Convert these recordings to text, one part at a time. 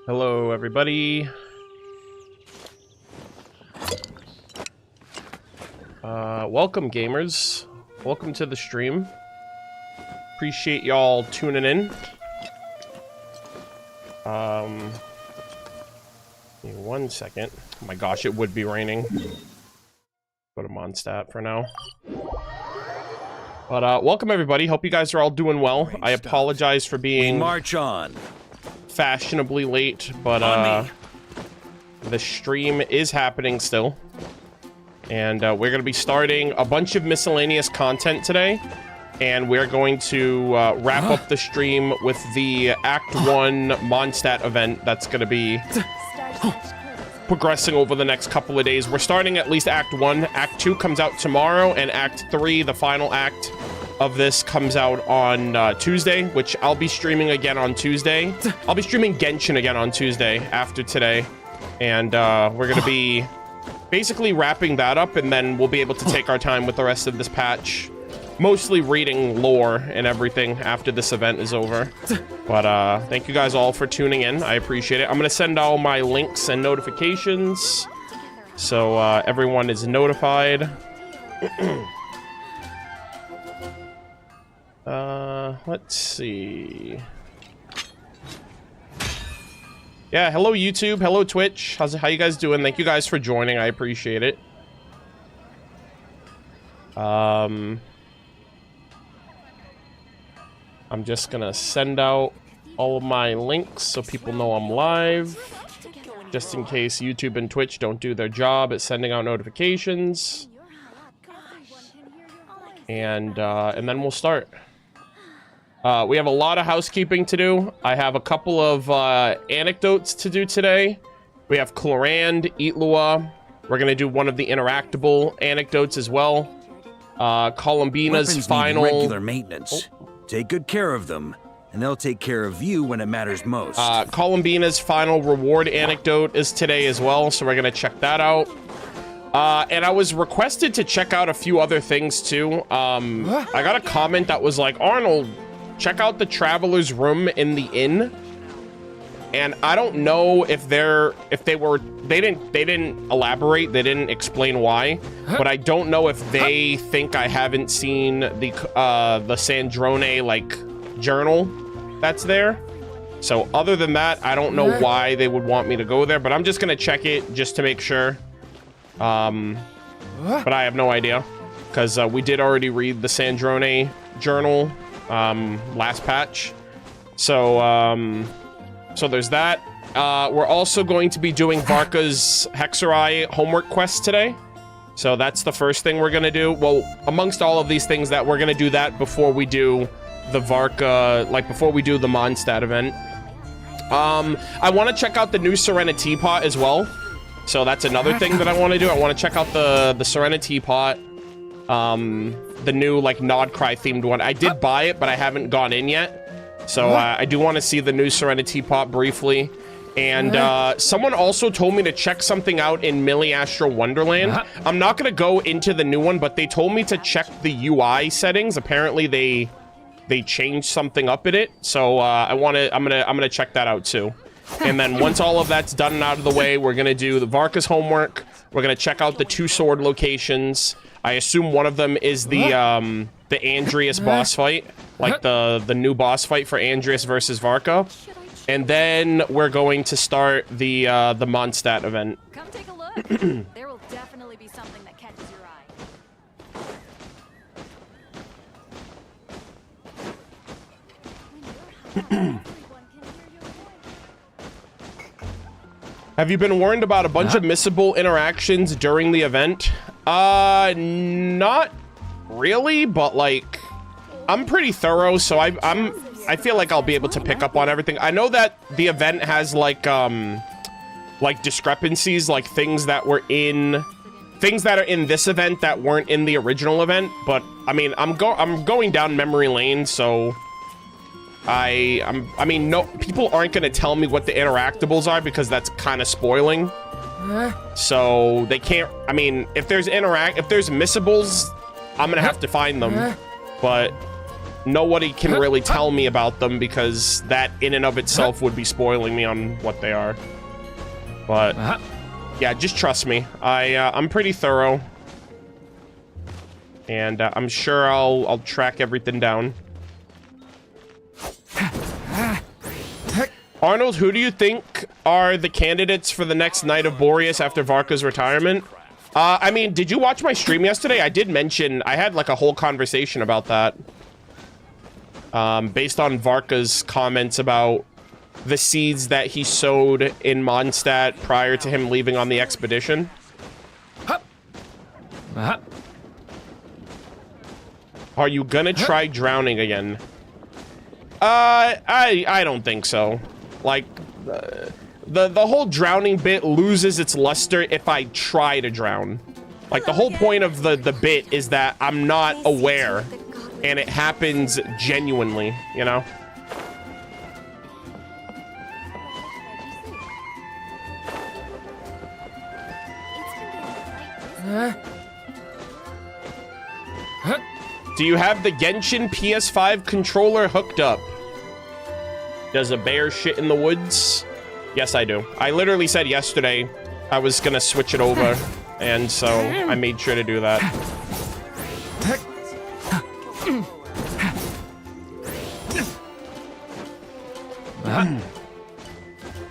Hello, everybody. Welcome, gamers. Welcome to the stream. Appreciate y'all tuning in. Give me 1 second. Oh my gosh, it would be raining. Go to Mondstadt for now. But welcome everybody. Hope you guys are all doing well. I apologize for being march on. Fashionably late, but the stream is happening still. And we're going to be starting a bunch of miscellaneous content today. And we're going to wrap up the stream with the Act 1 Mondstadt event that's going to be progressing over the next couple of days. We're starting at least Act 1. Act 2 comes out tomorrow, and Act 3, the final act of this, comes out on Tuesday, which I'll be streaming again on Tuesday. I'll be streaming Genshin again on Tuesday after today. And we're going to be basically wrapping that up, and then we'll be able to take our time with the rest of this patch. Mostly reading lore and everything after this event is over. But thank you guys all for tuning in. I appreciate it. I'm going to send all my links and notifications so everyone is notified. Let's see. Yeah, hello YouTube, hello Twitch. How you guys doing? Thank you guys for joining. I appreciate it. I'm just gonna send out all of my links so people know I'm live, just in case YouTube and Twitch don't do their job at sending out notifications. And then we'll start. We have a lot of housekeeping to do. I have a couple of anecdotes to do today. We have Clorand, Eatlua. We're gonna do one of the interactable anecdotes as well. Colombina's Weapons final need regular maintenance. Take good care of them, and they'll take care of you when it matters most. Colombina's final reward anecdote is today as well, so we're gonna check that out. And I was requested to check out a few other things too. I got a comment that was like, Arnold, check out the traveler's room in the inn. And I don't know if they didn't elaborate, they didn't explain why, but I don't know if they think I haven't seen the Sandrone like journal that's there. So other than that, I don't know why they would want me to go there, but I'm just gonna check it just to make sure. But I have no idea, because we did already read the Sandrone journal last patch. So there's that. We're also going to be doing Varka's Hexerai homework quest today. So that's the first thing we're going to do. Well, amongst all of these things, that we're going to do that before we do the Varka, like before we do the Mondstadt event. I want to check out the new Teapot as well. So that's another thing that I want to do. I want to check out the Teapot. The new like Nodcry themed one. I did buy it, but I haven't gone in yet. So I do want to see the new Teapot briefly. And someone also told me to check something out in Milliestra Wonderland. I'm not going to go into the new one, but they told me to check the UI settings. Apparently they changed something up in it. So I'm gonna check that out too. And then once all of that's done and out of the way, we're going to do the Varka's homework. We're going to check out the 2 sword locations. I assume one of them is the Andreas boss fight, like the new boss fight for Andreas versus Varka. And then we're going to start the Mondstadt event. Come take a look. There will definitely be something that catches your eye. Have you been warned about a bunch of missable interactions during the event? Not really, but like, I'm pretty thorough, so I feel like I'll be able to pick up on everything. I know that the event has like discrepancies, like things that are in this event that weren't in the original event. But I mean, I'm going down memory lane, so I mean, no, people aren't going to tell me what the interactables are because that's kind of spoiling. So they can't, I mean, if there's missables, I'm going to have to find them. But nobody can really tell me about them because that in and of itself would be spoiling me on what they are. But yeah, just trust me. I'm pretty thorough, and I'm sure I'll track everything down. Arnold, who do you think are the candidates for the next Knight of Boreas after Varka's retirement? I mean, did you watch my stream yesterday? I did mention, I had like a whole conversation about that. Based on Varka's comments about the seeds that he sowed in Mondstadt prior to him leaving on the expedition. Are you gonna try drowning again? I don't think so. Like, the whole drowning bit loses its luster if I try to drown. Like, the whole point of the bit is that I'm not aware, and it happens genuinely, you know? Do you have the Genshin PS5 controller hooked up? Does a bear shit in the woods? Yes, I do. I literally said yesterday I was gonna switch it over, and so I made sure to do that.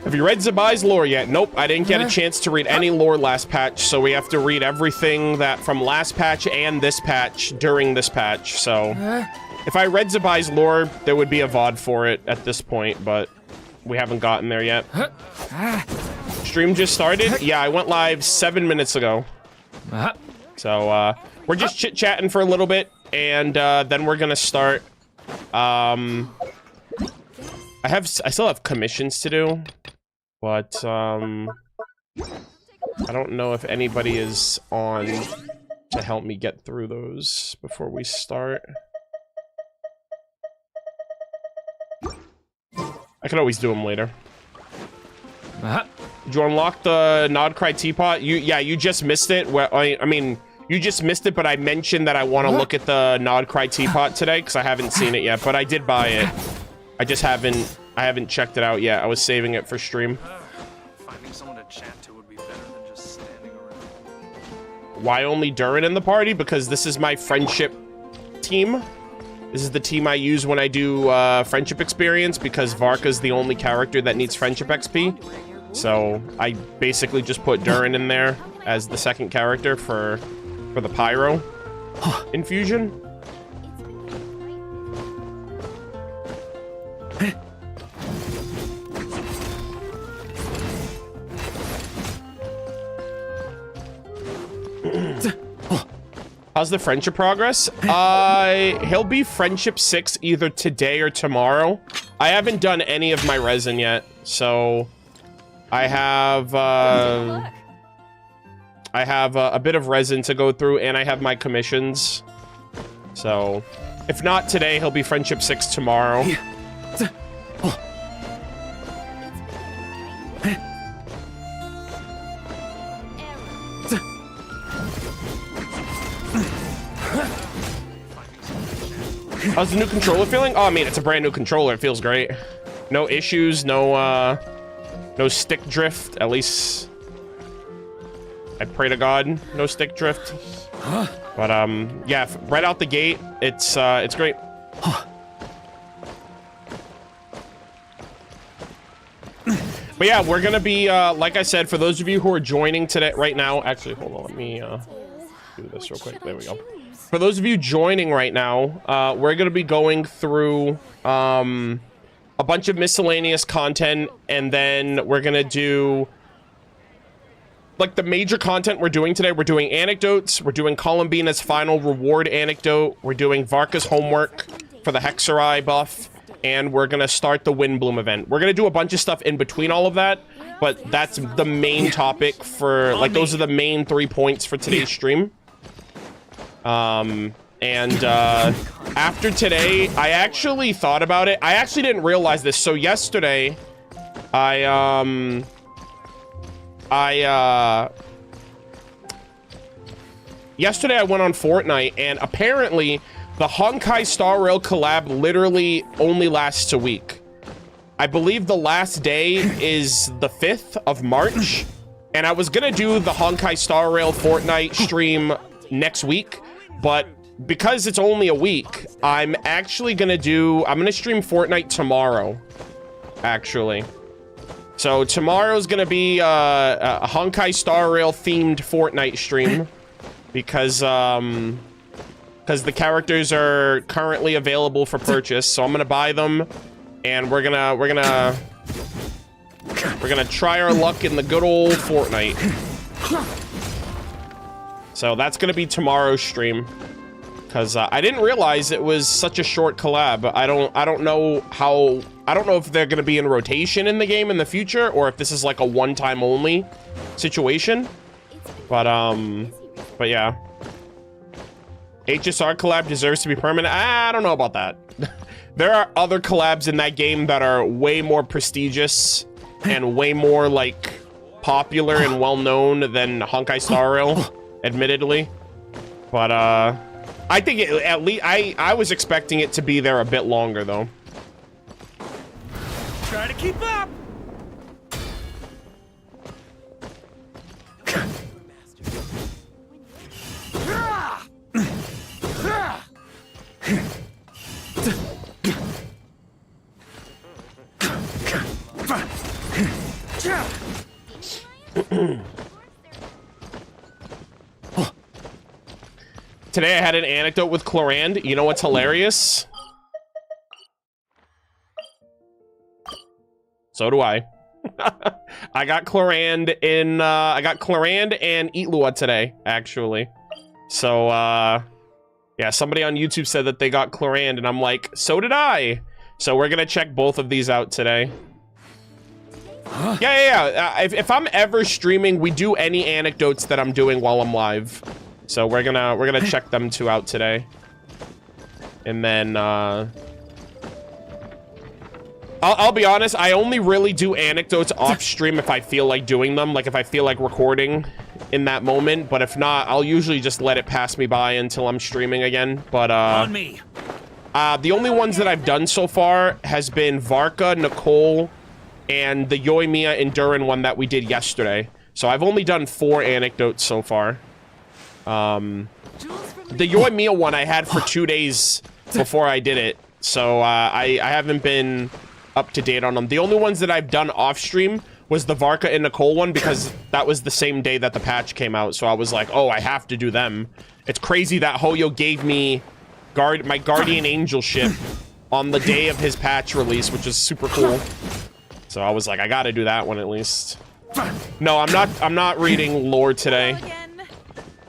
Have you read Zabai's lore yet? Nope, I didn't get a chance to read any lore last patch, so we have to read everything that from last patch and this patch during this patch, so... If I read Zabai's lore, there would be a VOD for it at this point, but we haven't gotten there yet. Stream just started? Yeah, I went live 7 minutes ago. So, we're just chit-chatting for a little bit, and then we're gonna start. I still have commissions to do, but I don't know if anybody is on to help me get through those before we start. I could always do them later. Did you unlock the Nodcry Teapot? Yeah, you just missed it. Well, I mean, you just missed it, but I mentioned that I want to look at the Nodcry Teapot today because I haven't seen it yet. But I did buy it. I just haven't checked it out yet. I was saving it for stream. Finding someone to chat to would be better than just standing around. Why only Durin in the party? Because this is my friendship team. This is the team I use when I do friendship experience, because Varka's the only character that needs friendship XP. So I basically just put Durin in there as the second character for the Pyro infusion. How's the friendship progress? He'll be friendship 6 either today or tomorrow. I haven't done any of my resin yet, so I have a bit of resin to go through, and I have my commissions. So if not today, he'll be friendship 6 tomorrow. How's the new controller feeling? Oh, I mean, it's a brand new controller. It feels great. No issues, no stick drift. At least I pray to God, no stick drift. But yeah, right out the gate, it's great. But yeah, we're gonna be like I said, for those of you who are joining today, right now. Actually, hold on, let me do this real quick. There we go. For those of you joining right now, we're going to be going through a bunch of miscellaneous content, and then we're going to do, like, the major content we're doing today. We're doing anecdotes, we're doing Colombina's final reward anecdote, we're doing Varka's homework for the Hexerai buff, and we're going to start the Windbloom event. We're going to do a bunch of stuff in between all of that, but that's the main topic for, like, those are the main 3 points for today's stream. After today, I actually thought about it. I actually didn't realize this. So yesterday, yesterday I went on Fortnite, and apparently The Honkai Star Rail collab literally only lasts a week. I believe the last day is the 5th of March, and I was gonna do the Honkai Star Rail Fortnite stream next week, but because it's only a week, I'm gonna stream Fortnite tomorrow, actually. So tomorrow's gonna be a Honkai Star Rail themed Fortnite stream because the characters are currently available for purchase. So I'm gonna buy them, and we're gonna try our luck in the good old Fortnite. So that's gonna be tomorrow's stream, because I didn't realize it was such a short collab. I don't know if they're gonna be in rotation in the game in the future, or if this is like a one-time only situation. But yeah. HSR collab deserves to be permanent. I don't know about that. There are other collabs in that game that are way more prestigious and way more like popular and well-known than Honkai Star Rail, admittedly. But I think at least I was expecting it to be there a bit longer though. Try to keep up. Today I had an anecdote with Clorand. You know what's hilarious? So do I. I got Clorand and Eatlua today, actually. So yeah, somebody on YouTube said that they got Clorand, and I'm like, so did I. So we're gonna check both of these out today. Yeah. If I'm ever streaming, we do any anecdotes that I'm doing while I'm live. So we're gonna check them two out today. And then I'll be honest, I only really do anecdotes off stream if I feel like doing them, like if I feel like recording in that moment. But if not, I'll usually just let it pass me by until I'm streaming again. But On me. The only ones that I've done so far has been Varka, Nicole, and the Yoimiya and Durin one that we did yesterday. So I've only done 4 anecdotes so far. The Yoimiya one I had for 2 days before I did it, so I haven't been up to date on them. The only ones that I've done off stream was the Varka and Nicole one, because that was the same day that the patch came out, so I was like, oh, I have to do them. It's crazy that Hoyo gave me my Guardian Angel ship on the day of his patch release, which is super cool. So I was like, I gotta do that one at least. No, I'm not reading lore today.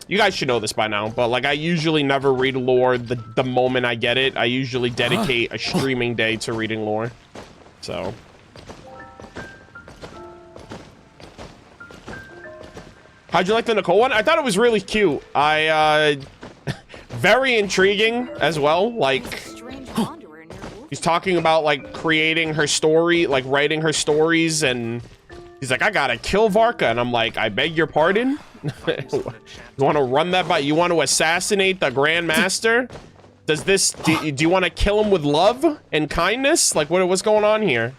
You guys should know this by now, but like I usually never read lore the moment I get it. I usually dedicate a streaming day to reading lore. So how'd you like the Nicole one? I thought it was really cute. Very intriguing as well. Like he's talking about like creating her story, like writing her stories, and he's like, I gotta kill Varka, and I'm like, I beg your pardon? You want to run that by? You want to assassinate the Grand Master? Does this? Do you want to kill him with love and kindness? Like, what's going on here?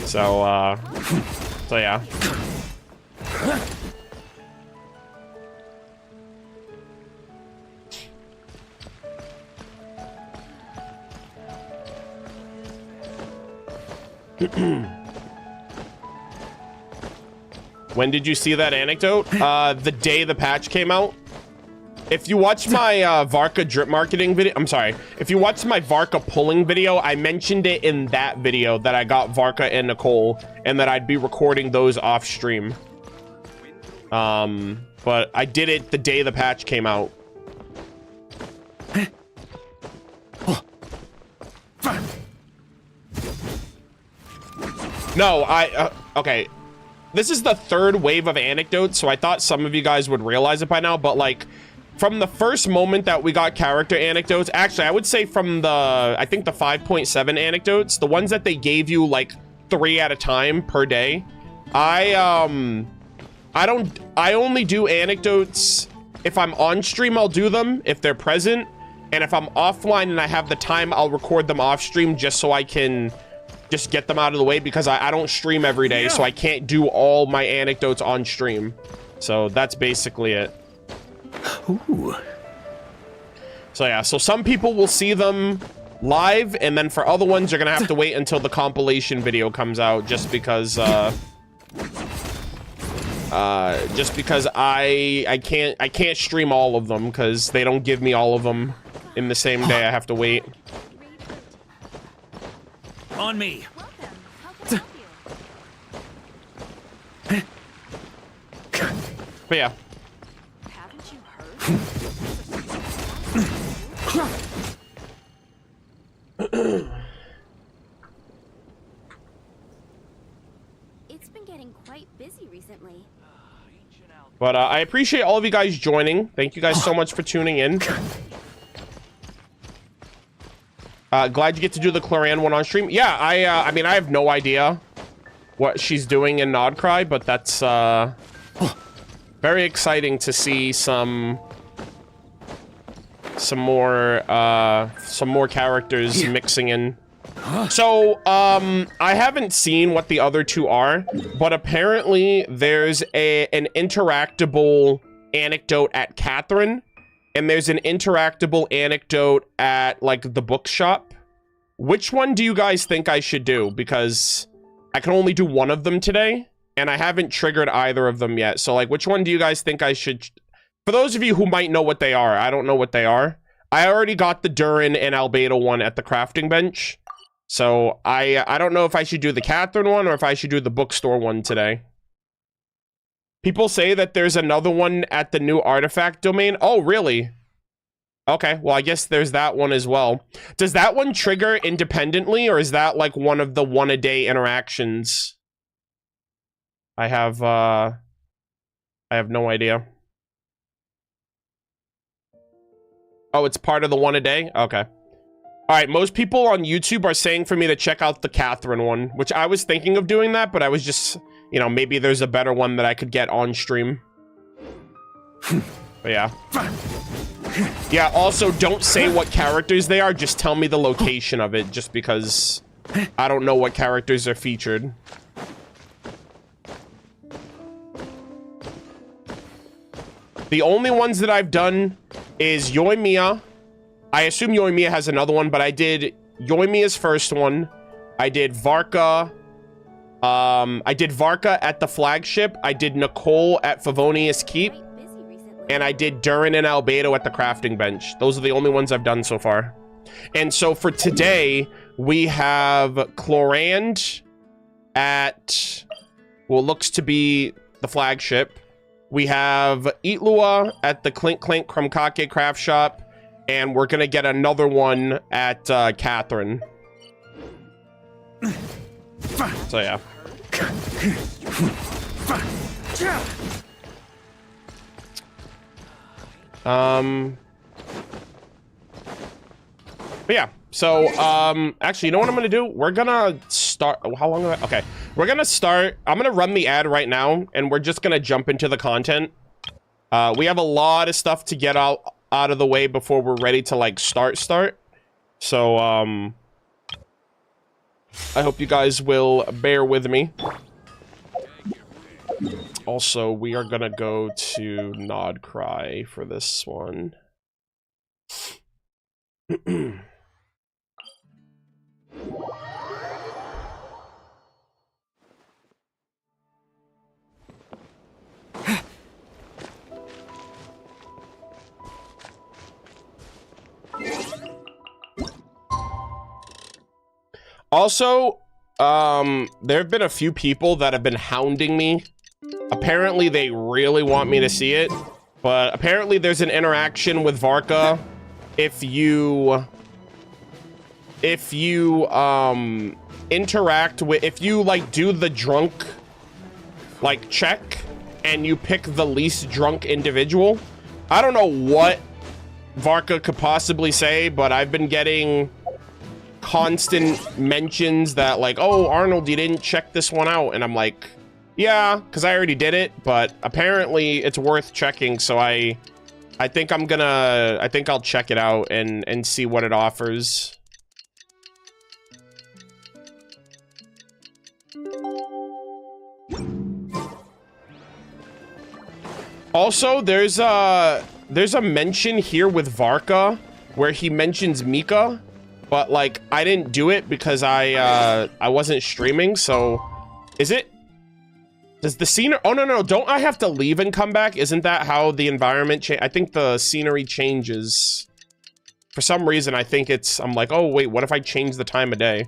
So yeah. When did you see that anecdote? The day the patch came out. If you watch my Varka drip marketing video, I'm sorry. If you watch my Varka pulling video, I mentioned it in that video that I got Varka and Nicole, and that I'd be recording those off stream. But I did it the day the patch came out. No, okay. This is the 3rd wave of anecdotes, so I thought some of you guys would realize it by now, but like, from the first moment that we got character anecdotes, actually, I would say from I think the 5.7 anecdotes, the ones that they gave you like 3 at a time per day, I only do anecdotes if I'm on stream. I'll do them if they're present, And if I'm offline and I have the time, I'll record them off stream just so I can just get them out of the way, because I don't stream every day, so I can't do all my anecdotes on stream. So that's basically it. Ooh. So yeah, so some people will see them live, and then for other ones, you're gonna have to wait until the compilation video comes out, just because I can't stream all of them because they don't give me all of them in the same day. I have to wait. On me. Welcome. How can I help you? But yeah. Haven't you heard? It's been getting quite busy recently. But I appreciate all of you guys joining. Thank you guys so much for tuning in. Glad you get to do the Cloran one on stream. Yeah, I mean, I have no idea what she's doing in Nodcry, but that's very exciting to see some more characters mixing in. So, I haven't seen what the other two are, but apparently there's an interactable anecdote at Katheryne, and there's an interactable anecdote at, like, the bookshop. Which one do you guys think I should do? Because I can only do one of them today, and I haven't triggered either of them yet. So, like, which one do you guys think I should... For those of you who might know what they are, I don't know what they are. I already got the Durin and Albedo one at the crafting bench. So, I don't know if I should do the Katheryne one or if I should do the bookstore one today. People say that there's another one at the new artifact domain. Oh, really? Okay, well, I guess there's that one as well. Does that one trigger independently, or is that like one of the one-a-day interactions? I have no idea. Oh, it's part of the one-a-day? Okay. All right, most people on YouTube are saying for me to check out the Katheryne one, which I was thinking of doing that, but I was just, you know, maybe there's a better one that I could get on stream. But yeah. Yeah, also, don't say what characters they are, just tell me the location of it, just because I don't know what characters are featured. The only ones that I've done is Yoimiya. I assume Yoimiya has another one, but I did Yoimiya's first one. I did Varka. I did Varka at the flagship. I did Nicole at Favonius Keep. And I did Durin and Albedo at the crafting bench. Those are the only ones I've done so far. And so for today, we have Clorand at, well, looks to be the flagship. We have Itlua at the Clink Clink Krumkake craft shop. And we're gonna get another one at Katheryne. So yeah. But yeah, so actually, you know what I'm gonna do? We're gonna start. How long? Okay, we're gonna start. I'm gonna run the ad right now, and we're just gonna jump into the content. We have a lot of stuff to get out of the way before we're ready to like start. So I hope you guys will bear with me. Also, we are gonna go to Nodcry for this one. Also, there have been a few people that have been hounding me. Apparently, they really want me to see it, but apparently there's an interaction with Varka if you interact with, if you like do the drunk like check and you pick the least drunk individual. I don't know what Varka could possibly say, but I've been getting constant mentions that like, oh, Arnold, you didn't check this one out, and I'm like, yeah, because I already did it, but apparently it's worth checking, so I I think I'll check it out and see what it offers. Also, there's a mention here with Varka where he mentions Mika, but like I didn't do it because I wasn't streaming. So is it? Does the scenery? Oh no, don't I have to leave and come back? Isn't that how the environment change? I think the scenery changes. For some reason, I think it's. I'm like, oh wait, what if I change the time of day?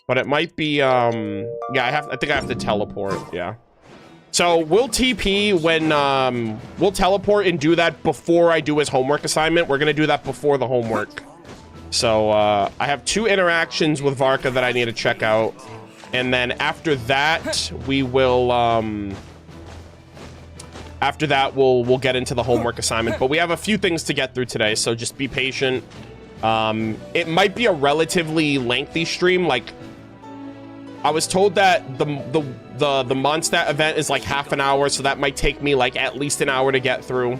But it might be. Yeah, I think I have to teleport. Yeah. So we'll TP when we'll teleport and do that before I do his homework assignment. We're gonna do that before the homework. So I have 2 interactions with Varka that I need to check out, and then after that we will we'll get into the homework assignment. But we have a few things to get through today, so just be patient. It might be a relatively lengthy stream. Like I was told that the Mondstadt event is like half an hour, so that might take me like at least an hour to get through.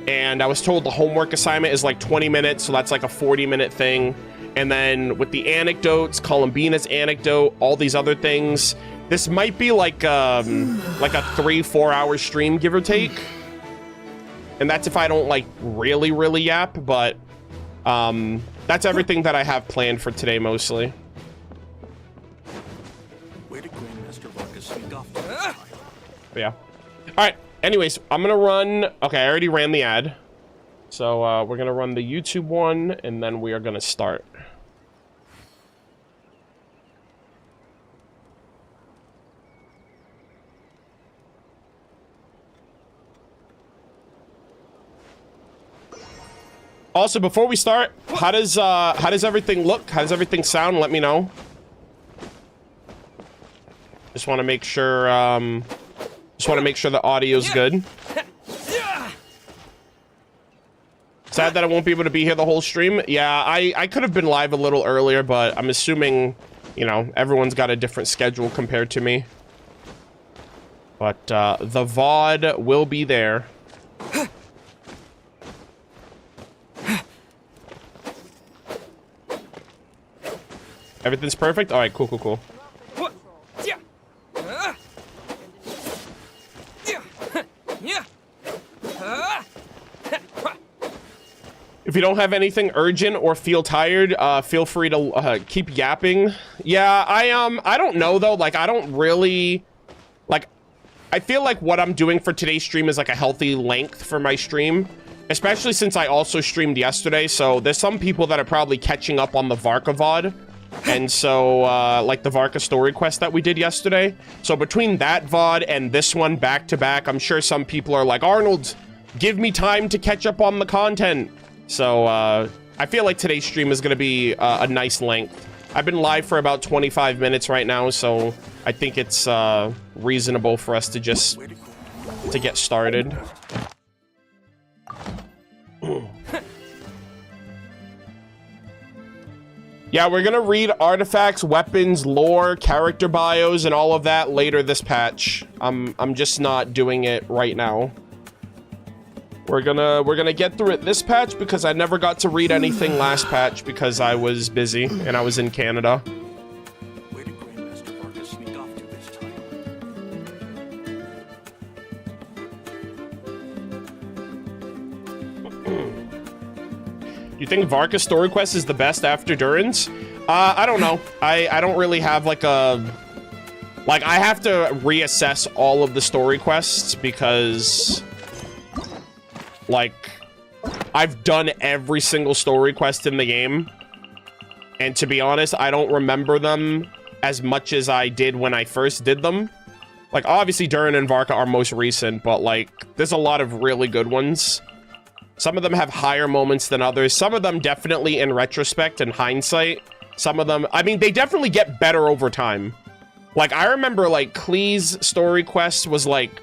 And I was told the homework assignment is like 20 minutes, so that's like a 40-minute thing. And then with the anecdotes, Colombina's anecdote, all these other things, this might be like a 3-4 hour stream, give or take. And that's if I don't like really yap, but that's everything that I have planned for today mostly. But yeah. All right. Anyways, I'm gonna run. Okay, I already ran the ad, so we're gonna run the YouTube one, and then we are gonna start. Also, before we start, how does everything look? How does everything sound? Let me know. Just want to make sure. Just want to make sure the audio's good. Sad that I won't be able to be here the whole stream. Yeah, I could have been live a little earlier, but I'm assuming, you know, everyone's got a different schedule compared to me. But the VOD will be there. Everything's perfect? All right, cool. If you don't have anything urgent or feel tired, feel free to keep yapping. Yeah, I don't know though. Like, I don't really like. I feel like what I'm doing for today's stream is like a healthy length for my stream, especially since I also streamed yesterday. So there's some people that are probably catching up on the Varka VOD, and so like the Varka story quest that we did yesterday. So between that VOD and this one back to back, I'm sure some people are like, Arnold, give me time to catch up on the content. So I feel like today's stream is going to be a nice length. I've been live for about 25 minutes right now, so I think it's reasonable for us to just get started. Yeah, we're going to read artifacts, weapons, lore, character bios, and all of that later this patch. I'm just not doing it right now. We're gonna get through it this patch because I never got to read anything last patch because I was busy and I was in Canada. You think Varka's story quest is the best after Durin's? I don't know. I don't really have like a... Like, I have to reassess all of the story quests because... Like, I've done every single story quest in the game. And to be honest, I don't remember them as much as I did when I first did them. Like, obviously, Durin and Varka are most recent, but, like, there's a lot of really good ones. Some of them have higher moments than others. Some of them definitely in retrospect and hindsight. Some of them, I mean, they definitely get better over time. Like, I remember, like, Klee's story quest was, like...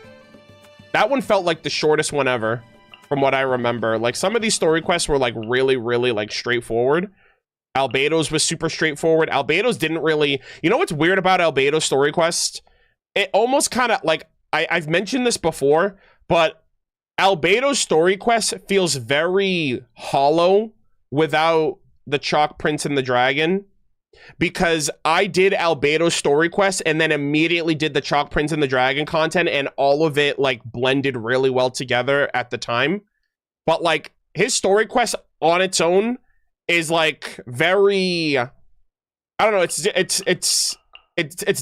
That one felt like the shortest one ever. From what I remember, like some of these story quests were like really like straightforward. Albedo's was super straightforward. Albedo's didn't really, you know what's weird about Albedo's story quest? It almost kind of like, I've mentioned this before, but Albedo's story quest feels very hollow without the Chalk Prince and the Dragon, because I did Albedo's story quest and then immediately did the Chalk Prince and the Dragon content, and all of it like blended really well together at the time. But like his story quest on its own is like very, I don't know, it's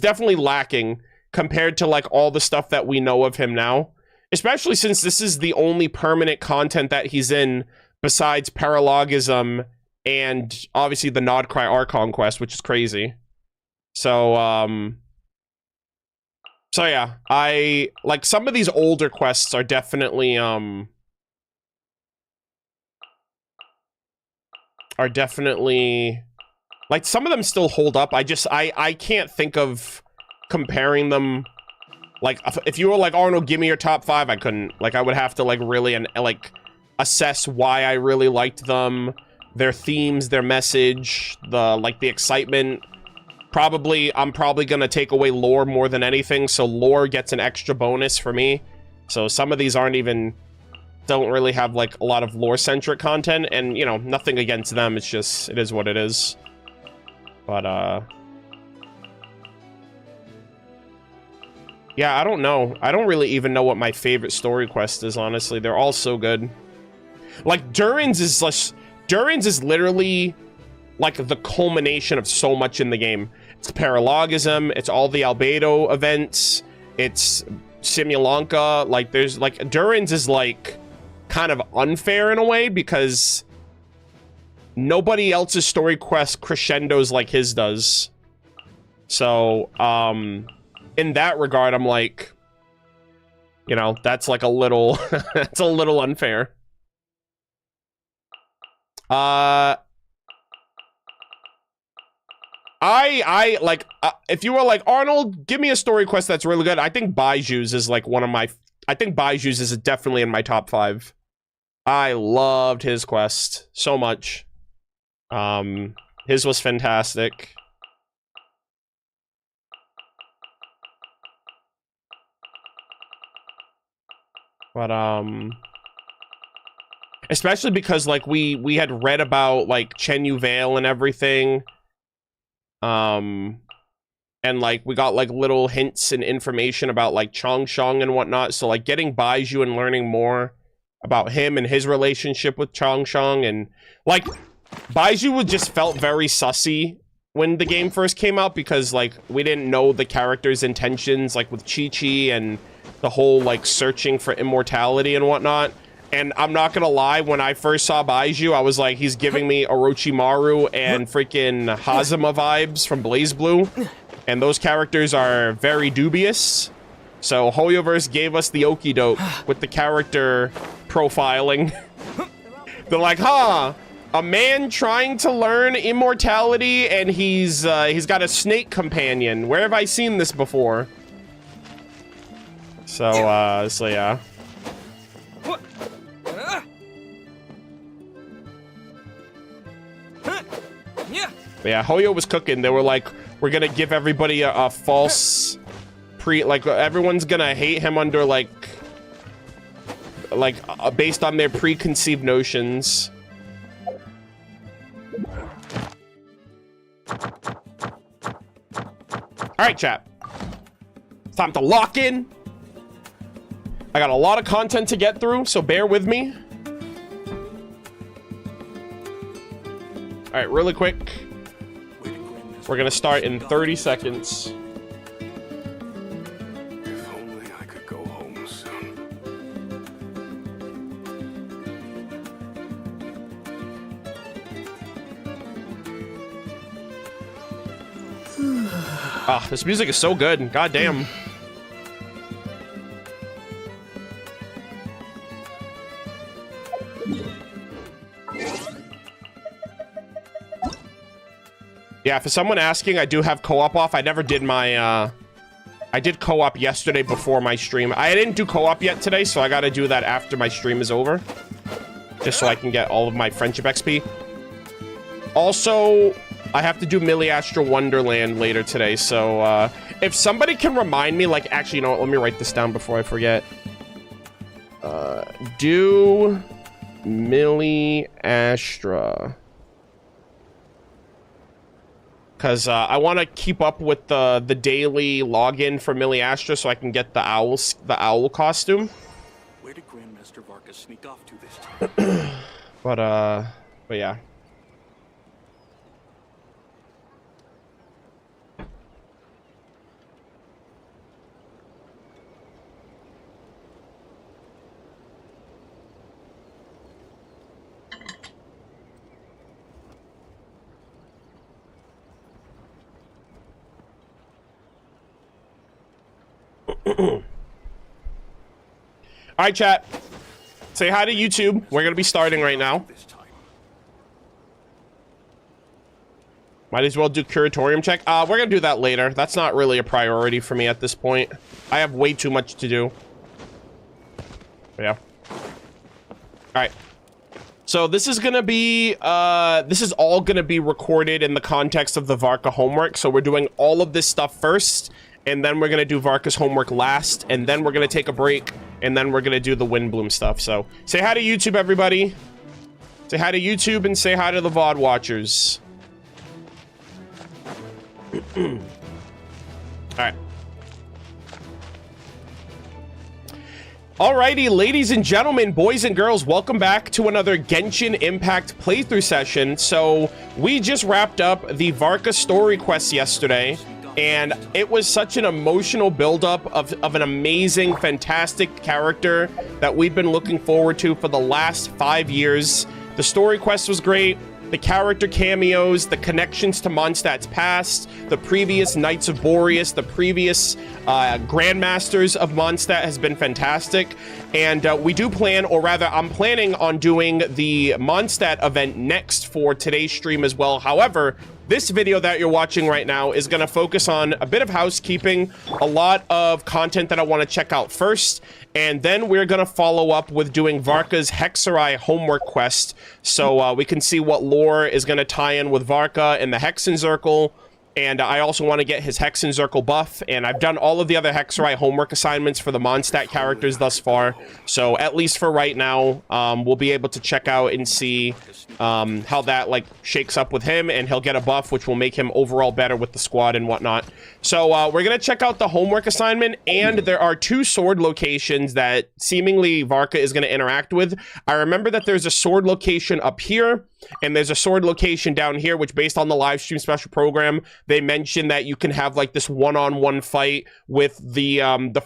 definitely lacking compared to like all the stuff that we know of him now, especially since this is the only permanent content that he's in besides Paralogism and obviously the Nodcry Archon quest, which is crazy. So yeah, I like some of these older quests are definitely like some of them still hold up. I can't think of comparing them. Like if you were like, Arnold, give me your top 5, I couldn't. Like I would have to like really and like assess why I really liked them, their themes, their message, the excitement. I'm probably gonna take away lore more than anything, so lore gets an extra bonus for me. So some of these don't really have like a lot of lore centric content, and you know, nothing against them, it's just, it is what it is. But yeah, I don't know. I don't really even know what my favorite story quest is, honestly. They're all so good. Like Durin's is literally like the culmination of so much in the game. It's Paralogism, it's all the Albedo events, it's Simulanka. Like there's like Durin's is like kind of unfair in a way because nobody else's story quest crescendos like his does. So in that regard, I'm like, you know, that's like a little it's a little unfair. I like, if you were like, Arnold, give me a story quest that's really good, I think Baiju's is like one of my, I think Baiju's is definitely in my top 5. I loved his quest so much. His was fantastic. But, especially because, like, we had read about, like, Chen Yu Vale and everything. And, like, we got, like, little hints and information about, like, Changsheng and whatnot. So, like, getting Baiju and learning more about him and his relationship with Changsheng. And, like, Baiju just felt very sussy when the game first came out because, like, we didn't know the character's intentions, like, with Chi-Chi and the whole, like, searching for immortality and whatnot. And I'm not gonna lie, when I first saw Baiju, I was like, he's giving me Orochimaru and freaking Hazama vibes from BlazBlue. And those characters are very dubious. So Hoyoverse gave us the okie doke with the character profiling. They're like, huh, a man trying to learn immortality and he's got a snake companion. Where have I seen this before? So yeah. But yeah, Hoyo was cooking. They were like, we're gonna give everybody a false like everyone's gonna hate him under like based on their preconceived notions. All right, chat. It's time to lock in. I got a lot of content to get through, so bear with me. All right, really quick. We're gonna start in 30 seconds. If only I could go home soon. Ah, this music is so good. God damn. Yeah, for someone asking, I do have co-op off. I never did my, I did co-op yesterday before my stream. I didn't do co-op yet today, so I gotta do that after my stream is over. Just so I can get all of my friendship XP. Also, I have to do Milliestra Wonderland later today, so, if somebody can remind me, like, actually, you know what, let me write this down before I forget. do Milliestra. Because I want to keep up with the daily login for Milliestra so I can get the owl costume. Where did Grandmaster Varka sneak off to this time? But yeah. All right, chat. Say hi to YouTube. We're gonna be starting right now. Might as well do curatorium check. We're gonna do that later. That's not really a priority for me at this point. I have way too much to do. Yeah. All right. So this is gonna be this is all gonna be recorded in the context of the Varka homework. So we're doing all of this stuff first, and then we're gonna do Varka's homework last, and then we're gonna take a break, and then we're gonna do the Windbloom stuff. So say hi to YouTube, everybody. Say hi to YouTube and say hi to the VOD watchers. All right. Alrighty, ladies and gentlemen, boys and girls, welcome back to another Genshin Impact playthrough session. So we just wrapped up the Varka story quest yesterday, and it was such an emotional buildup of an amazing, fantastic character that we've been looking forward to for the last 5 years. The story quest was great. The character cameos, the connections to Mondstadt's past, the previous Knights of Boreas, the previous Grandmasters of Mondstadt has been fantastic. And we do plan, or rather, I'm planning on doing the Mondstadt event next for today's stream as well. However, this video that you're watching right now is going to focus on a bit of housekeeping, a lot of content that I want to check out first, and then we're going to follow up with doing Varka's Hexerai homework quest, so we can see what lore is going to tie in with Varka and the Hexenzirkel. And I also want to get his Hexenzirkel buff, and I've done all of the other Hexerai homework assignments for the Mondstadt characters thus far, so at least for right now, we'll be able to check out and see how that like shakes up with him, and he'll get a buff which will make him overall better with the squad and whatnot. So we're gonna check out the homework assignment, and there are 2 sword locations that seemingly Varka is gonna interact with. I remember that there's a sword location up here, and there's a sword location down here, which based on the live stream special program, they mentioned that you can have like this one-on-one fight with the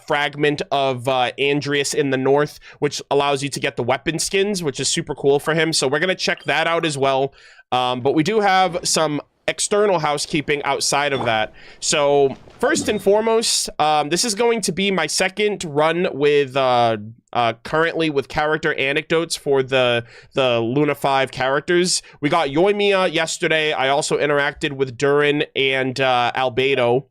fragment of Andrius in the north, which allows you to get the weapon skins, which is super cool for him. So we're gonna check that out as well. But we do have some external housekeeping outside of that. So first and foremost, this is going to be my second run with currently with character anecdotes for the Luna 5 characters. We got Yoimiya yesterday. I also interacted with Durin and Albedo.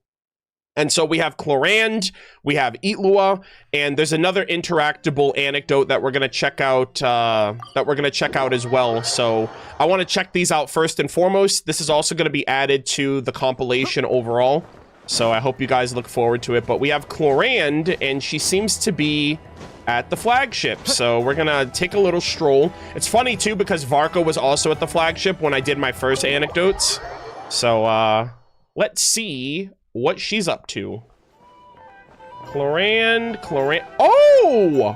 And so we have Clorand, we have Itlua, and there's another interactable anecdote that we're gonna check out as well. So I want to check these out first and foremost. This is also gonna be added to the compilation overall. So I hope you guys look forward to it. But we have Clorand, and she seems to be at the flagship. So we're gonna take a little stroll. It's funny too because Varka was also at the flagship when I did my first anecdotes. So let's see what she's up to. Clorand. Oh!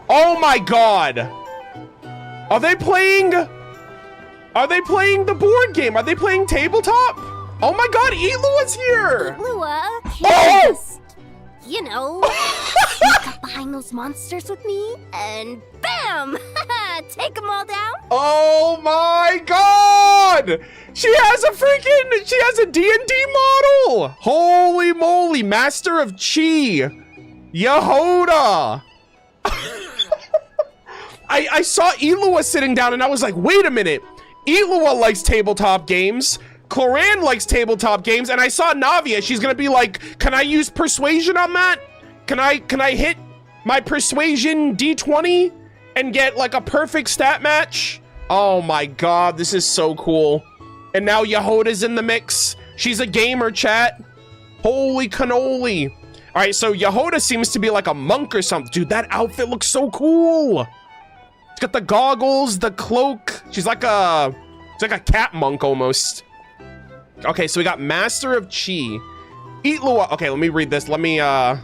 Oh my god! Are they playing the board game? Are they playing tabletop? Oh my god, Itlua's here! Itlua, Oh! just, you know, sneak up behind those monsters with me, and bam! Take them all down. Oh my god! She has a D&D model! Holy moly, Master of Chi! Yehoda! I saw Itlua sitting down and I was like, wait a minute. Itlua likes tabletop games. Clorand likes tabletop games, and I saw Navia. She's gonna be like, can I use persuasion on that? Can I hit my persuasion D20 and get like a perfect stat match? Oh my god, this is so cool. And now Yehoda's in the mix. She's a gamer, chat. Holy cannoli. All right, so Yehoda seems to be like a monk or something. Dude, that outfit looks so cool. She's got the goggles, the cloak. She's like a cat monk almost. Okay, so we got Master of Chi. Eat Lua. Okay, let me read this. Let me, I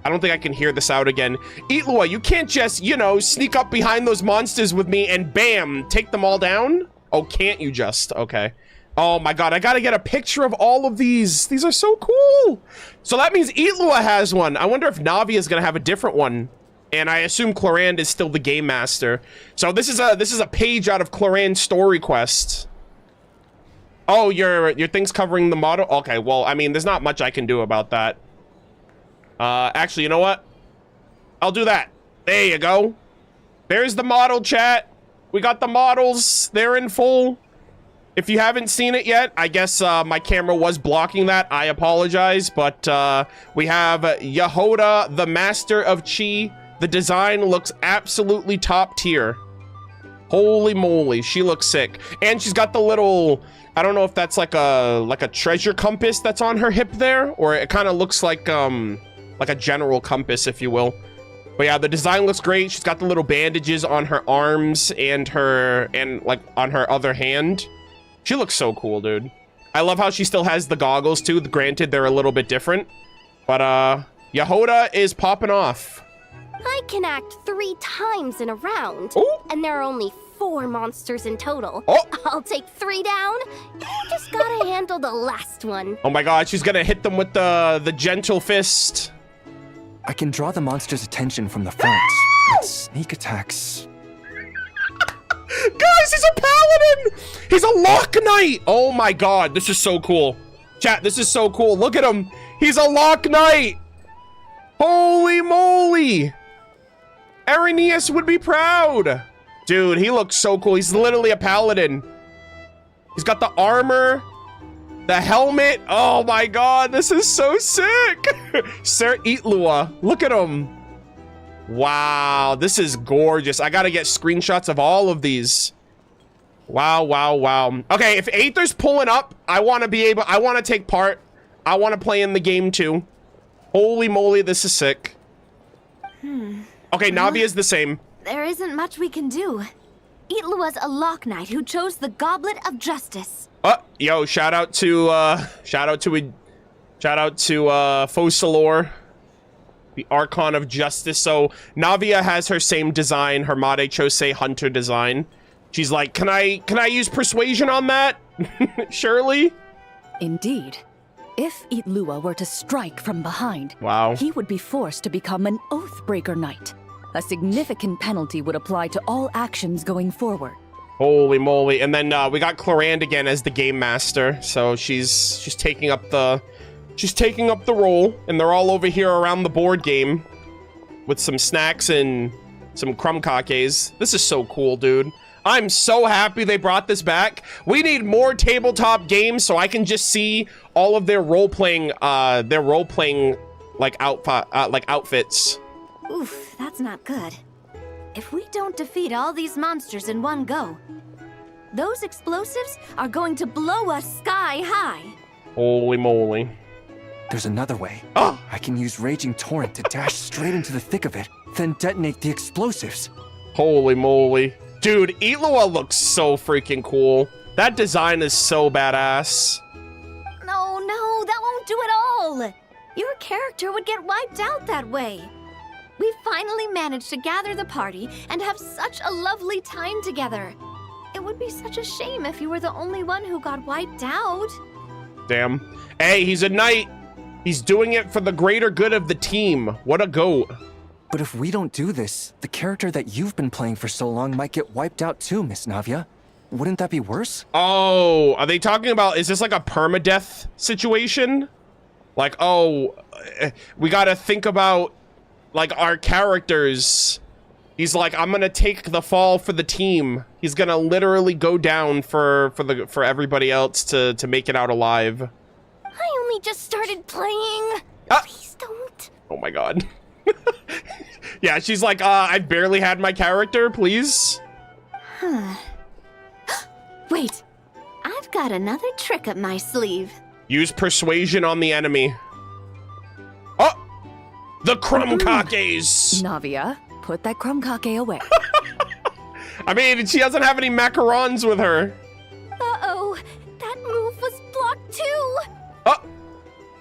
don't think I can hear this out again. Eat Lua, you can't just, you know, sneak up behind those monsters with me and bam, take them all down? Oh, can't you just? Okay. Oh my god, I gotta get a picture of all of these. These are so cool. So that means Eat Lua has one. I wonder if Navi is gonna have a different one. And I assume Clorand is still the game master. So this is a page out of Clorand's story quest. Oh, your thing's covering the model? Okay, well, I mean, there's not much I can do about that. Actually, you know what? I'll do that. There you go. There's the model, chat. We got the models. They're in full. If you haven't seen it yet, I guess my camera was blocking that. I apologize, but we have Yehoda, the Master of Chi. The design looks absolutely top tier. Holy moly, she looks sick. And she's got the little, I don't know if that's like a treasure compass that's on her hip there, or it kind of looks like a general compass, if you will. But yeah, the design looks great. She's got the little bandages on her arms and like on her other hand. She looks so cool, dude. I love how she still has the goggles too. Granted, they're a little bit different, but Yehoda is popping off. I can act 3 times in a round. Ooh. And there are only 4 monsters in total. Oh. I'll take 3 down. You just gotta handle the last one. Oh my god, she's gonna hit them with the gentle fist. I can draw the monster's attention from the front, but sneak attacks... Guys, he's a paladin! He's a lock knight! Oh my god, this is so cool. Chat, this is so cool. Look at him. He's a lock knight! Holy moly! Arrhenius would be proud. Dude, he looks so cool. He's literally a paladin. He's got the armor, the helmet. Oh my god, this is so sick. Sir Eat Lua, look at him. Wow, this is gorgeous. I gotta get screenshots of all of these. Wow, wow, wow. Okay, if Aether's pulling up, I want to take part. I want to play in the game too. Holy moly, this is sick. Okay, Navi is the same. There isn't much we can do. Eatlua's a lock knight who chose the Goblet of Justice. Yo, shout out to Focalor, the Archon of Justice. So Navia has her same design, her Made Chose Hunter design. She's like, can I use persuasion on that? Surely? Indeed. If Eatlua were to strike from behind, wow, he would be forced to become an Oathbreaker Knight. A significant penalty would apply to all actions going forward. Holy moly. And then we got Clorand again as the game master. So she's taking up the role, and they're all over here around the board game with some snacks and some crumb kakes. This is so cool, dude. I'm so happy they brought this back. We need more tabletop games so I can just see all of their role-playing like outfits. Oof, that's not good. If we don't defeat all these monsters in one go, those explosives are going to blow us sky high. Holy moly. There's another way. Oh! I can use Raging Torrent to dash straight into the thick of it, then detonate the explosives. Holy moly. Dude, Eatlua looks so freaking cool. That design is so badass. No, that won't do it all. Your character would get wiped out that way. We finally managed to gather the party and have such a lovely time together. It would be such a shame if you were the only one who got wiped out. Damn. Hey, he's a knight. He's doing it for the greater good of the team. What a goat. But if we don't do this, the character that you've been playing for so long might get wiped out too, Miss Navia. Wouldn't that be worse? Oh, are they talking about, is this like a permadeath situation? Like, oh, we gotta think about, like, our characters. He's like, I'm gonna take the fall for the team. He's gonna literally go down for everybody else to make it out alive. I only just started playing. Please don't. Oh my god. Yeah, she's like, I barely had my character, please. Wait, I've got another trick up my sleeve. Use persuasion on the enemy. Oh, The crumb-kakes! Navia, put that crumb-kake away. I mean, she doesn't have any macarons with her. Uh-oh, that move was blocked too.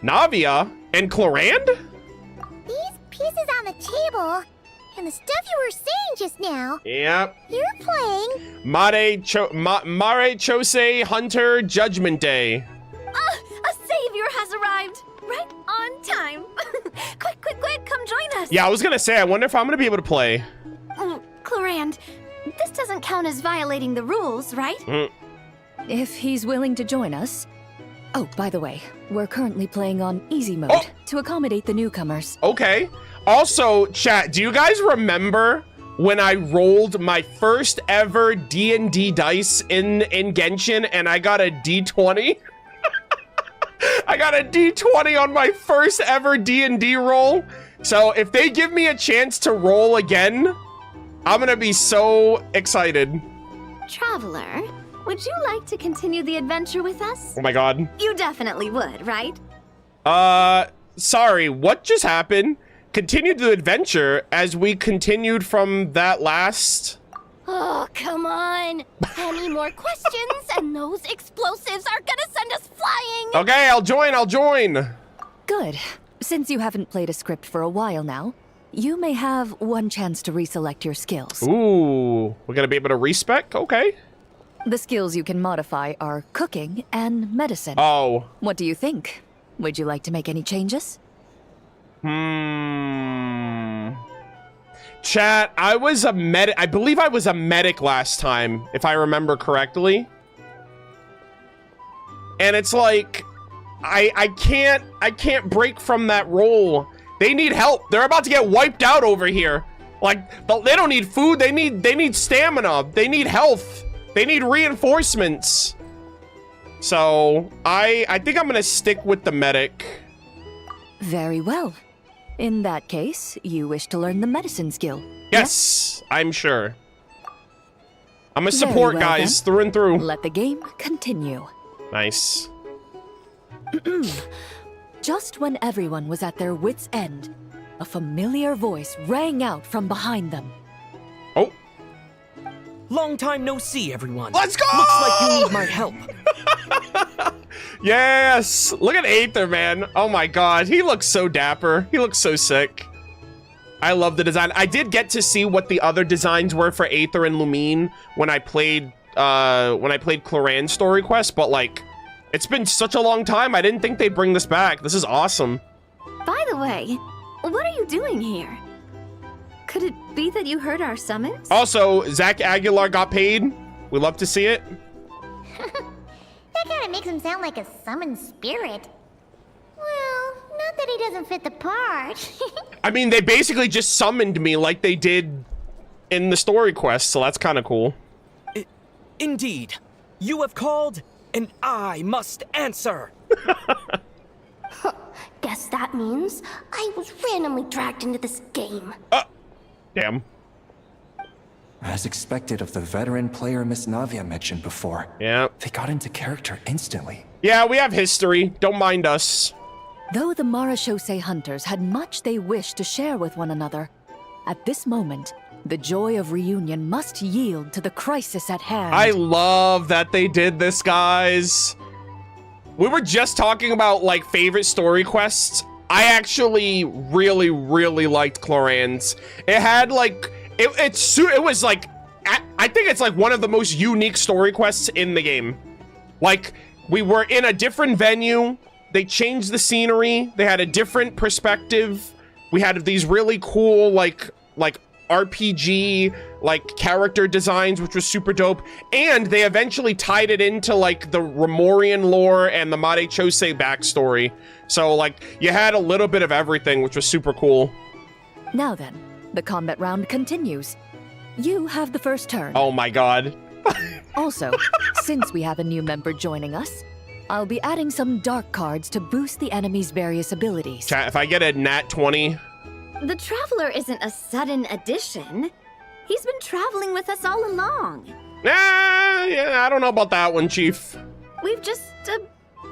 Navia and Clorand? These pieces on the table and the stuff you were saying just now. Yep. You're playing. Mare Chose Hunter Judgment Day. A savior has arrived. Right on time. Quick, come join us. Yeah, I was gonna say, I wonder if I'm gonna be able to play. Clorand, this doesn't count as violating the rules, right? If he's willing to join us. Oh, by the way, we're currently playing on easy mode to accommodate the newcomers. Okay. Also, chat, do you guys remember when I rolled my first ever D&D dice in Genshin and I got a D20? I got a D20 on my first ever D&D roll. So if they give me a chance to roll again, I'm gonna be so excited. Traveler, would you like to continue the adventure with us? Oh my god. You definitely would, right? Sorry, what just happened? Continued the adventure as we continued from that last... Oh, come on. Any more questions and those explosives are gonna send us flying. Okay, I'll join. Good. Since you haven't played a script for a while now, you may have one chance to reselect your skills. Ooh, we're gonna be able to respec? Okay. The skills you can modify are cooking and medicine. Oh. What do you think? Would you like to make any changes? Chat, I was a medic. I believe I was a medic last time, if I remember correctly. And it's like, I can't break from that role. They need help. They're about to get wiped out over here. Like, they don't need food. They need stamina. They need health. They need reinforcements. So I think I'm gonna stick with the medic. Very well. In that case, you wish to learn the medicine skill. Yes, I'm sure. I'm a Very support, well, guys, then. through and through. Let the game continue. Nice. Just when everyone was at their wits' end, a familiar voice rang out from behind them. Oh. Long time no see, everyone. Let's go! Looks like you need my help. Yes! Look at Aether, man. Oh my god, he looks so dapper. He looks so sick. I love the design. I did get to see what the other designs were for Aether and Lumine when I played Clorand's story quest, but like, it's been such a long time. I didn't think they'd bring this back. This is awesome. By the way, what are you doing here? Could it be that you heard our summons? Also, Zach Aguilar got paid. We love to see it. That kind of makes him sound like a summoned spirit. Well, not that he doesn't fit the part. I mean, they basically just summoned me like they did in the story quest, so that's kind of cool. Indeed. You have called, and I must answer. Guess that means I was randomly dragged into this game. Damn. As expected of the veteran player Miss Navia mentioned before. Yeah. They got into character instantly. Yeah, we have history. Don't mind us. Though the Marechaussee hunters had much they wished to share with one another, at this moment, the joy of reunion must yield to the crisis at hand. I love that they did this, guys. We were just talking about, like, favorite story quests. I actually really, really liked Clorand's. It had, like... It was like, I think it's like one of the most unique story quests in the game. Like, we were in a different venue. They changed the scenery. They had a different perspective. We had these really cool, like RPG, like character designs, which was super dope. And they eventually tied it into like the Remorian lore and the Marechaussee backstory. So like, you had a little bit of everything, which was super cool. Now then. The combat round continues. You have the first turn. Oh my god. Also, since we have a new member joining us, I'll be adding some dark cards to boost the enemy's various abilities. Chat, if I get a nat 20... The Traveler isn't a sudden addition. He's been traveling with us all along. Yeah, I don't know about that one, Chief. We've just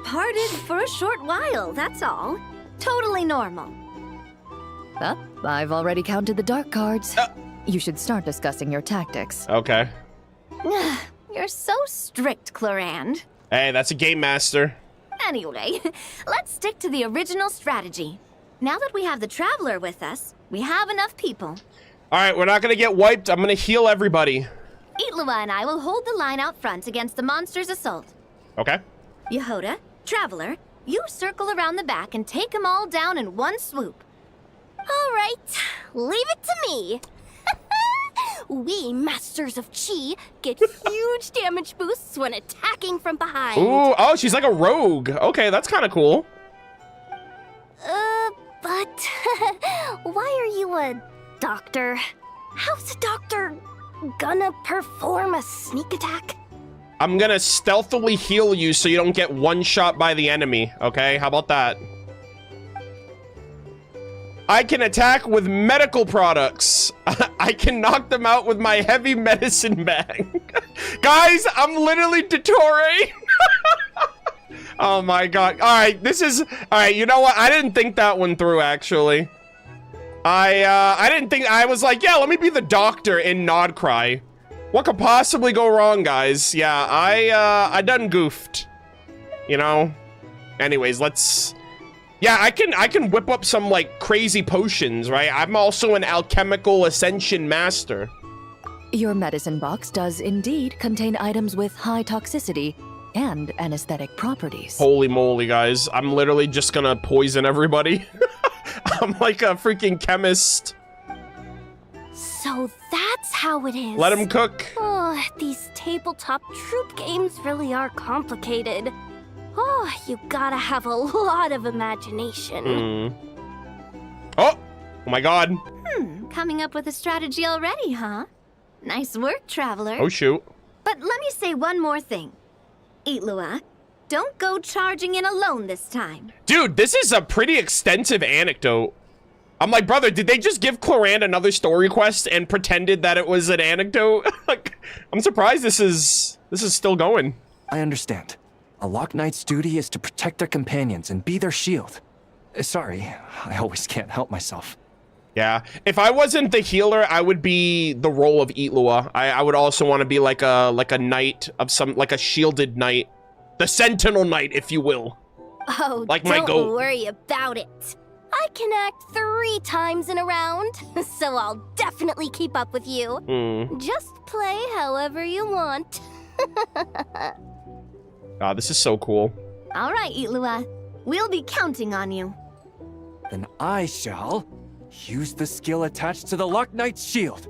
parted for a short while, that's all. Totally normal. I've already counted the dark cards. You should start discussing your tactics. Okay. You're so strict, Clorand. Hey, that's a game master. Anyway, let's stick to the original strategy. Now that we have the Traveler with us, we have enough people. All right, we're not gonna get wiped. I'm gonna heal everybody. Itlua and I will hold the line out front against the monster's assault. Okay. Yehoda, Traveler, you circle around the back and take them all down in one swoop. All right, leave it to me. We Masters of Chi get huge damage boosts when attacking from behind. Ooh, oh, she's like a rogue. Okay, that's kind of cool. But why are you a doctor? How's a doctor gonna perform a sneak attack? I'm gonna stealthily heal you so you don't get one shot by the enemy, okay? How about that? I can attack with medical products. I can knock them out with my heavy medicine bag. Guys, I'm literally Dottore. Oh my god. All right, you know what? I didn't think that one through, actually. I didn't think, I was like, yeah, let me be the doctor in Nod Cry. What could possibly go wrong, guys? Yeah, I done goofed. You know? Anyways, let's... Yeah, I can whip up some, like, crazy potions, right? I'm also an alchemical ascension master. Your medicine box does indeed contain items with high toxicity and anesthetic properties. Holy moly, guys. I'm literally just gonna poison everybody. I'm like a freaking chemist. So that's how it is. Let him cook. Oh, these tabletop troop games really are complicated. Oh, you gotta have a lot of imagination. Oh my god. Coming up with a strategy already, huh? Nice work, Traveler. Oh shoot. But let me say one more thing. Itlua, don't go charging in alone this time. Dude, this is a pretty extensive anecdote. I'm like, brother, did they just give Clorand another story quest and pretended that it was an anecdote? Like, I'm surprised this is still going. I understand. A Lock Knight's duty is to protect their companions and be their shield. Sorry, I always can't help myself. Yeah, if I wasn't the healer, I would be the role of Itlua. I would also want to be like a knight of some, like a shielded knight. The Sentinel Knight, if you will. Oh, like my don't goat. worry about it. I can act 3 times in a round, so I'll definitely keep up with you. Just play however you want. God, this is so cool. All right, Itlua. We'll be counting on you. Then I shall use the skill attached to the Lock Knight's shield.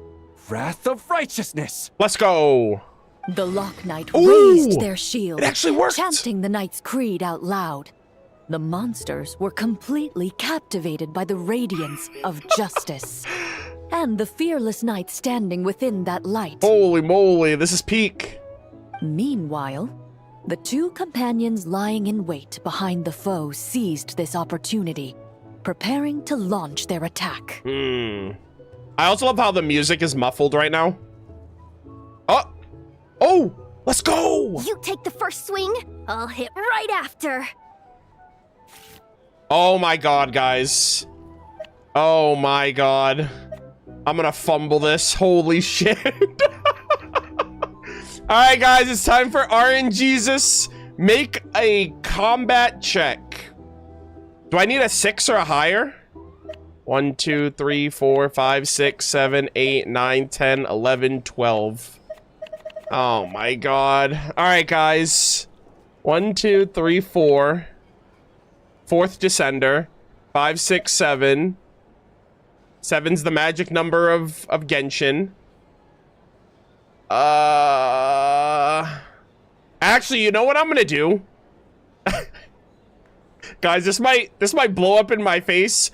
Wrath of Righteousness. Let's go. The Lock Knight Ooh, raised their shield, it actually worked. chanting the knight's creed out loud. The monsters were completely captivated by the radiance of justice. And the fearless knight standing within that light. Holy moly, this is peak. Meanwhile, the 2 companions lying in wait behind the foe seized this opportunity, preparing to launch their attack. I also love how the music is muffled right now. Oh, let's go. You take the first swing, I'll hit right after. Oh my god, guys. Oh my god. I'm gonna fumble this. Holy shit. Alright, guys, it's time for RNGesus. Make a combat check. Do I need a 6 or a higher? 1, 2, 3, 4, 5, 6, 7, 8, 9, 10, 11, 12. Oh my god. Alright, guys. 1, 2, 3, 4. 4th Descender. 5, 6, 7. 7's the magic number of Genshin. Actually, you know what I'm gonna do? Guys, this might blow up in my face.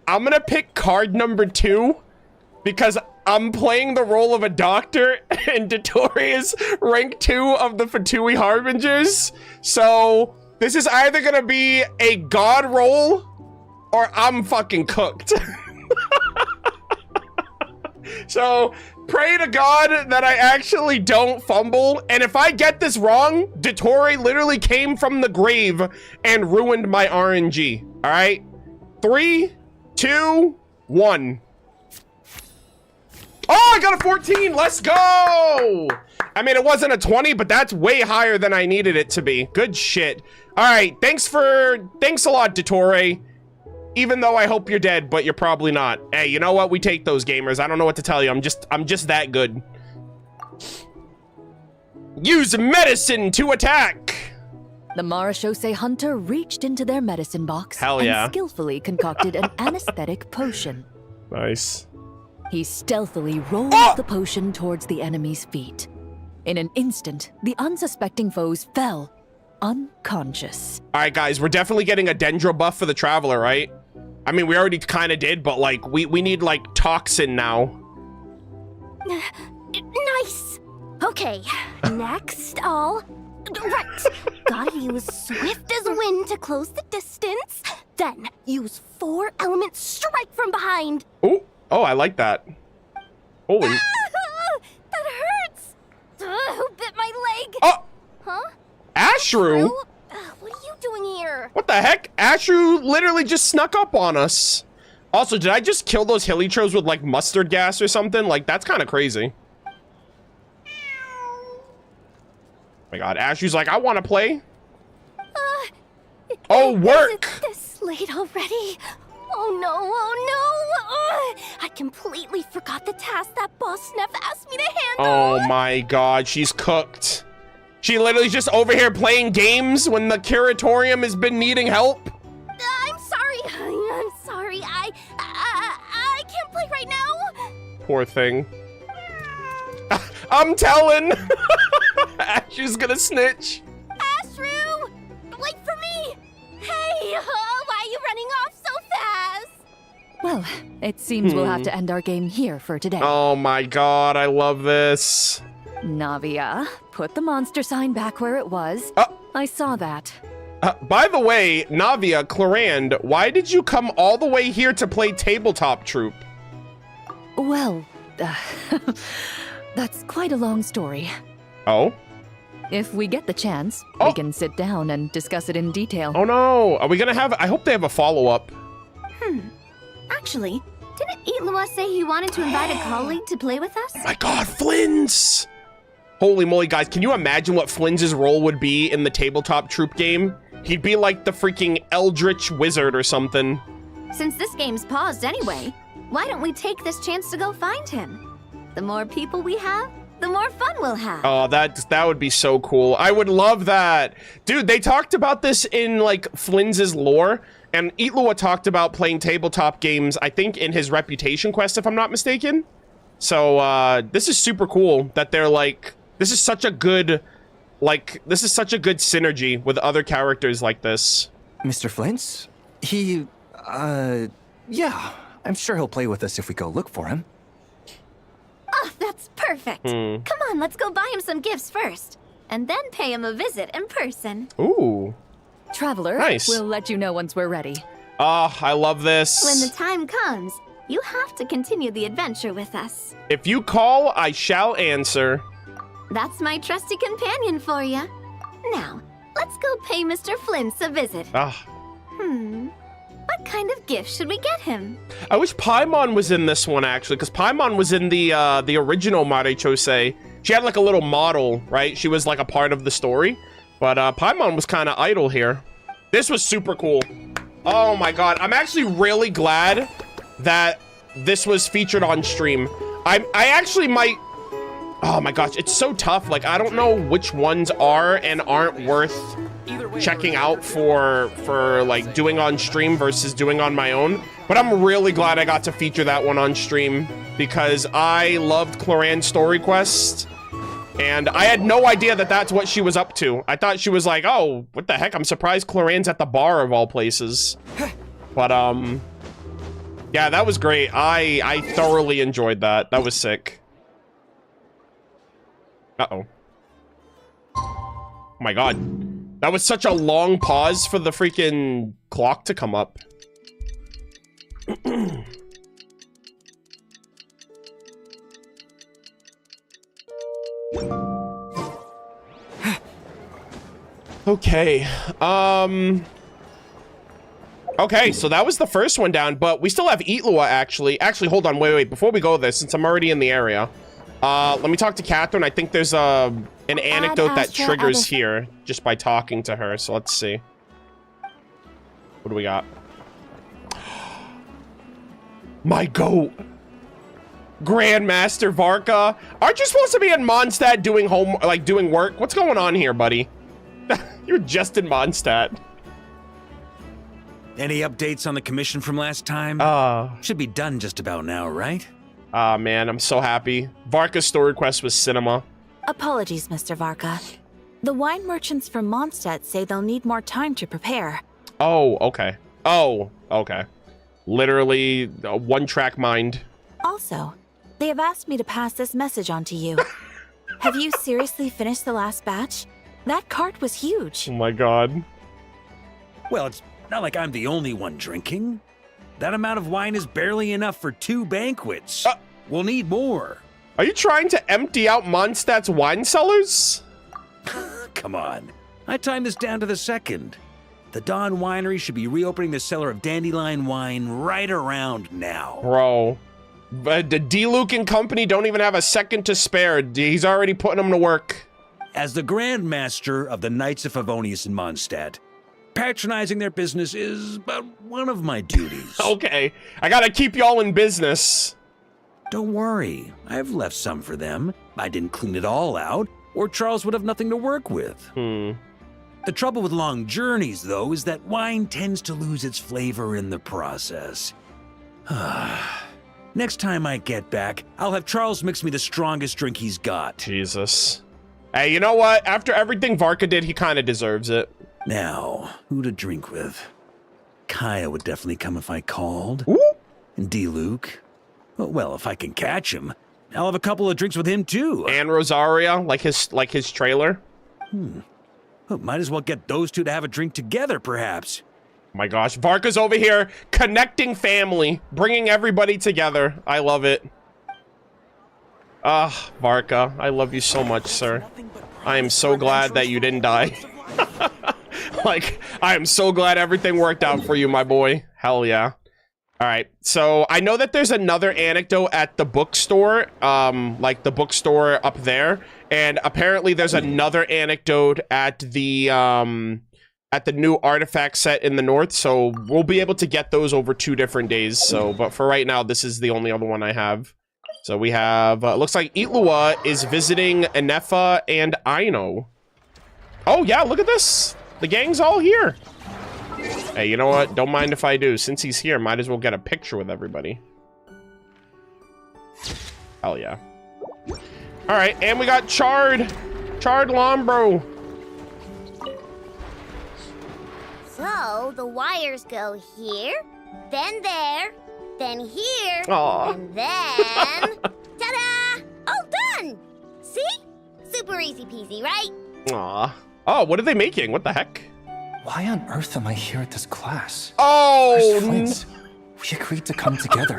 I'm gonna pick card number 2 because I'm playing the role of a doctor and Dottore is rank 2 of the Fatui Harbingers. So this is either gonna be a god roll or I'm fucking cooked. So pray to God that I actually don't fumble. And if I get this wrong, Dottore literally came from the grave and ruined my RNG. All right, 3, 2, 1. Oh, I got a 14. Let's go. I mean, it wasn't a 20, but that's way higher than I needed it to be. Good shit. All right. Thanks a lot, Dottore. Even though I hope you're dead, but you're probably not. Hey, you know what? We take those, gamers. I don't know what to tell you. I'm just that good. Use medicine to attack. The Marechaussee hunter reached into their medicine box Hell yeah. and skillfully concocted an anesthetic potion. Nice. He stealthily rolled the potion towards the enemy's feet. In an instant, the unsuspecting foes fell, unconscious. All right, guys, we're definitely getting a dendro buff for the Traveler, right? I mean, we already kind of did, but like, we need like toxin now. Nice. Okay, next Right. Gotta use swift as wind to close the distance. Then use 4 element strike from behind. Oh, I like that. Holy. That hurts. Who bit my leg? Oh. Huh? Ashru? What are you doing here? What the heck? Ashru literally just snuck up on us. Also, did I just kill those Hilichos with like mustard gas or something? Like, that's kind of crazy. Oh my god, Ashru's like, I want to play. Oh, work! Is it this late already? Oh no, I completely forgot the task that Boss Neff asked me to handle. Oh my god, she's cooked. She literally just over here playing games when the curatorium has been needing help. I'm sorry. I can't play right now. Poor thing. I'm telling. Ashru's gonna snitch. Ashru! Wait for me! Hey, why are you running off so fast? Well, it seems we'll have to end our game here for today. Oh my god, I love this. Navia, put the monster sign back where it was. I saw that. By the way, Navia, Clarand, why did you come all the way here to play Tabletop Troop? Well, that's quite a long story. Oh? If we get the chance, we can sit down and discuss it in detail. Oh no, are we gonna have, I hope they have a follow-up. Actually, didn't Itlua say he wanted to invite a colleague to play with us? Oh my god, Flynn's! Holy moly, guys, can you imagine what Flynn's role would be in the Tabletop Troop game? He'd be like the freaking Eldritch Wizard or something. Since this game's paused anyway, why don't we take this chance to go find him? The more people we have, the more fun we'll have. Oh, that would be so cool. I would love that. Dude, they talked about this in, like, Flynn's lore, and Itlua talked about playing tabletop games, I think, in his Reputation quest, if I'm not mistaken. So, this is super cool that they're, like, this is such a good synergy with other characters like this. Mr. Flint's? Yeah, I'm sure he'll play with us if we go look for him. Oh, that's perfect. Come on, let's go buy him some gifts first, and then pay him a visit in person. Ooh. Traveler, Nice. We'll let you know once we're ready. Ah, I love this. When the time comes, you have to continue the adventure with us. If you call, I shall answer. That's my trusty companion for you. Now, let's go pay Mr. Flint's a visit. Ah. What kind of gift should we get him? I wish Paimon was in this one, actually, because Paimon was in the original Marechaussee. She had, like, a little model, right? She was, like, a part of the story. But Paimon was kind of idle here. This was super cool. Oh, my God. I'm actually really glad that this was featured on stream. I actually might... Oh, my gosh. It's so tough. Like, I don't know which ones are and aren't worth checking out for like doing on stream versus doing on my own, but I'm really glad I got to feature that one on stream because I loved Clarand's story quest and I had no idea that that's what she was up to. I thought she was like, oh, what the heck, I'm surprised Clarand's at the bar of all places. But yeah, that was great. I thoroughly enjoyed that. That was sick. Uh-oh. Oh my god. That was such a long pause for the freaking clock to come up. Okay. Okay, so that was the first one down, but we still have Eatlua, actually. Actually, hold on, wait. Before we go there, since I'm already in the area, let me talk to Katheryne. I think there's an anecdote that triggers here just by talking to her, so let's see. What do we got? My goat. Grandmaster Varka. Aren't you supposed to be in Mondstadt doing work? What's going on here, buddy? You're just in Mondstadt. Any updates on the commission from last time? Should be done just about now, right? Man, I'm so happy. Varka's story quest was cinema. Apologies, Mr. Varka. The wine merchants from Mondstadt say they'll need more time to prepare. Oh, okay. Oh, okay. Literally a one-track mind. Also, they have asked me to pass this message on to you. Have you seriously finished the last batch? That cart was huge. Oh my god. Well, it's not like I'm the only one drinking. That amount of wine is barely enough for 2 banquets. We'll need more. Are you trying to empty out Mondstadt's wine cellars? Come on. I timed this down to the second. The Dawn Winery should be reopening the cellar of Dandelion wine right around now. Bro. The D-Luke and company don't even have a second to spare. He's already putting them to work. As the Grand Master of the Knights of Favonius in Mondstadt, patronizing their business is but one of my duties. Okay. I gotta keep y'all in business. Don't worry. I've left some for them. I didn't clean it all out, or Charles would have nothing to work with. The trouble with long journeys, though, is that wine tends to lose its flavor in the process. Next time I get back, I'll have Charles mix me the strongest drink he's got. Jesus. Hey, you know what? After everything Varka did, he kind of deserves it. Now, who to drink with? Kaya would definitely come if I called. Ooh. And D-Luke. Well, if I can catch him, I'll have a couple of drinks with him, too. And Rosaria, like his trailer. Well, might as well get those two to have a drink together, perhaps. Oh my gosh, Varka's over here connecting family, bringing everybody together. I love it. Varka, I love you so much, sir. I am so glad that you didn't die. Like, I am so glad everything worked out for you, my boy. Hell yeah. All right, so I know that there's another anecdote at the bookstore, like the bookstore up there, and apparently there's another anecdote at the new artifact set in the north, so we'll be able to get those over 2 different days. So, but for right now, this is the only other one I have. So we have, looks like Eatlua is visiting Enefa and Aino. Oh yeah, look at this. The gang's all here. Hey, you know what? Don't mind if I do. Since he's here, might as well get a picture with everybody. Hell yeah. All right, and we got Charred Lombro. So, the wires go here, then there, then here, Aww. and then... ta-da! All done! See? Super easy peasy, right? Aw. Oh, what are they making? What the heck? Why on earth am I here at this class? Oh! Where's Flint? We agreed to come together.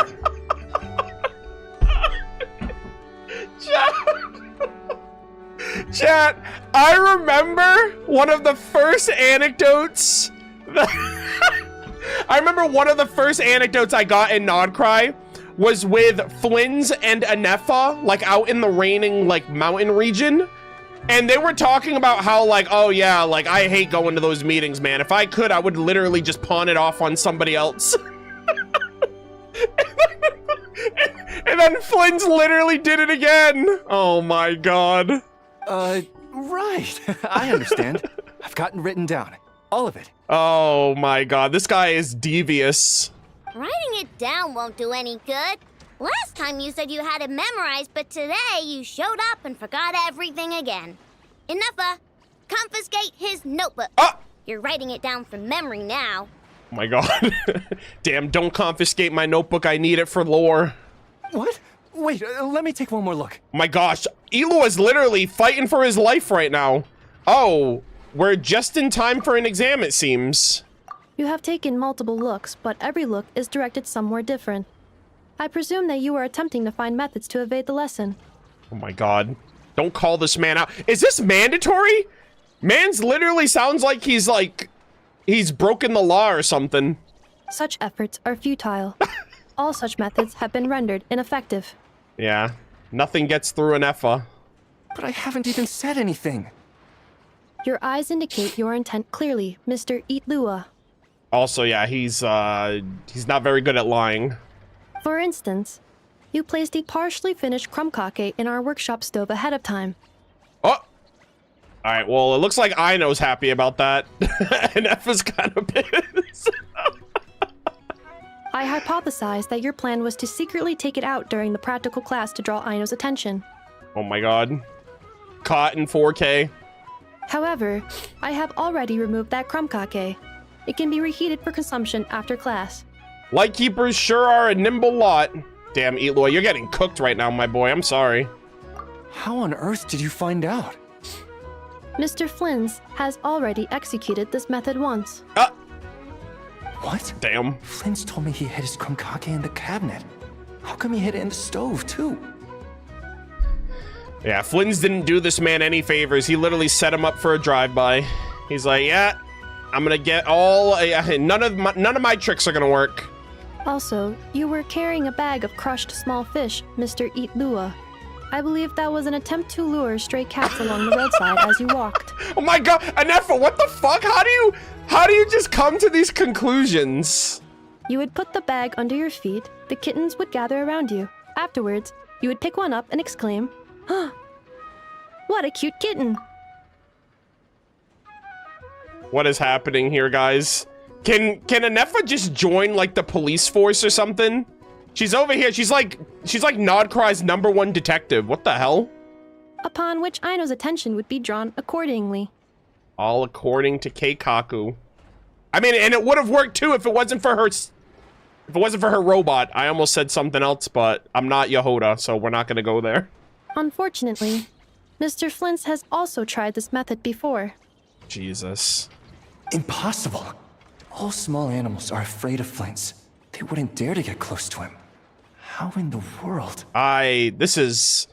Chat, I remember one of the first anecdotes I remember one of the first anecdotes I got in Nodcry was with Flynn's and Anefa, like out in the raining like mountain region. And they were talking about how like, oh yeah, like I hate going to those meetings, man. If I could, I would literally just pawn it off on somebody else. And then Flynn's literally did it again. Oh my god. Right. I understand. I've gotten written down. All of it. Oh my god, this guy is devious. Writing it down won't do any good. Last time you said you had it memorized, but today you showed up and forgot everything again. Enough, confiscate his notebook. You're writing it down from memory now. Oh my god. Damn, don't confiscate my notebook. I need it for lore. What? Wait, let me take one more look. Oh my gosh, Elo is literally fighting for his life right now. Oh, we're just in time for an exam, it seems. You have taken multiple looks, but every look is directed somewhere different. I presume that you are attempting to find methods to evade the lesson. Oh my god. Don't call this man out. Is this mandatory? Man's literally sounds like he's broken the law or something. such efforts are futile. All such methods have been rendered ineffective. Yeah, nothing gets through an Effa. But I haven't even said anything. Your eyes indicate your intent clearly, Mr. Eatlua. Also, yeah, he's not very good at lying. For instance, you placed a partially finished crumb-cake in our workshop stove ahead of time. Oh! Alright, well, it looks like Aino's happy about that. And Effa's kind of pissed. I hypothesized that your plan was to secretly take it out during the practical class to draw Aino's attention. Oh my god. Caught in 4K. However, I have already removed that crumb-cake. It can be reheated for consumption after class. Lightkeepers sure are a nimble lot. Damn, Eloy, you're getting cooked right now, my boy. I'm sorry. How on earth did you find out? Mr. Flynn's has already executed this method once. What? Damn. Flynn's told me he hid his crumb-cake in the cabinet. How come he hid it in the stove, too? Yeah, Flynn's didn't do this man any favors. He literally set him up for a drive-by. He's like, yeah, I'm gonna get all... none of my tricks are gonna work. Also, you were carrying a bag of crushed small fish, Mr. Eatlua. I believe that was an attempt to lure stray cats along the roadside as you walked. Oh my god, Anefa, what the fuck? How do you just come to these conclusions? You would put the bag under your feet, the kittens would gather around you. Afterwards, you would pick one up and exclaim, "Huh, what a cute kitten." What is happening here, guys? Can Anefa just join like the police force or something? She's over here. She's like Nodcry's #1 detective. What the hell? Upon which Aino's attention would be drawn accordingly. All according to Keikaku. I mean, and it would have worked too if it wasn't for her robot. I almost said something else, but I'm not Yehoda, so we're not gonna go there. Unfortunately, Mr. Flint's has also tried this method before. Jesus. Impossible. All small animals are afraid of Flint's. They wouldn't dare to get close to him. How in the world? This is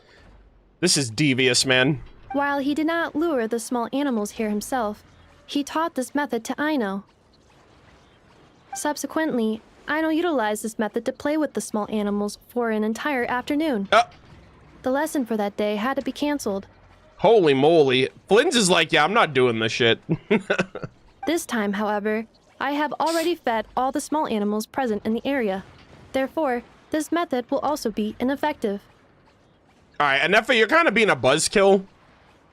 devious, man. While he did not lure the small animals here himself, he taught this method to Aino. Subsequently, Aino utilized this method to play with the small animals for an entire afternoon. The lesson for that day had to be canceled. Holy moly. Flynn's is like, yeah, I'm not doing this shit. This time, however, I have already fed all the small animals present in the area. Therefore, this method will also be ineffective. Alright, Anefa, you're kind of being a buzzkill.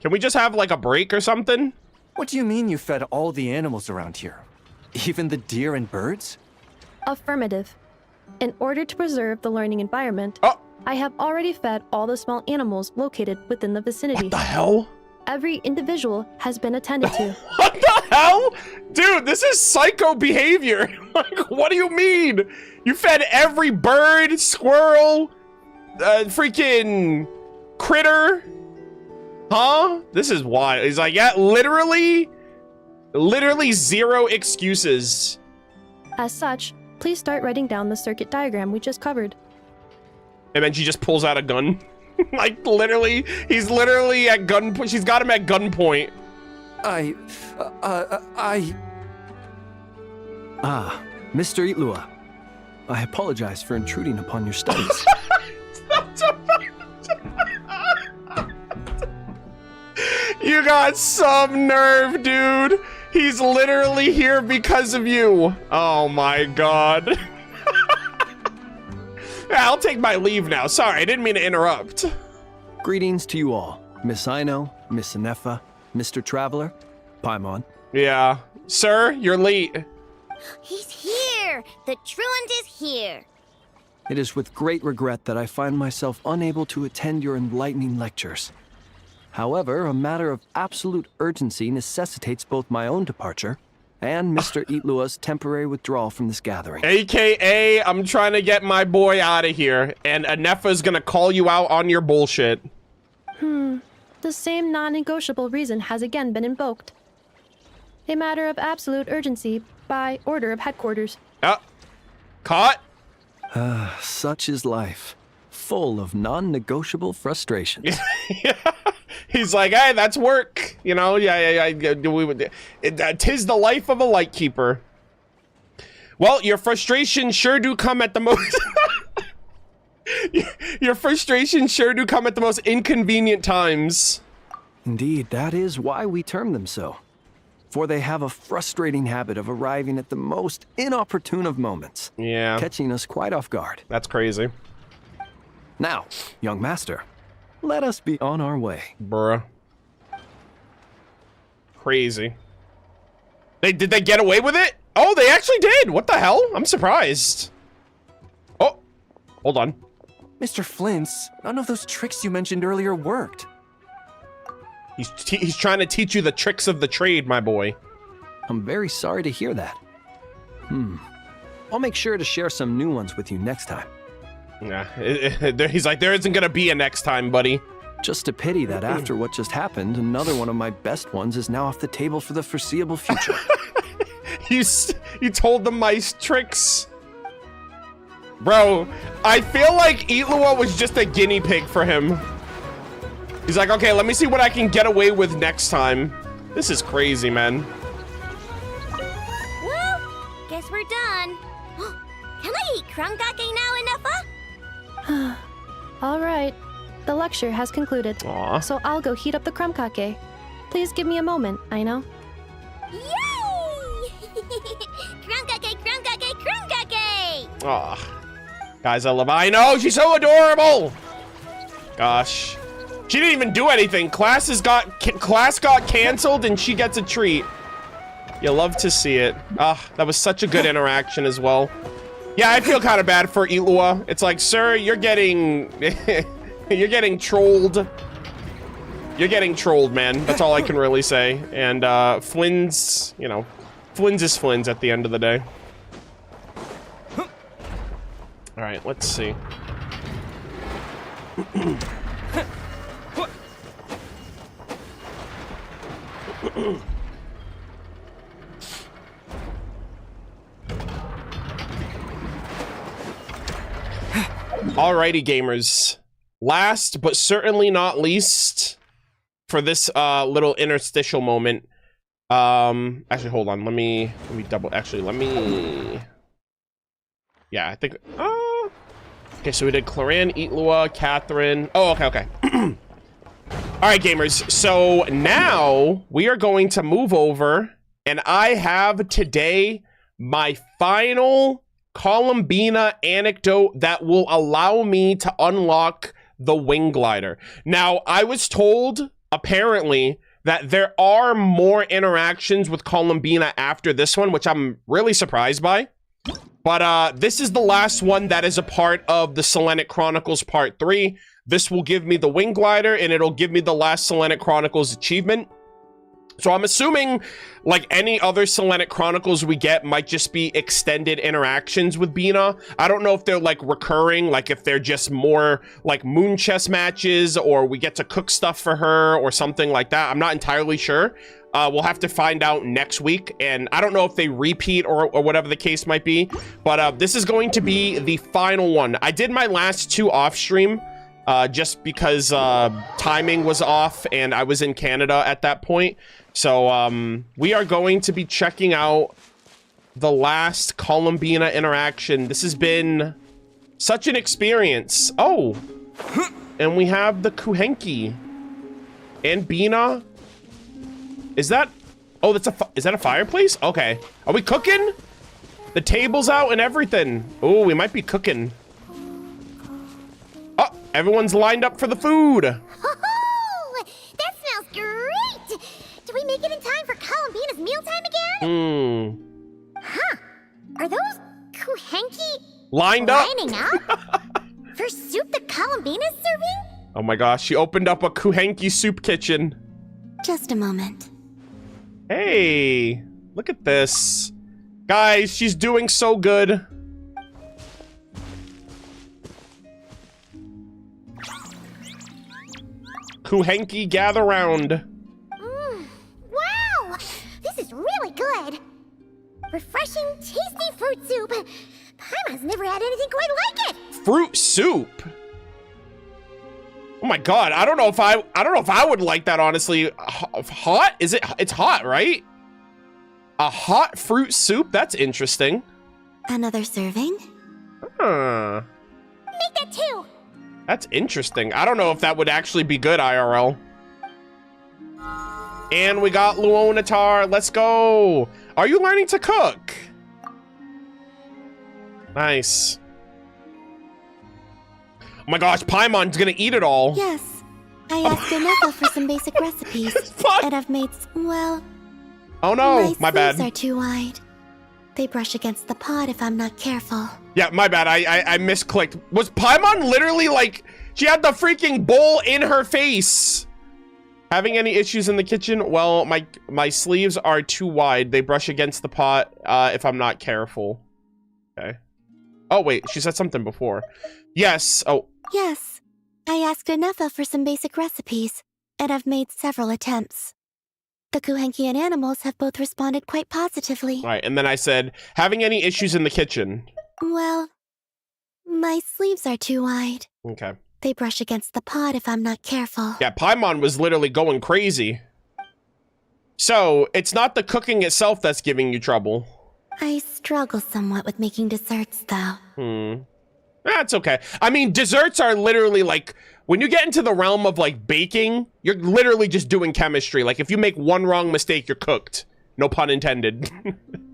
Can we just have like a break or something? What do you mean you fed all the animals around here? Even the deer and birds? Affirmative. In order to preserve the learning environment, I have already fed all the small animals located within the vicinity. What the hell? Every individual has been attended to. What the hell? Dude, this is psycho behavior. Like, what do you mean? You fed every bird, squirrel, freaking critter? Huh? This is wild. He's like, yeah, literally zero excuses. As such, please start writing down the circuit diagram we just covered. And then she just pulls out a gun. Like, literally, he's literally at gunpoint. She's got him at gunpoint. Mr. Itlua, I apologize for intruding upon your studies. You got some nerve, dude. He's literally here because of you. Oh my god. Yeah, I'll take my leave now. Sorry, I didn't mean to interrupt. Greetings to you all. Miss Aino, Miss Anefa, Mr. Traveler, Paimon. Yeah. Sir, you're late. He's here! The truant is here! It is with great regret that I find myself unable to attend your enlightening lectures. However, a matter of absolute urgency necessitates both my own departure and Mr. Itlua's temporary withdrawal from this gathering. AKA, I'm trying to get my boy out of here, and Anefa's gonna call you out on your bullshit. The same non-negotiable reason has again been invoked. A matter of absolute urgency by order of headquarters. Caught? Such is life, full of non-negotiable frustrations. He's like, hey, that's work. You know, yeah. Tis the life of a lightkeeper. Well, your frustrations sure do come at the most... Your frustrations sure do come at the most inconvenient times. Indeed, that is why we term them so. For they have a frustrating habit of arriving at the most inopportune of moments. Yeah. Catching us quite off guard. That's crazy. Now, young master, let us be on our way. Bruh. Crazy. Did they get away with it? Oh, they actually did. What the hell? I'm surprised. Oh, hold on. Mr. Flint's, none of those tricks you mentioned earlier worked. He's trying to teach you the tricks of the trade, my boy. I'm very sorry to hear that. I'll make sure to share some new ones with you next time. Yeah, he's like, there isn't gonna be a next time, buddy. Just a pity that after what just happened, another one of my best ones is now off the table for the foreseeable future. You told them my tricks. Bro, I feel like Itlua was just a guinea pig for him. He's like, okay, let me see what I can get away with next time. This is crazy, man. Well, guess we're done. Can I eat krungake now, Ineffa? All right. The lecture has concluded. Aw. So I'll go heat up the krumkake. Please give me a moment, Aino. Yay! Krungake, krungake, krungake! Aw. Guys, I love... I know, she's so adorable! Gosh. She didn't even do anything. Class got canceled and she gets a treat. You love to see it. Ah, that was such a good interaction as well. Yeah, I feel kind of bad for Itlua. It's like, sir, you're getting... you're getting trolled. You're getting trolled, man. That's all I can really say. And, Flynn's, you know, Flynn's is Flynn's at the end of the day. Alright, let's see. Alrighty, gamers. Last, but certainly not least, for this little interstitial moment. Actually, hold on. Let me double. Actually, let me. Yeah, I think. Okay, so we did Cloran, Itlua, Katheryne. Oh, okay. All right, gamers. So now we are going to move over, and I have today my final Colombina anecdote that will allow me to unlock the wing glider. Now, I was told, apparently, that there are more interactions with Colombina after this one, which I'm really surprised by. But this is the last one that is a part of the Selenic Chronicles Part 3. This will give me the wing glider, and it'll give me the last Selenic Chronicles achievement. So I'm assuming, like any other Selenic Chronicles we get, might just be extended interactions with Bina. I don't know if they're like recurring, like if they're just more like moon chess matches, or we get to cook stuff for her or something like that. I'm not entirely sure. We'll have to find out next week, and I don't know if they repeat or whatever the case might be, but this is going to be the final one. I did my last two off stream just because timing was off and I was in Canada at that point. So we are going to be checking out the last Colombina interaction. This has been such an experience. Oh, and we have the Kuhenki and Bina. Is that... Oh, is that a fireplace? Okay. Are we cooking? The table's out and everything. Oh, we might be cooking. Oh, everyone's lined up for the food. Oh, that smells great! Do we make it in time for Colombina's mealtime again? Huh. Are those Kuhenki lined up? lining up? For soup that Colombina's serving? Oh my gosh, she opened up a Kuhenki soup kitchen. Just a moment. Hey, look at this. Guys, she's doing so good. Kuhenki, gather round. Wow! This is really good. Refreshing, tasty fruit soup. Paima's never had anything quite like it. Fruit soup? Oh my god, I don't know if I would like that, honestly. Hot? It's hot, right? A hot fruit soup? That's interesting. Another serving? Huh. Make that 2! That's interesting. I don't know if that would actually be good, IRL. And we got Luonatar. Let's go. Are you learning to cook? Nice. Oh my gosh, Paimon's gonna eat it all. Yes. I asked Anetha for some basic recipes. And I've made, well... Oh no, my bad. My sleeves are too wide. They brush against the pot if I'm not careful. Yeah, my bad. I misclicked. Was Paimon literally like... She had the freaking bowl in her face. Having any issues in the kitchen? Well, my sleeves are too wide. They brush against the pot if I'm not careful. Okay. Oh, wait. She said something before. Yes. Oh. Yes. I asked Anetha for some basic recipes, and I've made several attempts. The Kuhenkian animals have both responded quite positively. Right, and then I said, having any issues in the kitchen? Well, my sleeves are too wide. Okay. They brush against the pot if I'm not careful. Yeah, Paimon was literally going crazy. So, it's not the cooking itself that's giving you trouble. I struggle somewhat with making desserts, though. That's okay. I mean, desserts are literally like, when you get into the realm of like baking, you're literally just doing chemistry. Like if you make one wrong mistake, you're cooked. No pun intended.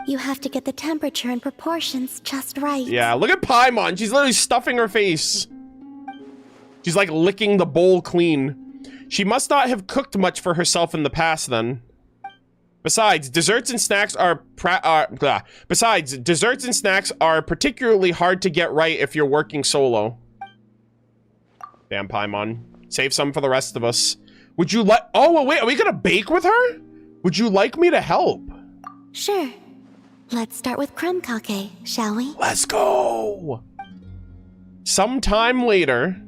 You have to get the temperature and proportions just right. Yeah, look at Paimon. She's literally stuffing her face. She's like licking the bowl clean. She must not have cooked much for herself in the past then. Besides, desserts and snacks are particularly hard to get right if you're working solo. Damn, Paimon. Save some for the rest of us. Would you like... Oh, wait, are we gonna bake with her? Would you like me to help? Sure. Let's start with crumb cake, shall we? Let's go! Sometime later.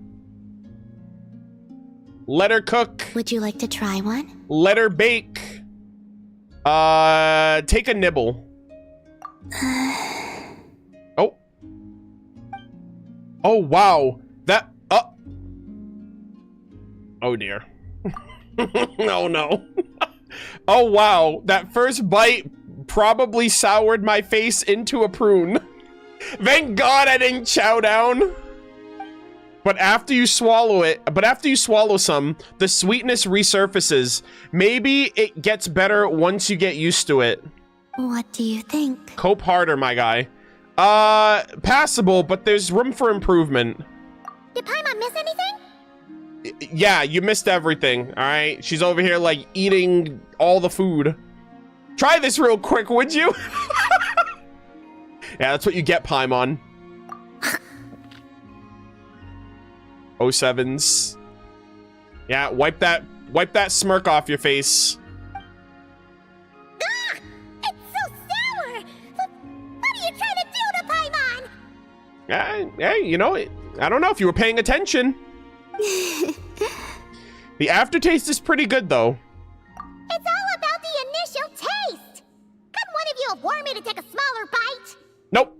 Let her cook. Would you like to try one? Let her bake. Take a nibble. Oh. Oh, wow. That... Oh, dear. Oh, no. Oh, wow. That first bite probably soured my face into a prune. Thank God I didn't chow down. But after you swallow some, the sweetness resurfaces. Maybe it gets better once you get used to it. What do you think? Cope harder, my guy. Passable, but there's room for improvement. Did Paimon miss anything? Yeah, you missed everything, all right? She's over here, like, eating all the food. Try this real quick, would you? Yeah, that's what you get, Paimon. 07s. Yeah, wipe that smirk off your face. Ah! It's so sour! What are you trying to do to Paimon? Hey, you know, I don't know if you were paying attention. The aftertaste is pretty good, though. It's all about the initial taste! Couldn't one of you have warned me to take a smaller bite? Nope.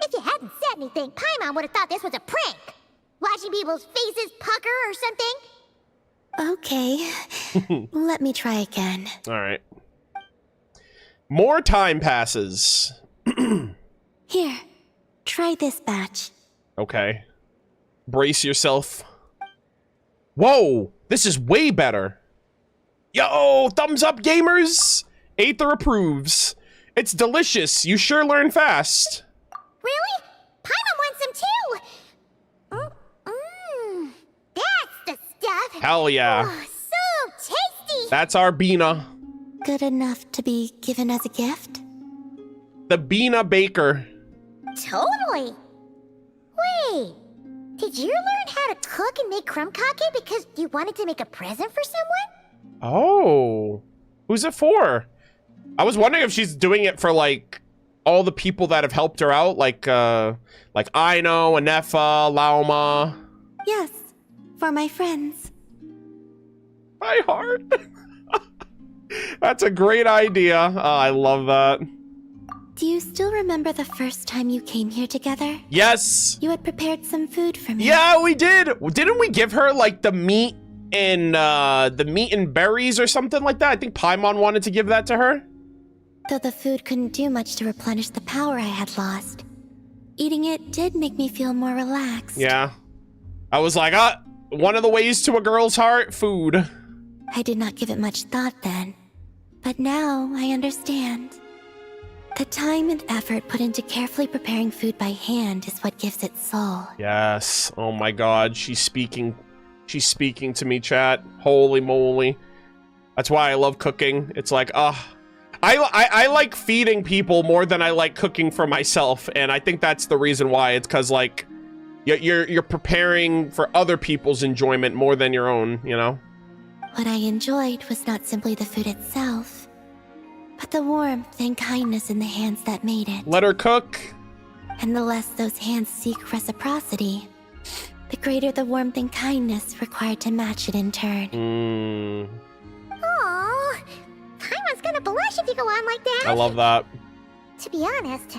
If you hadn't said anything, Paimon would have thought this was a prank. Watching people's faces pucker or something? Okay. Let me try again. All right. More time passes. Here, try this batch. Okay. Brace yourself. Whoa, this is way better. Yo, thumbs up, gamers. Aether approves. It's delicious. You sure learn fast. Really? Paimon wants some too. That's the stuff. Hell yeah. Oh, so tasty. That's our Bina. Good enough to be given as a gift? The Bina Baker. Totally. Wait, did you learn how to cook and make crumb cake because you wanted to make a present for someone? Oh, who's it for? I was wondering if she's doing it for like all the people that have helped her out, like Aino, Anefa, Lauma. Yes, for my friends. My heart. That's a great idea. Oh, I love that. Do you still remember the first time you came here together? Yes. You had prepared some food for me. Yeah, we did. Didn't we give her like the meat and berries or something like that? I think Paimon wanted to give that to her. Though the food couldn't do much to replenish the power I had lost. eating it did make me feel more relaxed. Yeah. I was like, one of the ways to a girl's heart, food. I did not give it much thought then, but now I understand. The time and effort put into carefully preparing food by hand is what gives it soul. Yes. Oh my god, she's speaking to me, chat. Holy moly. That's why I love cooking. It's like, I like feeding people more than I like cooking for myself, and I think that's the reason why. It's because, like, you're preparing for other people's enjoyment more than your own, you know? What I enjoyed was not simply the food itself, but the warmth and kindness in the hands that made it. Let her cook. And the less those hands seek reciprocity, the greater the warmth and kindness required to match it in turn. Aww, Paimon's gonna blush if you go on like that. I love that. To be honest,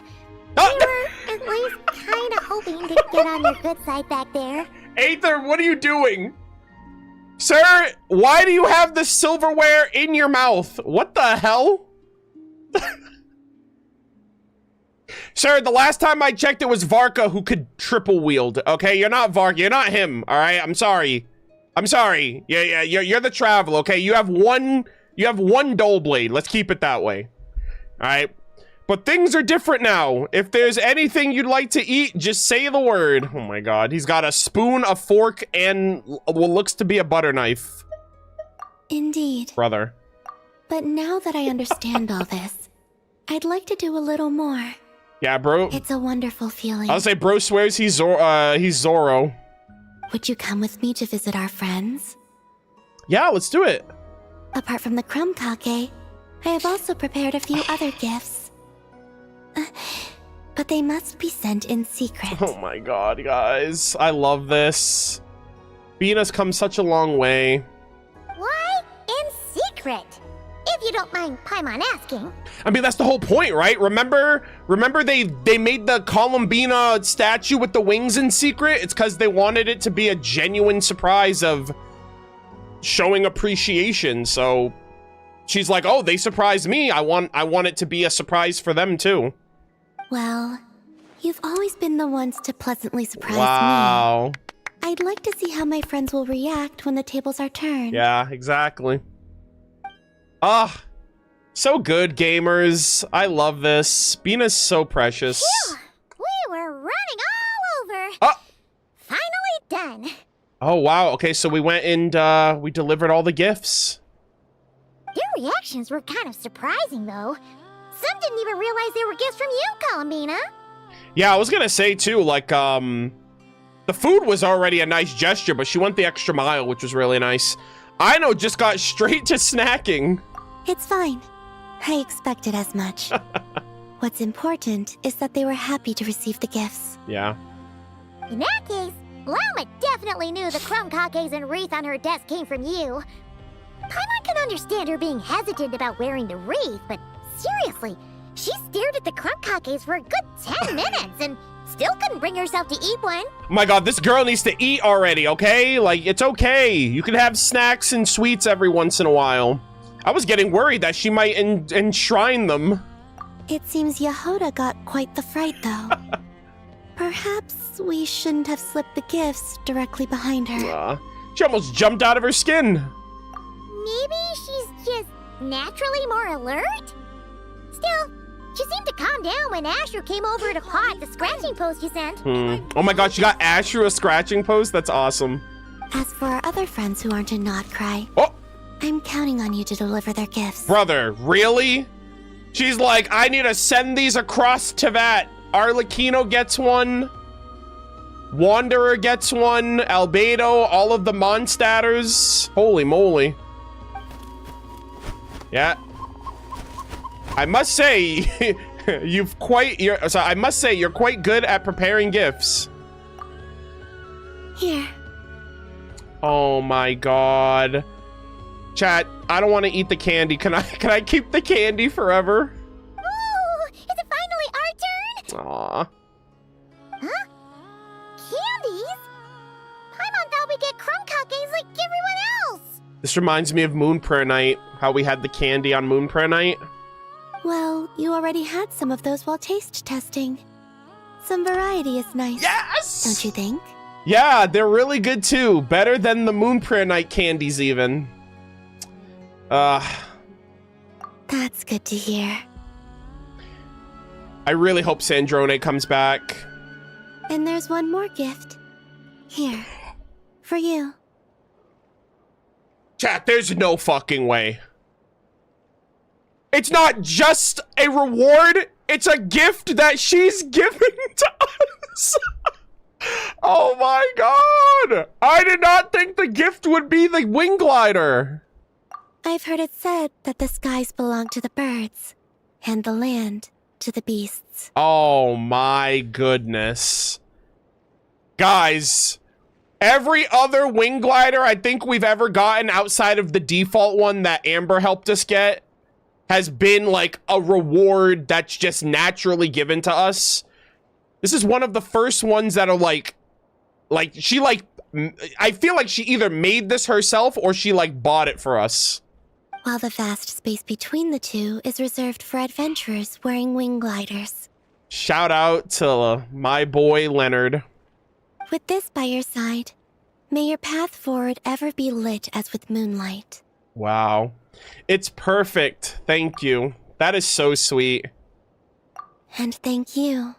we were at least kinda hoping to get on your good side back there. Aether, what are you doing? Sir, why do you have the silverware in your mouth? What the hell? Sir, the last time I checked, it was Varka who could triple wield. Okay, you're not Varka. You're not him. All right, I'm sorry. I'm sorry. Yeah, you're the travel. Okay, you have one dull blade. Let's keep it that way. All right, but things are different now. If there's anything you'd like to eat, just say the word. Oh my God, he's got a spoon, a fork, and what looks to be a butter knife. Indeed. Brother. But now that I understand all this, I'd like to do a little more. Yeah, bro. It's a wonderful feeling. I'll say bro swears he's Zoro. Would you come with me to visit our friends? Yeah, let's do it. Apart from the crumb kake, I have also prepared a few other gifts. But they must be sent in secret. Oh my God, guys. I love this. Bina's come such a long way. Why in secret? If you don't mind Paimon asking. I mean, that's the whole point, right? Remember they made the Colombina statue with the wings in secret? It's because they wanted it to be a genuine surprise of showing appreciation. So she's like, oh, they surprised me. I want it to be a surprise for them too. Well, you've always been the ones to pleasantly surprise me. I'd like to see how my friends will react when the tables are turned. Yeah, exactly. Ah, so good, gamers. I love this. Bina's so precious. Phew, we were running all over. Finally done. Oh, wow. Okay, so we went and we delivered all the gifts. Their reactions were kind of surprising, though. Some didn't even realize they were gifts from you, Colombina. Yeah, I was gonna say, too, like, the food was already a nice gesture, but she went the extra mile, which was really nice. I know, just got straight to snacking. It's fine. I expected as much. What's important is that they were happy to receive the gifts. Yeah. In that case, Lama definitely knew the crumb kakes and wreath on her desk came from you. Paimon can understand her being hesitant about wearing the wreath, but seriously, she stared at the crumb kakes for a good 10 minutes and still couldn't bring herself to eat one. Oh my God, this girl needs to eat already, okay? Like, it's okay. You can have snacks and sweets every once in a while. I was getting worried that she might enshrine them. It seems Yehoda got quite the fright, though. Perhaps we shouldn't have slipped the gifts directly behind her. She almost jumped out of her skin. Maybe she's just naturally more alert? Still, she seemed to calm down when Ashru came over to paw at the scratching post you sent. Oh my God, she got Ashru a scratching post? That's awesome. As for our other friends who aren't in Not Cry, I'm counting on you to deliver their gifts. Brother, really? She's like, I need to send these across Tevat. Arlecchino gets one. Wanderer gets one. Albedo, all of the Mondstadters. Holy moly. Yeah. I must say, I must say, you're quite good at preparing gifts. Here. Oh my God. Chat, I don't want to eat the candy. Can I keep the candy forever? Ooh, is it finally our turn? Aw. Huh? Candies? Paimon thought we'd get crumb kakes like everyone else. This reminds me of Moon Prayer Night, how we had the candy on Moon Prayer Night. Well, you already had some of those while taste testing. Some variety is nice. Yes! Don't you think? Yeah, they're really good too. Better than the Moon Prayer Night candies even. That's good to hear. I really hope Sandrone comes back. And there's one more gift. Here. For you. Chat, there's no fucking way. It's not just a reward, it's a gift that she's giving to us. Oh my god! I did not think the gift would be the wing glider. I've heard it said that the skies belong to the birds, and the land to the beasts. Oh my goodness. Guys, every other wing glider I think we've ever gotten outside of the default one that Amber helped us get has been like a reward that's just naturally given to us. This is one of the first ones that are like she I feel like she either made this herself or she like bought it for us. While the vast space between the two is reserved for adventurers wearing wing gliders. Shout out to my boy Leonard. With this by your side, may your path forward ever be lit as with moonlight. Wow. It's perfect. Thank you. That is so sweet. And thank you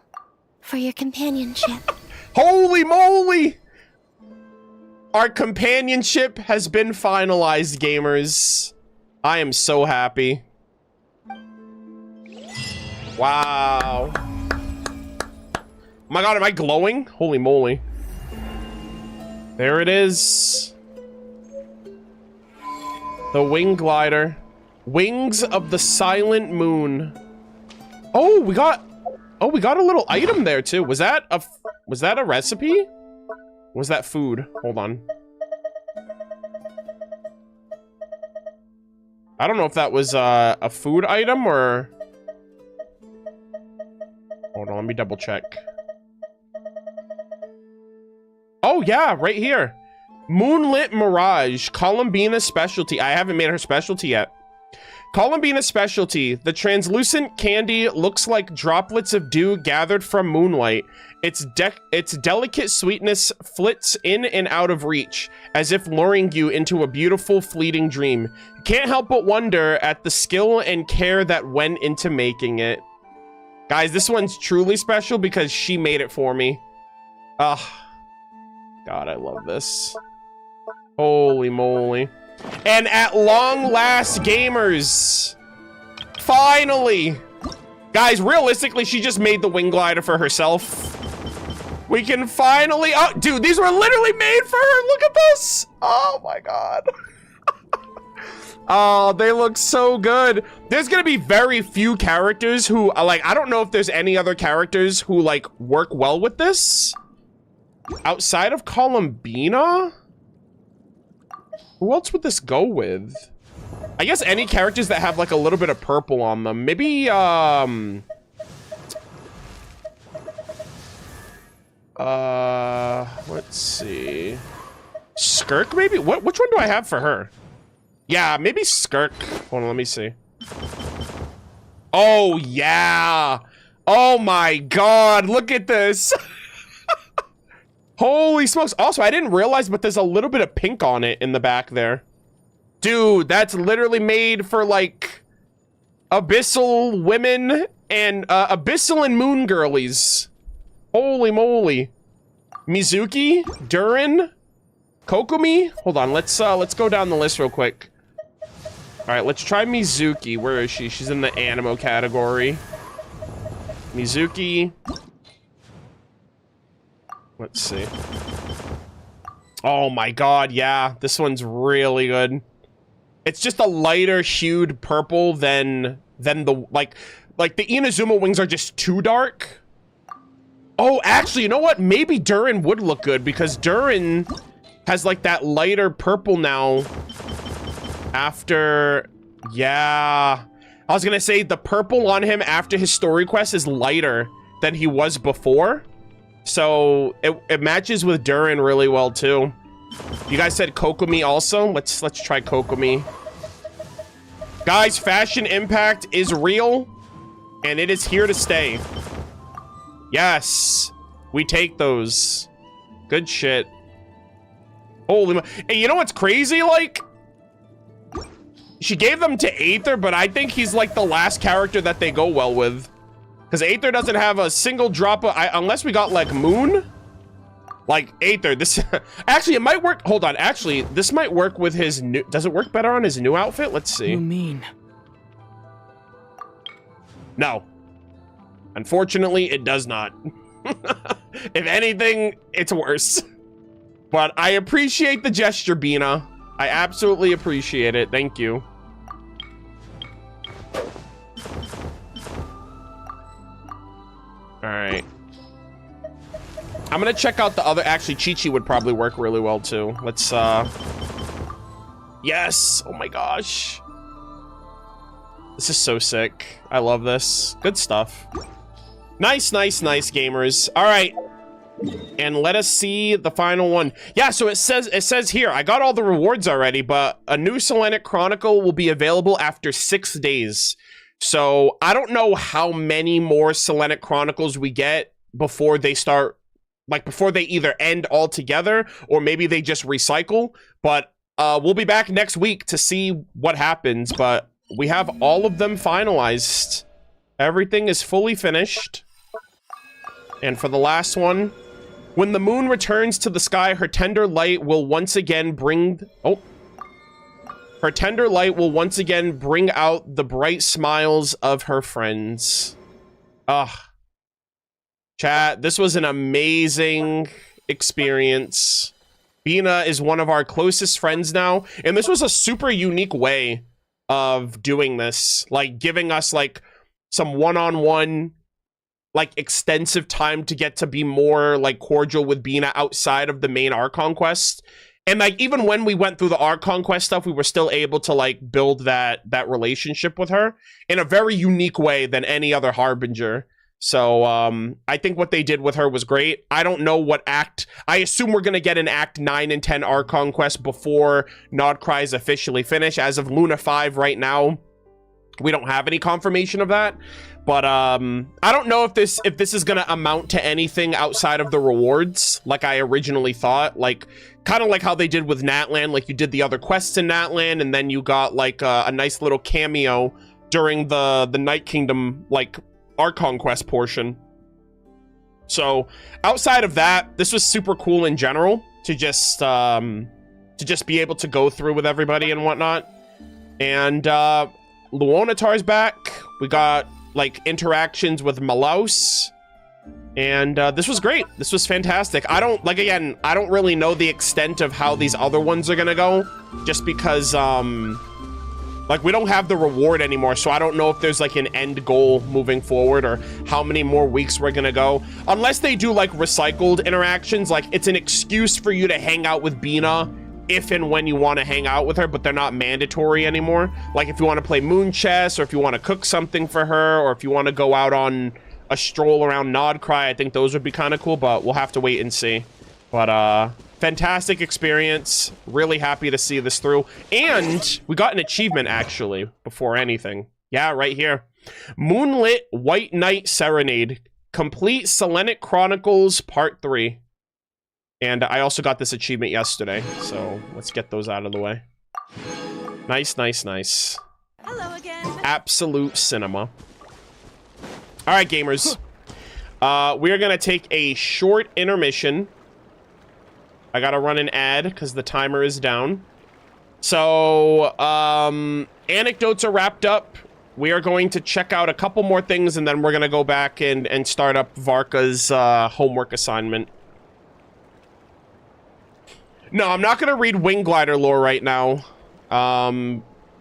for your companionship. Holy moly! Our companionship has been finalized, gamers. I am so happy. Wow. Oh my god, am I glowing? Holy moly. There it is. The wing glider. Wings of the Silent Moon. Oh, we got a little item there too. Was that a recipe? Was that food? Hold on. I don't know if that was a food item or... Hold on, let me double check. Oh yeah, right here. Moonlit Mirage, Colombina specialty. I haven't made her specialty yet. Colombina specialty. The translucent candy looks like droplets of dew gathered from moonlight. Its delicate sweetness flits in and out of reach, as if luring you into a beautiful, fleeting dream. You can't help but wonder at the skill and care that went into making it. Guys, this one's truly special because she made it for me. Ugh. God, I love this. Holy moly. And at long last, gamers, finally, guys, realistically, she just made the wing glider for herself. We can finally, oh, dude, these were literally made for her. Look at this. Oh my god. Oh, they look so good. There's gonna be very few characters who, like, I don't know if there's any other characters who, like, work well with this. Outside of Colombina? Who else would this go with? I guess any characters that have like a little bit of purple on them. Maybe, let's see. Skirk, maybe? Which one do I have for her? Yeah, maybe Skirk. Hold on, let me see. Oh, yeah. Oh my god, look at this. Holy smokes. Also, I didn't realize, but there's a little bit of pink on it in the back there. Dude, that's literally made for, like, abyssal women and, abyssal and moon girlies. Holy moly. Mizuki, Durin, Kokomi. Hold on, let's go down the list real quick. All right, let's try Mizuki. Where is she? She's in the animo category. Mizuki. Let's see. Oh my god, yeah. This one's really good. It's just a lighter hued purple than the like the Inazuma wings are just too dark. Oh, actually, you know what? Maybe Durin would look good because Durin has like that lighter purple now after, yeah. I was gonna say the purple on him after his story quest is lighter than he was before. So it matches with Durin really well too. You guys said Kokomi also. Let's try Kokomi. Guys, fashion impact is real and it is here to stay. Yes. We take those. Good shit. Holy hey, you know what's crazy? Like, she gave them to Aether, but I think he's like the last character that they go well with. Because Aether doesn't have a single drop of... unless we got like Moon. Like Aether, this... actually, it might work... Hold on. Actually, this might work with his new... Does it work better on his new outfit? Let's see. You mean? No. Unfortunately, it does not. If anything, it's worse. But I appreciate the gesture, Bina. I absolutely appreciate it. Thank you. All right. I'm gonna check out the other... Actually, Chi-Chi would probably work really well, too. Let's, Yes! Oh my gosh. This is so sick. I love this. Good stuff. Nice, nice, nice, gamers. All right. And let us see the final one. Yeah, so it says here, I got all the rewards already, but a new Selenic Chronicle will be available after 6 days. So I don't know how many more Selenic Chronicles we get before they start, like before they either end altogether or maybe they just recycle. But we'll be back next week to see what happens. But we have all of them finalized. Everything is fully finished. And for the last one, when the moon returns to the sky, her tender light will once again bring... Oh. Her tender light will once again bring out the bright smiles of her friends. Ugh. Chat, this was an amazing experience. Bina is one of our closest friends now, and this was a super unique way of doing this. Like, giving us, like, some one-on-one, like, extensive time to get to be more, like, cordial with Bina outside of the main Archon quest. And, like, even when we went through the Archon quest stuff, we were still able to, like, build that relationship with her in a very unique way than any other Harbinger. So, I think what they did with her was great. I don't know what act... I assume we're going to get an Act 9 and 10 Archon quest before Nodcry is officially finished. As of Luna 5 right now, we don't have any confirmation of that. But, I don't know if this is going to amount to anything outside of the rewards, like I originally thought. Like, kind of like how they did with Natlan. Like, you did the other quests in Natlan, and then you got, like, a nice little cameo during the Night Kingdom, like, Archon quest portion. So, outside of that, this was super cool in general to just be able to go through with everybody and whatnot. And, Luonatar's back. We got, like, interactions with Malaus. And this was great. This was fantastic. I don't really know the extent of how these other ones are gonna go, just because, like, we don't have the reward anymore, so I don't know if there's, like, an end goal moving forward or how many more weeks we're gonna go. Unless they do, like, recycled interactions, like, it's an excuse for you to hang out with Bina if and when you want to hang out with her, but they're not mandatory anymore. Like, if you want to play Moon Chess, or if you want to cook something for her, or if you want to go out on a stroll around Nodcry, I think those would be kind of cool, but we'll have to wait and see. But, fantastic experience. Really happy to see this through. And we got an achievement, actually, before anything. Yeah, right here. Moonlit White Night Serenade. Complete Selenic Chronicles Part 3. And I also got this achievement yesterday, so let's get those out of the way. Nice, nice, nice. Hello again. Absolute cinema. All right, gamers. We're going to take a short intermission. I got to run an ad because the timer is down. So, anecdotes are wrapped up. We are going to check out a couple more things, and then we're going to go back and start up Varka's homework assignment. No, I'm not going to read Wing Glider lore right now.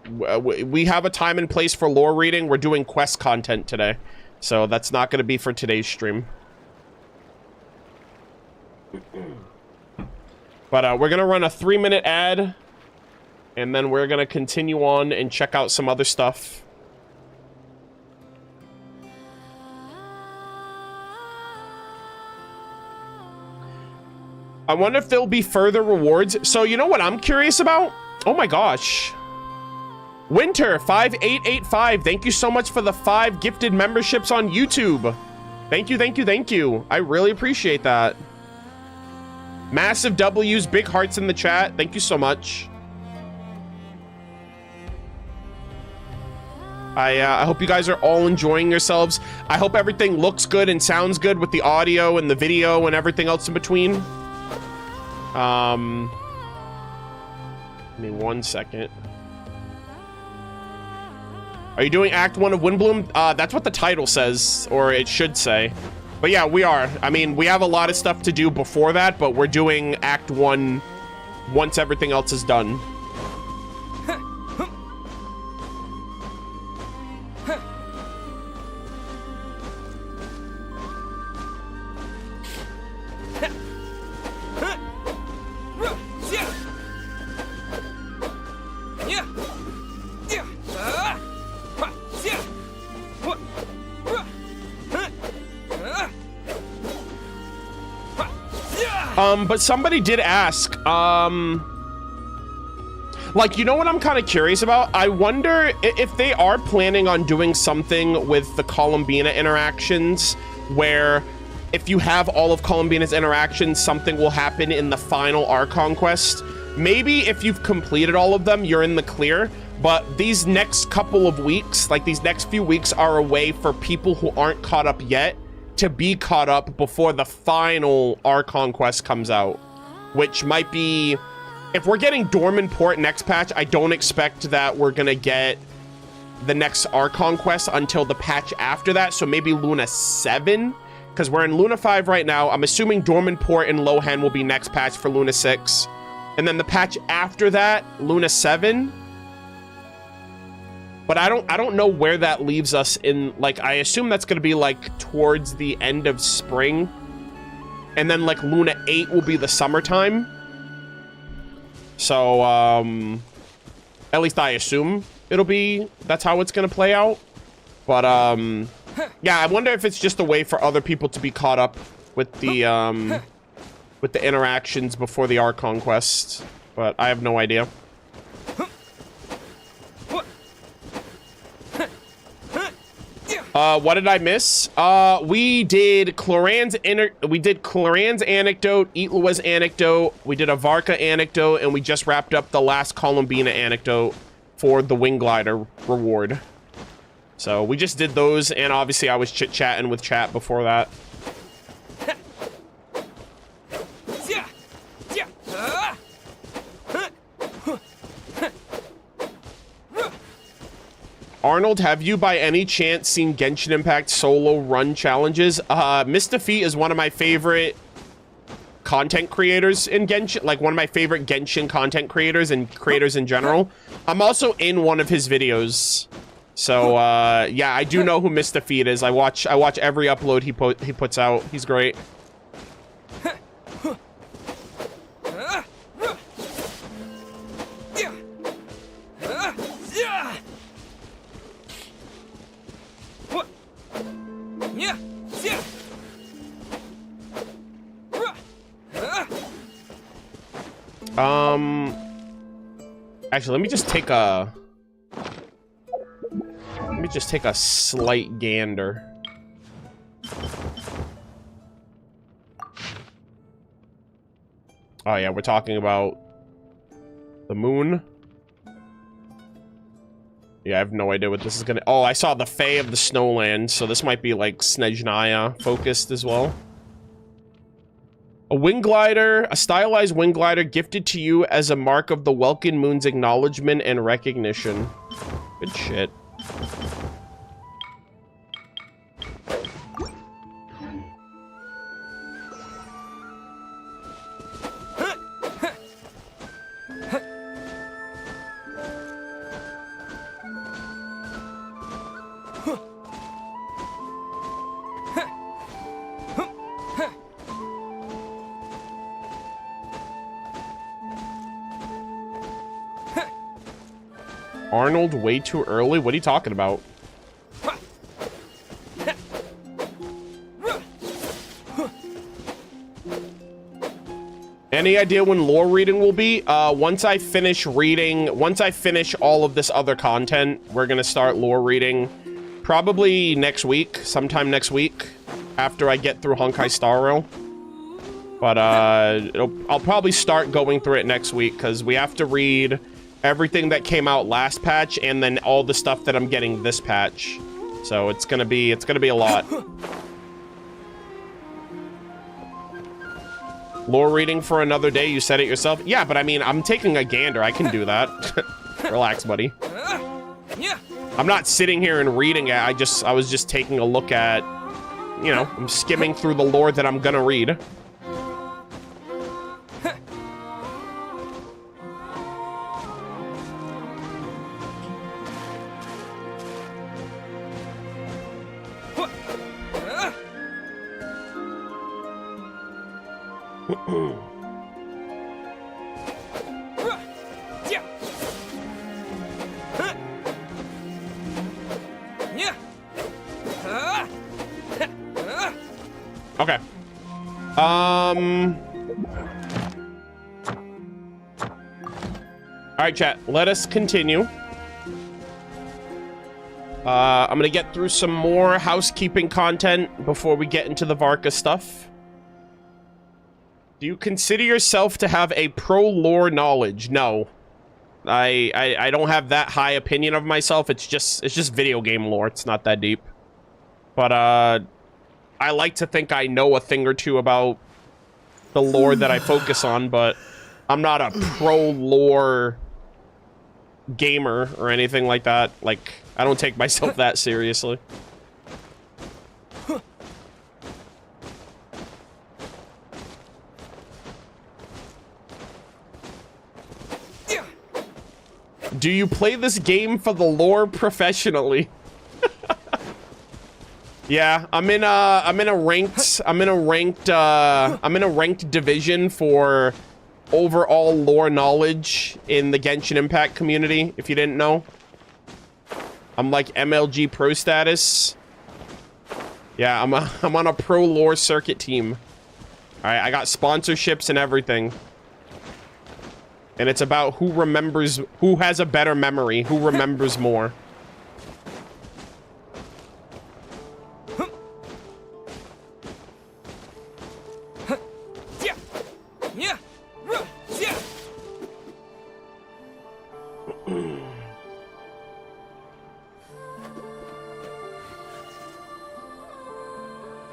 We have a time and place for lore reading. We're doing quest content today. So that's not going to be for today's stream. But we're going to run a 3-minute ad. And then we're going to continue on and check out some other stuff. I wonder if there'll be further rewards. So you know what I'm curious about? Oh my gosh. Winter 5885, thank you so much for the 5 gifted memberships on YouTube. Thank you, thank you, thank you. I really appreciate that. Massive W's, big hearts in the chat. Thank you so much. I hope you guys are all enjoying yourselves. I hope everything looks good and sounds good with the audio and the video and everything else in between. Give me 1 second. Are you doing Act 1 of Windbloom? That's what the title says, or it should say. But yeah, we are. I mean, we have a lot of stuff to do before that, but we're doing Act 1 once everything else is done. But somebody did ask, like, you know what I'm kind of curious about? I wonder if they are planning on doing something with the Colombina interactions, where if you have all of Colombina's interactions, something will happen in the final Archon quest. Maybe if you've completed all of them, you're in the clear, but these next couple of weeks, like these next few weeks, are a way for people who aren't caught up yet to be caught up before the final Archon quest comes out, which might be, if we're getting Dorman Port next patch, I don't expect that we're gonna get the next Archon quest until the patch after that, so maybe Luna 7, because we're in Luna 5 right now. I'm assuming Dorman Port and Lohan will be next patch for Luna 6, and then the patch after that, Luna 7. But I don't know where that leaves us in, like, I assume that's going to be, like, towards the end of spring. And then, like, Luna 8 will be the summertime. So, at least I assume it'll be, that's how it's going to play out. But, yeah, I wonder if it's just a way for other people to be caught up with the interactions before the Archon quest. But I have no idea. What did I miss? We did Cloran's anecdote, Eatlua's anecdote, we did a Varka anecdote, and we just wrapped up the last Colombina anecdote for the Wing Glider reward. So we just did those, and obviously I was chit-chatting with chat before that. Arnold, have you by any chance seen Genshin Impact solo run challenges? Mr. Feet is one of my favorite content creators in Genshin, like one of my favorite Genshin content creators and creators in general. I'm also in one of his videos. So, yeah, I do know who Mr. Feet is. I watch every upload he puts out. He's great. Actually, let me just take a slight gander. Oh yeah, we're talking about the moon. Yeah, I have no idea what this is gonna... Oh, I saw the Fae of the Snowland, so this might be like Snezhnaya focused as well. A wing glider, a stylized wing glider gifted to you as a mark of the Welkin Moon's acknowledgement and recognition. Good shit. Arnold way too early? What are you talking about? Any idea when lore reading will be? Once I finish all of this other content, we're gonna start lore reading probably next week, sometime next week. after I get through Honkai Star Rail. But I'll probably start going through it next week because we have to read everything that came out last patch and then all the stuff that I'm getting this patch. So it's gonna be a lot. Lore reading for another day, you said it yourself. Yeah, but I mean, I'm taking a gander. I can do that. Relax, buddy. I'm not sitting here and reading it. I was just taking a look at, you know, I'm skimming through the lore that I'm gonna read. Okay. Alright, chat. Let us continue. I'm gonna get through some more housekeeping content before we get into the Varka stuff. Do you consider yourself to have a pro lore knowledge? No. I don't have that high opinion of myself. It's just video game lore. It's not that deep. But I like to think I know a thing or two about the lore that I focus on, but I'm not a pro lore gamer or anything like that. Like, I don't take myself that seriously. Do you play this game for the lore professionally? Yeah, I'm in a ranked division for overall lore knowledge in the Genshin Impact community, if you didn't know. I'm like MLG pro status. Yeah, I'm on a pro lore circuit team. All right, I got sponsorships and everything. And it's about who has a better memory, who remembers more.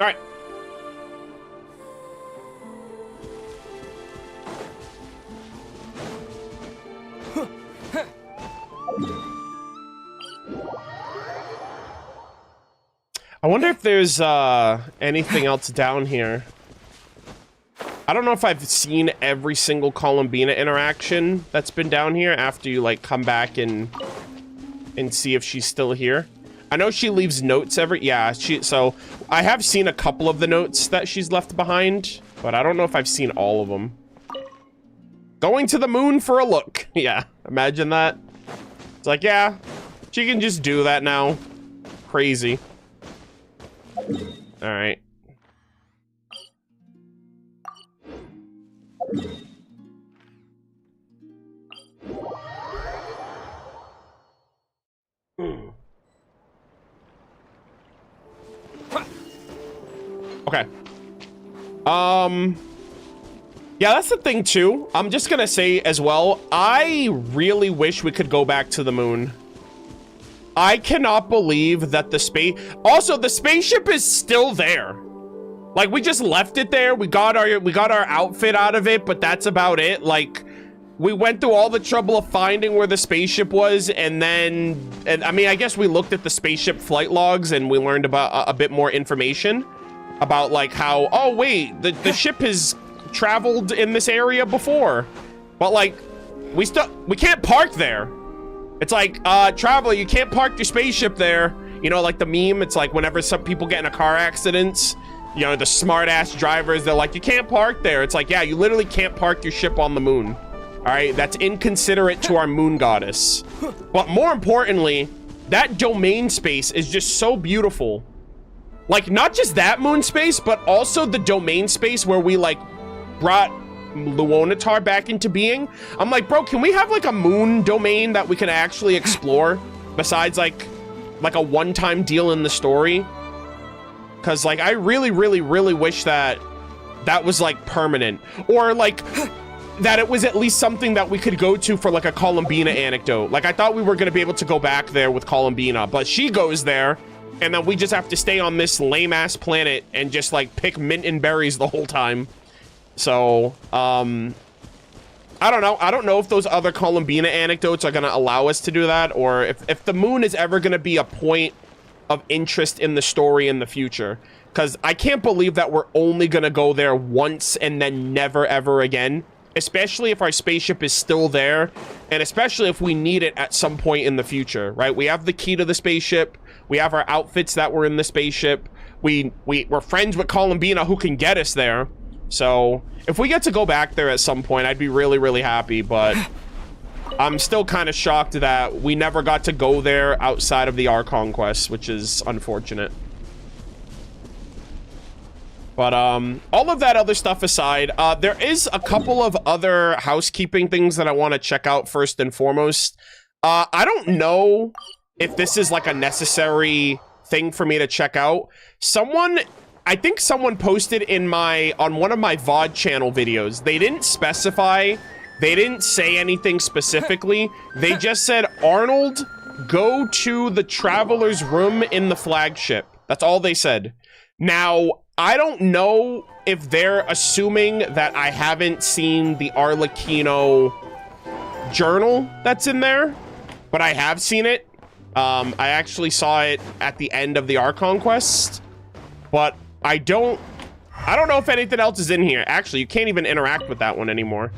All right. I wonder if there's anything else down here. I don't know if I've seen every single Colombina interaction that's been down here after you like come back and see if she's still here. I know she leaves notes so I have seen a couple of the notes that she's left behind, but I don't know if I've seen all of them. Going to the moon for a look. Yeah, imagine that. It's like, yeah, she can just do that now. Crazy. All right. Okay. Yeah, that's the thing too. I'm just gonna say as well, I really wish we could go back to the moon. I cannot believe that the spaceship is still there. Like, we just left it there. We got our outfit out of it, but that's about it. Like, we went through all the trouble of finding where the spaceship was, and I mean, I guess we looked at the spaceship flight logs and we learned about a bit more information about like how, oh wait, the ship has traveled in this area before, but like we can't park there. It's like, traveler, you can't park your spaceship there. You know, like the meme, it's like whenever some people get in a car accident, you know, the smart ass drivers, they're like, you can't park there. It's like, yeah, you literally can't park your ship on the moon. All right, that's inconsiderate to our moon goddess. But more importantly, that domain space is just so beautiful. Like, not just that moon space, but also the domain space where we like brought Luonatar back into being. I'm like, bro, can we have like a moon domain that we can actually explore besides like a one-time deal in the story? Because, like, I really, really, really wish that that was, like, permanent. Or, like, that it was at least something that we could go to for, like, a Colombina anecdote. Like, I thought we were going to be able to go back there with Colombina, but she goes there, and then we just have to stay on this lame-ass planet and just, like, pick mint and berries the whole time. So, I don't know. I don't know if those other Colombina anecdotes are going to allow us to do that, or if the moon is ever going to be a point of interest in the story in the future. Because I can't believe that we're only going to go there once and then never, ever again. Especially if our spaceship is still there, and especially if we need it at some point in the future, right? We have the key to the spaceship. We have our outfits that were in the spaceship. We're friends with Colombina who can get us there. So if we get to go back there at some point, I'd be really, really happy. But I'm still kind of shocked that we never got to go there outside of the Archon quest, which is unfortunate. But all of that other stuff aside, there is a couple of other housekeeping things that I want to check out first and foremost. I don't know if this is like a necessary thing for me to check out. I think someone posted on one of my VOD channel videos. They didn't specify, they didn't say anything specifically. They just said, Arnold, go to the traveler's room in the flagship. That's all they said. Now, I don't know if they're assuming that I haven't seen the Arlecchino journal that's in there, but I have seen it. I actually saw it at the end of the Archon quest, but I don't know if anything else is in here. Actually, you can't even interact with that one anymore.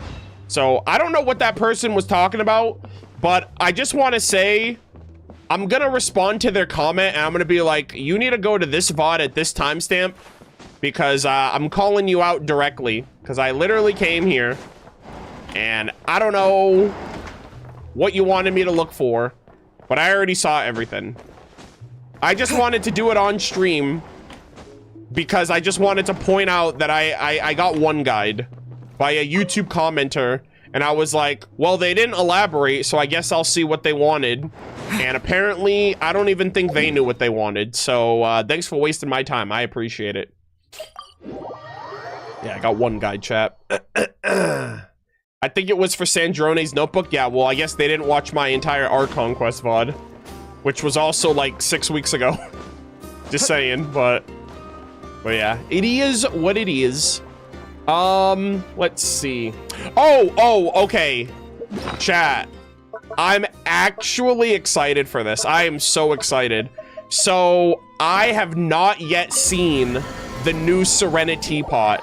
So I don't know what that person was talking about, but I just want to say I'm going to respond to their comment, and I'm going to be like, you need to go to this VOD at this timestamp, because I'm calling you out directly, because I literally came here, and I don't know what you wanted me to look for, but I already saw everything. I just wanted to do it on stream, because I just wanted to point out that I got one guide by a YouTube commenter, and I was like, well, they didn't elaborate, so I guess I'll see what they wanted. And apparently, I don't even think they knew what they wanted. So, thanks for wasting my time. I appreciate it. Yeah, I got one guide, chat. I think it was for Sandrone's notebook. Yeah, well, I guess they didn't watch my entire Archon quest VOD, which was also like 6 weeks ago. Just saying, but yeah, it is what it is. Let's see. Oh, okay. Chat. I'm actually excited for this. I am so excited. So, I have not yet seen the new Serenity Teapot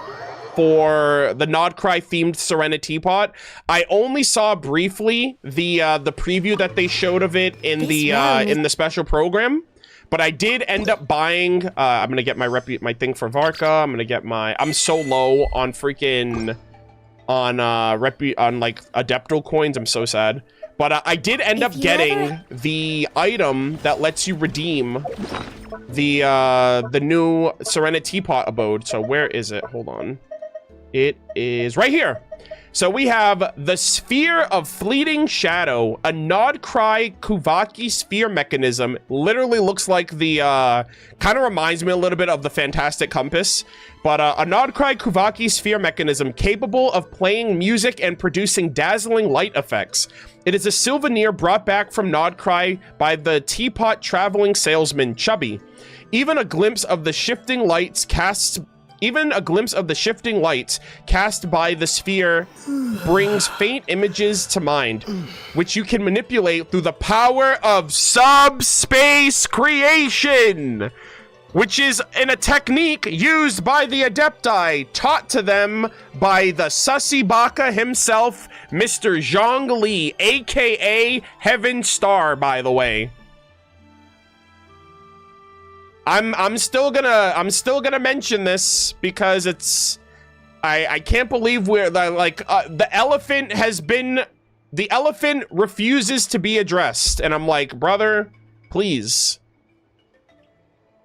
for the Nodcry themed Serenity Teapot. I only saw briefly the preview that they showed of it in the special program, but I did end up buying. I'm gonna get my thing for Varka. I'm gonna get I'm so low on freaking on like Adeptal coins. I'm so sad. But I did end up getting the item that lets you redeem the new Serenity Teapot abode. So where is it? Hold on. It is right here. So we have the Sphere of Fleeting Shadow, a Nodcry Kuvaki sphere mechanism. Literally looks like the, kind of reminds me a little bit of the Fantastic Compass. But a Nodcry Kuvaki sphere mechanism capable of playing music and producing dazzling light effects. It is a souvenir brought back from Nodcry by the Teapot traveling salesman Chubby. Even a glimpse of the shifting lights cast by the sphere brings faint images to mind, which you can manipulate through the power of subspace creation, which is a technique used by the Adepti, taught to them by the Sussy Baka himself, Mr. Zhang Li, aka Heaven Star, by the way. I'm still gonna mention this because it's I can't believe we're like the elephant refuses to be addressed, and I'm like, brother, please.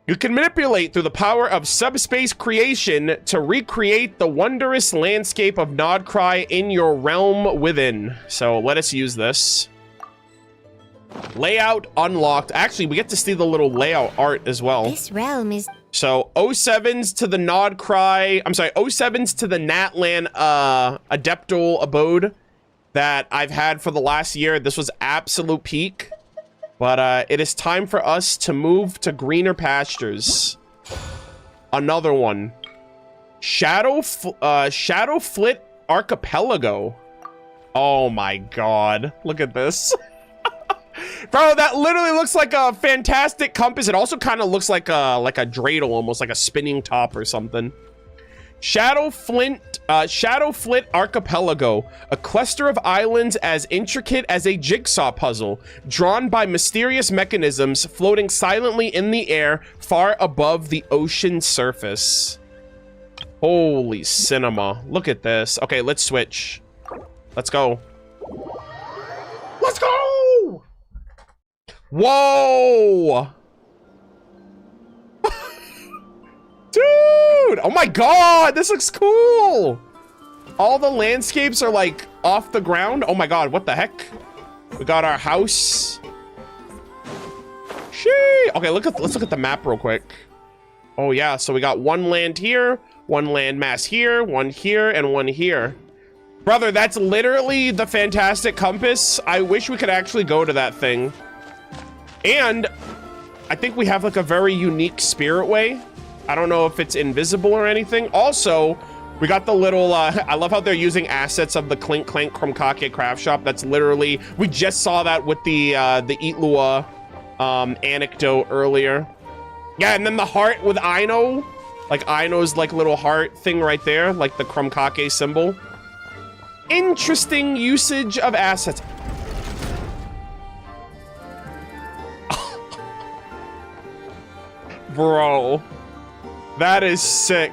You can manipulate through the power of subspace creation to recreate the wondrous landscape of Nodcry in your realm within. So let us use this. Layout unlocked. Actually, we get to see the little layout art as well. This realm is So 07s to the Nod Cry. I'm sorry, 07s to the Natlan Adeptal Abode that I've had for the last year. This was absolute peak. But it is time for us to move to greener pastures. Another one. Shadowflit Archipelago. Oh my god. Look at this. Bro, that literally looks like a fantastic compass. It also kind of looks like a dreidel, almost like a spinning top or something. Shadowflit Archipelago, a cluster of islands as intricate as a jigsaw puzzle, drawn by mysterious mechanisms floating silently in the air far above the ocean surface. Holy cinema. Look at this. Okay, let's switch. Let's go. Let's go! Whoa! Dude! Oh my god, this looks cool! All the landscapes are like off the ground. Oh my god, what the heck? We got our house. Shee! Okay, let's look at the map real quick. Oh yeah, so we got one land here, one land mass here, one here, and one here. Brother, that's literally the fantastic compass. I wish we could actually go to that thing. And I think we have like a very unique spirit way. I don't know if it's invisible or anything. Also, we got the little, I love how they're using assets of the Clink Clank Krumkake craft shop. That's literally, we just saw that with the Eat Lua anecdote earlier. Yeah, and then the heart with Aino. Like Aino's like little heart thing right there, like the Krumkake symbol. Interesting usage of assets. Bro, that is sick.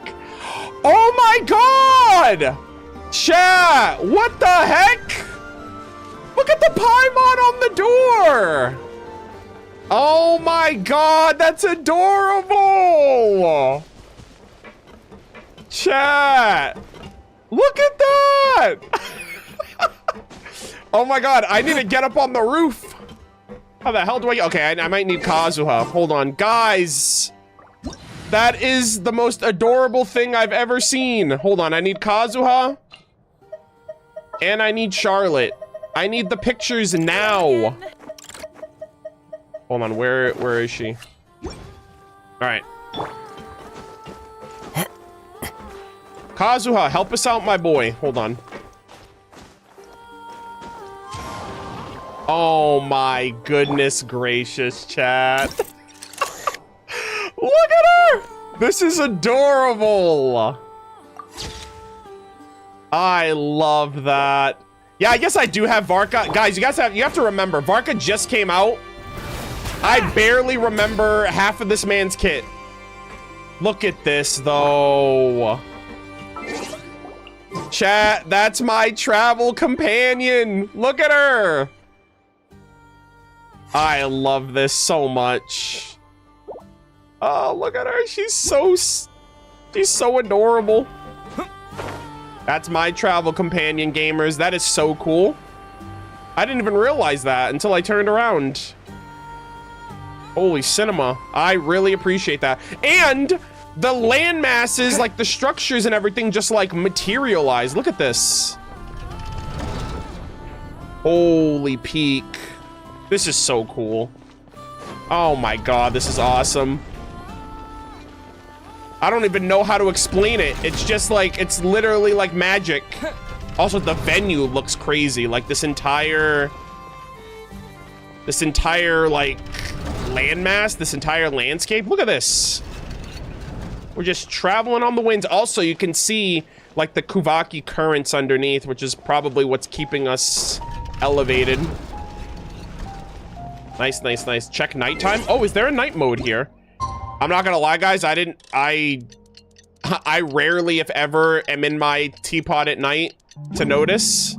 Oh my god! Chat, what the heck? Look at the Paimon on the door! Oh my god, that's adorable! Chat, look at that! Oh my god, I need to get up on the roof. How the hell do I... Okay, I might need Kazuha. Hold on. Guys, that is the most adorable thing I've ever seen. Hold on, I need Kazuha. And I need Charlotte. I need the pictures now. Hold on, where is she? Alright. Kazuha, help us out, my boy. Hold on. Oh my goodness gracious, chat. Look at her! This is adorable. I love that. Yeah, I guess I do have Varka. Guys, you have to remember, Varka just came out. I barely remember half of this man's kit. Look at this, though. Chat, that's my travel companion. Look at her. I love this so much. Oh, look at her. She's so adorable. That's my travel companion, gamers. That is so cool. I didn't even realize that until I turned around. Holy cinema. I really appreciate that. And the land masses, like the structures and everything, just like materialize. Look at this. Holy peak. This is so cool. Oh my god, this is awesome. I don't even know how to explain it. It's just like, it's literally like magic. Also, the venue looks crazy. Like this entire like landmass, this entire landscape. Look at this. We're just traveling on the winds. Also, you can see like the Kuvaki currents underneath, which is probably what's keeping us elevated. Nice, nice, nice. Check nighttime. Oh, is there a night mode here? I'm not gonna lie, guys. I rarely, if ever, am in my teapot at night to notice.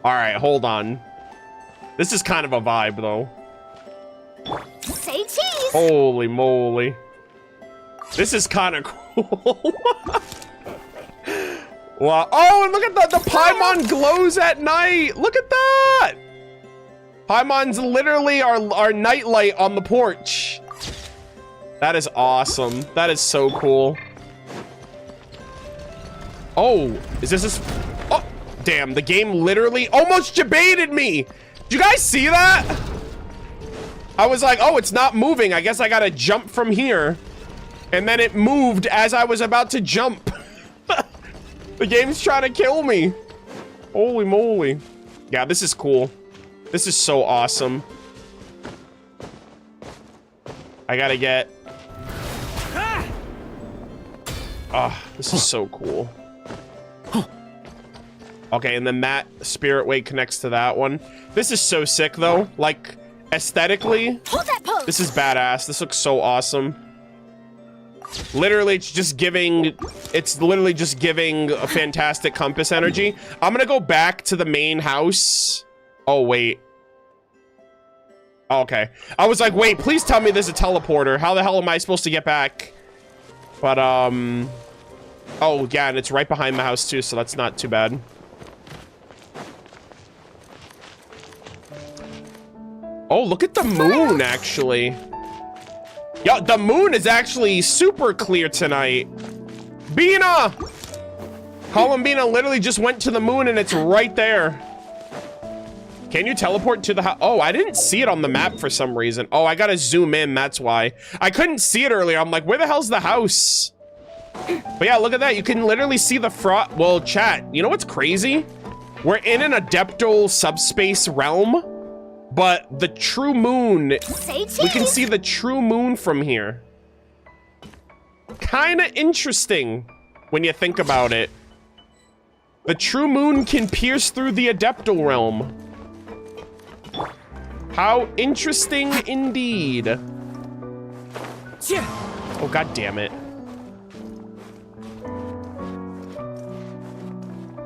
All right, hold on. This is kind of a vibe, though. Say cheese! Holy moly. This is kind of cool. Wow. Oh, and look at the Paimon glows at night. Look at that. Paimon's literally our nightlight on the porch. That is awesome. That is so cool. Oh, is this? Oh, damn! The game literally almost debated me. Did you guys see that? I was like, oh, it's not moving. I guess I gotta jump from here. And then it moved as I was about to jump. The game's trying to kill me. Holy moly. Yeah, this is cool. This is so awesome. I gotta get... Oh, this is so cool. Okay, and then that spirit way connects to that one. This is so sick, though. Like, aesthetically, this is badass. This looks so awesome. Literally, it's literally just giving a fantastic compass energy. I'm gonna go back to the main house. Oh, wait. Okay. I was like, wait, please tell me there's a teleporter. How the hell am I supposed to get back? But, oh, yeah, and it's right behind the house, too, so that's not too bad. Oh, look at the moon, actually. Yo, the moon is actually super clear tonight. Bina! Colombina literally just went to the moon and it's right there. Can you teleport to the house? Oh, I didn't see it on the map for some reason. Oh, I gotta zoom in, that's why. I couldn't see it earlier. I'm like, where the hell's the house? But yeah, look at that. You can literally see the front. Well, chat, you know what's crazy? We're in an adeptal subspace realm. But the true moon, we can see the true moon from here. Kind of interesting when you think about it. The true moon can pierce through the adeptal realm. How interesting indeed. Oh, god damn it.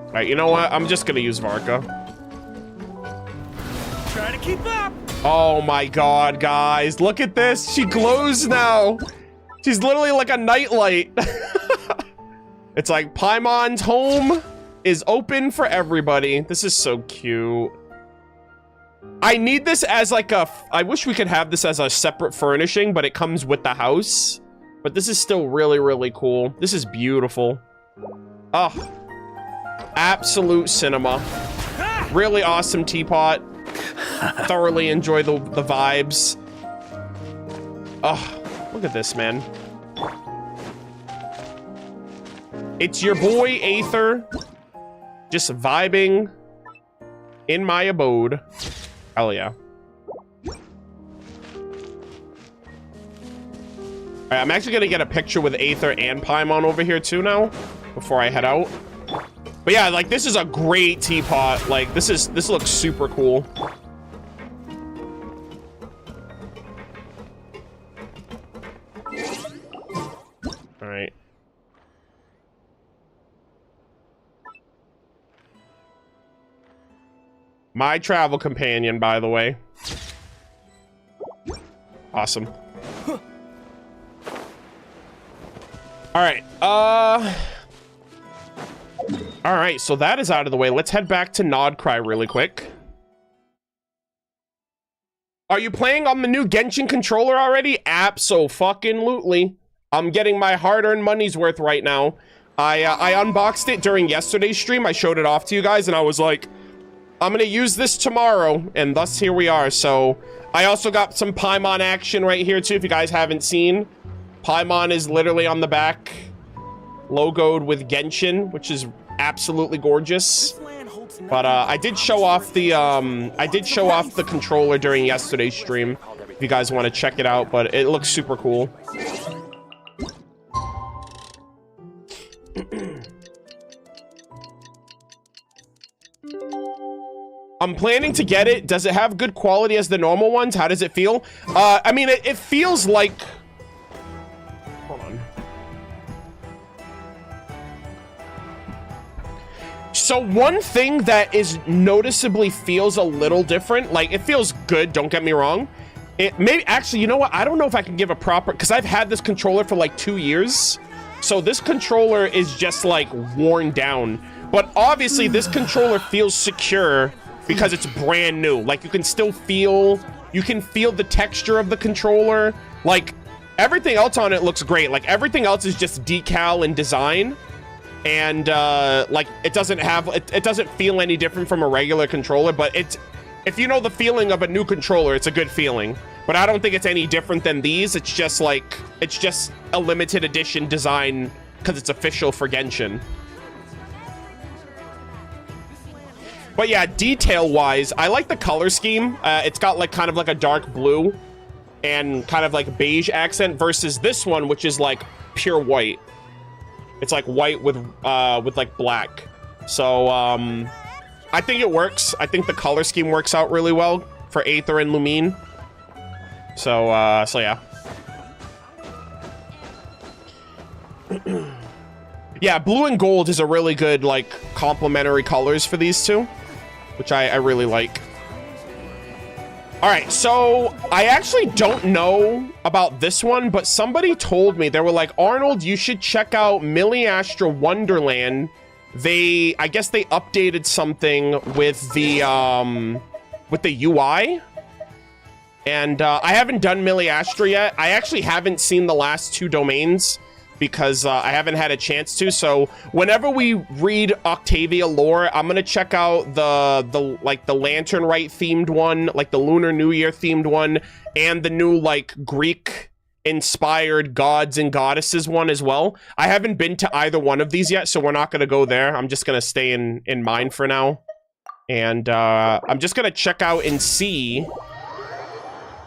All right, you know what? I'm just gonna use Varka. Try to keep up. Oh my god, guys. Look at this. She glows now. She's literally like a nightlight. It's like Paimon's home is open for everybody. This is so cute. I need this as like a... I wish we could have this as a separate furnishing, but it comes with the house. But this is still really, really cool. This is beautiful. Oh. Absolute cinema. Really awesome teapot. Thoroughly enjoy the vibes. Oh, look at this, man. It's your boy Aether, just vibing in my abode. Hell yeah. Alright, I'm actually gonna get a picture with Aether and Paimon over here too now, before I head out. But yeah, like, this is a great teapot. Like, this looks super cool. All right. My travel companion, by the way. Awesome. All right. All right, so that is out of the way. Let's head back to Nodcry really quick. Are you playing on the new Genshin controller already? Abso-fucking-lutely. I'm getting my hard-earned money's worth right now. I unboxed it during yesterday's stream. I showed it off to you guys, and I was like, I'm gonna use this tomorrow, and thus here we are. So I also got some Paimon action right here, too, if you guys haven't seen. Paimon is literally on the back, logoed with Genshin, which is absolutely gorgeous. But I did show off the controller during yesterday's stream if you guys want to check it out, but it looks super cool. I'm planning to get it. Does it have good quality as the normal ones? How does it feel? I mean, it feels like... Hold on. So one thing that is noticeably feels a little different, like it feels good, don't get me wrong. It maybe, actually, you know what? I don't know if I can give a proper, because I've had this controller for like 2 years. So this controller is just like worn down. But obviously this controller feels secure because it's brand new. Like, you can still feel, you can feel the texture of the controller. Like, everything else on it looks great. Like, everything else is just decal and design. And, like, it doesn't have, it doesn't feel any different from a regular controller, but it's, if you know the feeling of a new controller, it's a good feeling. But I don't think it's any different than these. It's just like, it's just a limited edition design because it's official for Genshin. But yeah, detail-wise, I like the color scheme. It's got like kind of like a dark blue and kind of like beige accent versus this one, which is like pure white. It's like white with like black. So I think it works. I think the color scheme works out really well for Aether and Lumine. So yeah. Yeah, blue and gold is a really good, like, complementary colors for these two, which I really like. All right, so I actually don't know about this one, but somebody told me, they were like, Arnold, you should check out Milliestra Wonderland. I guess they updated something with the UI. And I haven't done Milliestra yet. I actually haven't seen the last 2 domains because I haven't had a chance to. So whenever we read Octavia lore, I'm gonna check out the Lantern Rite themed one, like the Lunar New Year themed one, and the new like Greek inspired gods and goddesses one as well. I haven't been to either one of these yet, so we're not gonna go there. I'm just gonna stay in mine for now, and I'm just gonna check out and see.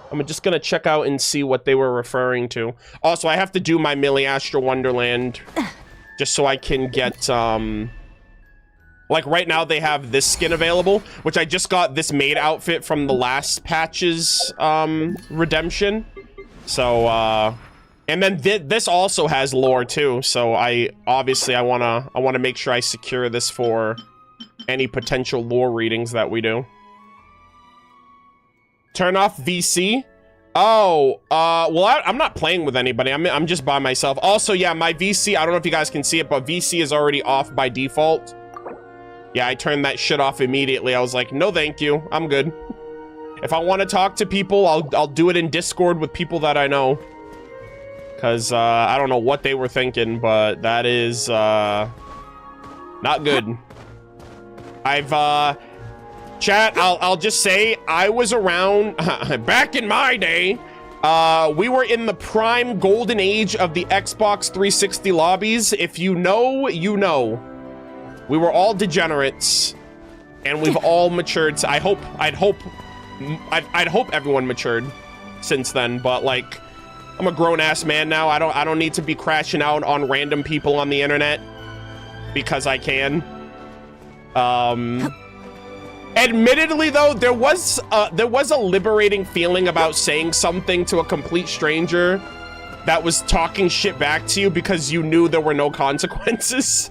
I'm just gonna check out and see what they were referring to. Also, I have to do my Milliestra Wonderland just so I can get, like right now they have this skin available, which I just got this maid outfit from the last patch's, redemption. So, and then this also has lore too. So I wanna make sure I secure this for any potential lore readings that we do. Turn off VC. Oh, well, I'm not playing with anybody. I'm just by myself. Also, yeah, my VC, I don't know if you guys can see it, but VC is already off by default. Yeah, I turned that shit off immediately. I was like, no, thank you. I'm good. If I want to talk to people, I'll do it in Discord with people that I know. Because, I don't know what they were thinking, but that is, not good. Chat, I'll just say, I was around, back in my day, we were in the prime golden age of the Xbox 360 lobbies. If you know, you know. We were all degenerates, and we've all matured. I'd hope everyone matured since then, but like, I'm a grown-ass man now. I don't need to be crashing out on random people on the internet because I can. Admittedly, though, there was a liberating feeling about saying something to a complete stranger that was talking shit back to you because you knew there were no consequences.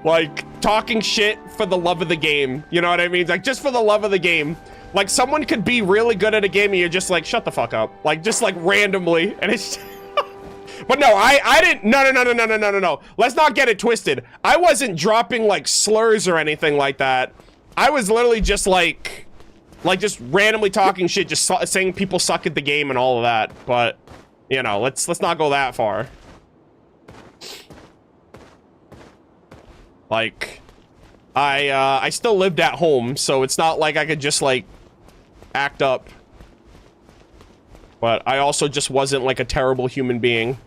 Like, talking shit for the love of the game. You know what I mean? Like, just for the love of the game. Like, someone could be really good at a game and you're just like, shut the fuck up. Like, just like randomly. And it's... But no, I didn't... No. Let's not get it twisted. I wasn't dropping, like, slurs or anything like that. I was literally just like just randomly talking shit, just saying people suck at the game and all of that. But, you know, let's not go that far. Like, I still lived at home, so it's not like I could just like act up. But I also just wasn't like a terrible human being.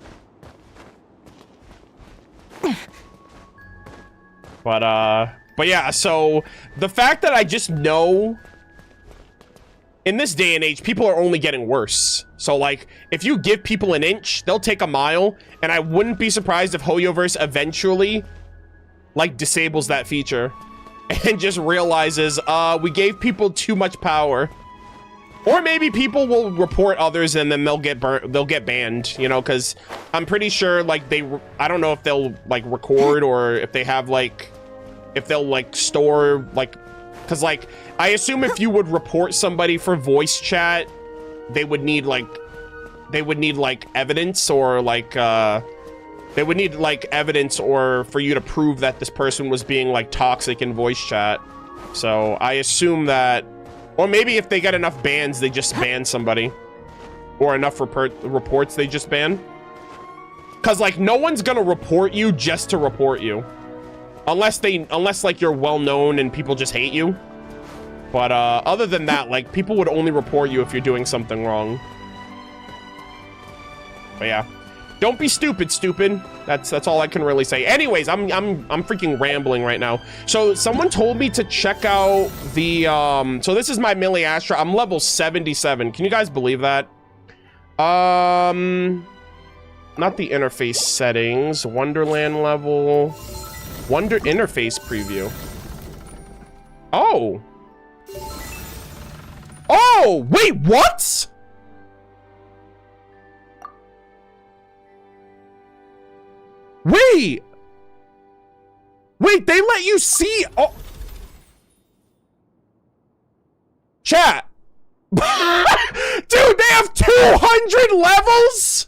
But yeah, so the fact that I just know in this day and age, people are only getting worse. So like, if you give people an inch, they'll take a mile. And I wouldn't be surprised if Hoyoverse eventually like disables that feature and just realizes, we gave people too much power. Or maybe people will report others and then they'll get banned, you know, because I'm pretty sure like I don't know if they'll like record or if they have like, if they'll like store like, because like I assume if you would report somebody for voice chat, they would need like evidence or like they would need like evidence or for you to prove that this person was being like toxic in voice chat. So I assume that, or maybe if they get enough bans, they just ban somebody, or enough reports they just ban. Because like no one's gonna report you just to report you, unless like you're well known and people just hate you. But other than that, like people would only report you if you're doing something wrong. But yeah, don't be stupid. That's all I can really say. Anyways, I'm freaking rambling right now. So someone told me to check out the so this is my Milliestra. I'm level 77. Can you guys believe that? Not the interface settings. Wonderland level. Wonder interface preview. Oh. Oh, wait, what? Wait, they let you see. Oh, chat. Dude, they have 200 levels.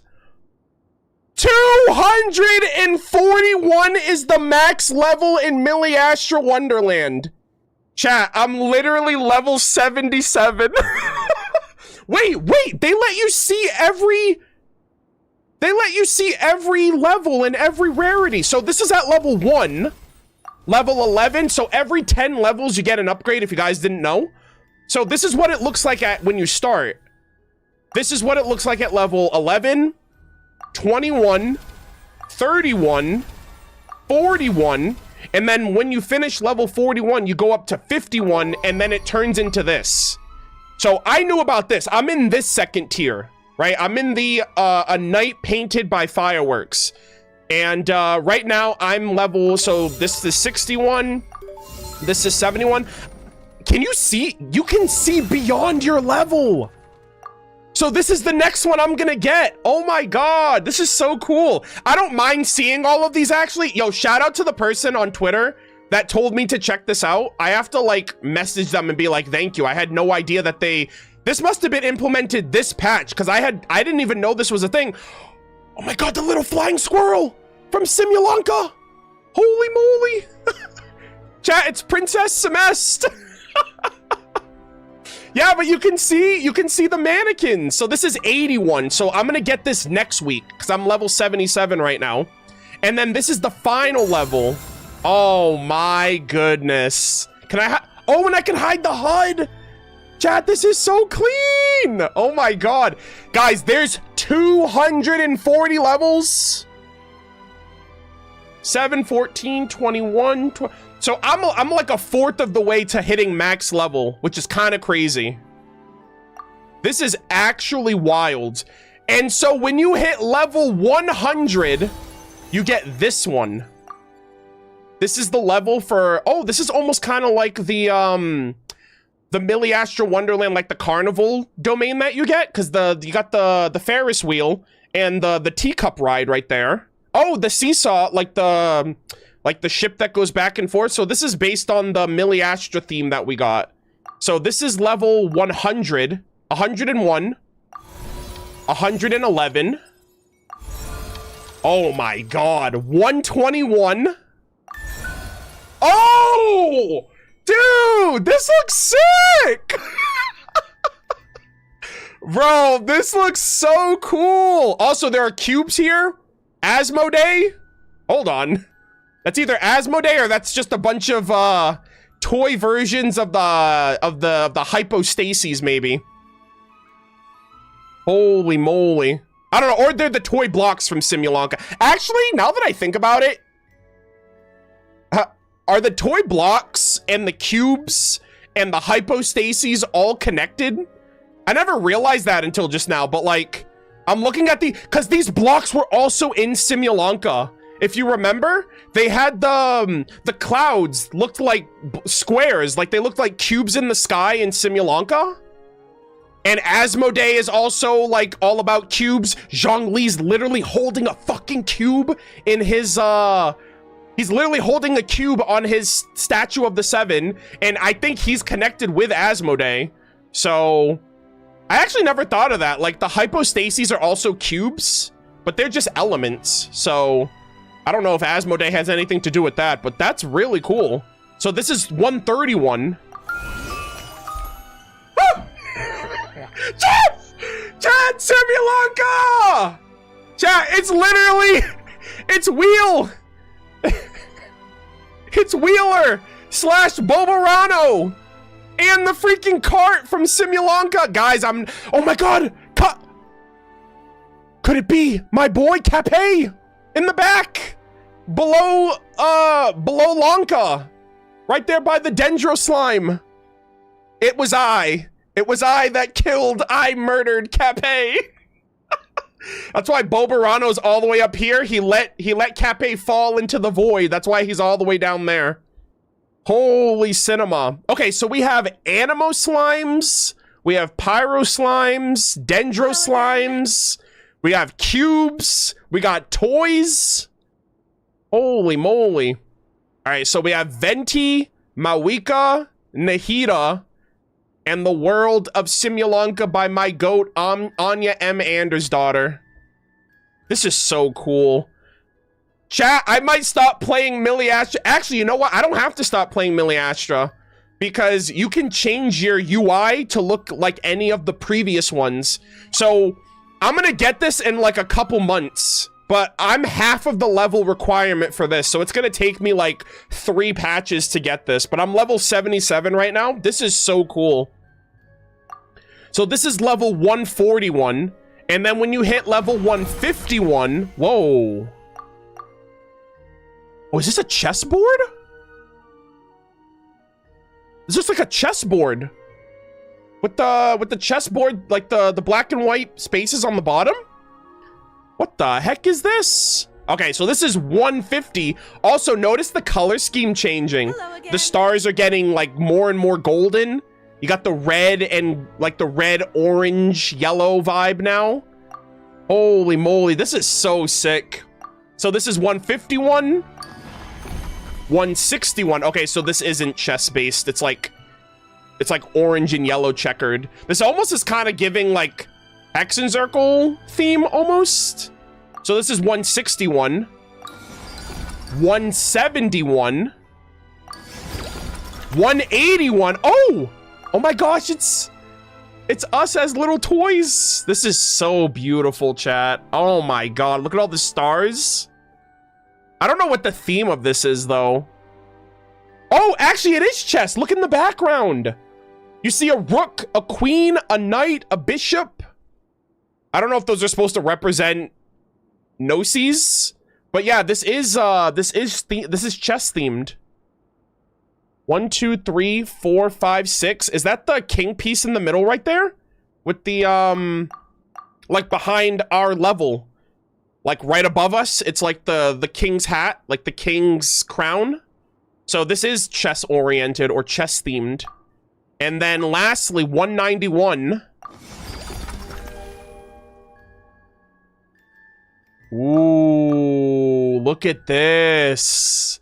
241 is the max level in Milliestra Wonderland. Chat, I'm literally level 77. Wait, they let you see every... They let you see every level and every rarity. So this is at level 1. Level 11. So every 10 levels you get an upgrade, if you guys didn't know. So this is what it looks like at when you start. This is what it looks like at level 11, 21, 31, 41. And then when you finish level 41, you go up to 51, and then it turns into this. So I knew about this. I'm in this second tier. Right, I'm in the a night painted by fireworks, and right now I'm level. So this is 61, this is 71. Can you see? You can see beyond your level. So this is the next one I'm gonna get. Oh my god, this is so cool. I don't mind seeing all of these actually. Yo, shout out to the person on Twitter that told me to check this out. I have to like message them and be like, thank you. I had no idea that this must have been implemented this patch, because I didn't even know this was a thing. Oh my god, the little flying squirrel from Simulanka. Holy moly. Chat, it's Princess Semest. Yeah, but you can see the mannequins. So this is 81. So I'm gonna get this next week because I'm level 77 right now. And then this is the final level. Oh my goodness. Can I oh, and I can hide the HUD. Chat, this is so clean! Oh my god. Guys, there's 240 levels. 7, 14, 21, 20. So I'm like a fourth of the way to hitting max level, which is kind of crazy. This is actually wild. And so when you hit level 100, you get this one. This is the level for, oh, this is almost kind of like the Milliestra Wonderland, like the carnival domain that you get, because you got the Ferris wheel and the teacup ride right there. Oh, the seesaw, like the ship that goes back and forth. So this is based on the Milliestra theme that we got. So this is level 100, 101, 111. Oh my god, 121. Oh! Dude, this looks sick! Bro, this looks so cool. Also, there are cubes here. Asmodee? Hold on. That's either Asmodee or that's just a bunch of toy versions of the hypostases, maybe. Holy moly. I don't know, or they're the toy blocks from Simulanka. Actually, now that I think about it, are the toy blocks and the cubes and the hypostases all connected? I never realized that until just now, but like, I'm looking at because these blocks were also in Simulanka. If you remember, they had the clouds looked like squares, like they looked like cubes in the sky in Simulanka. And Asmodee is also like all about cubes. Zhongli's literally holding a fucking cube in his he's literally holding a cube on his statue of the Seven, and I think he's connected with Asmodee. So I actually never thought of that. Like the hypostases are also cubes, but they're just elements. So I don't know if Asmodee has anything to do with that, but that's really cool. So this is 131. Chat, Simulanka! Chat, it's literally, it's Wheel. It's Wheeler / Bobarano and the freaking cart from Simulanka. Guys, oh my God. Could it be my boy Cape in the back? Below Lanka. Right there by the Dendro slime. It was I. It was I that killed, I murdered Cape. That's why Bobarano's all the way up here. He let Cape fall into the void. That's why he's all the way down there. Holy cinema. Okay, so we have Animo slimes. We have Pyro slimes. Dendro slimes. We have cubes. We got toys. Holy moly. All right, so we have Venti, Mawika, Nahida, and the World of Simulanka by my goat, Anya M. Anders' daughter. This is so cool. Chat, I might stop playing Milliestra. Actually, you know what? I don't have to stop playing Milliestra because you can change your UI to look like any of the previous ones. So I'm gonna get this in like a couple months, but I'm half of the level requirement for this. So it's gonna take me like 3 patches to get this, but I'm level 77 right now. This is so cool. So this is level 141. And then when you hit level 151, whoa. Oh, is this a chessboard? Is this like a chessboard? With the chessboard, like the black and white spaces on the bottom? What the heck is this? Okay, so this is 150. Also, notice the color scheme changing. The stars are getting like more and more golden. You got the red and like the red, orange, yellow vibe now. Holy moly, this is so sick. So this is 151. 161. Okay, so this isn't chess based. It's like orange and yellow checkered. This almost is kind of giving like Hexenzirkel theme almost. So this is 161. 171. 181. Oh my gosh, it's us as little toys. This is so beautiful, chat. Oh my God, look at all the stars. I don't know what the theme of this is though. Oh, actually it is chess. Look in the background. You see a rook, a queen, a knight, a bishop. I don't know if those are supposed to represent gnosis, but yeah, this is chess themed. 1, 2, 3, 4, 5, 6. Is that the king piece in the middle right there? With the, like behind our level. Like right above us, it's like the king's hat, like the king's crown. So this is chess oriented or chess themed. And then lastly, 191. Ooh, look at this.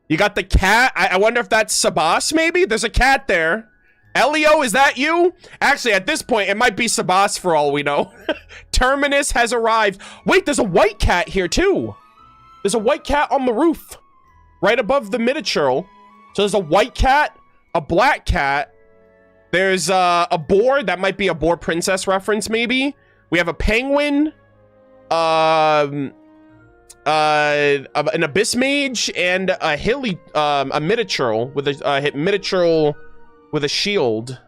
You got the cat. I wonder if that's Sabas, maybe? There's a cat there. Elio, is that you? Actually, at this point, it might be Sabas for all we know. Terminus has arrived. Wait, there's a white cat here, too. There's a white cat on the roof. Right above the miniature. So there's a white cat, a black cat. There's a boar. That might be a boar princess reference, maybe. We have a penguin. An abyss mage and a hilly a miniature with a shield.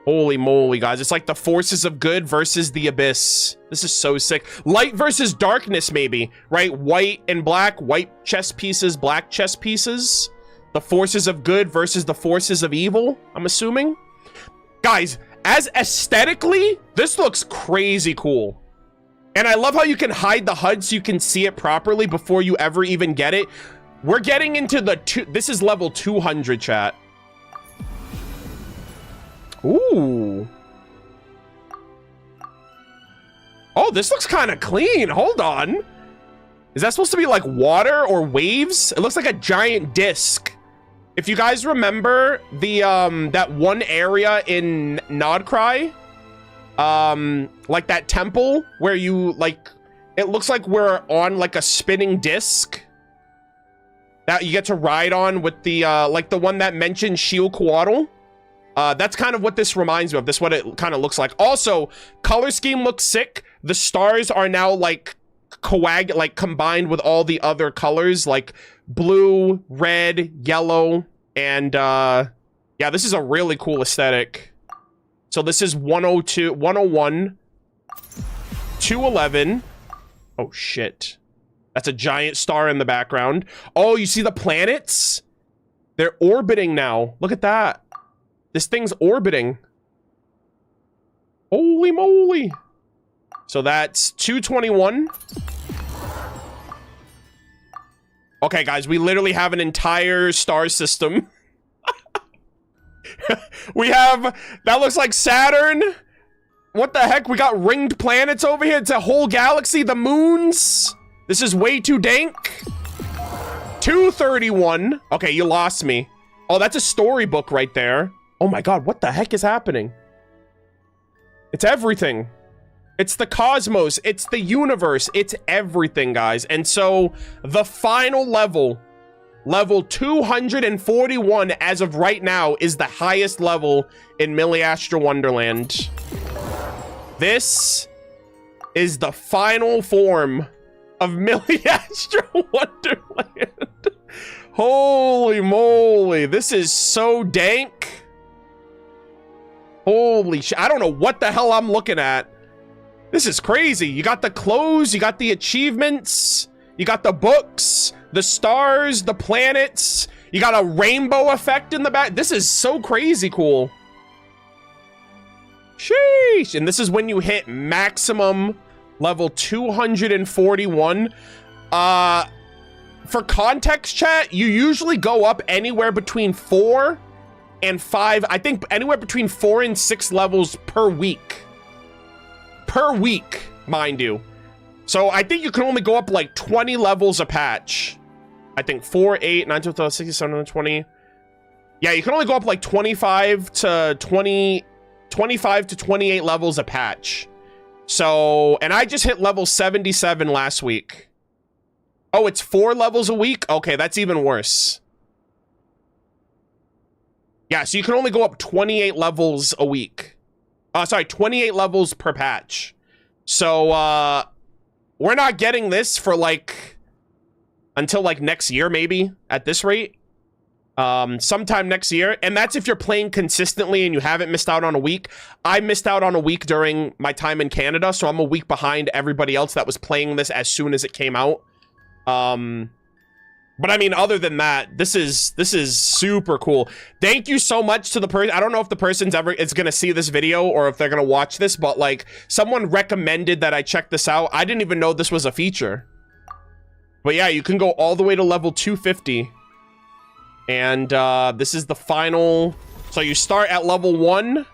Holy moly, guys, it's like the forces of good versus the abyss. This is so sick. Light versus darkness, maybe, right? White and black, white chess pieces, black chess pieces. The forces of good versus the forces of evil, I'm assuming. Guys, as aesthetically, this looks crazy cool. And I love how you can hide the HUD so you can see it properly before you ever even get it. We're getting into this is level 200, chat. Ooh. Oh, this looks kind of clean. Hold on. Is that supposed to be like water or waves? It looks like a giant disc. If you guys remember the that one area in Nodcry, like that temple where you like, it looks like we're on like a spinning disc. that you get to ride on with the, like the one that mentioned Shield Coatl. That's kind of what this reminds me of. This is what it kind of looks like. Also, color scheme looks sick. The stars are now like combined with all the other colors, like blue, red, yellow, and yeah, this is a really cool aesthetic. So this is 102, 101, 211. Oh shit. That's a giant star in the background. Oh, you see the planets? They're orbiting now. Look at that. This thing's orbiting. Holy moly. So that's 221. Okay, guys, we literally have an entire star system. We have, that looks like Saturn. What the heck? We got ringed planets over here. It's a whole galaxy, the moons. This is way too dank. 231. Okay, you lost me. Oh, that's a storybook right there. Oh my god, what the heck is happening? It's everything. It's the cosmos. It's the universe. It's everything, guys. And so, the final level, level 241 as of right now, is the highest level in Milliestra Wonderland. This is the final form of Milliestra Wonderland. Holy moly, this is so dank. Holy shit, I don't know what the hell I'm looking at. This is crazy. You got the clothes, you got the achievements, you got the books, the stars, the planets, you got a rainbow effect in the back. This is so crazy cool. Sheesh. And this is when you hit maximum level 241. For context, chat, you usually go up anywhere between 4 and 5. I think anywhere between 4 and 6 levels per week. Per week, mind you. So I think you can only go up like 20 levels a patch. I think 4, 8, 9, 12, 67, 20. Yeah, you can only go up like 25 to 28 levels a patch. So, and I just hit level 77 last week. Oh, it's 4 levels a week? Okay, that's even worse. Yeah, so you can only go up 28 levels a week. Sorry, 28 levels per patch. So, we're not getting this for like, until like next year, maybe, at this rate. Sometime next year. And that's if you're playing consistently and you haven't missed out on a week. I missed out on a week during my time in Canada, so I'm a week behind everybody else that was playing this as soon as it came out. But I mean, other than that, this is super cool. Thank you so much to the person. I don't know if the person's ever is gonna see this video or if they're gonna watch this, but like someone recommended that I check this out. I didn't even know this was a feature. But yeah, you can go all the way to level 250. And this is the final. So you start at level 1,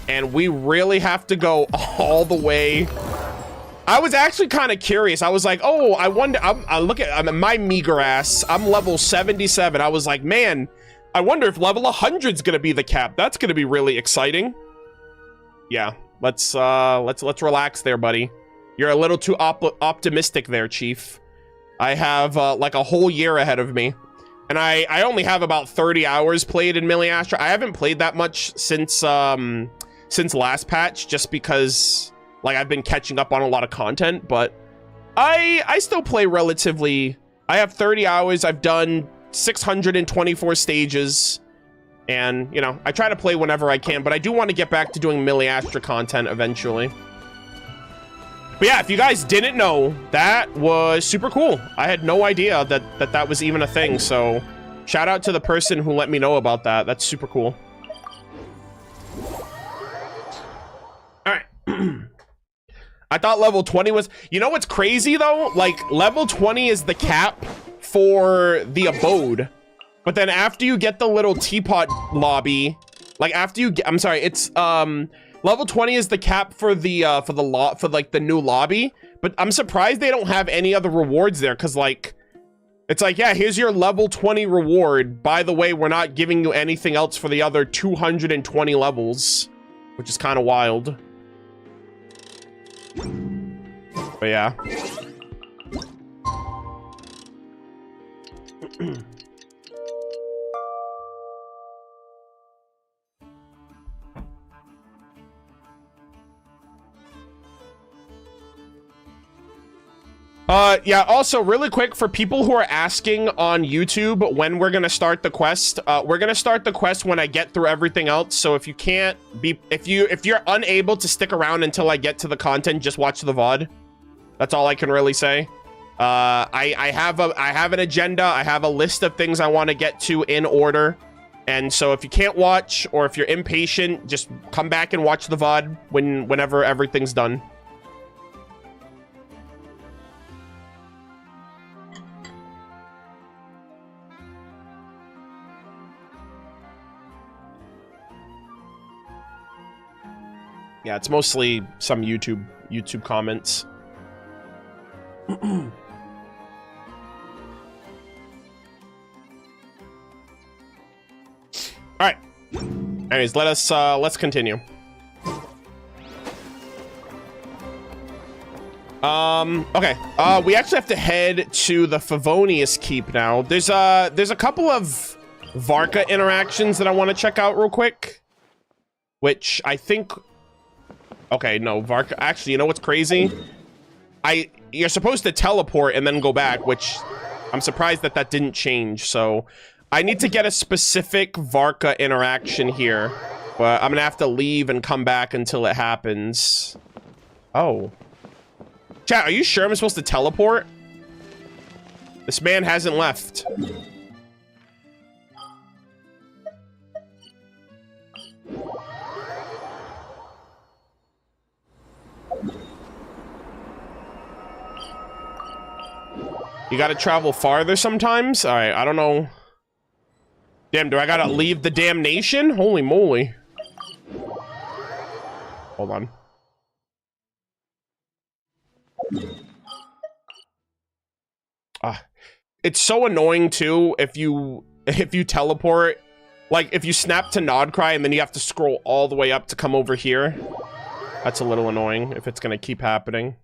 and we really have to go all the way. I was actually kind of curious. I was like, oh, I wonder. I look at my meager ass. I'm level 77. I was like, man, I wonder if level 100 is gonna be the cap. That's gonna be really exciting. Yeah, let's relax there, buddy. You're a little too optimistic there, Chief. I have like a whole year ahead of me. And I only have about 30 hours played in Milliestra. I haven't played that much since last patch, just because like I've been catching up on a lot of content, but I still play relatively. I have 30 hours. I've done 624 stages, and you know, I try to play whenever I can, but I do want to get back to doing Milliestra content eventually. But yeah, if you guys didn't know, that was super cool. I had no idea that was even a thing, so shout out to the person who let me know about that. That's super cool. Alright. I thought level 20 was... You know what's crazy, though? Like, level 20 is the cap for the abode. But then after you get the little Teapot lobby... Like, after you get... I'm sorry, it's... Level 20 is the cap for the like the new lobby, but I'm surprised they don't have any other rewards there, because like it's like, yeah, here's your level 20 reward. By the way, we're not giving you anything else for the other 220 levels, which is kind of wild. But yeah. Yeah, also really quick for people who are asking on YouTube when we're gonna start the quest, we're gonna start the quest when I get through everything else. So if you can't be, if you're unable to stick around until I get to the content, just watch the VOD. That's all I can really say. I have an agenda. I have a list of things I want to get to in order. And so if you can't watch, or if you're impatient, just come back and watch the VOD whenever everything's done. Yeah, it's mostly some YouTube comments. All right. Anyways, let's continue. Okay. We actually have to head to the Favonius Keep now. There's a couple of Varka interactions that I want to check out real quick, which I think. Okay, no, Varka. Actually, you know what's crazy? You're supposed to teleport and then go back, which I'm surprised that didn't change. So I need to get a specific Varka interaction here, but I'm gonna have to leave and come back until it happens. Oh. Chat, are you sure I'm supposed to teleport? This man hasn't left. You gotta travel farther sometimes? All right, I don't know. Damn, do I gotta leave the damn nation? Holy moly. Hold on. It's so annoying too if you teleport. Like if you snap to Nodcry and then you have to scroll all the way up to come over here. That's a little annoying if it's gonna keep happening.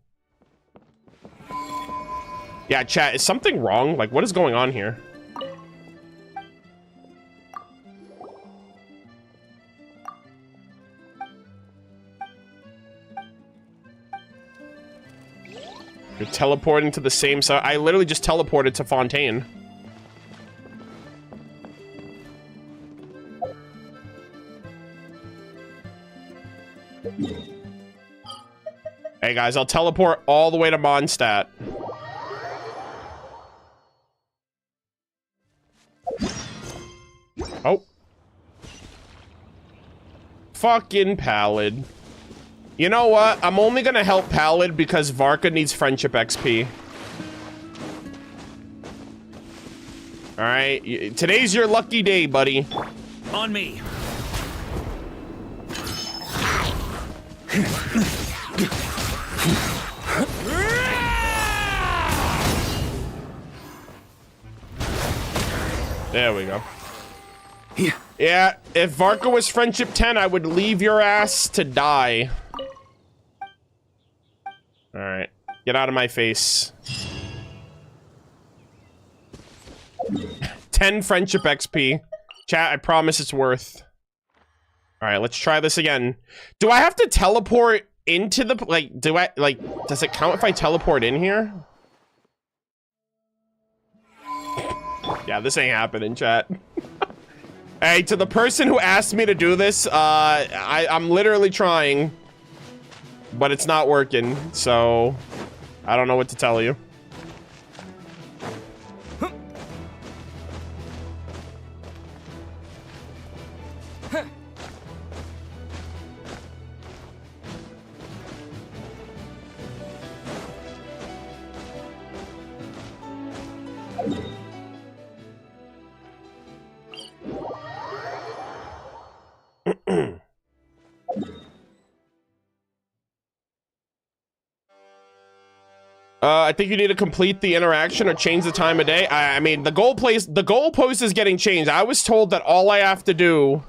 Yeah, chat, is something wrong? Like, what is going on here? You're teleporting to the same side. I literally just teleported to Fontaine. Hey guys, I'll teleport all the way to Mondstadt. Oh. Fucking Pallid. You know what? I'm only gonna help Pallid because Varka needs friendship XP. Alright, today's your lucky day, buddy. On me. There we go. Yeah, if Varka was friendship 10, I would leave your ass to die. Alright, get out of my face. 10 friendship XP. Chat, I promise it's worth. Alright, let's try this again. Do I have to teleport into the, like, does it count if I teleport in here? Yeah, this ain't happening, chat. Hey, to the person who asked me to do this, I'm literally trying, but it's not working, so I don't know what to tell you. I think you need to complete the interaction or change the time of day. I mean, the goalpost is getting changed. I was told that all I have to do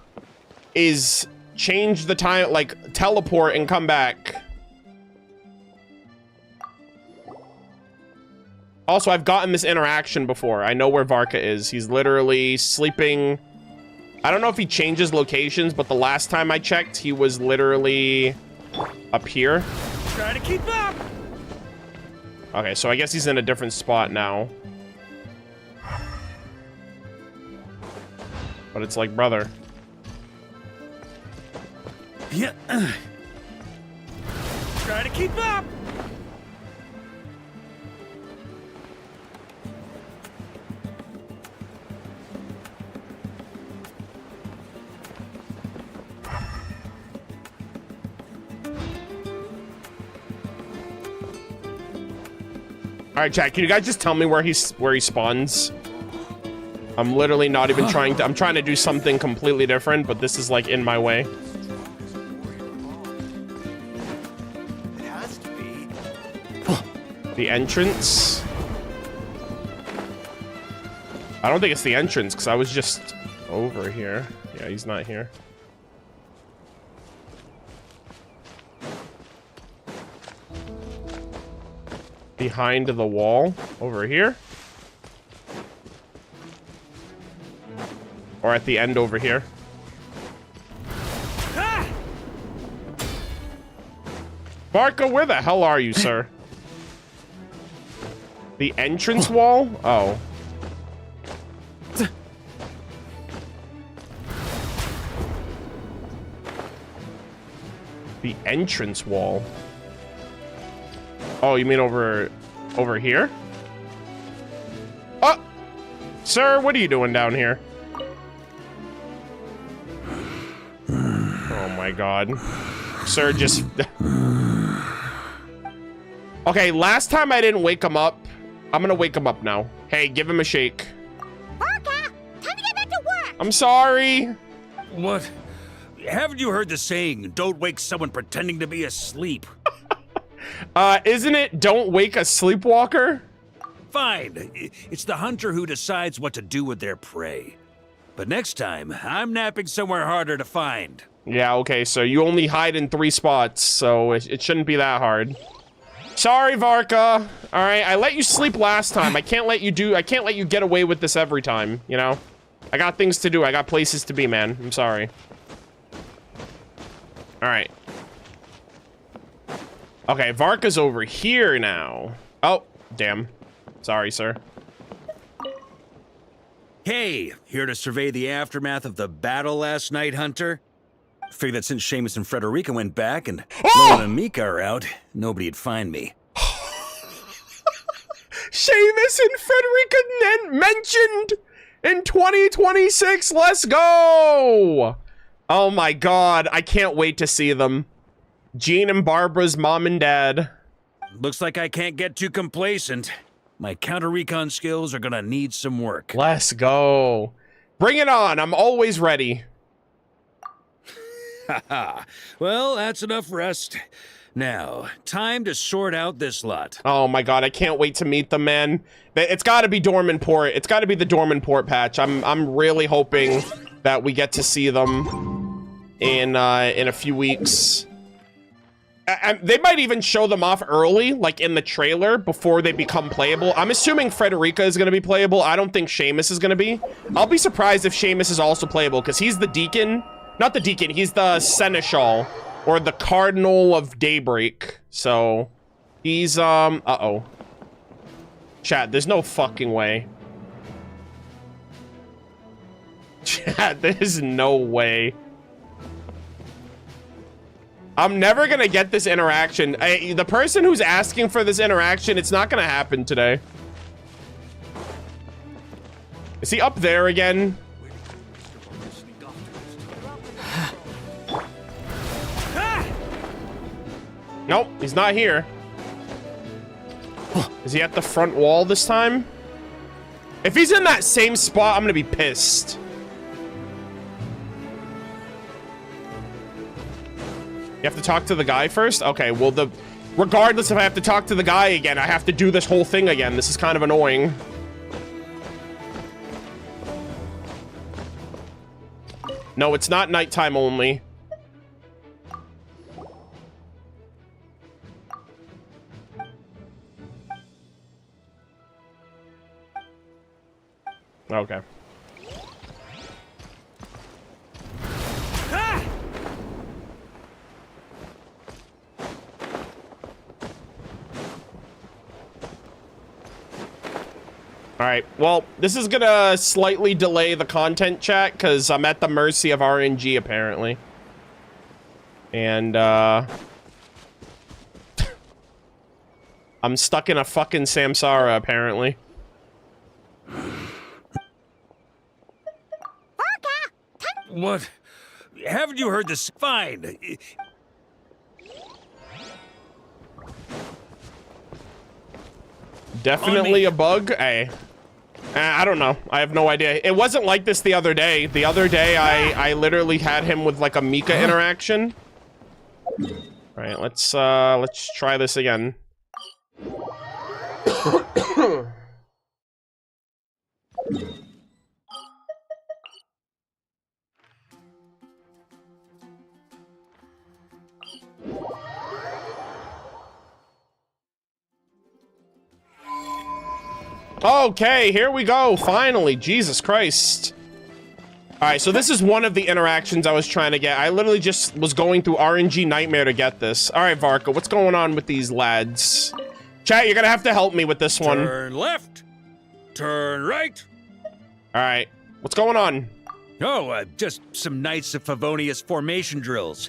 is change the time, like teleport and come back. Also, I've gotten this interaction before. I know where Varka is. He's literally sleeping. I don't know if he changes locations, but the last time I checked, he was literally up here. Try to keep up. Okay, so I guess he's in a different spot now. But it's like, brother. Yeah. Try to keep up. All right, chat. Can you guys just tell me where he spawns? I'm literally not even trying to. I'm trying to do something completely different, but this is like in my way. It has to be. The entrance. I don't think it's the entrance because I was just over here. Yeah, he's not here. Behind the wall over here, or at the end over here. Varka, where the hell are you, sir? The entrance wall? Oh. The entrance wall. Oh, you mean over here? Oh! Sir, what are you doing down here? Oh my god. Sir, just... Okay, last time I didn't wake him up. I'm gonna wake him up now. Hey, give him a shake. Varka, time to get back to work! I'm sorry. What? Haven't you heard the saying, don't wake someone pretending to be asleep? Isn't it don't wake a sleepwalker? Fine. It's the hunter who decides what to do with their prey. But next time, I'm napping somewhere harder to find. Yeah, okay, so you only hide in 3 spots, so it shouldn't be that hard. Sorry, Varka. All right, I let you sleep last time. I can't let you get away with this every time, you know? I got things to do. I got places to be, man. I'm sorry. All right. Okay, Varka's over here now. Oh, damn. Sorry, sir. Hey, here to survey the aftermath of the battle last night, Hunter? Figured that since Seamus and Frederica went back and Nolan and Mika are out, nobody'd find me. Seamus and Frederica mentioned in 2026. Let's go. Oh my god, I can't wait to see them. Jean and Barbara's mom and dad. Looks like I can't get too complacent. My counter-recon skills are gonna need some work. Let's go. Bring it on, I'm always ready. Haha. Well, that's enough rest. Now, time to sort out this lot. Oh my god, I can't wait to meet them, man. It's gotta be Dorman Port. It's gotta be the Dorman Port patch. I'm really hoping that we get to see them in a few weeks. They might even show them off early, like in the trailer, before they become playable. I'm assuming Frederica is going to be playable. I don't think Seamus is going to be. I'll be surprised if Seamus is also playable, because he's the Deacon. Not the Deacon, he's the Seneschal, or the Cardinal of Daybreak. So, he's, uh-oh. Chat, there's no fucking way. Chat, there's no way. I'm never gonna get this interaction. The person who's asking for this interaction, it's not gonna happen today. Is he up there again? Nope, he's not here. Is he at the front wall this time? If he's in that same spot, I'm gonna be pissed. You have to talk to the guy first? Okay, well, regardless if I have to talk to the guy again, I have to do this whole thing again. This is kind of annoying. No, it's not nighttime only. Okay. All right, well, this is gonna slightly delay the content, chat, because I'm at the mercy of RNG, apparently. And, I'm stuck in a fucking samsara, apparently. What? Haven't you heard this? Fine. Definitely a bug. Hey. I don't know. I have no idea. It wasn't like this the other day. The other day, I literally had him with like a Mika interaction. All right, let's try this again. Okay, here we go. Finally, Jesus Christ. All right, so this is one of the interactions I was trying to get. I literally just was going through RNG Nightmare to get this. All right, Varka, what's going on with these lads? Chat, you're gonna have to help me with this one. Turn left. Turn right. All right, what's going on? Oh, just some nights of Favonius formation drills.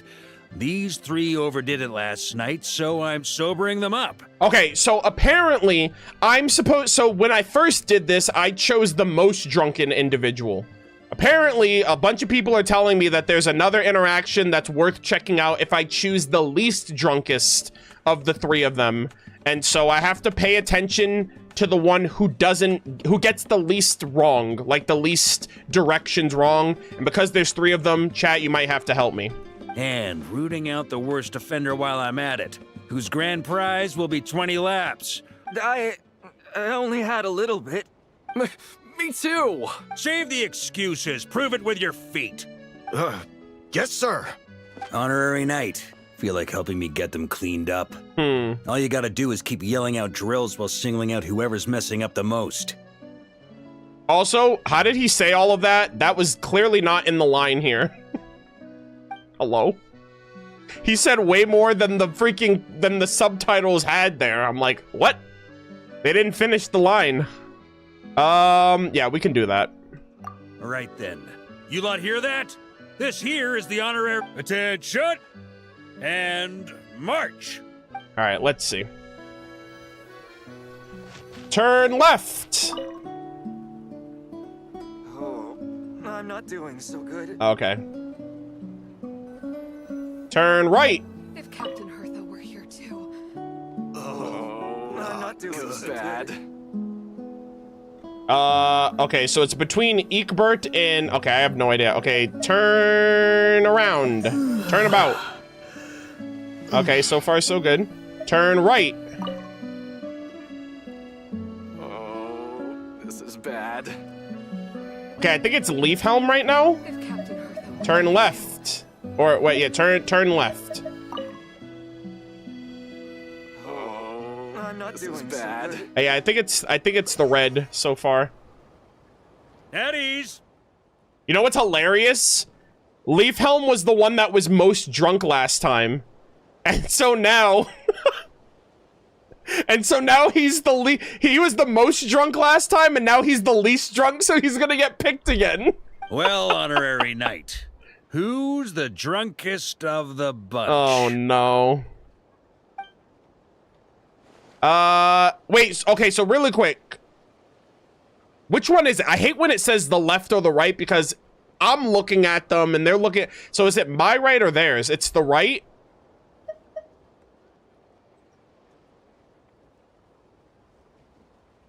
These three overdid it last night, so I'm sobering them up. Okay, so apparently so when I first did this, I chose the most drunken individual. Apparently, a bunch of people are telling me that there's another interaction that's worth checking out if I choose the least drunkest of the three of them. And so I have to pay attention to the one who gets the least wrong, like the least directions wrong. And because there's three of them, chat, you might have to help me. And rooting out the worst offender while I'm at it, whose grand prize will be 20 laps. I only had a little bit. Me too. Save the excuses. Prove it with your feet. Yes, sir. Honorary knight. Feel like helping me get them cleaned up? All you gotta do is keep yelling out drills while singling out whoever's messing up the most. Also, how did he say all of that? That was clearly not in the line here. Hello? He said way more than the subtitles had there. I'm like, what? They didn't finish the line. Yeah, we can do that. All right then. You lot hear that? This here is the honorary attention and march. All right, let's see. Turn left. Oh, I'm not doing so good. Okay. Turn right. If Captain Hertha were here too. Oh, I'm not doing so bad. Okay, so it's between Egbert and... Okay, I have no idea. Okay, turn around. Turn about. Okay, so far so good. Turn right. Oh, this is bad. Okay, I think it's Leaf Helm right now. If Captain Hertha were Turn left. Or, wait, yeah, turn left. Oh, I'm not doing bad. Yeah, I think it's the red so far. At ease. You know what's hilarious? Leaf Helm was the one that was most drunk last time. And so now... and so now he's he was the most drunk last time, and now he's the least drunk, so he's gonna get picked again. Well, honorary knight. Who's the drunkest of the bunch? Oh, no. Wait, okay, so really quick. Which one is it? I hate when it says the left or the right because I'm looking at them and they're looking... So is it my right or theirs? It's the right?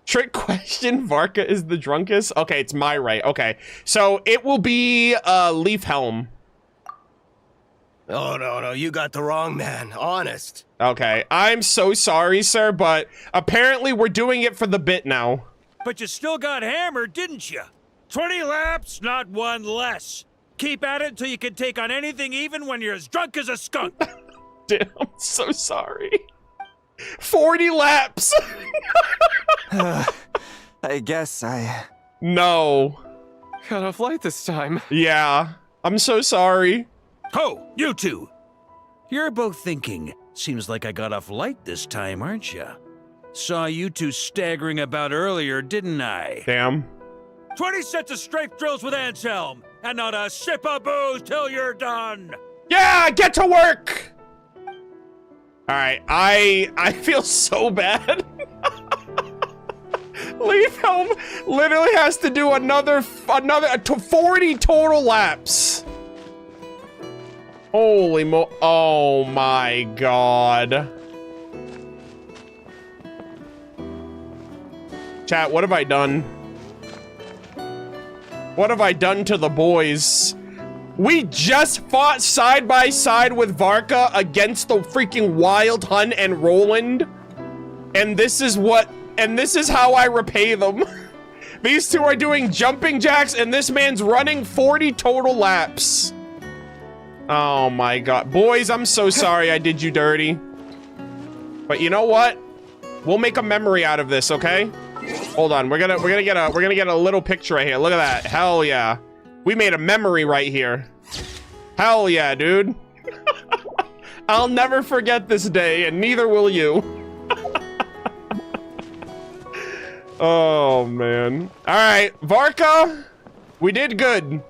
Trick question, Varka is the drunkest? Okay, it's my right. Okay, so it will be Leaf Helm. Oh, no, you got the wrong man. Honest. Okay, I'm so sorry, sir, but apparently we're doing it for the bit now. But you still got hammered, didn't you? 20 laps, not one less. Keep at it until you can take on anything, even when you're as drunk as a skunk. Damn, I'm so sorry. 40 laps. I guess I... No. Got off light this time. Yeah. I'm so sorry. Ho, you two! You're both thinking, seems like I got off light this time, aren't you? Saw you two staggering about earlier, didn't I? Damn. 20 sets of strength drills with Anselm, and not a sip of booze till you're done! Yeah, get to work! Alright, I feel so bad. Leafhelm literally has to do another 40 total laps. Holy oh my god. Chat, what have I done? What have I done to the boys? We just fought side by side with Varka against the freaking Wild Hun and Roland. And this is how I repay them. These two are doing jumping jacks and this man's running 40 total laps. Oh my god. Boys, I'm so sorry I did you dirty. But you know what? We'll make a memory out of this, okay? Hold on, we're gonna get a little picture right here. Look at that. Hell yeah. We made a memory right here. Hell yeah, dude. I'll never forget this day, and neither will you. Oh man. Alright, Varka. We did good.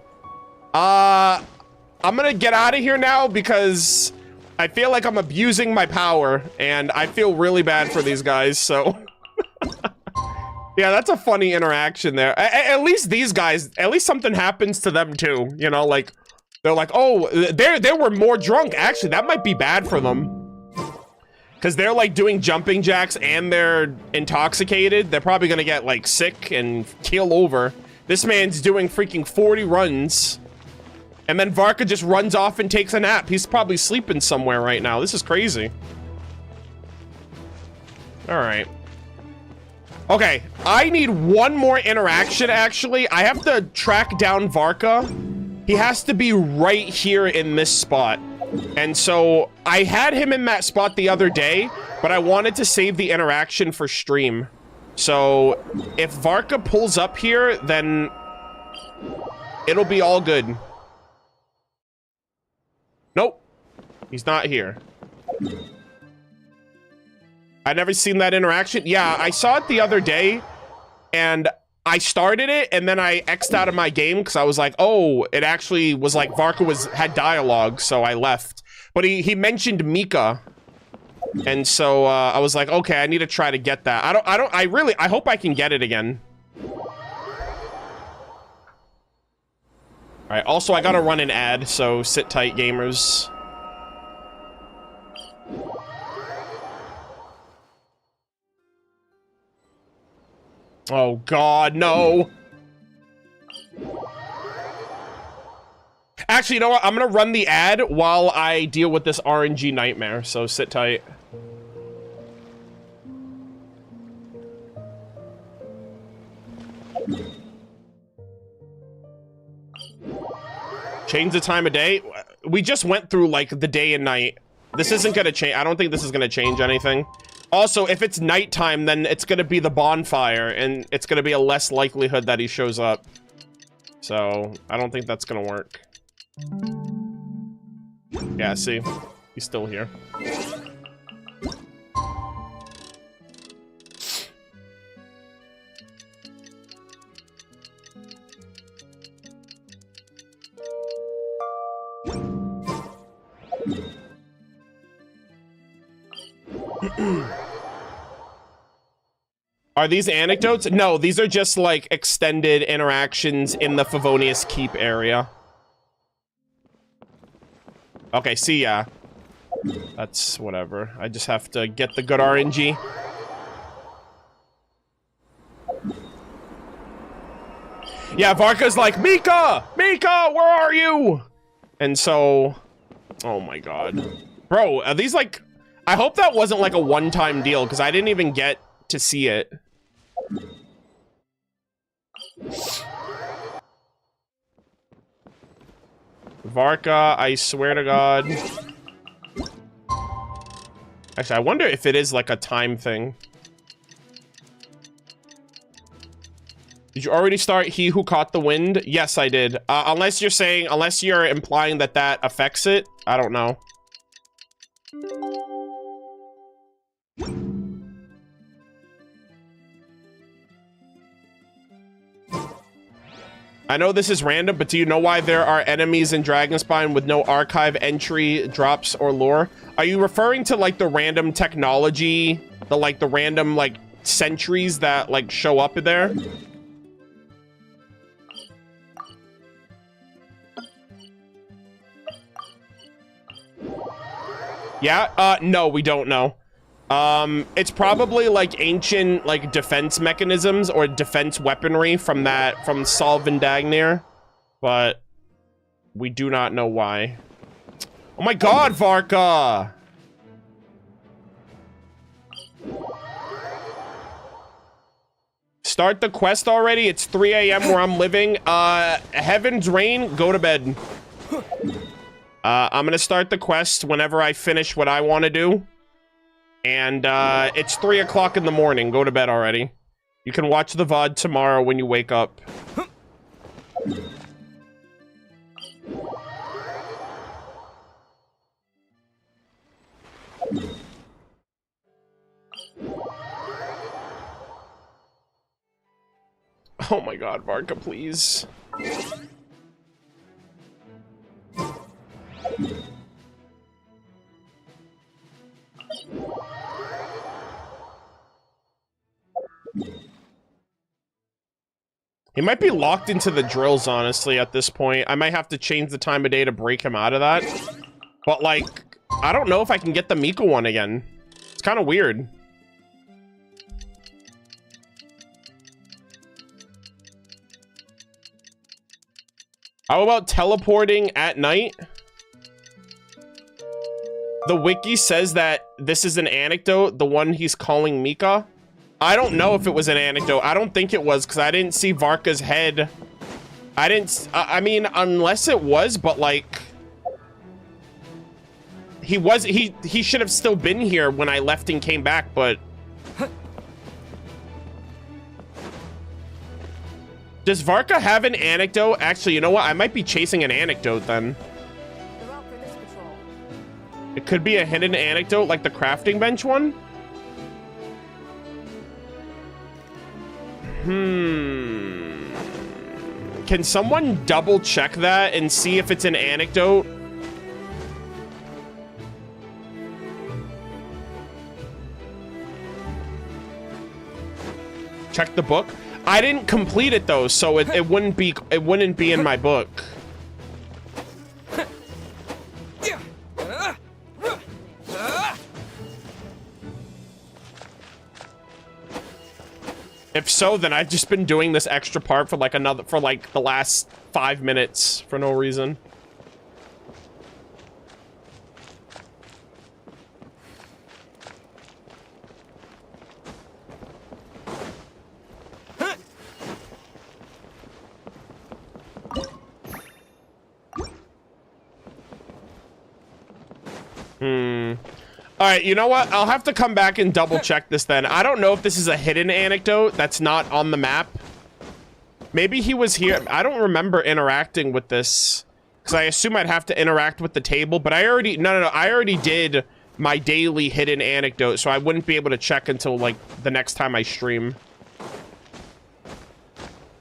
I'm gonna get out of here now because I feel like I'm abusing my power, and I feel really bad for these guys, so. Yeah, that's a funny interaction there. At least these guys, at least something happens to them too. You know, like, they're like, oh, they were more drunk. Actually, that might be bad for them. Because they're like doing jumping jacks and they're intoxicated. They're probably gonna get like sick and keel over. This man's doing freaking 40 runs. And then Varka just runs off and takes a nap. He's probably sleeping somewhere right now. This is crazy. All right. Okay, I need one more interaction, actually. I have to track down Varka. He has to be right here in this spot. And so, I had him in that spot the other day, but I wanted to save the interaction for stream. So, if Varka pulls up here, then it'll be all good. Nope. He's not here. I never seen that interaction. Yeah, I saw it the other day, and I started it, and then I X'd out of my game because I was like, oh, it actually was like Varka had dialogue, so I left. But he mentioned Mika, and so I was like, okay, I need to try to get that. I hope I can get it again. All right. Also, I gotta run an ad, so sit tight, gamers. Oh god, no. Actually, you know what? I'm gonna run the ad while I deal with this RNG nightmare, so sit tight. Change the time of day? We just went through, like, the day and night. This isn't gonna change. I don't think this is gonna change anything. Also, if it's nighttime, then it's gonna be the bonfire, and it's gonna be a less likelihood that he shows up. So, I don't think that's gonna work. Yeah, see? He's still here. Are these anecdotes? No, these are just like extended interactions in the Favonius Keep area. Okay, see ya. That's whatever. I just have to get the good RNG. Yeah, Varka's like, Mika! Mika, where are you? And so... Oh my god. Bro, are these like... I hope that wasn't like a one-time deal, because I didn't even get to see it. Varka, I swear to god. Actually, I wonder if it is like a time thing. Did you already start He Who Caught the Wind? Yes, I did. Unless you're implying that that affects it. I don't know. I know this is random, but do you know why there are enemies in Dragonspine with no archive entry, drops, or lore? Are you referring to like the random technology, the random like sentries that like show up there? Yeah, no, we don't know. It's probably like ancient like defense mechanisms or defense weaponry from Solvendagnir, but we do not know why. Oh my god, Varka! Start the quest already? It's 3 a.m. where I'm living. Heaven's Rain, go to bed. I'm gonna start the quest whenever I finish what I want to do. And it's 3 o'clock in the morning. Go to bed already. You can watch the VOD tomorrow when you wake up. Oh my god, Varka, please. He might be locked into the drills, honestly, at this point. I might have to change the time of day to break him out of that. But, like, I don't know if I can get the Mika one again. It's kind of weird. How about teleporting at night? The wiki says that this is an anecdote, the one he's calling Mika. I don't know if it was an anecdote. I don't think it was, because I didn't see Varka's head. I mean, unless it was, but like... He should have still been here when I left and came back, but... Does Varka have an anecdote? Actually, you know what? I might be chasing an anecdote then. It could be a hidden anecdote, like the crafting bench one. Can someone double check that and see if it's an anecdote? Check the book. I didn't complete it though, so it wouldn't be in my book. If so, then I've just been doing this extra part for like the last 5 minutes for no reason. All right, you know what? I'll have to come back and double check this then. I don't know if this is a hidden anecdote that's not on the map. Maybe he was here. I don't remember interacting with this because I assume I'd have to interact with the table, but I already, no, I already did my daily hidden anecdote, so I wouldn't be able to check until like the next time I stream.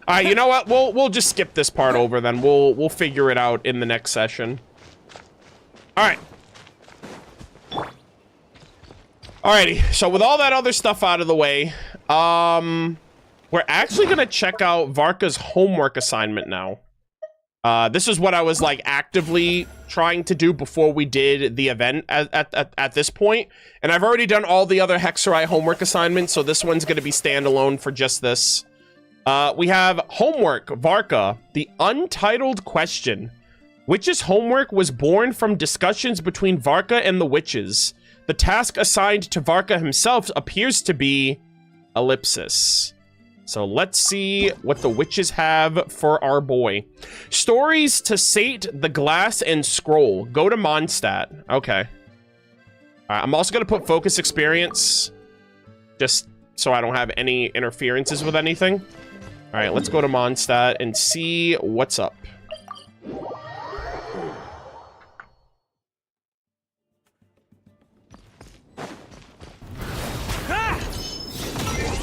All right, you know what? We'll just skip this part over then. We'll figure it out in the next session. All right. Alrighty, so with all that other stuff out of the way, we're actually gonna check out Varka's homework assignment now. This is what I was like actively trying to do before we did the event at this point, and I've already done all the other Hexerai homework assignments, so this one's gonna be standalone for just this. We have homework, Varka, the untitled question. Witch's homework was born from discussions between Varka and the witches. The task assigned to Varka himself appears to be ellipsis. So let's see what the witches have for our boy. Stories to sate the glass and scroll. Go to Mondstadt. Okay. All right, I'm also going to put focus experience just so I don't have any interferences with anything. All right, let's go to Mondstadt and see what's up.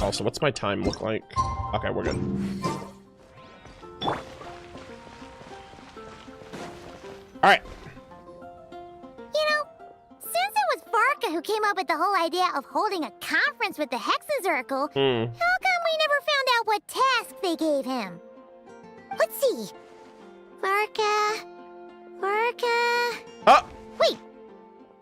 Also, what's my time look like? Okay, we're good. All right. You know, since it was Varka who came up with the whole idea of holding a conference with the Hexenzirkel, how come we never found out what task they gave him? Let's see. Varka. Wait,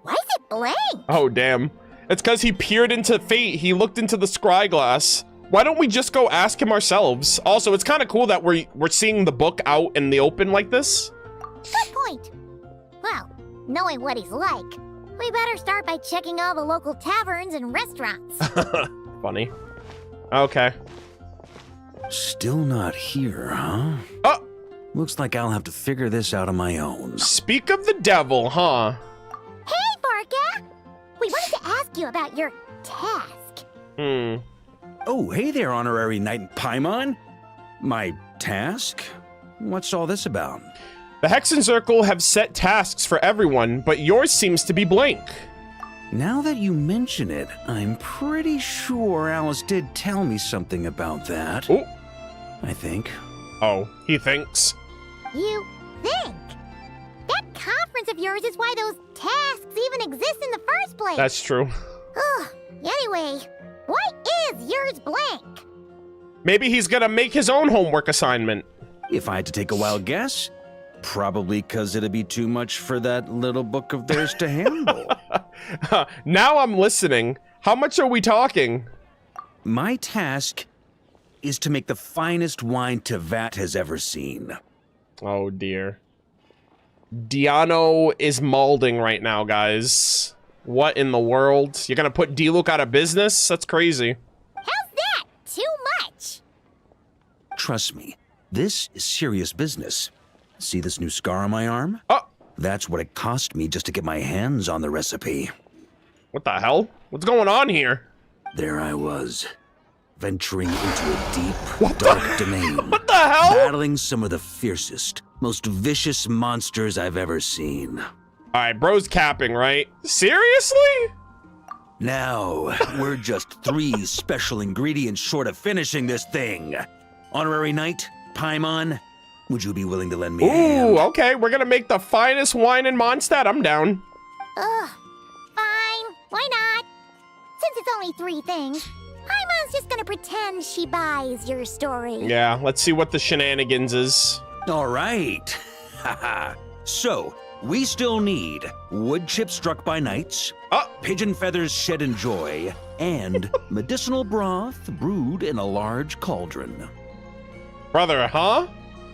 why is it blank? Oh, damn. It's because he peered into fate. He looked into the scry glass. Why don't we just go ask him ourselves? Also, it's kind of cool that we're seeing the book out in the open like this. Good point. Well, knowing what he's like, we better start by checking all the local taverns and restaurants. Funny. Okay. Still not here, huh? Oh! Looks like I'll have to figure this out on my own. Speak of the devil, huh? Hey, Varka! We wanted to ask you about your task. Oh, hey there, Honorary Knight in Paimon. My task? What's all this about? The Hexenzirkel have set tasks for everyone, but yours seems to be blank. Now that you mention it, I'm pretty sure Alice did tell me something about that. Oh. I think. Oh, he thinks. You think? That conference of yours is why those tasks even exist in the first place. That's true. Ugh. Anyway, why is yours blank? Maybe he's gonna make his own homework assignment. If I had to take a wild guess, probably because it'd be too much for that little book of theirs to handle. Now I'm listening. How much are we talking? My task is to make the finest wine Tevat has ever seen. Oh, dear. Diano is malding right now, guys. What in the world? You're gonna put D-Luke out of business? That's crazy. How's that? Too much? Trust me, this is serious business. See this new scar on my arm? Oh! That's what it cost me just to get my hands on the recipe. What the hell? What's going on here? There I was, venturing into a deep, dark domain. What the hell? Battling some of the fiercest, most vicious monsters I've ever seen. Alright, bro's capping, right? Seriously? Now, we're just 3 special ingredients short of finishing this thing. Honorary Knight, Paimon, would you be willing to lend me a hand? Ooh, okay, we're gonna make the finest wine in Mondstadt. I'm down. Ugh. Fine. Why not? Since it's only 3 things, Paimon's just gonna pretend she buys your story. Yeah, let's see what the shenanigans is. All right. Haha. So, we still need wood chips struck by knights, pigeon feathers shed in joy, and medicinal broth brewed in a large cauldron. Brother, huh?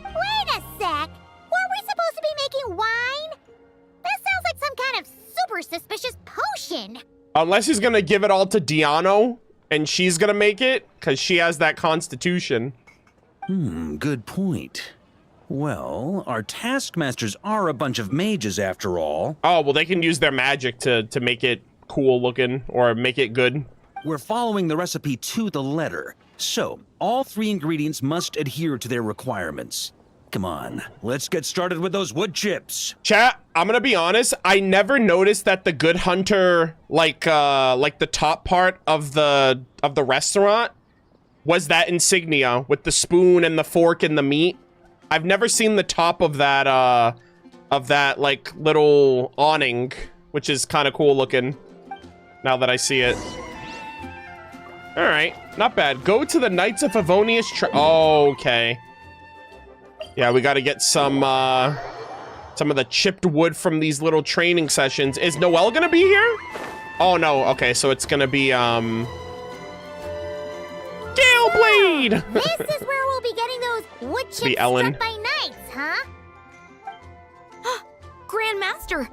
Wait a sec. Were we supposed to be making wine? That sounds like some kind of super suspicious potion. Unless he's gonna give it all to Diano, and she's gonna make it, because she has that constitution. Good point. Well, our taskmasters are a bunch of mages after all. Oh, well, they can use their magic to make it cool looking, or make it good. We're following the recipe to the letter, so all 3 ingredients must adhere to their requirements. Come on, let's get started with those wood chips. Chat, I'm gonna be honest, I never noticed that the Good Hunter, like the top part of the restaurant was that insignia with the spoon and the fork and the meat. I've never seen the top of that like little awning, which is kind of cool looking now that I see it. All right, not bad. Go to the Knights of Favonius. Okay. Yeah, we got to get some of the chipped wood from these little training sessions. Is Noelle gonna be here? Oh no. Okay, so it's gonna be Galeblade. This is where we'll be getting those wood chips Be Ellen. struck by knights, huh? Grandmaster,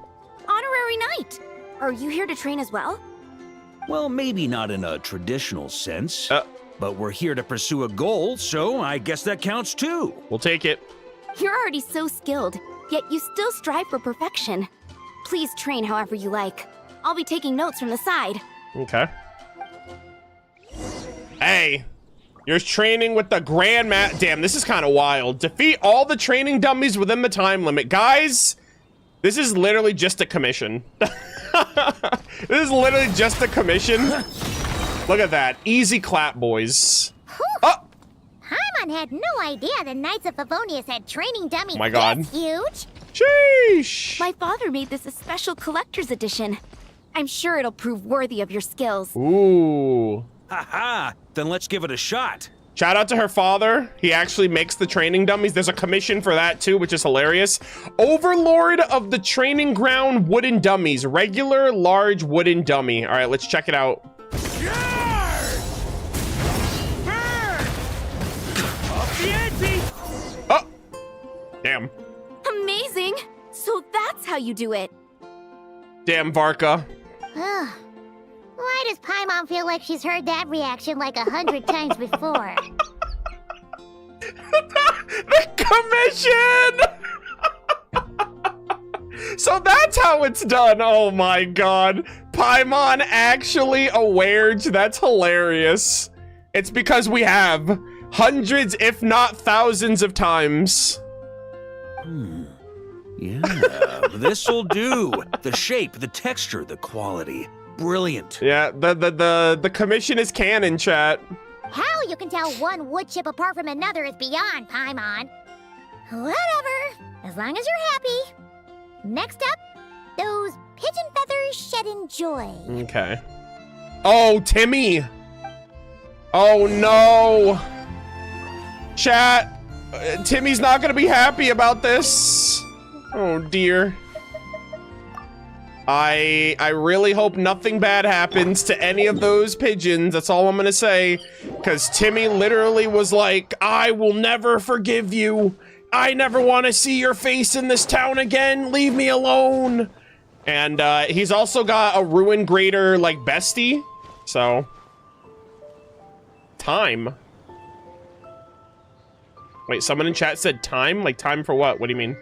Honorary Knight, are you here to train as well? Well, maybe not in a traditional sense, but we're here to pursue a goal, so I guess that counts too. We'll take it. You're already so skilled, yet you still strive for perfection. Please train however you like. I'll be taking notes from the side. Okay. Hey, You're training with the Grandma. Damn, this is kind of wild. Defeat all the training dummies within the time limit. Guys, this is literally just a commission. This is literally just a commission. Look at that. Easy clap, boys. Oh! Paimon had no idea the Knights of Favonius had training dummies. Oh my God. This huge. Sheesh. My father made this a special collector's edition. I'm sure it'll prove worthy of your skills. Ooh. Ha-ha! Then let's give it a shot. Shout out to her father. He actually makes the training dummies. There's a commission for that too, which is hilarious. Overlord of the Training Ground Wooden Dummies. Regular, large wooden dummy. All right, let's check it out. Oh! Damn. Amazing! So that's how you do it. Damn, Varka. Why does Paimon feel like she's heard that reaction like 100 times before? The commission! So that's how it's done. Oh my God. Paimon actually awares. That's hilarious. It's because we have hundreds, if not thousands of times. Yeah, this'll do. The shape, the texture, the quality. Brilliant. Yeah, the commission is canon, chat. How you can tell one wood chip apart from another is beyond, Paimon. Whatever, as long as you're happy. Next up, those pigeon feathers shed in joy. Okay. Oh, Timmy. Oh no. Chat, Timmy's not gonna be happy about this. Oh dear. I really hope nothing bad happens to any of those pigeons. That's all I'm gonna say. Because Timmy literally was like, I will never forgive you. I never want to see your face in this town again. Leave me alone. And he's also got a ruin grader like bestie. So time. Wait, someone in chat said time? Like time for what? What do you mean?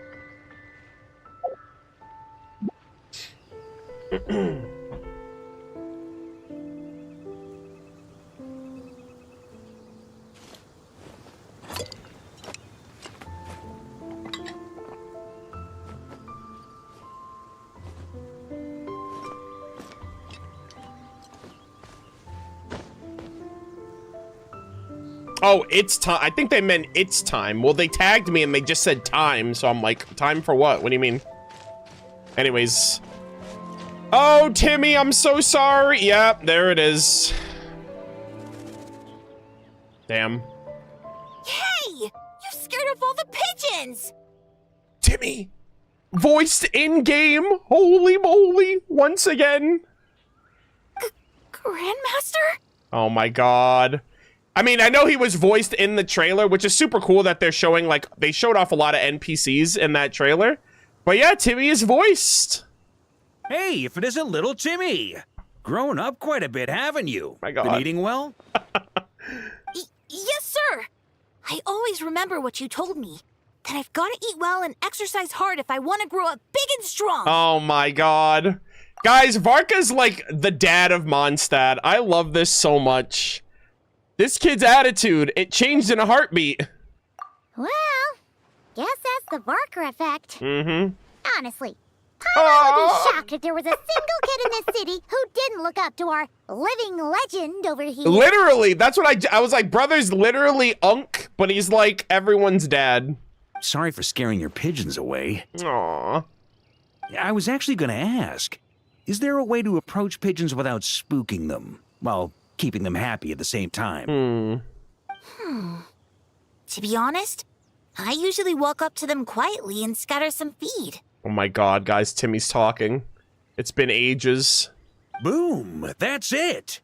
Oh, it's time. I think they meant it's time. Well, they tagged me and they just said time, so I'm like, time for what? What do you mean? Anyways. Oh, Timmy, I'm so sorry. Yep, there it is. Damn. Hey! You scared off all the pigeons! Timmy! Voiced in-game! Holy moly! Once again! Grandmaster? Oh my God. I mean, I know he was voiced in the trailer, which is super cool that they're showing, like, they showed off a lot of NPCs in that trailer. But yeah, Timmy is voiced. Hey, if it isn't little Timmy. Grown up quite a bit, haven't you? My God. Been eating well? Yes, sir! I always remember what you told me. That I've got to eat well and exercise hard if I want to grow up big and strong. Oh my God. Guys, Varka's like the dad of Mondstadt. I love this so much. This kid's attitude, it changed in a heartbeat. Well, guess that's the Varka effect. Mm-hmm. Honestly, Paimon would be shocked if there was a single kid in this city who didn't look up to our living legend over here. Literally, that's what I was like, brother's literally Unk, but he's like everyone's dad. Sorry for scaring your pigeons away. Aww. I was actually gonna ask, is there a way to approach pigeons without spooking them, while keeping them happy at the same time? To be honest, I usually walk up to them quietly and scatter some feed. Oh my God, guys, Timmy's talking. It's been ages. Boom, that's it.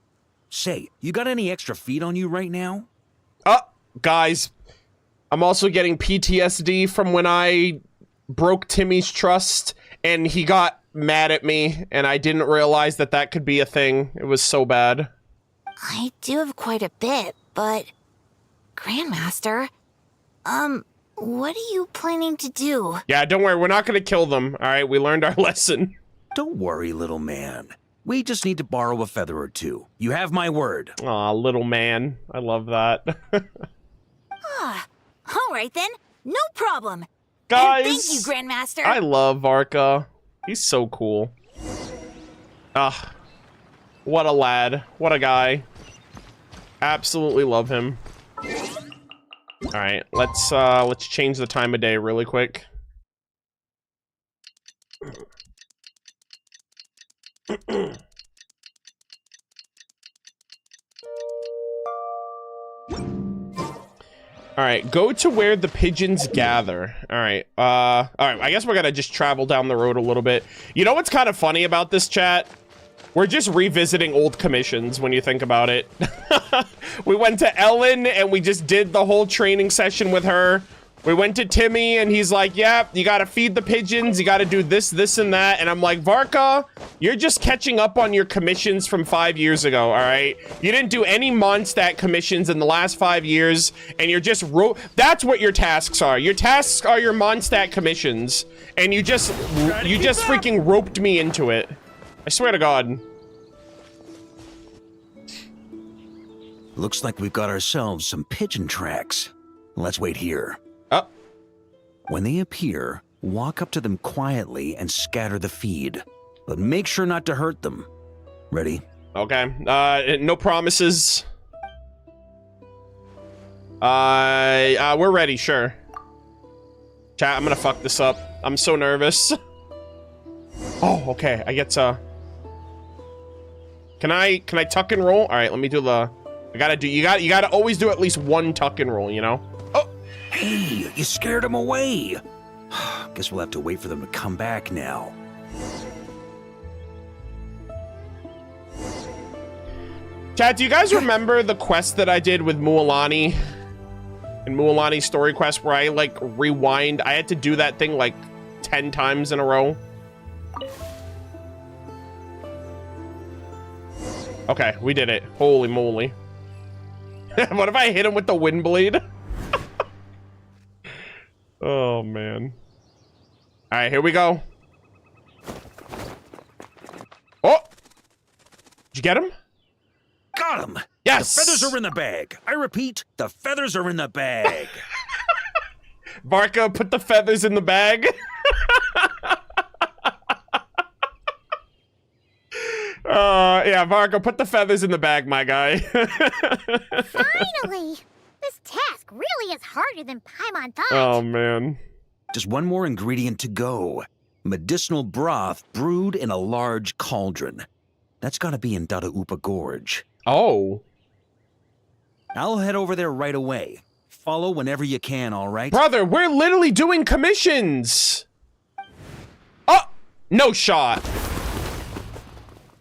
Say, you got any extra feed on you right now? Guys, I'm also getting PTSD from when I broke Timmy's trust and he got mad at me and I didn't realize that that could be a thing. It was so bad. I do have quite a bit, but... Grandmaster, what are you planning to do? Yeah, don't worry, we're not gonna kill them, all right? We learned our lesson. Don't worry, little man. We just need to borrow a feather or two. You have my word. Aw, little man. I love that. All right then, no problem. Guys, And thank you, Grandmaster. I love Varka. He's so cool. Ah, what a lad. What a guy. Absolutely love him. All right, let's change the time of day really quick. All right, go to where the pigeons gather. All right, I guess we're gonna just travel down the road a little bit. You know what's kind of funny about this, chat? We're just revisiting old commissions when you think about it. We went to Ellen and we just did the whole training session with her. We went to Timmy and he's like, yeah, you gotta feed the pigeons, you gotta do this, this, and that. And I'm like, Varka, you're just catching up on your commissions from 5 years ago, all right? You didn't do any Mondstadt commissions in the last 5 years, and you're just that's what your tasks are. Your tasks are your Mondstadt commissions, and you just freaking roped me into it. I swear to God. Looks like we've got ourselves some pigeon tracks. Let's wait here. Oh. When they appear, walk up to them quietly and scatter the feed. But make sure not to hurt them. Ready? Okay. No promises. We're ready, sure. Chat, I'm gonna fuck this up. I'm so nervous. Oh, okay. I get to... Can I tuck and roll? All right, let me do the... you gotta always do at least one tuck and roll, you know? Oh! Hey, you scared them away. Guess we'll have to wait for them to come back now. Chat, do you guys remember the quest that I did with Mualani? In Mualani's story quest where I, like, rewind? I had to do that thing, like, 10 times in a row. Okay, we did it. Holy moly. What if I hit him with the wind blade? Oh, man. All right, here we go. Oh! Did you get him? Got him! Yes! The feathers are in the bag. I repeat, the feathers are in the bag. Varka, put the feathers in the bag. Yeah, Varka, put the feathers in the bag, my guy. Finally! This task really is harder than Paimon thought. Oh, man. Just one more ingredient to go. Medicinal broth brewed in a large cauldron. That's gotta be in Dadaupa Gorge. Oh. I'll head over there right away. Follow whenever you can, all right? Brother, we're literally doing commissions. Oh, no shot.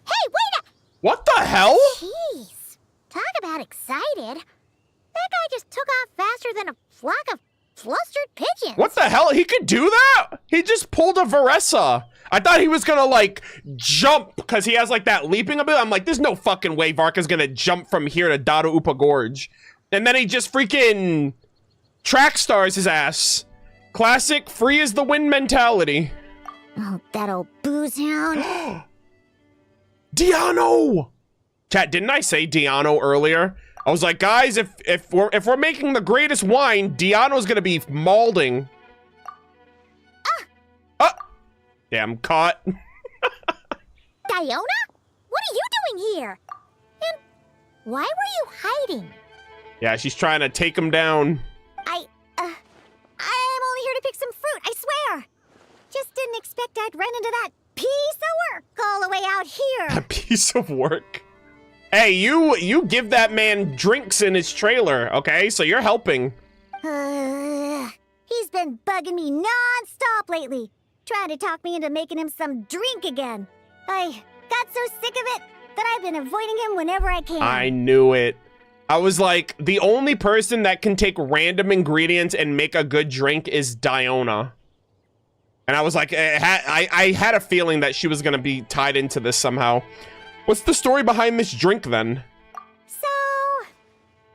Hey, wait up! What the hell? Jeez. Talk about excited. That guy just took off faster than a flock of flustered pigeons. What the hell? He could do that? He just pulled a Varessa. I thought he was gonna, like, jump, because he has, like, that leaping ability. I'm like, there's no fucking way Varka's gonna jump from here to Dadaupa Gorge. And then he just freaking track stars his ass. Classic free as the wind mentality. Oh, that old booze hound. Diano! Chat, didn't I say Diano earlier? I was like, guys, if we're making the greatest wine, Diano's gonna be malding. Damn, caught. Diona? What are you doing here? And why were you hiding? Yeah, she's trying to take him down. I'm only here to pick some fruit, I swear. Just didn't expect I'd run into that piece of work all the way out here. A piece of work? Hey, you give that man drinks in his trailer, okay? So you're helping. He's been bugging me non-stop lately, trying to talk me into making him some drink again. I got so sick of it that I've been avoiding him whenever I can. I knew it. I was like, the only person that can take random ingredients and make a good drink is Diona. And I was like, I had a feeling that she was going to be tied into this somehow. What's the story behind this drink, then? So,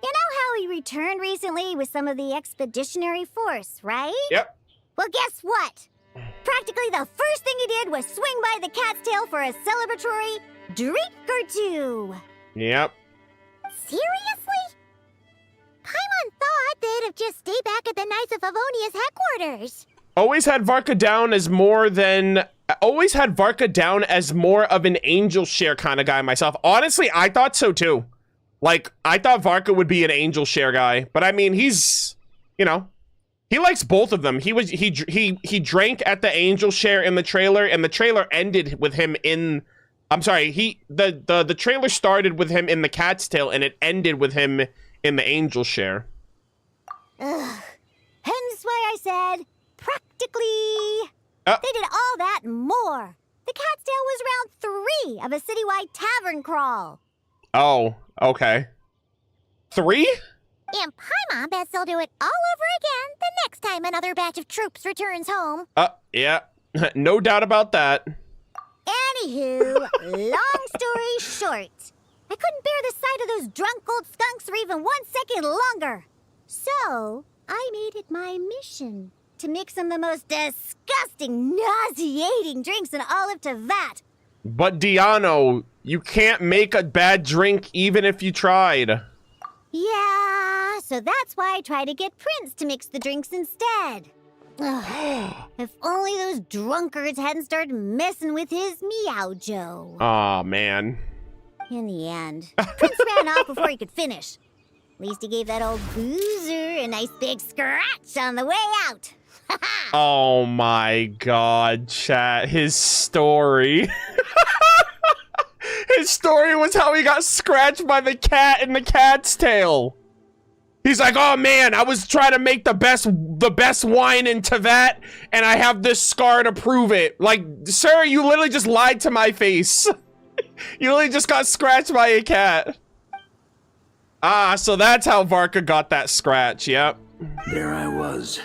you know how we returned recently with some of the expeditionary force, right? Yep. Well, guess what? Practically the first thing he did was swing by the cat's tail for a celebratory drink or two. Yep. Seriously? Paimon thought they'd have just stayed back at the Knights of Favonius headquarters. Always had Varka down as more of an angel share kind of guy myself. Honestly, I thought so too. Like, I thought Varka would be an angel share guy, but I mean, he's, you know, he likes both of them. He drank at the angel share in the trailer, and the trailer ended with him in, I'm sorry, the trailer started with him in the cat's tail, and it ended with him in the angel share. Ugh. Hence why I said, practically. They did all that and more. The cat's tail was round 3 of a citywide tavern crawl. Oh, okay. 3? And Paimon bets they'll do it all over again the next time another batch of troops returns home. Yeah. No doubt about that. Anywho, long story short, I couldn't bear the sight of those drunk old skunks for even 1 second longer. So, I made it my mission to mix some of the most disgusting, nauseating drinks in all of Tevat. But Diano, you can't make a bad drink even if you tried. Yeah, so that's why I try to get Prince to mix the drinks instead. Ugh, if only those drunkards hadn't started messing with his Meow-Jo. Aw, man. In the end, Prince ran off before he could finish. At least he gave that old boozer a nice big scratch on the way out. Oh my god, chat. His story. His story was how he got scratched by the cat in the cat's tail. He's like, oh man, I was trying to make the best wine in Tevat, and I have this scar to prove it. Like, sir, you literally just lied to my face. You literally just got scratched by a cat. Ah, so that's how Varka got that scratch, yep. There I was,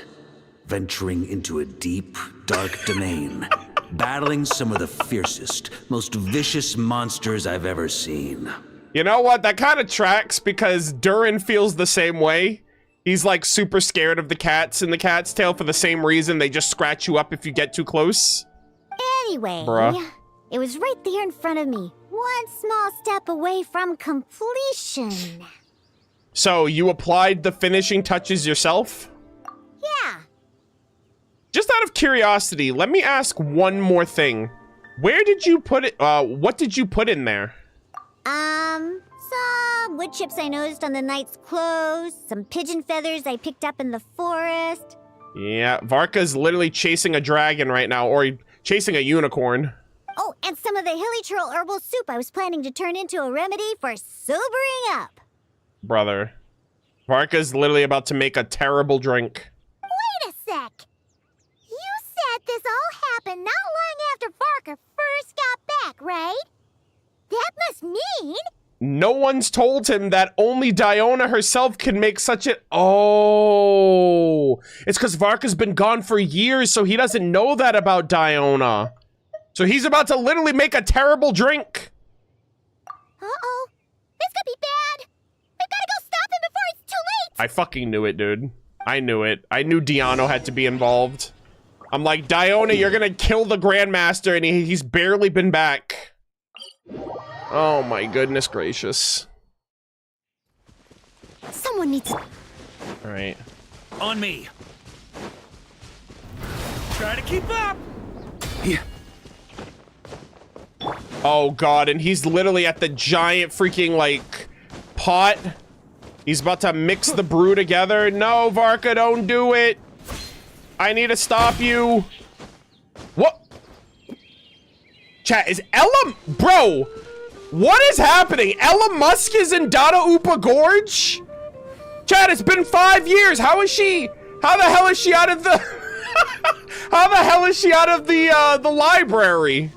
venturing into a deep, dark domain, battling some of the fiercest, most vicious monsters I've ever seen. You know what? That kind of tracks because Durin feels the same way. He's like super scared of the cats in the cat's tail for the same reason. They just scratch you up if you get too close. Anyway, Bruh. It was right there in front of me. One small step away from completion. So you applied the finishing touches yourself? Yeah. Just out of curiosity, let me ask one more thing. Where did you put it? What did you put in there? Some wood chips I noticed on the knight's clothes, some pigeon feathers I picked up in the forest. Yeah, Varka's literally chasing a dragon right now, or chasing a unicorn. Oh, and some of the hilly churl herbal soup I was planning to turn into a remedy for sobering up. Brother, Varka's literally about to make a terrible drink. Wait a sec. You said this all happened not long after Varka first got back, right? That must mean... No one's told him that only Diona herself can make such a... Oh, it's because Varka's been gone for years, so he doesn't know that about Diona. So he's about to literally make a terrible drink. Uh-oh. This could be bad. We've got to go stop him before it's too late. I fucking knew it, dude. I knew it. I knew Diano had to be involved. I'm like, Diona, you're gonna kill the Grandmaster, and he's barely been back. Oh my goodness gracious. Someone needs to... Alright. On me. Try to keep up. Yeah. Oh god, and he's literally at the giant freaking, like, pot. He's about to mix the brew together. No, Varka, don't do it. I need to stop you. What? Chat, is Ella... Bro, what is happening? Ella Musk is in Dada Upa Gorge? Chat, it's been 5 years. How is she... How the hell is she out of the... How the hell is she out of the library?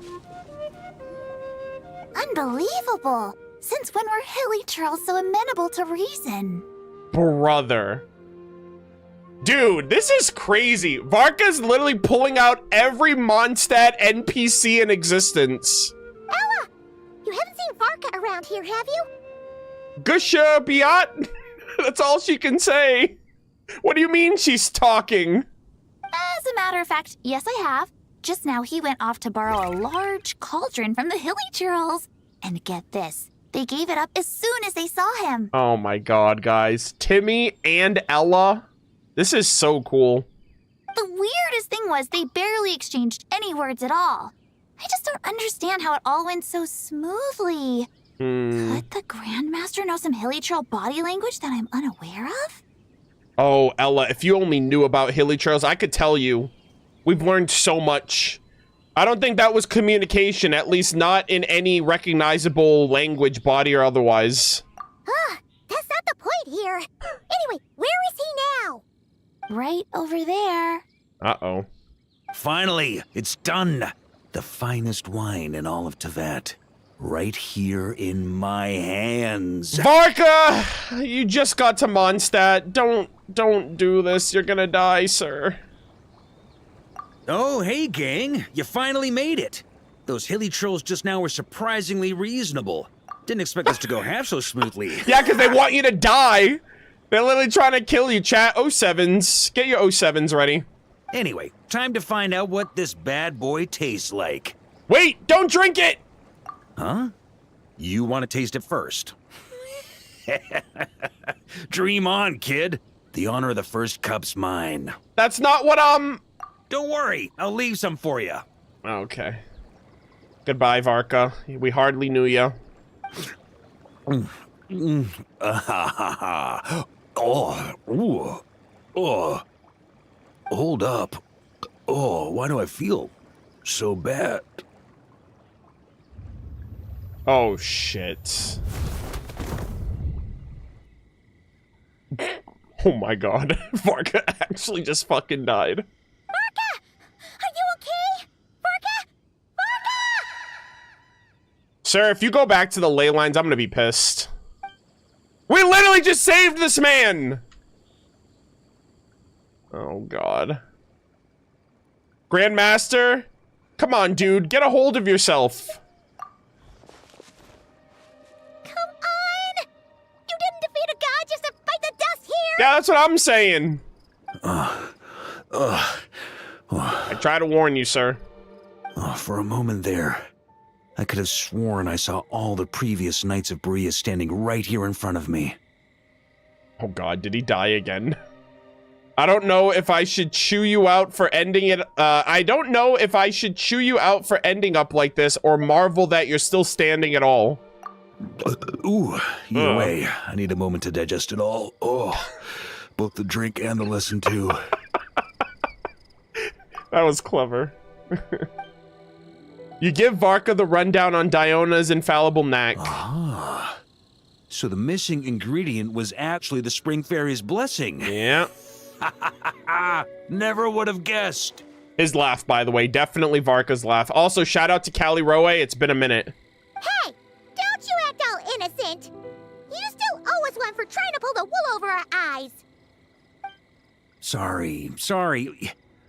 Unbelievable. Since when were hilly churls so amenable to reason? Brother. Dude, this is crazy. Varka's literally pulling out every Mondstadt NPC in existence. Ella! You haven't seen Varka around here, have you? Gusha Biat? That's all she can say. What do you mean she's talking? As a matter of fact, yes I have. Just now he went off to borrow a large cauldron from the hilly churls. And get this, they gave it up as soon as they saw him. Oh my god, guys. Timmy and Ella. This is so cool. The weirdest thing was they barely exchanged any words at all. I just don't understand how it all went so smoothly. Could the Grandmaster know some Hilichurl body language that I'm unaware of? Oh, Ella, if you only knew about Hilichurls, I could tell you. We've learned so much. I don't think that was communication, at least not in any recognizable language, body or otherwise. That's not the point here. Anyway, where is he now? Right over there. Uh-oh. Finally, it's done. The finest wine in all of Tevat. Right here in my hands. Varka! You just got to Mondstadt. Don't do this. You're gonna die, sir. Oh, hey, gang. You finally made it. Those Hilichurls just now were surprisingly reasonable. Didn't expect this to go half so smoothly. Yeah, because they want you to die. They're literally trying to kill you, chat. 07s. Get your 07s ready. Anyway, time to find out what this bad boy tastes like. Wait, don't drink it! Huh? You want to taste it first? Dream on, kid. The honor of the first cup's mine. That's not what, Don't worry, I'll leave some for you. Okay. Goodbye, Varka. We hardly knew you. Hold up. Oh, why do I feel so bad? Oh, shit. Oh my god. Varka actually just fucking died. Varka! Are you okay? Varka! Varka! Sir, if you go back to the ley lines, I'm gonna be pissed. We literally just saved this man! Oh god. Grandmaster? Come on, dude. Get a hold of yourself. Come on! You didn't defeat a god just to fight the dust here! Yeah, that's what I'm saying. I try to warn you, sir. For a moment there, I could have sworn I saw all the previous Knights of Berea standing right here in front of me. Oh god, did he die again? I don't know if I should chew you out for ending it. I don't know if I should chew you out for ending up like this or marvel that you're still standing at all. Either way, I need a moment to digest it all. Oh, both the drink and the lesson too. That was clever. You give Varka the rundown on Diona's infallible knack. Ah, so the missing ingredient was actually the Spring Fairy's blessing. Yeah. Never would have guessed. His laugh, by the way. Definitely Varka's laugh. Also, shout out to Callie Rowe. It's been a minute. Hey! Don't you act all innocent! You still owe us one for trying to pull the wool over our eyes! Sorry.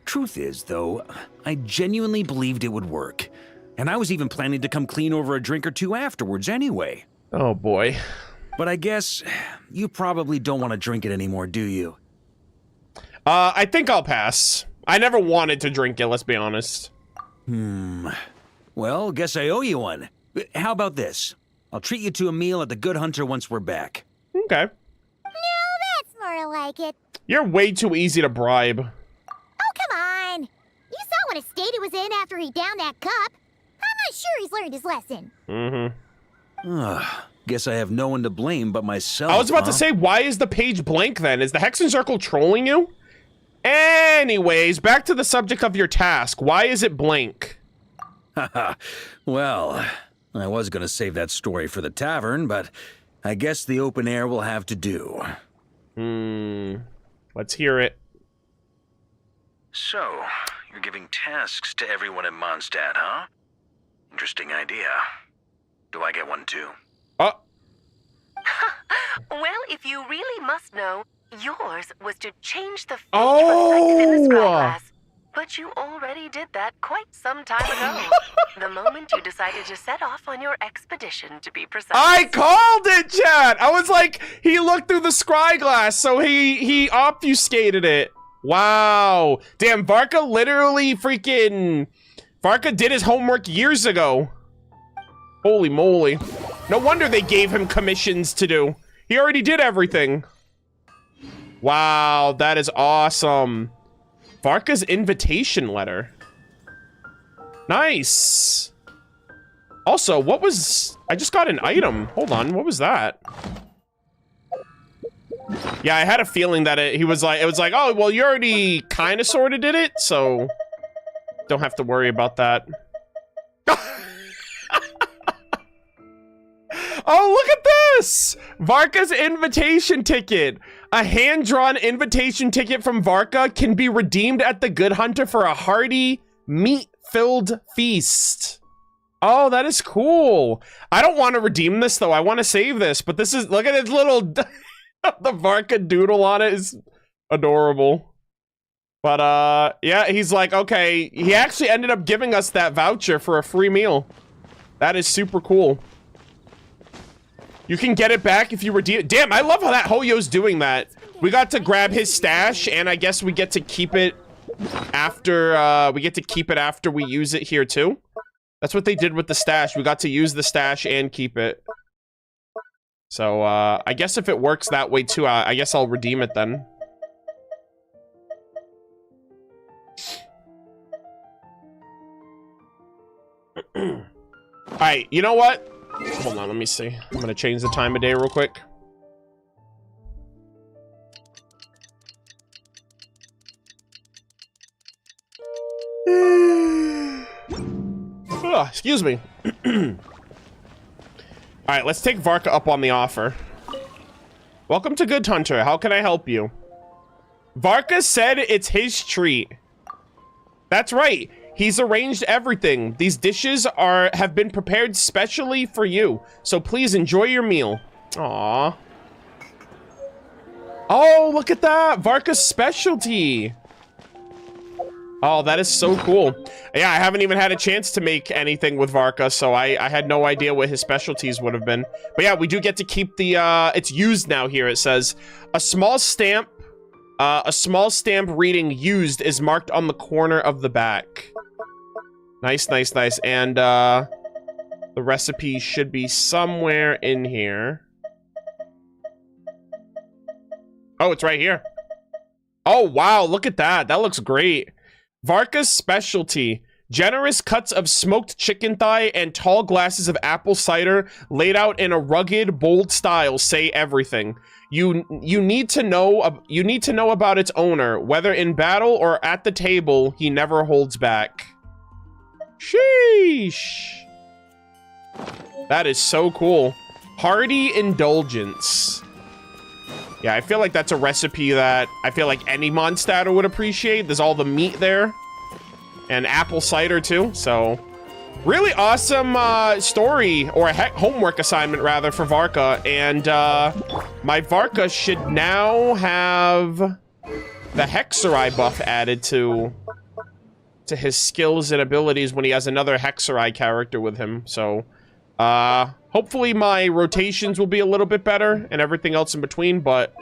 Truth is, though, I genuinely believed it would work. And I was even planning to come clean over a drink or two afterwards anyway. Oh, boy. But I guess you probably don't want to drink it anymore, do you? I think I'll pass. I never wanted to drink it, let's be honest. Well, guess I owe you one. How about this? I'll treat you to a meal at the Good Hunter once we're back. Okay. No, that's more like it. You're way too easy to bribe. Oh, come on! You saw what a state he was in after he downed that cup. I'm not sure he's learned his lesson. Guess I have no one to blame but myself. I was about to say, why is the page blank then? Is the Hexen Circle trolling you? Anyways, back to the subject of your task. Why is it blank? Well, I was gonna save that story for the tavern, but I guess the open air will have to do. Let's hear it. So, you're giving tasks to everyone in Mondstadt, huh? Interesting idea. Do I get one too? Well, if you really must know, yours was to change the fate reflected in the scryglass. But you already did that quite some time ago. The moment you decided to set off on your expedition, to be precise. I called it, chat! I was like, he looked through the scryglass, so he obfuscated it. Wow. Damn, Varka literally freaking... Varka did his homework years ago. Holy moly. No wonder they gave him commissions to do. He already did everything. Wow, that is awesome. Varka's invitation letter. Nice. Also, what was... I just got an item. Hold on, what was that? Yeah, I had a feeling that it was like, oh, well, you already kind of sort of did it, so don't have to worry about that. Oh, look at this! Varka's invitation ticket. A hand-drawn invitation ticket from Varka can be redeemed at the Good Hunter for a hearty, meat-filled feast. Oh, that is cool. I don't want to redeem this, though. I want to save this, but this is... Look at his little... the Varka doodle on it is adorable. But, yeah, he's like, okay. He actually ended up giving us that voucher for a free meal. That is super cool. You can get it back if you redeem it. Damn, I love how that Hoyo's doing that. We got to grab his stash, and I guess we get to keep it after, we use it here, too. That's what they did with the stash. We got to use the stash and keep it. So, I guess if it works that way, too, I guess I'll redeem it then. Alright, you know what? Hold on, let me see. I'm gonna change the time of day real quick. Oh, excuse me. Alright, let's take Varka up on the offer. Welcome to Good Hunter. How can I help you? Varka said it's his treat. That's right. He's arranged everything. These dishes have been prepared specially for you. So please enjoy your meal. Aww. Oh, look at that. Varka's specialty. Oh, that is so cool. Yeah, I haven't even had a chance to make anything with Varka, so I had no idea what his specialties would have been. But yeah, we do get to keep the, it's used now here. It says, a small stamp reading used is marked on the corner of the back. Nice, nice, nice. And, the recipe should be somewhere in here. Oh, it's right here. Oh, wow, look at that. That looks great. Varka's specialty. Generous cuts of smoked chicken thigh and tall glasses of apple cider laid out in a rugged, bold style say everything. You need to know about its owner, whether in battle or at the table. He never holds back. Sheesh. That is so cool. Hearty indulgence. Yeah, I feel like that's a recipe that I feel like any Mondstatter would appreciate. There's all the meat there. And apple cider, too. So, really awesome story, or homework assignment, rather, for Varka. And my Varka should now have the Hexerai buff added to his skills and abilities when he has another Hexerai character with him. So, hopefully my rotations will be a little bit better and everything else in between, but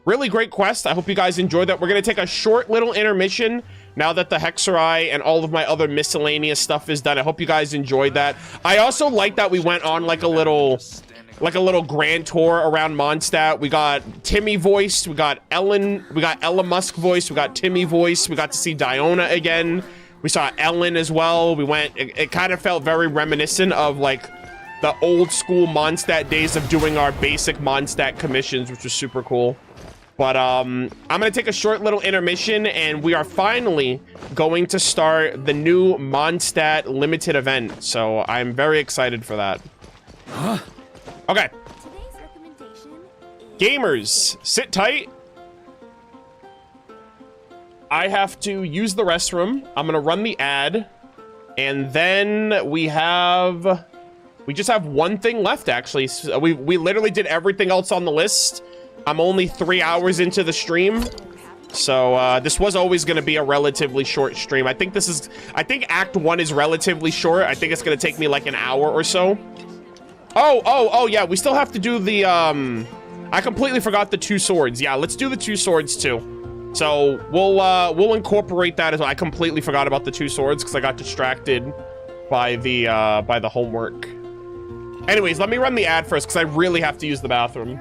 really great quest. I hope you guys enjoyed that. We're going to take a short little intermission now that the Hexerai and all of my other miscellaneous stuff is done. I hope you guys enjoyed that. I also like that we went on like a little grand tour around Mondstadt. We got Timmy voiced, we got Ella Musk voiced, we got Timmy voiced, we got to see Diona again. We saw Ellen as well. We went, it kind of felt very reminiscent of like the old school Mondstadt days of doing our basic Mondstadt commissions, which was super cool. But I'm gonna take a short little intermission, and we are finally going to start the new Mondstadt limited event. So I'm very excited for that. Okay. Gamers, sit tight. I have to use the restroom. I'm gonna run the ad, and then we just have one thing left, actually. So we literally did everything else on the list. I'm only 3 hours into the stream, so this was always going to be a relatively short stream. I think Act 1 is relatively short. I think it's going to take me like an hour or so. Oh, yeah, we still have to do the, I completely forgot the 2 swords. Yeah, let's do the 2 swords too. So we'll incorporate that as well. I completely forgot about the 2 swords because I got distracted by the homework. Anyways, let me run the ad first because I really have to use the bathroom.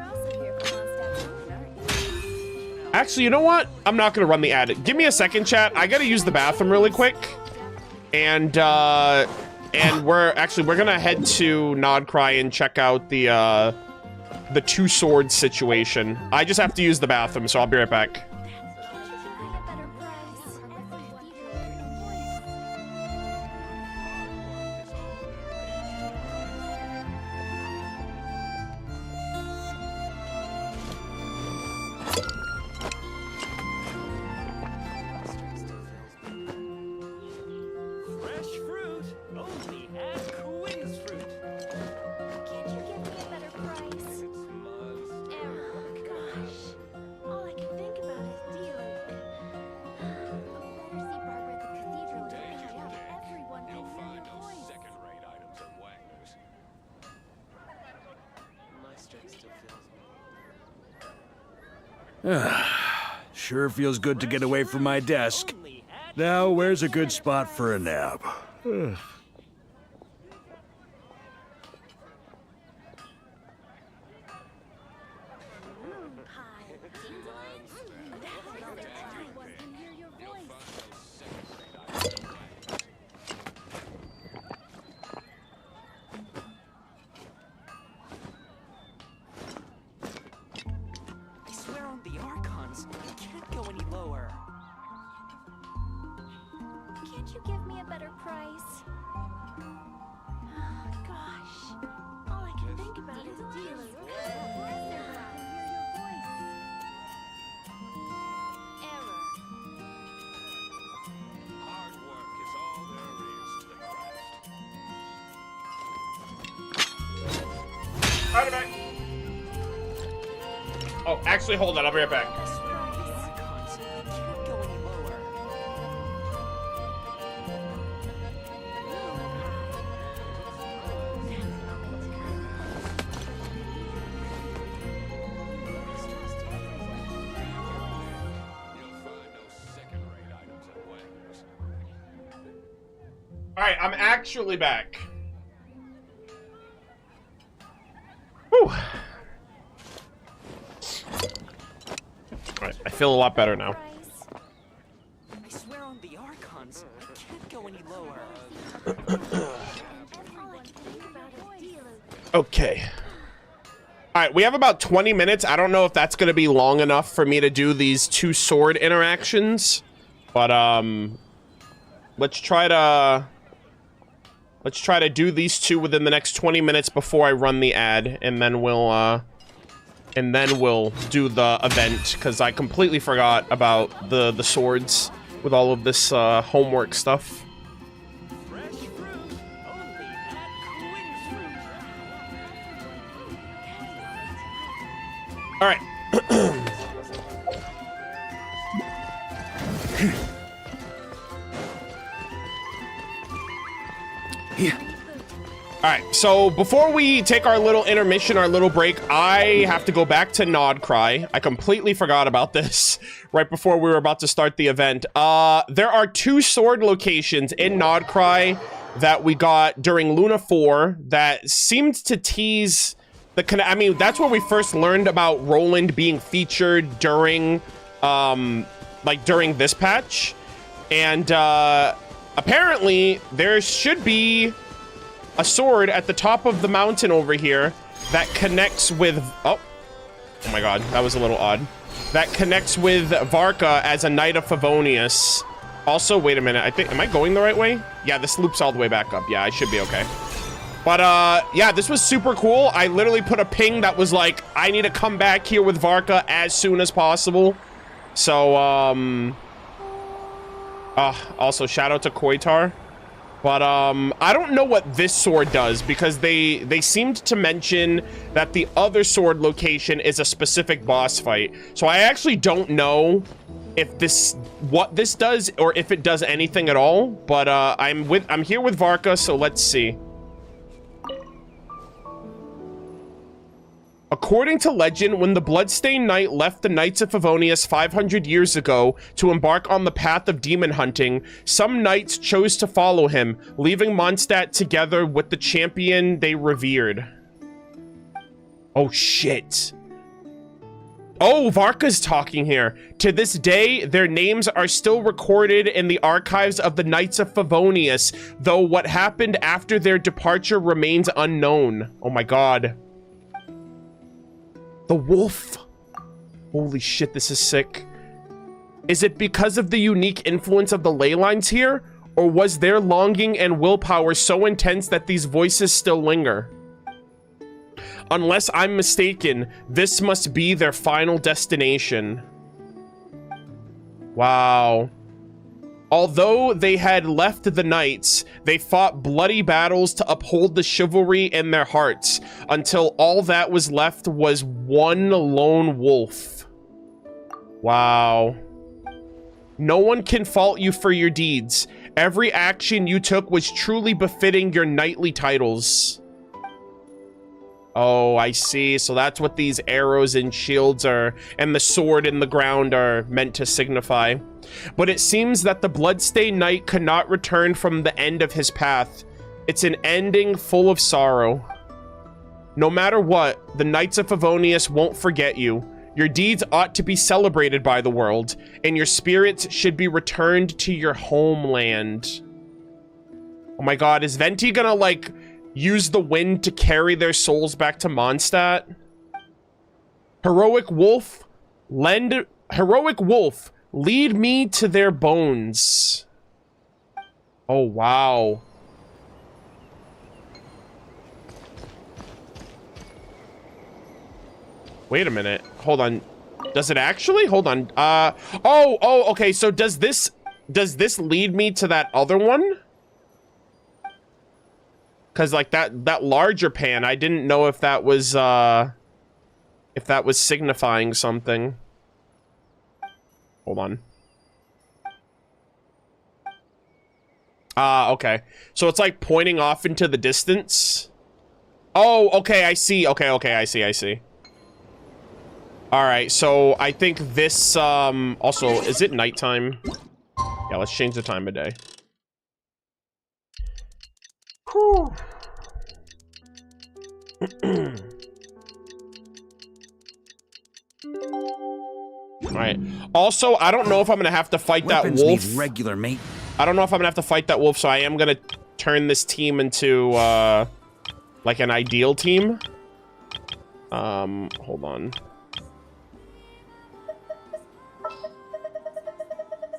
Actually, you know what? I'm not gonna run the ad. Give me a second, chat. I gotta use the bathroom really quick. And we're gonna head to Nodcry and check out the two swords situation. I just have to use the bathroom, so I'll be right back. Sure feels good to get away from my desk. Now, where's a good spot for a nap? Oh, actually, hold on. I'll be right back. All right, I'm actually back. Whew. Alright, I feel a lot better now. I swear on the Archons, I can't go any lower. Okay. Alright, we have about 20 minutes. I don't know if that's gonna be long enough for me to do these two sword interactions. But, let's try to do these two within the next 20 minutes before I run the ad, and then we'll do the event, because I completely forgot about the swords with all of this homework stuff. All right. Alright, so before we take our little intermission, our little break, I have to go back to Nodcry. I completely forgot about this right before we were about to start the event. There are two sword locations in Nodcry that we got during Luna 4 that seemed to tease the I mean, that's where we first learned about Roland being featured during, during this patch. And, apparently, there should be a sword at the top of the mountain over here that connects with... Oh my god, that was a little odd. That connects with Varka as a Knight of Favonius. Also, wait a minute, I think... Am I going the right way? Yeah, this loops all the way back up. Yeah, I should be okay. But, yeah, this was super cool. I literally put a ping that was like, I need to come back here with Varka as soon as possible. So, also, shout out to Koitar. But, I don't know what this sword does, because they seemed to mention that the other sword location is a specific boss fight. So I actually don't know if what this does, or if it does anything at all. But, I'm here with Varka, so let's see. According to legend, when the Bloodstained Knight left the Knights of Favonius 500 years ago to embark on the path of demon hunting, some knights chose to follow him, leaving Mondstadt together with the champion they revered. Oh, shit. Oh, Varka's talking here. To this day, their names are still recorded in the archives of the Knights of Favonius, though what happened after their departure remains unknown. Oh my god. The wolf. Holy shit, this is sick. Is it because of the unique influence of the ley lines here? Or was their longing and willpower so intense that these voices still linger? Unless I'm mistaken, this must be their final destination. Wow. Although they had left the knights, they fought bloody battles to uphold the chivalry in their hearts, until all that was left was one lone wolf. Wow. No one can fault you for your deeds. Every action you took was truly befitting your knightly titles. Oh, I see. So that's what these arrows and shields are, and the sword in the ground are meant to signify. But it seems that the Bloodstained Knight could not return from the end of his path. It's an ending full of sorrow. No matter what, the Knights of Favonius won't forget you. Your deeds ought to be celebrated by the world, and your spirits should be returned to your homeland. Oh my god, is Venti gonna, like, use the wind to carry their souls back to Mondstadt? Heroic wolf, lead me to their bones. Oh, wow. Wait a minute. Hold on. Does it actually? Hold on. Oh, okay. So does this lead me to that other one? Cause like that larger pan, I didn't know if that was signifying something. Hold on. Okay. So it's like pointing off into the distance. Oh, okay, I see. Okay, I see. All right, so I think this, also, is it nighttime? Yeah, let's change the time of day. Whew. All right. Also, I don't know if I'm gonna have to fight that wolf. Need regular mate. I don't know if I'm gonna have to fight that wolf, so I am gonna turn this team into, like an ideal team. Hold on.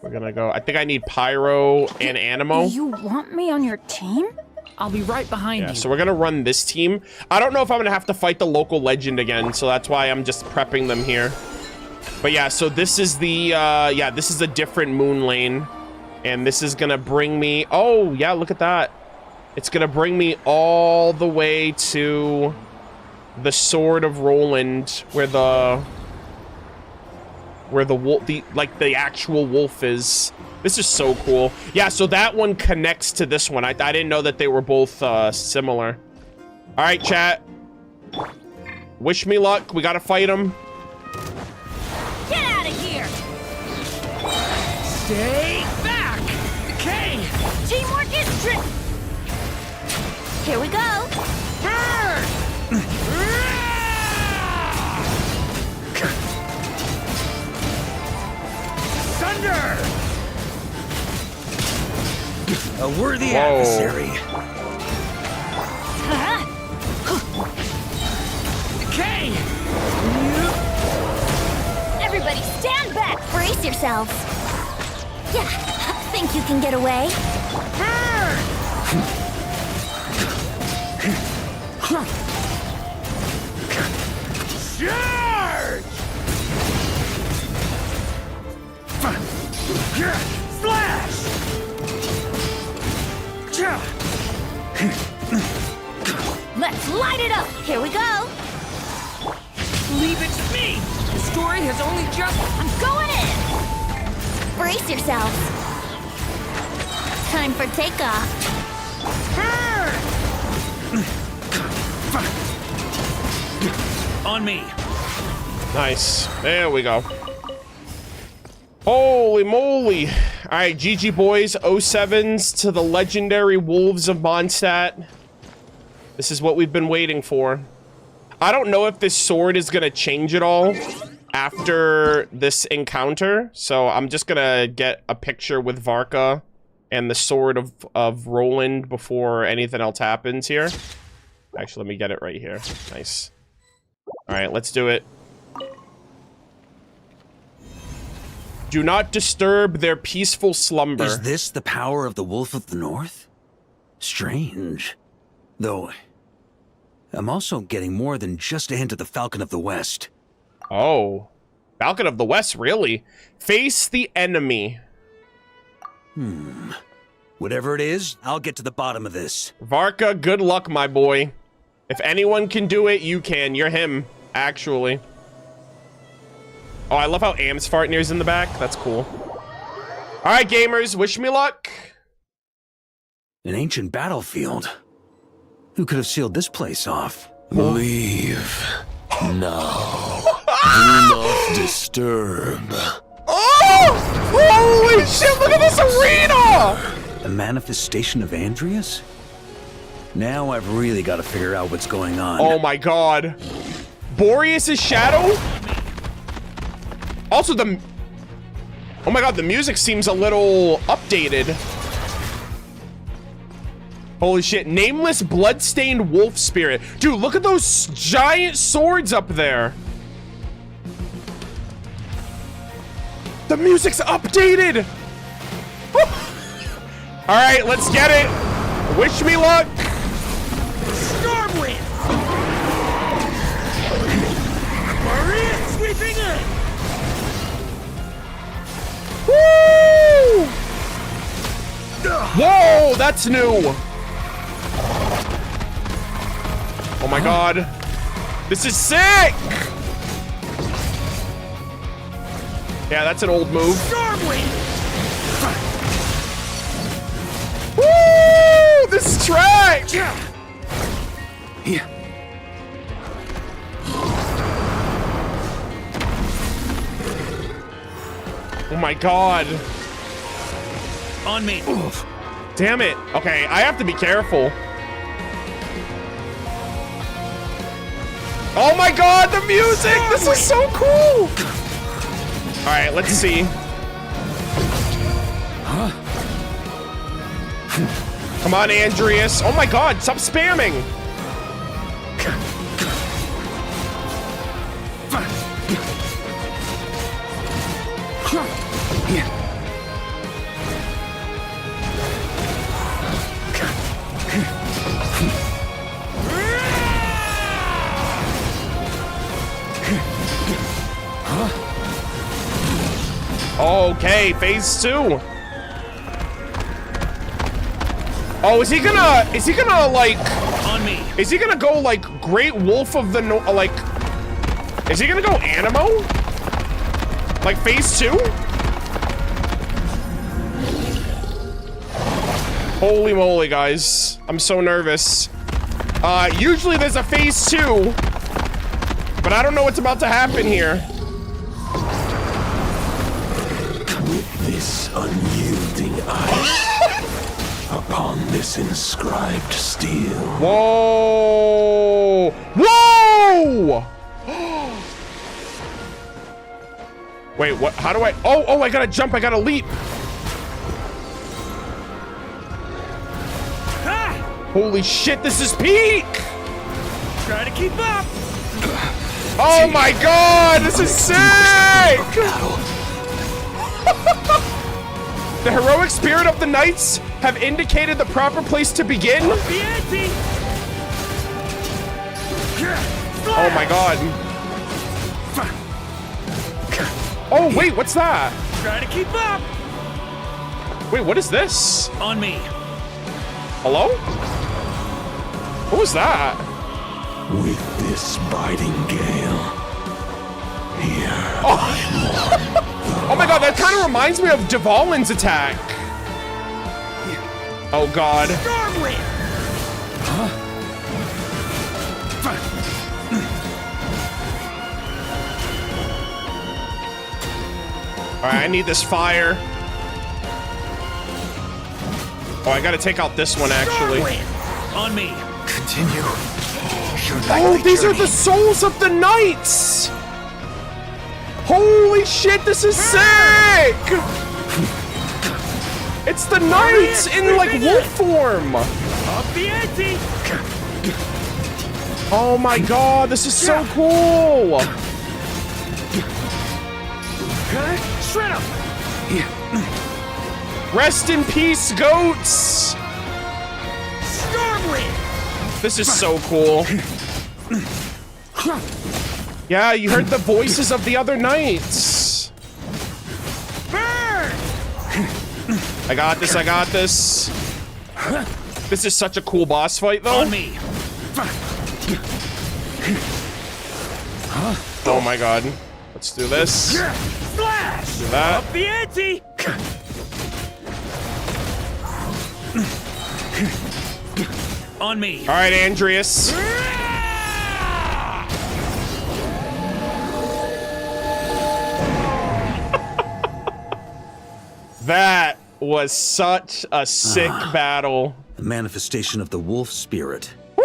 We're gonna go. I think I need Pyro and Animo. You want me on your team? I'll be right behind you. So we're gonna run this team. I don't know if I'm gonna have to fight the local legend again, so that's why I'm just prepping them here. But yeah, so this is the, yeah, this is a different moon lane. And this is gonna bring me, oh, yeah, look at that. It's gonna bring me all the way to the Sword of Roland, where the wolf, the actual wolf is. This is so cool. Yeah, so that one connects to this one. I didn't know that they were both similar. All right, chat. Wish me luck. We gotta fight him. Get out of here! Stay back! Okay! Teamwork is trick. Here we go. Burn! Thunder! A worthy adversary. Okay! Everybody stand back. Brace yourselves. Yeah, think you can get away? Charge! Slash! Let's light it up. Here we go. Leave it to me! The story has only just... I'm going in. Brace yourselves. Time for takeoff. On me. Nice. There we go. Holy moly. All right, GG boys. 07s to the legendary Wolves of Mondstadt. This is what we've been waiting for. I don't know if this sword is going to change at all after this encounter. So I'm just going to get a picture with Varka and the sword of Roland before anything else happens here. Actually, let me get it right here. Nice. All right, let's do it. Do not disturb their peaceful slumber. Is this the power of the Wolf of the North? Strange. Though, I'm also getting more than just a hint of the Falcon of the West. Oh. Falcon of the West, really? Face the enemy. Whatever it is, I'll get to the bottom of this. Varka, good luck, my boy. If anyone can do it, you can. You're him, actually. Oh, I love how Amsfartnir's in the back. That's cool. All right, gamers, wish me luck. An ancient battlefield. Who could have sealed this place off? Leave now. Do not disturb. Oh! Holy shit, look at this arena! A manifestation of Andreas? Now I've really got to figure out what's going on. Oh my god. Boreas's shadow? Also oh my god, the music seems a little updated. Holy shit, nameless bloodstained wolf spirit. Dude, look at those giant swords up there. The music's updated. All right, let's get it. Wish me luck. Stormwind! Maria sweeping in! Woo! Whoa, that's new. Oh my god. This is sick! Yeah, that's an old move. Stormwind! Woo! This track! Yeah. Oh my god. On me. Oof. Damn it. Okay, I have to be careful. Oh my god, the music! This is so cool! Alright, let's see. Come on, Andreas. Oh my god, stop spamming! Okay, phase 2. Oh, is he gonna like on me? Is he gonna go like Great Wolf of the like is he gonna go Animo? Like phase 2? Holy moly, guys. I'm so nervous. Usually there's a phase 2, but I don't know what's about to happen here. This unyielding ice upon this inscribed steel. Whoa! Whoa! Wait, what? How do I? Oh, I gotta jump. I gotta leap. Holy shit, this is peak! Try to keep up. Oh my god, this is sick! The heroic spirit of the knights have indicated the proper place to begin. Oh my god. Oh wait, what's that? Try to keep up. Wait, what is this? On me. Hello? What was that? With this biting gale, here Oh my god, that kind of reminds me of Dvalin's attack. Oh god. All right, I need this fire. Oh, I gotta take out this one, actually. On me. Continue. Oh, these are the souls of the knights! Holy shit, this is sick! It's the knights in, like, wolf form! Oh my god, this is so cool! Shred him! Rest in peace, goats! Stormwind! This is so cool. Yeah, you heard the voices of the other knights. Burn! I got this, I got this. This is such a cool boss fight, though. On me. Oh my god. Let's do this. Slash! Do that. Up the ante! On me. All right, Andreas. That was such a sick battle. The manifestation of the wolf spirit. A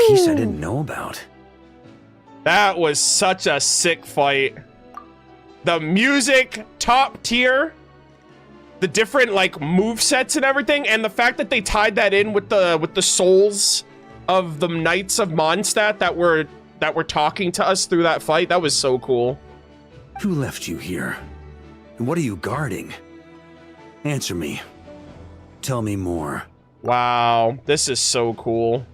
piece I didn't know about. That was such a sick fight. The music, top tier. The different like movesets and everything, and the fact that they tied that in with the souls of the Knights of Mondstadt that were talking to us through that fight, that was so cool. Who left you here? And what are you guarding? Answer me. Tell me more. Wow, this is so cool.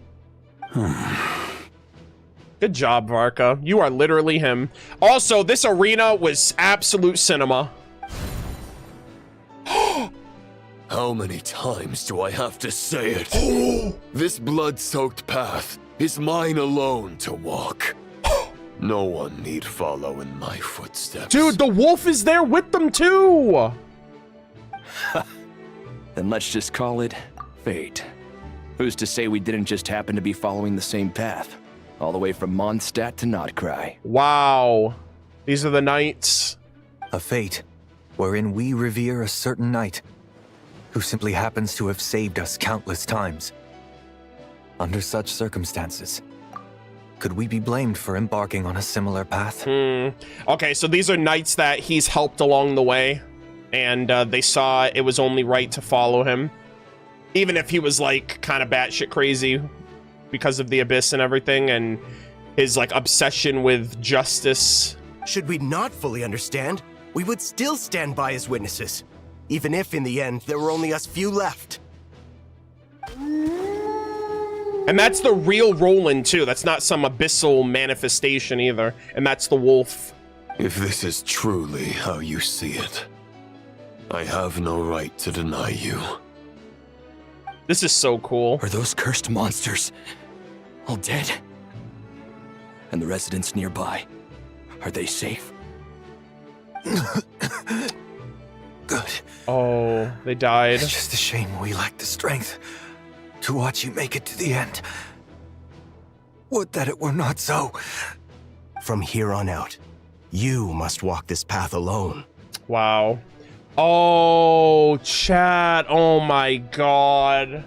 Good job, Varka. You are literally him. Also, this arena was absolute cinema. How many times do I have to say it? This blood-soaked path is mine alone to walk. No one need follow in my footsteps. Dude, the wolf is there with them too! Then let's just call it fate. Who's to say we didn't just happen to be following the same path? All the way from Mondstadt to Notcry. Wow. These are the knights. A fate wherein we revere a certain knight who simply happens to have saved us countless times. Under such circumstances, could we be blamed for embarking on a similar path? Okay, so these are knights that he's helped along the way, and they saw it was only right to follow him. Even if he was, like, kind of batshit crazy because of the Abyss and everything, and his, like, obsession with justice. Should we not fully understand, we would still stand by as witnesses, even if, in the end, there were only us few left. And that's the real Roland, too. That's not some abyssal manifestation, either. And that's the wolf. If this is truly how you see it, I have no right to deny you. This is so cool. Are those cursed monsters all dead? And the residents nearby, are they safe? Good. Oh, they died. It's just a shame we lack the strength to watch you make it to the end. Would that it were not so. From here on out, you must walk this path alone. Wow. Oh, chat. Oh my god.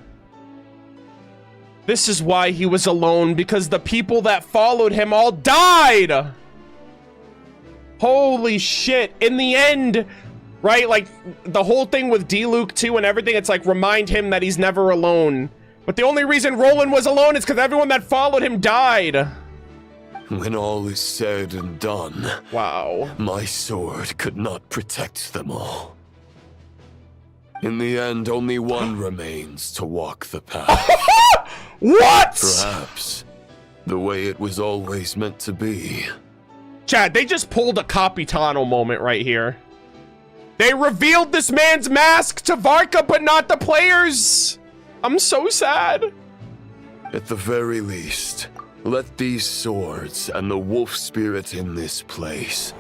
This is why he was alone, because the people that followed him all died. Holy shit. In the end, right? Like, the whole thing with D-Luke too and everything, it's like, remind him that he's never alone. But the only reason Roland was alone is because everyone that followed him died. When all is said and done, wow, my sword could not protect them all. In the end, only one remains to walk the path. What? Perhaps the way it was always meant to be. Chad, they just pulled a Capitano moment right here. They revealed this man's mask to Varka, but not the players. I'm so sad. At the very least, let these swords and the wolf spirit in this place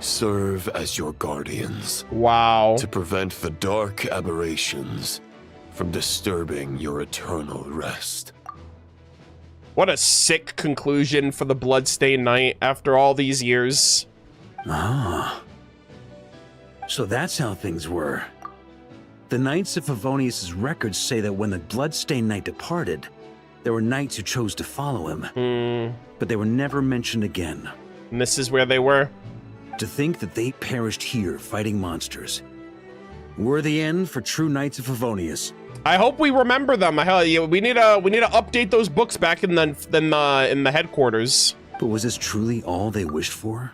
serve as your guardians. Wow. To prevent the dark aberrations from disturbing your eternal rest. What a sick conclusion for the Bloodstained Knight after all these years. Ah. So that's how things were. The Knights of Favonius' records say that when the Bloodstained Knight departed, there were knights who chose to follow him, but they were never mentioned again. And this is where they were. To think that they perished here fighting monsters. Were the end for true Knights of Favonius. I hope we remember them. We need to update those books back in the headquarters. But was this truly all they wished for?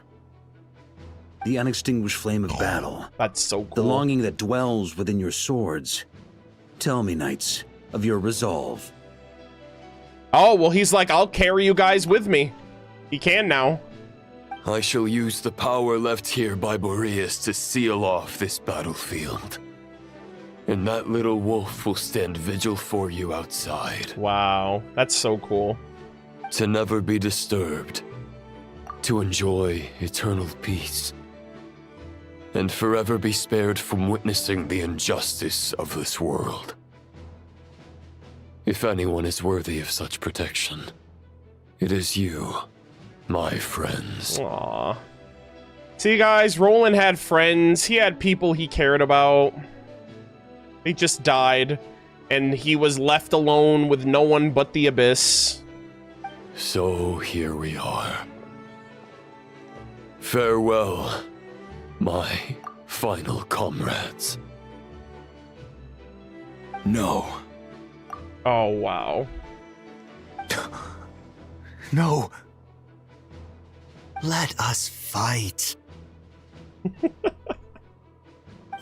The unextinguished flame of battle. That's so cool. The longing that dwells within your swords. Tell me, knights, of your resolve. Oh, well, he's like, I'll carry you guys with me. He can now. I shall use the power left here by Boreas to seal off this battlefield. And that little wolf will stand vigil for you outside. Wow, that's so cool. To never be disturbed. To enjoy eternal peace. And forever be spared from witnessing the injustice of this world. If anyone is worthy of such protection, it is you, my friends. Aww. See, guys, Roland had friends. He had people he cared about. They just died, and he was left alone with no one but the Abyss. So here we are. Farewell, my final comrades. No. Oh, wow. No. Let us fight.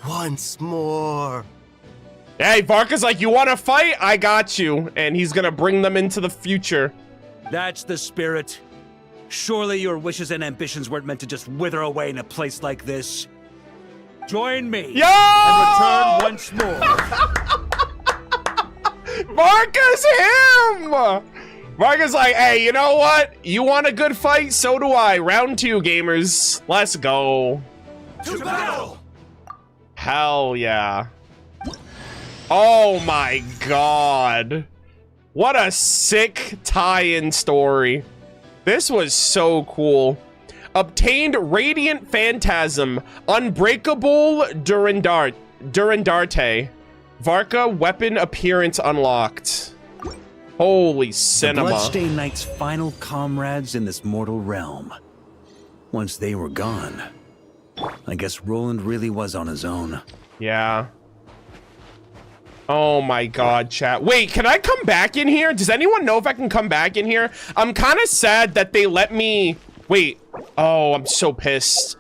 Once more. Hey, Varka's like, you want to fight? I got you. And he's going to bring them into the future. That's the spirit. Surely your wishes and ambitions weren't meant to just wither away in a place like this. Join me. Yo! And return once more. Varka's him! Varka's like, hey, you know what? You want a good fight? So do I. Round 2, gamers. Let's go. To battle! Hell yeah. Oh my god. What a sick tie-in story. This was so cool. Obtained Radiant Phantasm. Unbreakable Durandarte. Varka weapon appearance unlocked. Holy cinema. The Bloodstained Knight's final comrades in this mortal realm. Once they were gone, I guess Roland really was on his own. Yeah. Oh my god, chat. Wait, can I come back in here? Does anyone know if I can come back in here? I'm kind of sad that they let me... Wait. Oh, I'm so pissed.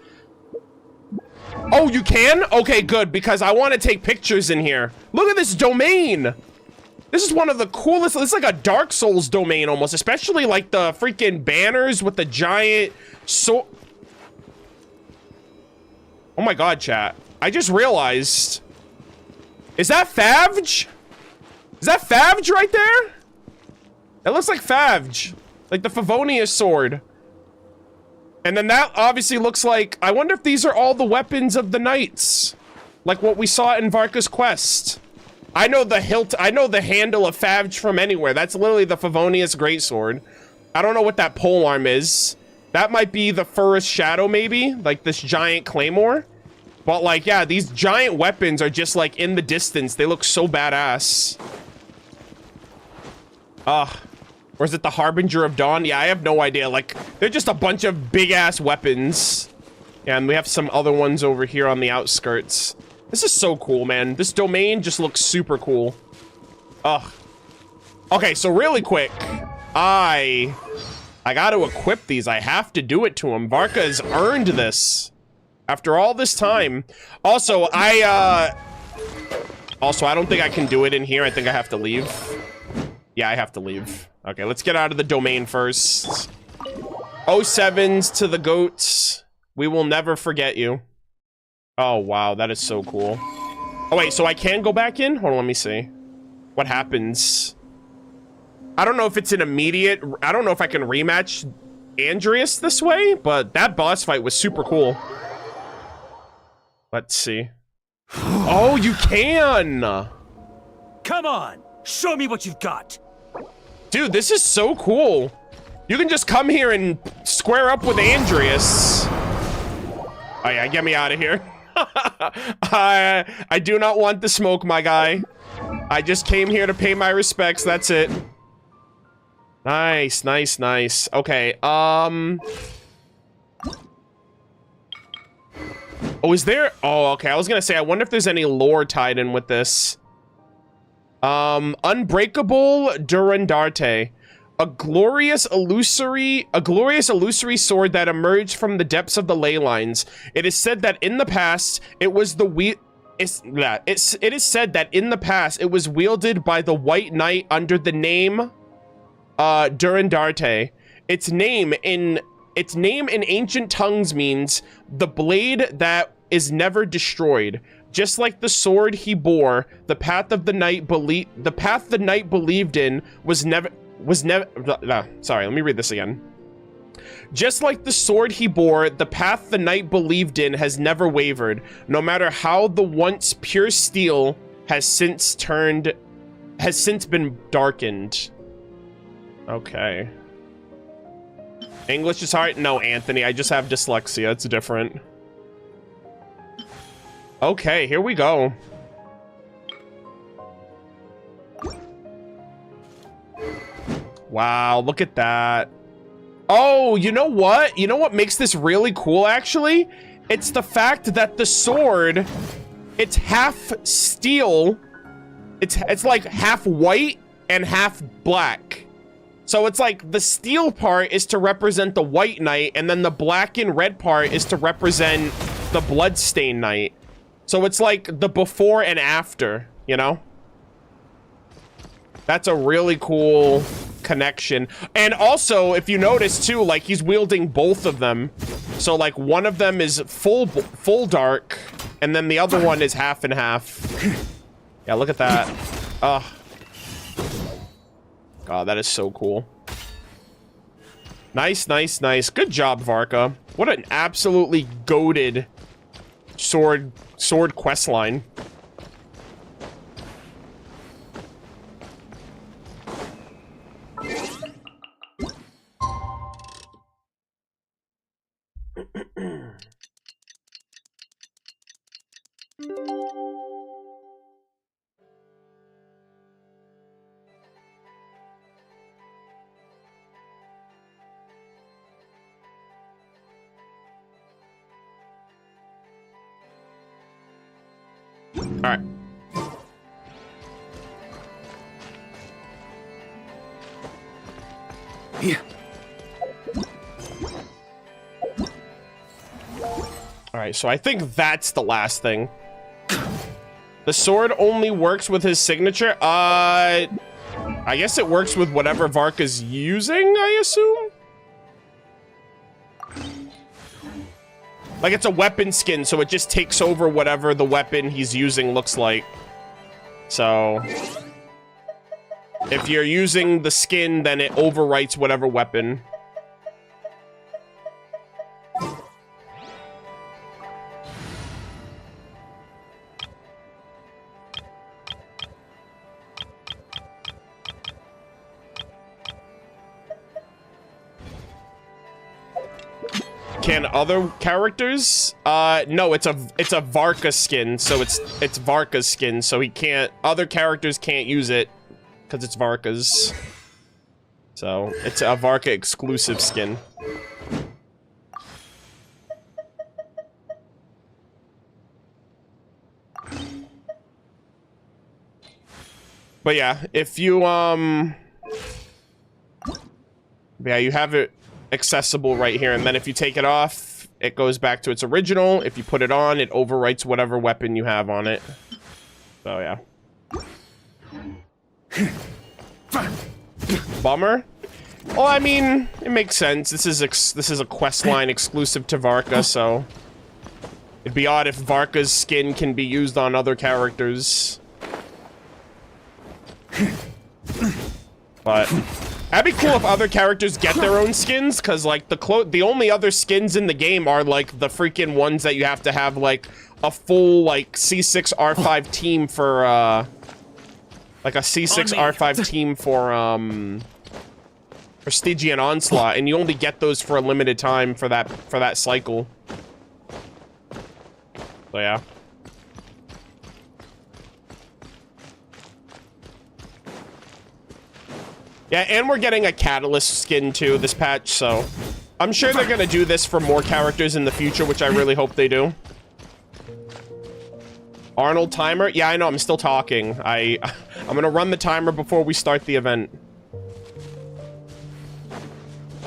Oh, you can? Okay, good, because I want to take pictures in here. Look at this domain. This is one of the coolest... It's like a Dark Souls domain almost, especially like the freaking banners with the giant... Oh my god, chat. I just realized... Is that Favge? Is that Favge right there? That looks like Favge. Like the Favonius sword. And then that obviously looks like... I wonder if these are all the weapons of the knights. Like what we saw in Varka's quest. I know the hilt... I know the handle of Favge from anywhere. That's literally the Favonius greatsword. I don't know what that polearm is. That might be the Furrest Shadow, maybe? Like this giant claymore. But like, yeah, these giant weapons are just like in the distance. They look so badass. Or is it the Harbinger of Dawn? Yeah, I have no idea. Like, they're just a bunch of big ass weapons. Yeah, and we have some other ones over here on the outskirts. This is so cool, man. This domain just looks super cool. Okay, so really quick. I got to equip these. I have to do it to him. Varka has earned this. After all this time. Also, I don't think I can do it in here. I think I have to leave. Yeah, I have to leave. Okay, let's get out of the domain first. 07s to the goats. We will never forget you. Oh, wow. That is so cool. Oh, wait. So I can go back in? Hold on. Let me see. What happens? I don't know if it's an immediate... I don't know if I can rematch Andreas this way, but that boss fight was super cool. Let's see. Oh, you can! Come on! Show me what you've got! Dude, this is so cool. You can just come here and square up with Andreas. Oh yeah, get me out of here. I do not want the smoke, my guy. I just came here to pay my respects. That's it. Nice, nice, nice. Okay, Oh, is there... Oh, okay. I was gonna say, I wonder if there's any lore tied in with this. Unbreakable Durandarte. A glorious illusory sword that emerged from the depths of the ley lines. It is said that in the past, it was it is said that in the past, it was wielded by the White Knight under the name, Durandarte. Its name in ancient tongues means the blade that is never destroyed. Just like the sword he bore, the path the knight believed in sorry, let me read this again. Just like the sword he bore, the path the knight believed in has never wavered, no matter how the once pure steel has since been darkened. Okay. English is hard? No, Anthony, I just have dyslexia. It's different. Okay, here we go. Wow, look at that. Oh, you know what? You know what makes this really cool, actually? It's the fact that the sword, it's half steel. It's like half white and half black. So it's like the steel part is to represent the White Knight, and then the black and red part is to represent the Bloodstained Knight. So it's like the before and after, you know? That's a really cool connection. And also, if you notice too, like he's wielding both of them. So like one of them is full dark, and then the other one is half and half. Yeah, look at that. Ugh. God, that is so cool. Nice, nice, nice. Good job, Varka. What an absolutely goated sword quest line. All right. Yeah. All right, so I think that's the last thing. The sword only works with his signature. I guess it works with whatever Varka's using, I assume? Like, it's a weapon skin, so it just takes over whatever the weapon he's using looks like. So, if you're using the skin, then it overwrites whatever weapon. Can other characters? No, it's a Varka skin, so it's Varka's skin, so he can't. Other characters can't use it because it's Varka's. So it's a Varka exclusive skin. But yeah, if you yeah, you have it accessible right here, and then if you take it off, it goes back to its original. If you put it on, it overwrites whatever weapon you have on it. So yeah. Bummer. Well, I mean, it makes sense. This is a questline exclusive to Varka, so it'd be odd if Varka's skin can be used on other characters. But that'd be cool if other characters get their own skins, because like the only other skins in the game are like the freaking ones that you have to have like a full like C6 R5 team for like a C6 R5 team for Stygian Onslaught, and you only get those for a limited time for that cycle. So yeah. Yeah, and we're getting a Catalyst skin too this patch, so I'm sure they're gonna do this for more characters in the future, which I really hope they do. Arnold timer? Yeah, I know, I'm still talking. I'm gonna run the timer before we start the event.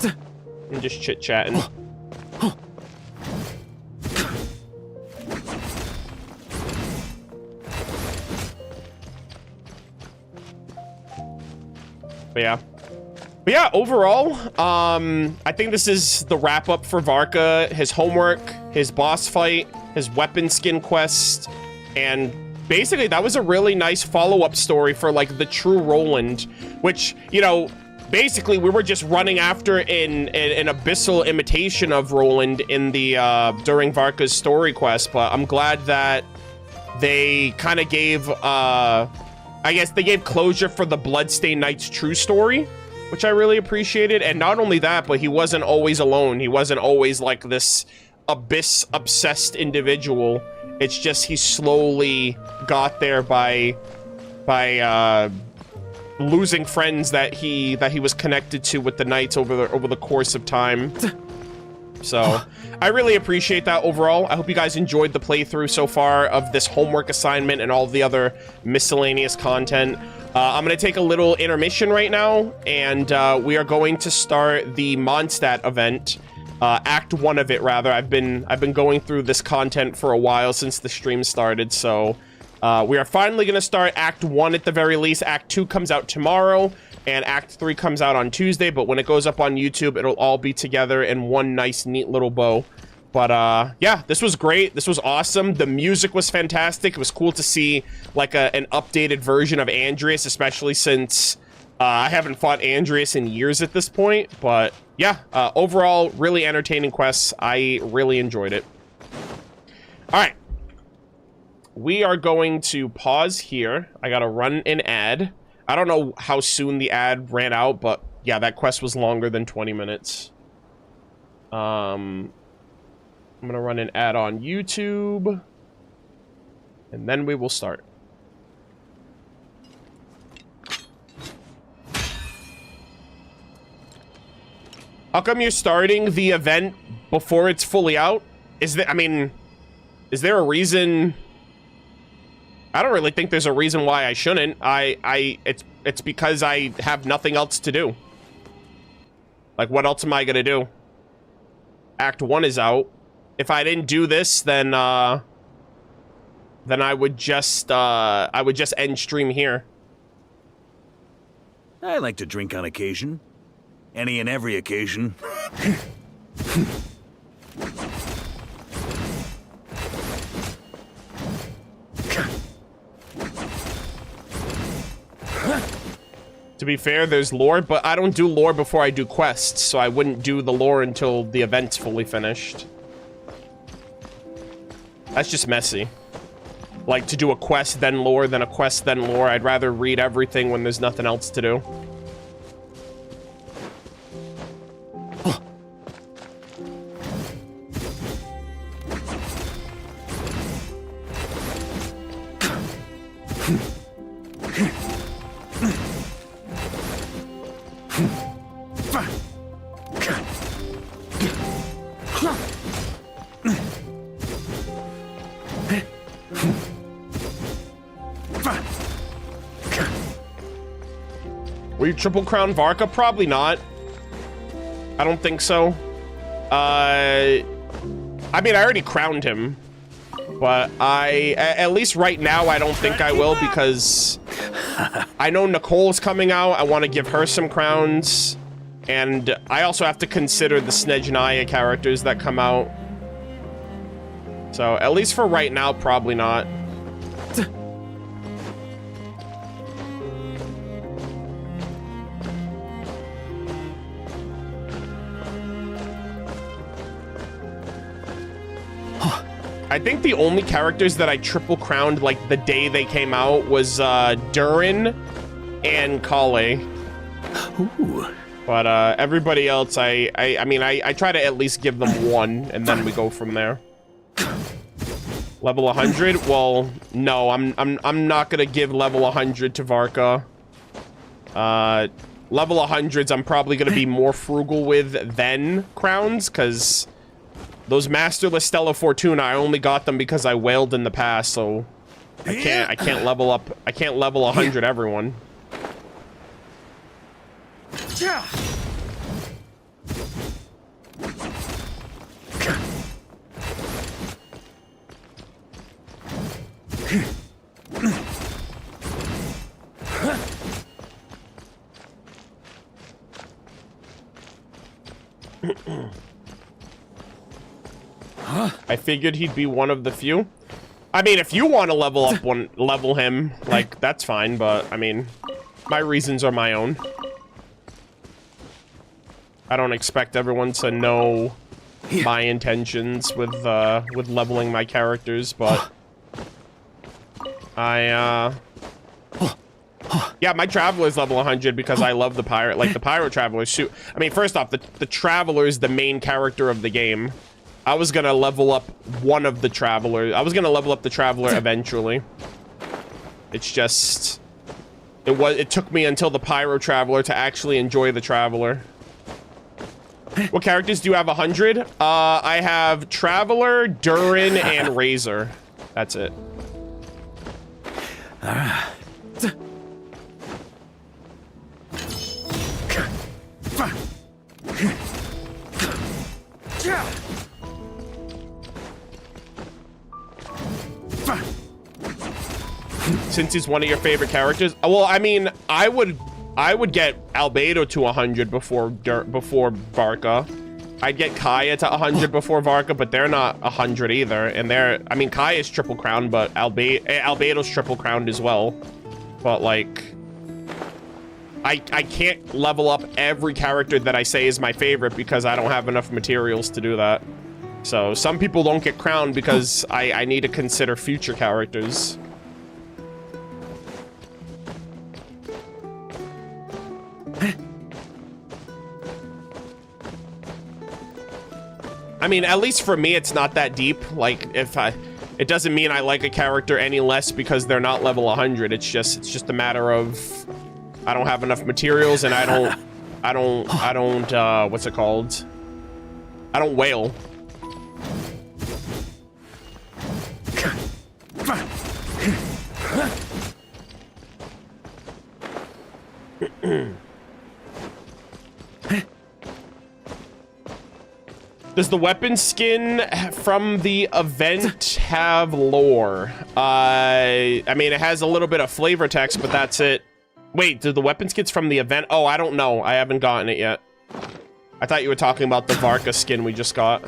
I'm just chit-chatting. But yeah, overall, I think this is the wrap-up for Varka, his homework, his boss fight, his weapon skin quest, and basically that was a really nice follow-up story for, like, the true Roland, which, you know, basically we were just running after an abyssal imitation of Roland in the, during Varka's story quest, but I'm glad that they kind of gave, I guess they gave closure for the Bloodstained Knight's true story, which I really appreciated. And not only that, but he wasn't always alone. He wasn't always like this abyss-obsessed individual. It's just he slowly got there by losing friends that he was connected to with the Knights over the course of time. So I really appreciate that overall. I hope you guys enjoyed the playthrough so far of this homework assignment and all the other miscellaneous content. I'm going to take a little intermission right now, and we are going to start the Mondstadt event. Act 1 of it, rather. I've been going through this content for a while since the stream started, so we are finally going to start Act 1 at the very least. Act 2 comes out tomorrow, and Act 3 comes out on Tuesday, but when it goes up on YouTube, it'll all be together in one nice, neat little bow. But, yeah, this was great. This was awesome. The music was fantastic. It was cool to see, like, an updated version of Andreas, especially since I haven't fought Andreas in years at this point. But, yeah, overall, really entertaining quests. I really enjoyed it. All right. We are going to pause here. I gotta run an ad. I don't know how soon the ad ran out, but yeah, that quest was longer than 20 minutes. I'm gonna run an ad on YouTube, and then we will start. How come you're starting the event before it's fully out? Is there a reason? I don't really think there's a reason why I shouldn't. It's because I have nothing else to do. Like, what else am I gonna do? Act 1 is out. If I didn't do this, then I would just end stream here. I like to drink on occasion. Any and every occasion. To be fair, there's lore, but I don't do lore before I do quests, so I wouldn't do the lore until the event's fully finished. That's just messy. Like, to do a quest, then lore, then a quest, then lore. I'd rather read everything when there's nothing else to do. Will you triple crown Varka? Probably not. I don't think so. I mean, I already crowned him, but at least right now, I don't think I will, because I know Nicole's coming out. I want to give her some crowns, and I also have to consider the Snezhnaya characters that come out. So, at least for right now, probably not. I think the only characters that I triple crowned like the day they came out was Durin and Kale. Ooh. But everybody else, I mean, I try to at least give them one, and then we go from there. Level 100? Well, no, I'm not gonna give level 100 to Varka. Level 100s I'm probably gonna be more frugal with than crowns, because those Masterless Stella Fortuna, I only got them because I wailed in the past, so I can't level up. I can't level 100 everyone. I figured he'd be one of the few. I mean, if you want to level him, like, that's fine, but I mean, my reasons are my own. I don't expect everyone to know my intentions with leveling my characters, but yeah, my Traveler is level 100 because I love the Pirate. Like, the Pyro Traveler, shoot. I mean, first off, the Traveler is the main character of the game. I was gonna level up one of the Travelers. I was gonna level up the Traveler eventually. It's just... It took me until the Pyro Traveler to actually enjoy the Traveler. What characters do you have 100? I have Traveler, Durin, and Razor. That's it. Since he's one of your favorite characters, well, I mean, I would get Albedo to 100 before Varka. I'd get Kaya to 100 before Varka, but they're not 100 either. And I mean, Kaya's triple crowned, but Albedo's triple crowned as well. But like, I can't level up every character that I say is my favorite because I don't have enough materials to do that. So some people don't get crowned because I need to consider future characters. I mean, at least for me, it's not that deep. Like, it doesn't mean I like a character any less because they're not level 100. It's just a matter of I don't have enough materials and I don't what's it called? I don't wail. Does the weapon skin from the event have lore? I mean, it has a little bit of flavor text, but that's it. Wait, did the weapon skins from the event? Oh, I don't know. I haven't gotten it yet. I thought you were talking about the Varka skin we just got.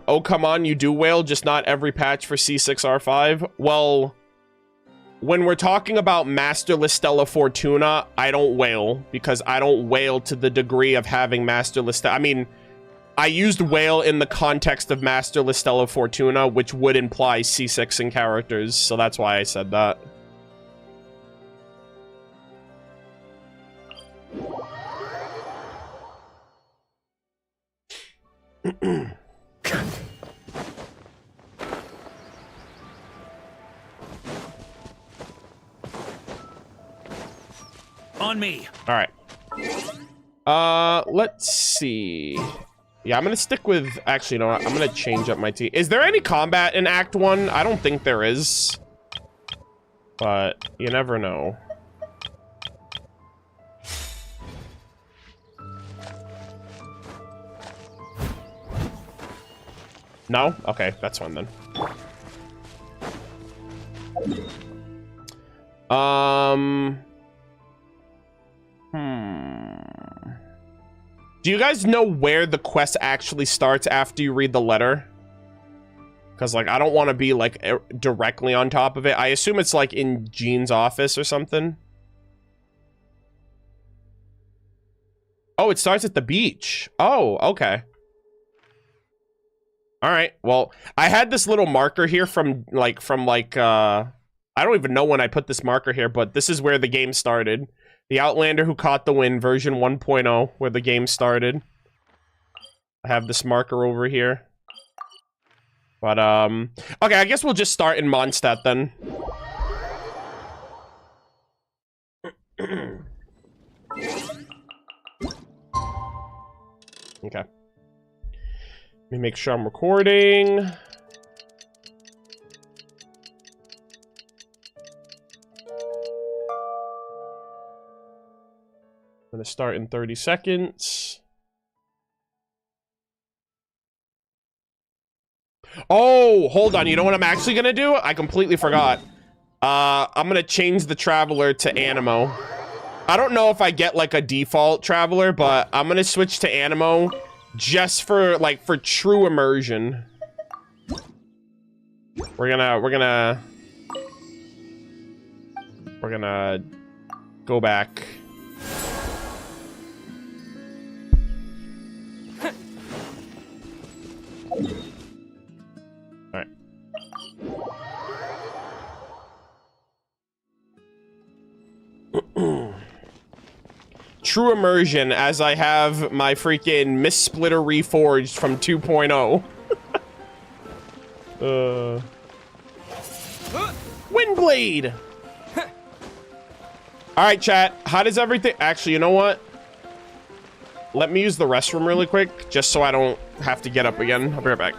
Oh, come on, you do wail, just not every patch for C6R5? Well, when we're talking about Masterless Stella Fortuna, I don't wail, because I don't wail to the degree of having Masterless Stella. I mean, I used wail in the context of Masterless Stella Fortuna, which would imply C6 in characters, so that's why I said that. On me. All right. Let's see. Yeah, I'm gonna stick with. Actually, no, I'm gonna change up my team. Is there any combat in Act 1? I don't think there is, but you never know. No? Okay, that's fine then. Do you guys know where the quest actually starts after you read the letter? Because, like, I don't want to be, like, directly on top of it. I assume it's, like, in Jean's office or something. Oh, it starts at the beach. Oh, okay. All right. Well, I had this little marker here from I don't even know when I put this marker here, but this is where the game started. The Outlander Who Caught the Wind, version 1.0, where the game started. I have this marker over here. But, okay, I guess we'll just start in Mondstadt then. Okay. Let me make sure I'm recording. I'm gonna start in 30 seconds. Oh, hold on. You know what I'm actually gonna do? I completely forgot. I'm gonna change the Traveler to Animo. I don't know if I get like a default Traveler, but I'm gonna switch to Animo just for like for true immersion. We're gonna go back. All right. True immersion, as I have my freaking Mist Splitter Reforged from 2.0. Windblade! Alright, chat. How does everything... Actually, you know what? Let me use the restroom really quick, just so I don't have to get up again. I'll be right back.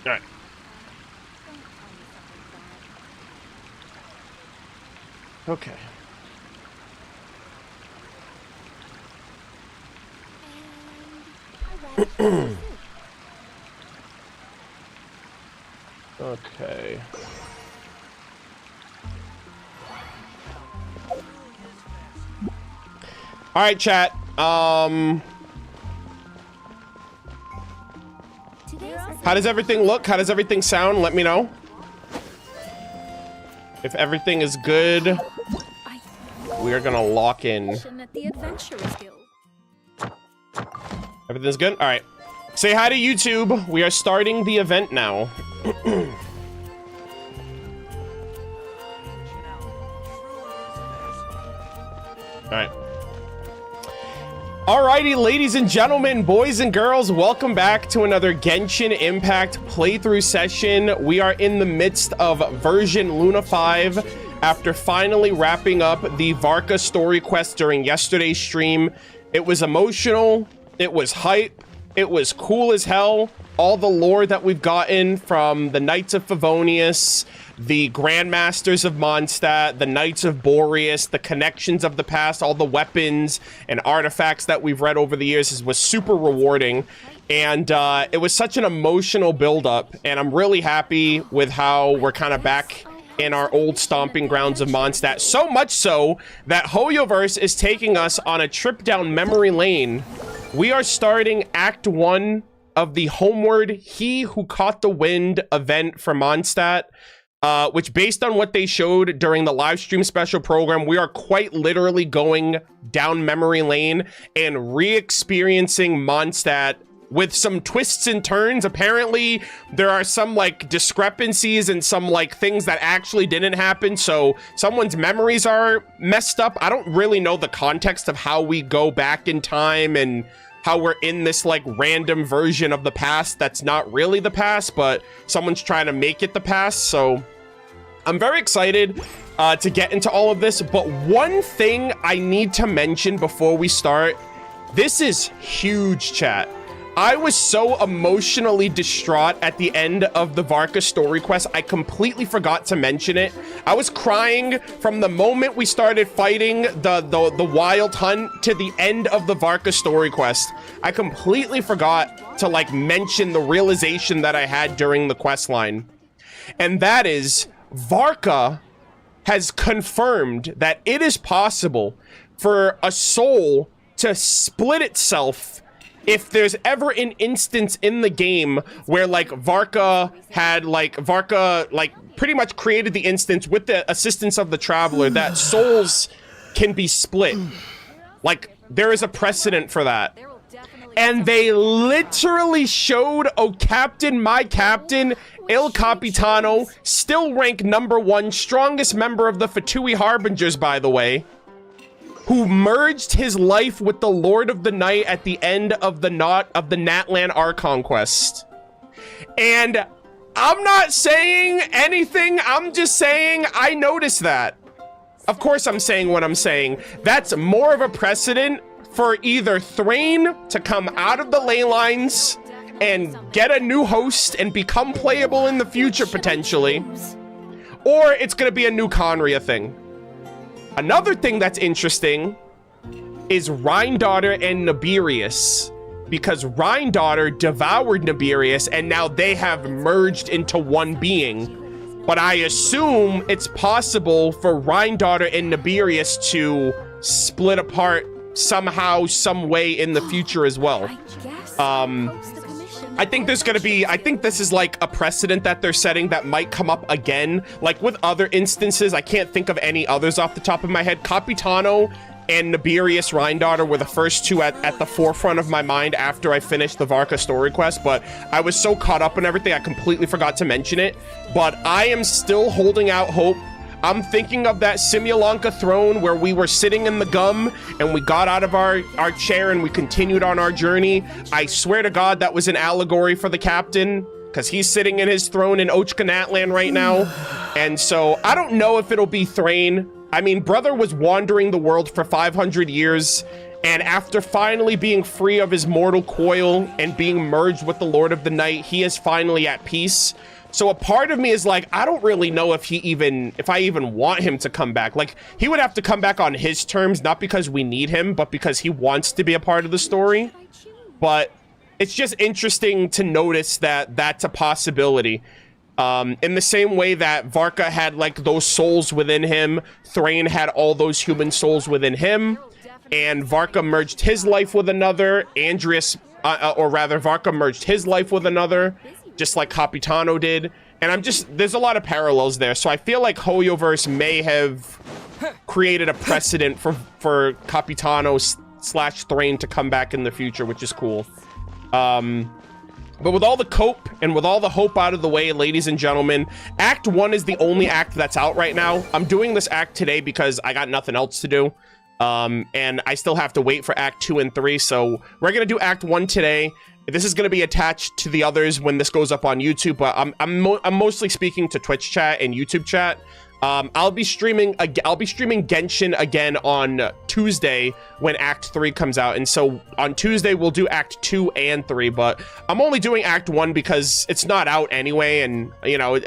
Alright. Okay. Okay. Alright, chat. How does everything look? How does everything sound? Let me know. If everything is good, we are gonna lock in. Everything's good? Alright. Say hi to YouTube. We are starting the event now. Alright. Alrighty, ladies and gentlemen, boys and girls, welcome back to another Genshin Impact playthrough session. We are in the midst of version Luna 5 after finally wrapping up the Varka story quest during yesterday's stream. It was emotional, it was hype, it was cool as hell. All the lore that we've gotten from the Knights of Favonius, the Grandmasters of Mondstadt, the Knights of Boreas, the connections of the past, all the weapons and artifacts that we've read over the years was super rewarding. And it was such an emotional build-up, and I'm really happy with how we're kind of back in our old stomping grounds of Mondstadt. So much so that Hoyoverse is taking us on a trip down memory lane. We are starting Act 1 of the Homeward He Who Caught the Wind event for Mondstadt, which, based on what they showed during the live stream special program, we are quite literally going down memory lane and re-experiencing Mondstadt with some twists and turns. Apparently, there are some, like, discrepancies and some, like, things that actually didn't happen, so someone's memories are messed up. I don't really know the context of how we go back in time and how we're in this, like, random version of the past that's not really the past, but someone's trying to make it the past, so I'm very excited to get into all of this. But one thing I need to mention before we start, this is huge, chat. I was so emotionally distraught at the end of the Varka story quest, I completely forgot to mention it. I was crying from the moment we started fighting the wild hunt to the end of the Varka story quest. I completely forgot to, like, mention the realization that I had during the quest line. And that is, Varka has confirmed that it is possible for a soul to split itself if there's ever an instance in the game where, like, Varka, pretty much created the instance with the assistance of the Traveler, that souls can be split. Like, there is a precedent for that. And they literally showed, oh, Captain, my Captain, Il Capitano, still ranked #1, strongest member of the Fatui Harbingers, by the way, who merged his life with the Lord of the Night at the end of the Natlan Archon quest. And I'm not saying anything, I'm just saying I noticed that. Of course I'm saying what I'm saying. That's more of a precedent for either Thrain to come out of the ley lines and get a new host and become playable in the future, potentially, or it's gonna be a new Conria thing. Another thing that's interesting is Rhine-Daughter and Nibirius, because Rhine-Daughter devoured Nibirius and now they have merged into one being. But I assume it's possible for Rhine-Daughter and Nibirius to split apart somehow, some way in the future as well. I think there's gonna be, I think this is like a precedent that they're setting that might come up again. Like with other instances, I can't think of any others off the top of my head. Capitano and Nibirius Rhine-Daughter were the first two at the forefront of my mind after I finished the Varka story quest, but I was so caught up in everything, I completely forgot to mention it. But I am still holding out hope. I'm thinking of that Simulanka throne where we were sitting in the gum and we got out of our chair and we continued on our journey. I swear to God that was an allegory for the captain, because he's sitting in his throne in Ochka Natlan right now. And so I don't know if it'll be Thrain. I mean, brother was wandering the world for 500 years, and after finally being free of his mortal coil and being merged with the Lord of the Night, he is finally at peace. So a part of me is like, I don't really know if I even want him to come back. Like, he would have to come back on his terms, not because we need him, but because he wants to be a part of the story. But it's just interesting to notice that that's a possibility. In the same way that Varka had, like, those souls within him, Thrain had all those human souls within him, and Varka merged his life with another, Varka merged his life with another, just like Capitano did. And there's a lot of parallels there. So I feel like Hoyoverse may have created a precedent for Capitano / Thrain to come back in the future, which is cool. But with all the cope and with all the hope out of the way, ladies and gentlemen, Act 1 is the only act that's out right now. I'm doing this act today because I got nothing else to do. And I still have to wait for Act 2 and 3. So we're going to do Act 1 today. This is going to be attached to the others when this goes up on YouTube, but I'm mostly speaking to Twitch chat and YouTube chat. I'll be streaming Genshin again on Tuesday when Act 3 comes out, and so on Tuesday we'll do Act 2 and 3, but I'm only doing Act 1 because it's not out anyway, and you know,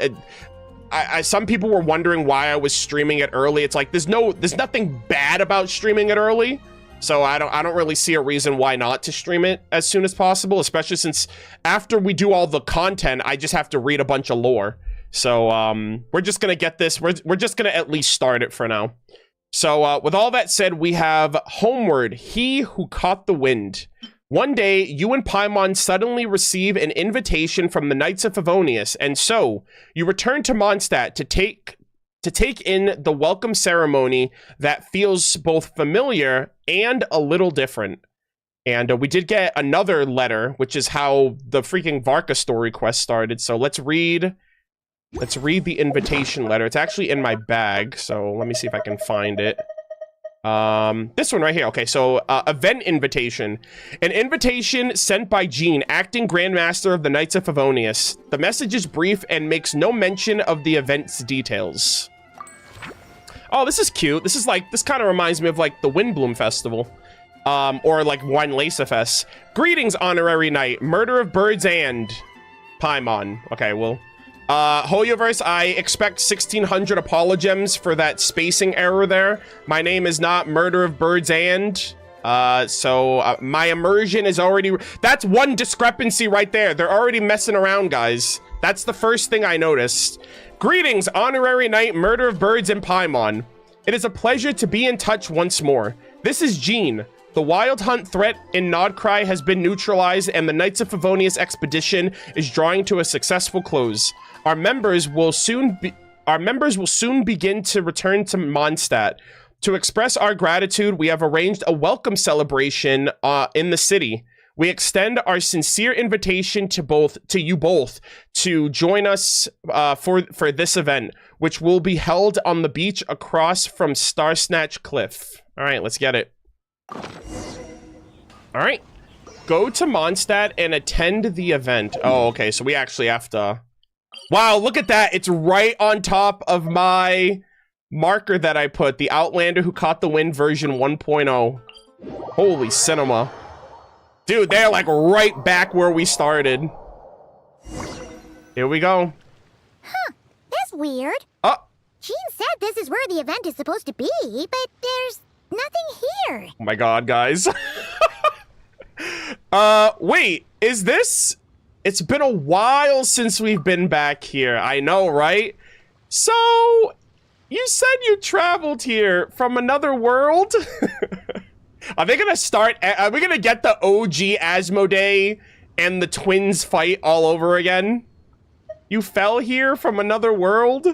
some people were wondering why I was streaming it early. It's like there's nothing bad about streaming it early. So I don't really see a reason why not to stream it as soon as possible, especially since after we do all the content, I just have to read a bunch of lore. So we're just gonna get this. We're just gonna at least start it for now. So with all that said, we have Homeward, he who caught the wind. One day, you and Paimon suddenly receive an invitation from the Knights of Favonius, and so you return to Mondstadt to take in the welcome ceremony that feels both familiar and a little different. And we did get another letter, which is how the freaking Varka story quest started. So let's read the invitation letter. It's actually in my bag, so let me see if I can find it. This one right here. Okay, so event invitation. An invitation sent by Jean, acting Grandmaster of the Knights of Favonius. The message is brief and makes no mention of the event's details. Oh, this is cute. This kind of reminds me of like the Windbloom Festival. Or like Wine Fest. Greetings, Honorary Knight, Murder-of-Birds and Paimon. Okay, well, Hoyoverse, I expect 1600 apologems for that spacing error there. My name is not Murder-of-Birds and, so my immersion is already, that's one discrepancy right there. They're already messing around, guys. That's the first thing I noticed. Greetings, Honorary Knight, Murder-of-Birds and Paimon. It is a pleasure to be in touch once more. This is Jean. The Wild Hunt threat in Nodcry has been neutralized, and the Knights of Favonius expedition is drawing to a successful close. Our members will soon begin to return to Mondstadt. To express our gratitude, we have arranged a welcome celebration in the city. We extend our sincere invitation to you both to join us for this event, which will be held on the beach across from Starsnatch Cliff. All right, let's get it. All right, go to Mondstadt and attend the event. Oh, okay, so we actually have to... Wow, look at that. It's right on top of my marker that I put. The Outlander Who Caught the Wind version 1.0. Holy cinema. Dude, they're like right back where we started. Here we go. Huh, that's weird. Jean said this is where the event is supposed to be, but there's nothing here. Oh my god, guys. Wait, is this... It's been a while since we've been back here. I know, right? So, you said you traveled here from another world? Are we gonna get the OG Asmodee and the twins fight all over again? You fell here from another world? Oh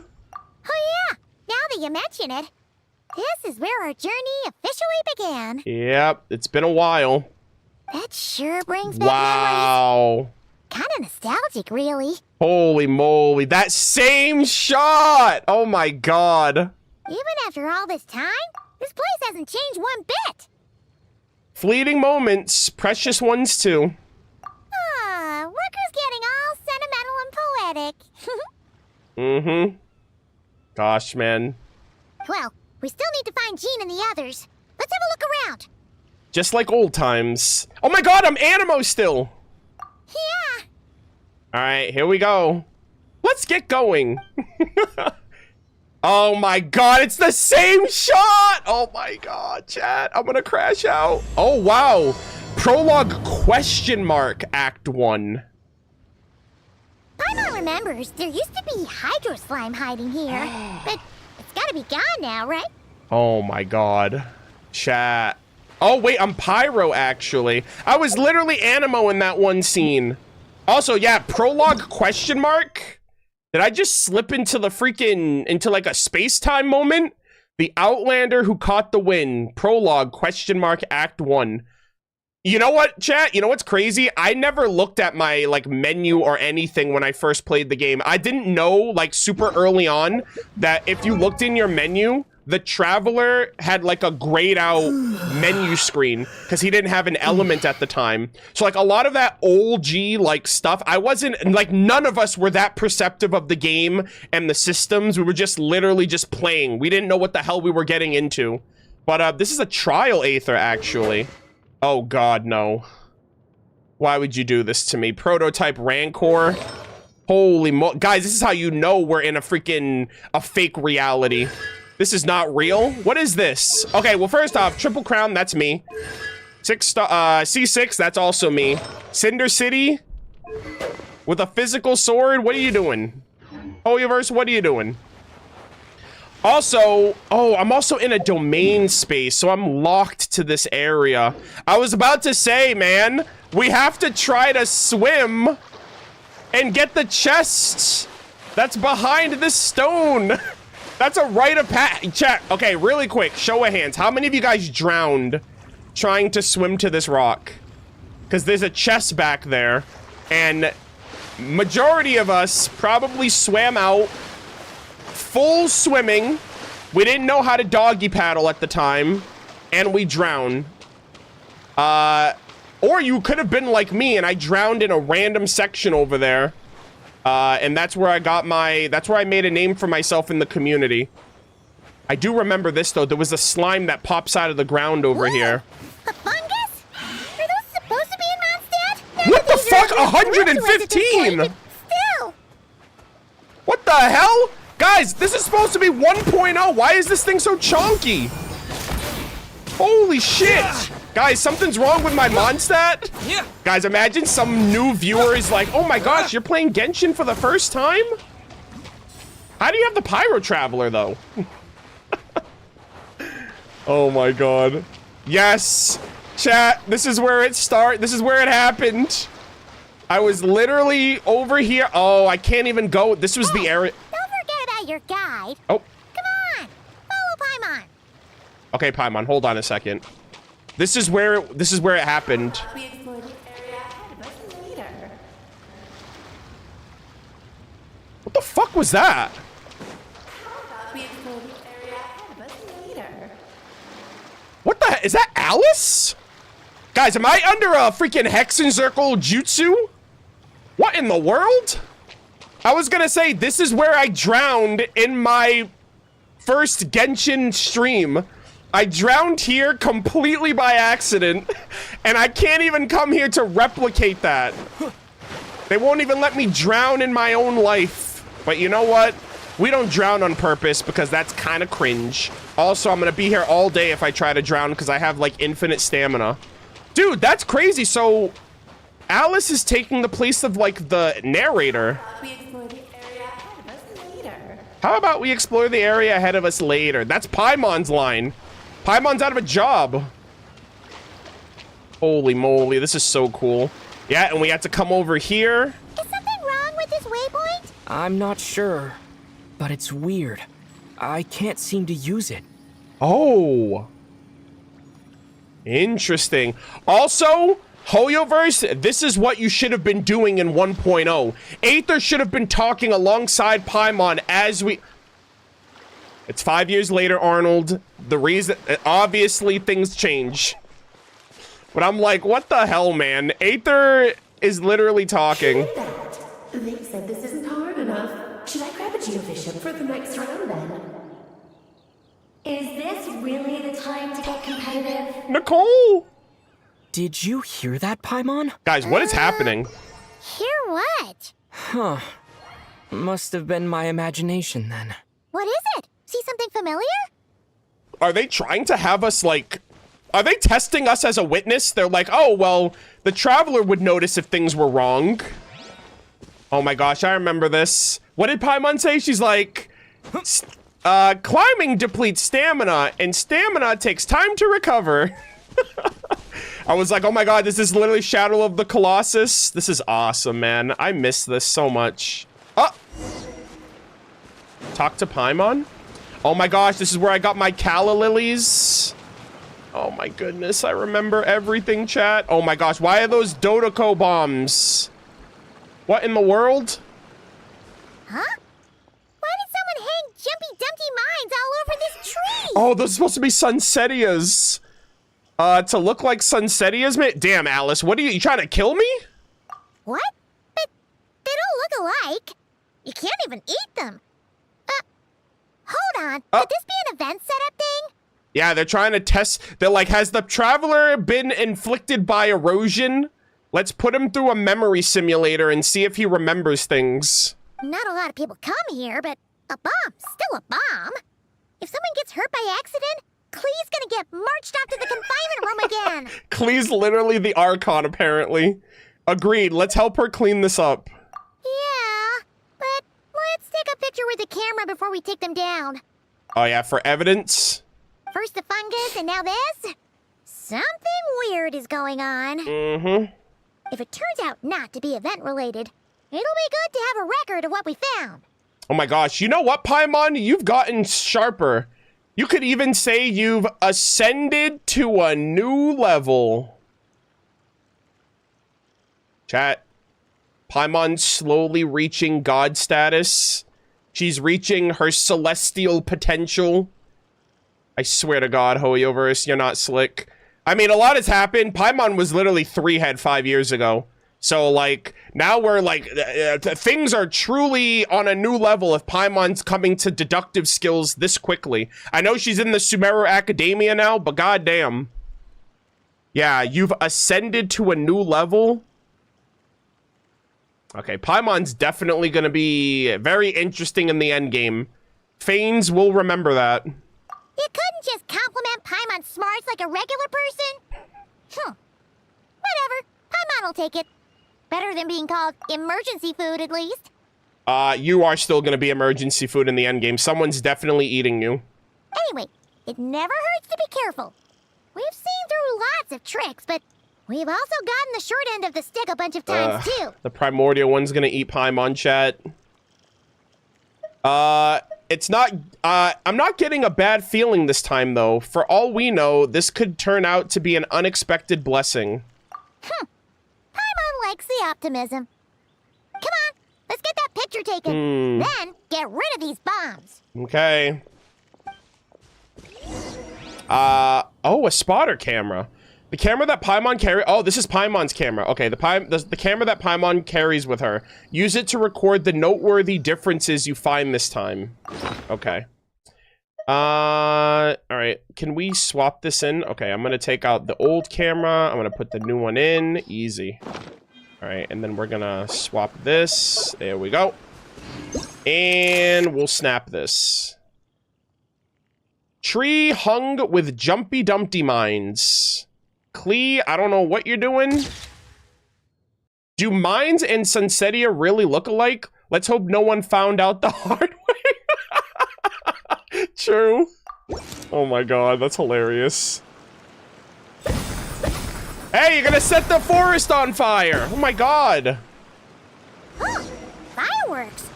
yeah, now that you mention it. This is where our journey officially began. Yep, it's been a while. That sure brings back memories. Kind of nostalgic, really. Holy moly, that same shot! Oh my god. Even after all this time, this place hasn't changed one bit. Fleeting moments, precious ones too. Worker's getting all sentimental and poetic. Mm-hmm. Gosh, man. Well, we still need to find Jean and the others. Let's have a look around. Just like old times. Oh my god, I'm Animo still! Yeah. Alright, here we go. Let's get going. Oh my god, it's the same shot! Oh my god, chat. I'm gonna crash out. Oh wow. Prologue question mark Act 1. Paimon remembers there used to be Hydro Slime hiding here, but it's gotta be gone now, right? Oh my god. Chat. Oh wait, I'm Pyro actually. I was literally Animo in that one scene. Also, yeah, prologue question mark. Did I just slip into the freaking, into like a space-time moment? The Outlander Who Caught the Wind. Prologue question mark Act 1. You know what, chat? You know what's crazy? I never looked at my like menu or anything when I first played the game. I didn't know like super early on that if you looked in your menu, the Traveler had like a grayed out menu screen because he didn't have an element at the time. So like a lot of that old G like stuff, I wasn't like, none of us were that perceptive of the game and the systems. We were just literally just playing. We didn't know what the hell we were getting into. But this is a trial Aether actually. Oh god, no. Why would you do this to me? Prototype Rancor. Holy guys, this is how you know we're in a fake reality. This is not real. What is this? Okay, well, first off, Triple Crown, that's me. C6, that's also me. Cinder City with a physical sword. What are you doing? Hoyoverse, what are you doing? Also, oh, I'm also in a domain space, so I'm locked to this area. I was about to say, man, we have to try to swim and get the chest that's behind this stone. That's a rite of chat. Okay, really quick, show of hands. How many of you guys drowned trying to swim to this rock? Because there's a chest back there, and majority of us probably swam out full swimming. We didn't know how to doggy paddle at the time, and we drowned. Or you could have been like me, and I drowned in a random section over there. And that's where I got that's where I made a name for myself in the community. I do remember this, though. There was a slime that pops out of the ground over here. A fungus? Are those supposed to be in Mondstadt? What the fuck? 115? Still. What the hell? Guys, this is supposed to be 1.0. Why is this thing so chonky? Holy shit. Guys, something's wrong with my Mondstadt. Guys, imagine some new viewer is like, oh my gosh, you're playing Genshin for the first time? How do you have the Pyro Traveler, though? Oh my god. Yes. Chat, this is where it this is where it happened. I was literally over here. Oh, I can't even go. This was the area. Don't forget about your guide. Oh. Come on. Follow Paimon. Okay, Paimon, hold on a second. This is where it happened. We explore the area ahead of us later. What the fuck was that? We explore the area ahead of us later. What the heck? Is that Alice? Guys, am I under a freaking Hexencircle jutsu? What in the world? I was gonna say, this is where I drowned in my first Genshin stream. I drowned here completely by accident, and I can't even come here to replicate that. They won't even let me drown in my own life. But you know what? We don't drown on purpose because that's kind of cringe. Also, I'm gonna be here all day if I try to drown because I have like infinite stamina. Dude, that's crazy. So Alice is taking the place of like the narrator. We explore the area ahead of us later. How about we explore the area ahead of us later? That's Paimon's line. Paimon's out of a job. Holy moly, this is so cool. Yeah, and we had to come over here. Is something wrong with this waypoint? I'm not sure, but it's weird. I can't seem to use it. Oh. Interesting. Also, Hoyoverse, this is what you should have been doing in 1.0. Aether should have been talking alongside Paimon as we... It's 5 years later, Arnold. The reason... Obviously, things change. But I'm like, what the hell, man? Aether is literally talking. They said this isn't hard enough. Should I grab a Geobishop for the next round, then? Is this really the time to get competitive? Nicole! Did you hear that, Paimon? Guys, what is happening? Hear what? Huh. Must have been my imagination, then. What is it? See something familiar? Are they trying to have us, like... Are they testing us as a witness? They're like, oh, well, the Traveler would notice if things were wrong. Oh my gosh, I remember this. What did Paimon say? She's like... climbing depletes stamina, and stamina takes time to recover. I was like, oh my god, this is literally Shadow of the Colossus. This is awesome, man. I miss this so much. Oh! Talk to Paimon? Oh my gosh, this is where I got my Calla Lilies. Oh my goodness, I remember everything, chat. Oh my gosh, why are those Dodoko bombs? What in the world? Huh? Why did someone hang Jumpy Dumpty mines all over this tree? Oh, those are supposed to be Sunsetias. To look like Sunsetias? Damn, Alice, what are you trying to kill me? What? But they don't look alike. You can't even eat them. Hold on. Could this be an event setup thing? Yeah, they're trying to test. They're like, has the Traveler been inflicted by erosion? Let's put him through a memory simulator and see if he remembers things. Not a lot of people come here, but a bomb's still a bomb. If someone gets hurt by accident, Klee's gonna get marched off to the confinement room again. Klee's literally the Archon, apparently. Agreed, let's help her clean this up. Yeah, but let's take a picture with the camera before we take them down. Oh yeah, for evidence. First the fungus, and now this? Something weird is going on. Mm-hmm. If it turns out not to be event-related, it'll be good to have a record of what we found. Oh my gosh, you know what, Paimon? You've gotten sharper. You could even say you've ascended to a new level. Chat. Paimon's slowly reaching god status. She's reaching her celestial potential. I swear to God, Hoyoverse, you're not slick. I mean, a lot has happened. Paimon was literally 3-head 5 years ago. So, like, now we're, like, things are truly on a new level if Paimon's coming to deductive skills this quickly. I know she's in the Sumeru Academia now, but goddamn. Yeah, you've ascended to a new level. Okay, Paimon's definitely going to be very interesting in the endgame. Fanes will remember that. You couldn't just compliment Paimon's smarts like a regular person? Whatever. Paimon will take it. Better than being called emergency food, at least. You are still gonna be emergency food in the endgame. Someone's definitely eating you. Anyway, it never hurts to be careful. We've seen through lots of tricks, but we've also gotten the short end of the stick a bunch of times, too. The primordial one's gonna eat Paimon, chat. It's not, I'm not getting a bad feeling this time, though. For all we know, this could turn out to be an unexpected blessing. Paimon likes the optimism. Come on, let's get that picture taken. Then, get rid of these bombs. Okay. Oh, a spotter camera. The camera that Paimon carry. Oh, this is Paimon's camera. Okay, the camera that Paimon carries with her. Use it to record the noteworthy differences you find this time. Okay. All right. Can we swap this in? Okay, I'm gonna take out the old camera. I'm gonna put the new one in. Easy. All right, and then we're gonna swap this. There we go. And we'll snap this. Tree hung with Jumpy Dumpty mines. Klee, I don't know what you're doing. Do mines and Sunsetia really look alike? Let's hope no one found out the hard way. True. Oh my god, that's hilarious. Hey, you're gonna set the forest on fire! Oh my god. Huh, fireworks.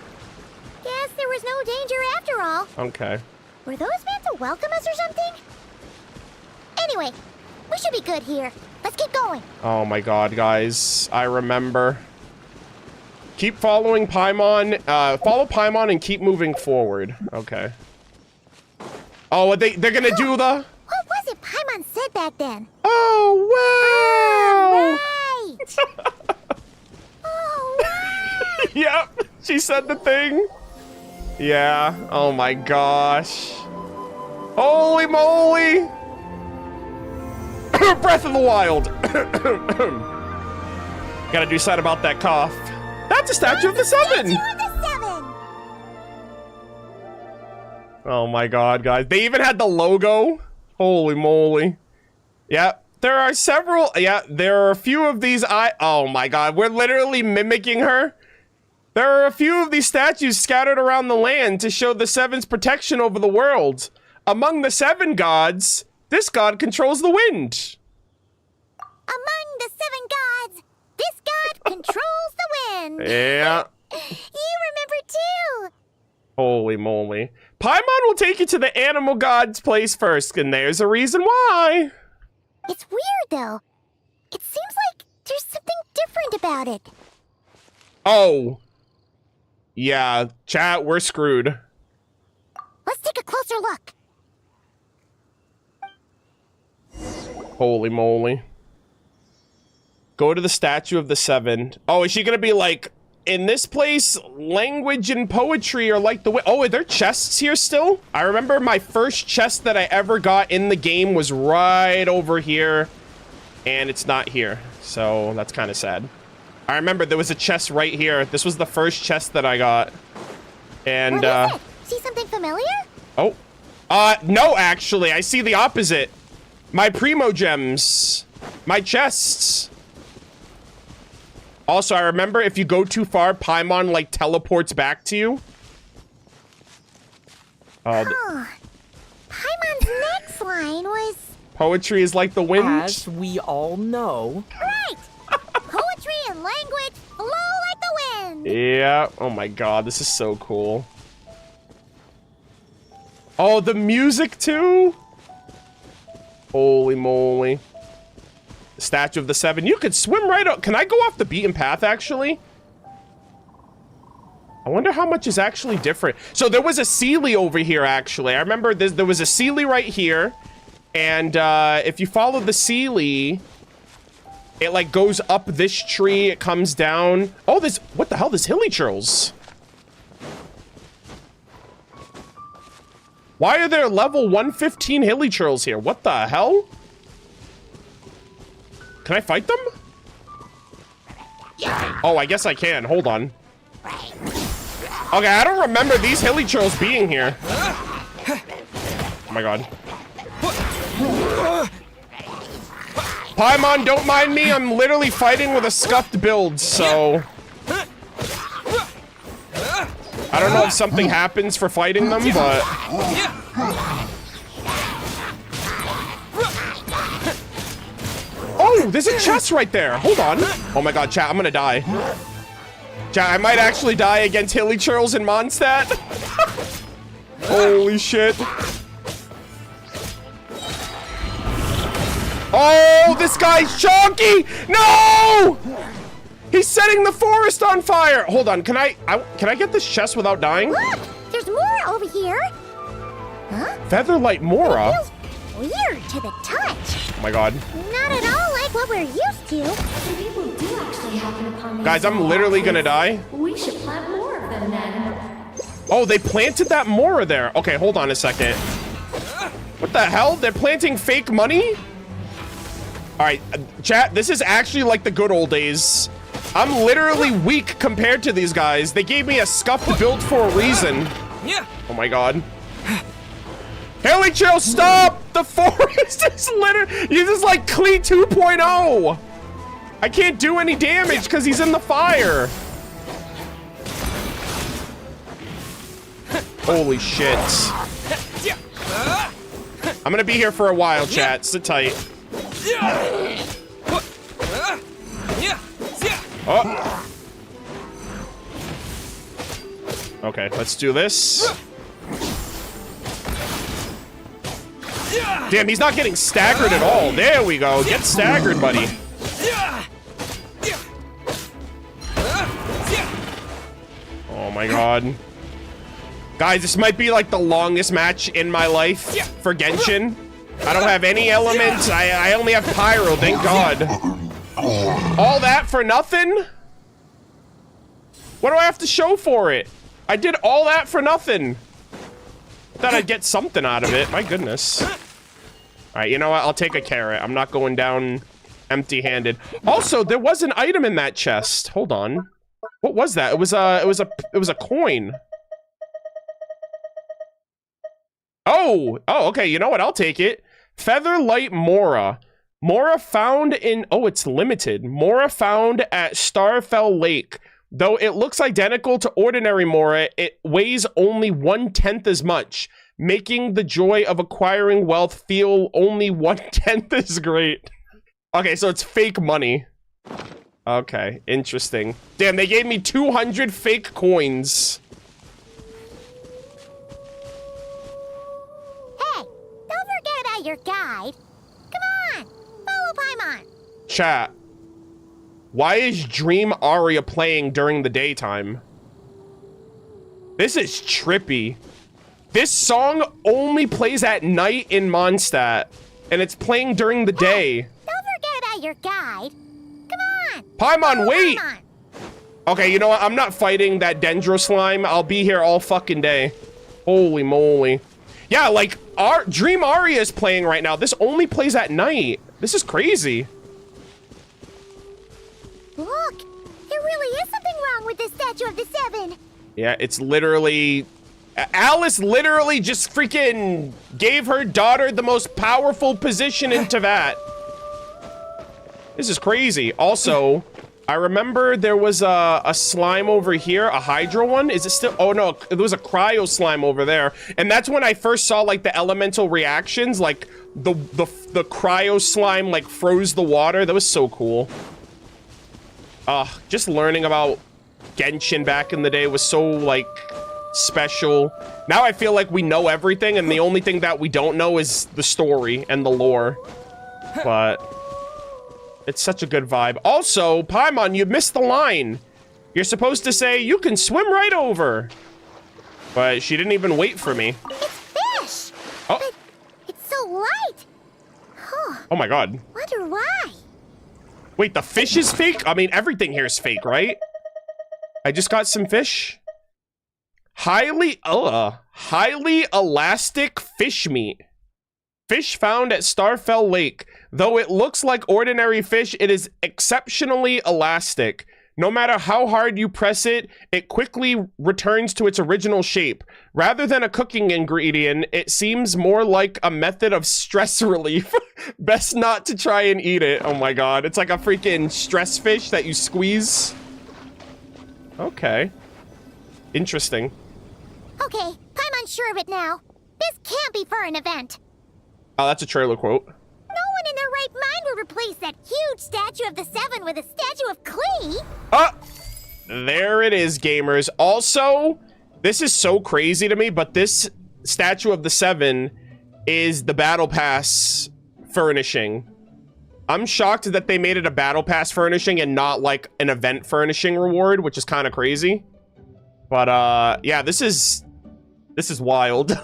Guess there was no danger after all. Okay. Were those meant to welcome us or something? Anyway, we should be good here. Let's keep going. Oh my god, guys. I remember. Keep following Paimon. Follow Paimon and keep moving forward. Okay. Oh, they're gonna do the... What was it Paimon said back then? Oh, wow! Right! Oh, wow! Yep, she said the thing. Yeah, oh my gosh. Holy moly! Breath of the Wild. Gotta do something about that cough. That's a statue of the Seven. Oh my god, guys. They even had the logo. Holy moly. Yeah, there are several. Yeah, there are a few of these. Oh my god, we're literally mimicking her. There are a few of these statues scattered around the land to show the Seven's protection over the world. Among the 7 gods, this god controls the wind. Among the 7 gods, this god controls the wind. Yeah. You remember too. Holy moly. Paimon will take you to the animal god's place first, and there's a reason why. It's weird, though. It seems like there's something different about it. Oh. Yeah, chat, we're screwed. Let's take a closer look. Holy moly. Go to the statue of the 7. Oh, is she gonna be like, in this place, language and poetry are like the way. Oh, are there chests here still? I remember my first chest that I ever got in the game was right over here, and it's not here. So that's kind of sad. I remember there was a chest right here. This was the first chest that I got. And, what is it? See something familiar? Oh. No, actually. I see the opposite. My Primo Gems. My chests. Also, I remember if you go too far, Paimon, like, teleports back to you. Paimon's next line was... Poetry is like the wind. As we all know. Right! Poetry and language flow like the wind! Yeah. Oh my god, this is so cool. Oh, the music too? Holy moly. The Statue of the Seven. You could swim right up. Can I go off the beaten path, actually? I wonder how much is actually different. So there was a Sealy over here, actually. I remember there was a Sealy right here. And if you follow the Sealy, it like goes up this tree. It comes down. Oh, this, what the hell? There's hilly churls. Why are there level 115 hilly churls here? What the hell? Can I fight them? Oh, I guess I can. Hold on. Okay, I don't remember these hilly churls being here. Oh my god. Paimon, don't mind me. I'm literally fighting with a scuffed build, so... I don't know if something happens for fighting them, but... Oh, there's a chest right there. Hold on. Oh my god, chat, I'm gonna die. Chat, I might actually die against hilly churls in Mondstadt. Holy shit. Oh, this guy's chunky! No! He's setting the forest on fire! Hold on, can I get this chest without dying? Look! There's more over here! Huh? Featherlight Mora? It feels weird to the touch. Oh my god. Not at all like what we're used to. People do actually happen upon Guys, I'm literally gonna die. We should plant more of them then. Oh, they planted that Mora there. Okay, hold on a second. What the hell? They're planting fake money? Alright, chat, this is actually like the good old days. I'm literally weak compared to these guys. They gave me a scuffed build for a reason. Oh my god. Hilly Chill, stop! The forest is literally... This is like Klee 2.0. I can't do any damage because he's in the fire. Holy shit. I'm gonna be here for a while, chat. Sit tight. Oh. Okay, let's do this. Damn, he's not getting staggered at all. There we go. Get staggered, buddy. Oh my god. Guys, this might be like the longest match in my life for Genshin. I don't have any elements. I only have pyro, thank god. All that for nothing? What do I have to show for it? I did all that for nothing. Thought I'd get something out of it. My goodness. All right, you know what? I'll take a carrot. I'm not going down empty-handed. Also, there was an item in that chest. Hold on. What was that? It was a coin. Oh, okay. You know what? I'll take it. Featherlight Mora. Mora found in... Oh, it's limited. Mora found at Starfell Lake. Though it looks identical to ordinary Mora, it weighs only 1/10 as much, making the joy of acquiring wealth feel only 1/10 as great. Okay, so it's fake money. Okay, interesting. Damn, they gave me 200 fake coins. Hey, don't forget about your guide. Come on, follow Paimon. Chat. Why is Dream Aria playing during the daytime? This is trippy. This song only plays at night in Mondstadt, and it's playing during the day. Don't forget about your guide. Come on. Paimon, wait! Paimon. Okay, you know what? I'm not fighting that Dendro slime. I'll be here all fucking day. Holy moly. Yeah, like, Dream Aria is playing right now. This only plays at night. This is crazy. Look, there really is something wrong with the Statue of the Seven. Yeah, it's literally... Alice literally just freaking gave her daughter the most powerful position into that. This is crazy. Also, I remember there was a slime over here, a hydro one. Is it still? Oh no, there was a cryo slime over there. And that's when I first saw like the elemental reactions, like the cryo slime like froze the water. That was so cool. Just learning about Genshin back in the day was so like special. Now I feel like we know everything and the only thing that we don't know is the story and the lore. But it's such a good vibe. Also, Paimon, you missed the line. You're supposed to say, you can swim right over. But she didn't even wait for me. It's fish! Oh. But it's so light! Huh. Oh my god. Wonder why? Wait, the fish is fake? I mean, everything here is fake, right? I just got some fish. Highly elastic fish meat. Fish found at Starfell Lake. Though it looks like ordinary fish, it is exceptionally elastic. No matter how hard you press it, it quickly returns to its original shape. Rather than a cooking ingredient, it seems more like a method of stress relief. Best not to try and eat it. Oh my god, it's like a freaking stress fish that you squeeze. Okay. Interesting. Okay, I'm unsure of it now. This can't be for an event. Oh, that's a trailer quote. No one in their right mind would replace that huge statue of the Seven with a statue of Klee. There it is, gamers. Also, this is so crazy to me, but this statue of the Seven is the battle pass furnishing. I'm shocked that they made it a battle pass furnishing and not like an event furnishing reward, which is kind of crazy. But yeah, this is wild.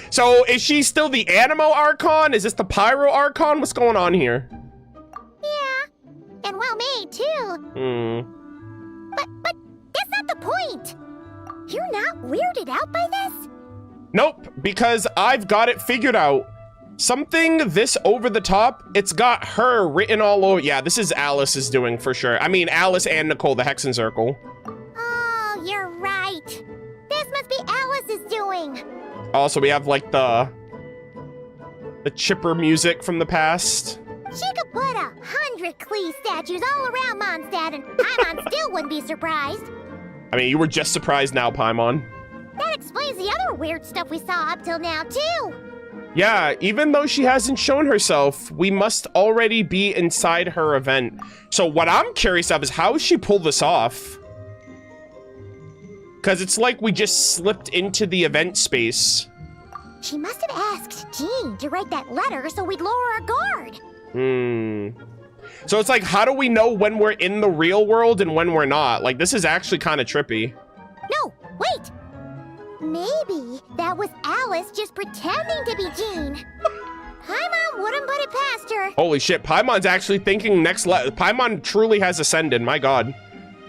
So is she still the Animo Archon? Is this the Pyro Archon? What's going on here? Yeah, and well made too. But that's not the point. You're not weirded out by this? Nope, because I've got it figured out. Something this over the top, it's got her written all over. Yeah, this is Alice's doing for sure. I mean, Alice and Nicole, the Hexen Circle. Oh, you're right. This must be Alice's doing. Also, we have like the chipper music from the past. She could put 100 Klee statues all around Mondstadt and Paimon still wouldn't be surprised. I mean, you were just surprised now, Paimon. That explains the other weird stuff we saw up till now, too. Yeah, even though she hasn't shown herself, we must already be inside her event. So what I'm curious of is how she pulled this off. Because it's like we just slipped into the event space. She must have asked Jean to write that letter so we'd lower our guard. So it's like, how do we know when we're in the real world and when we're not? Like, this is actually kind of trippy. No, wait. Maybe that was Alice just pretending to be Jean. Paimon wouldn't put it past her. Holy shit, Paimon's actually thinking Paimon truly has ascended, my god.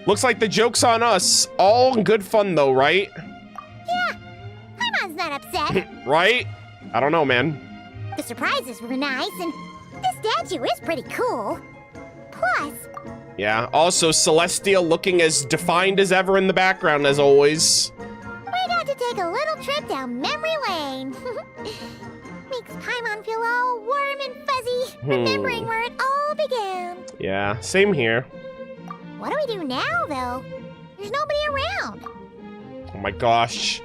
Looks like the joke's on us. All good fun though, right? Yeah, Paimon's not upset. Right? I don't know, man. The surprises were nice, and this statue is pretty cool. Plus... Yeah, also Celestia looking as defined as ever in the background, as always. We got to take a little trip down memory lane. Makes Paimon feel all warm and fuzzy, remembering where it all began. Yeah, same here. What do we do now, though? There's nobody around. Oh my gosh.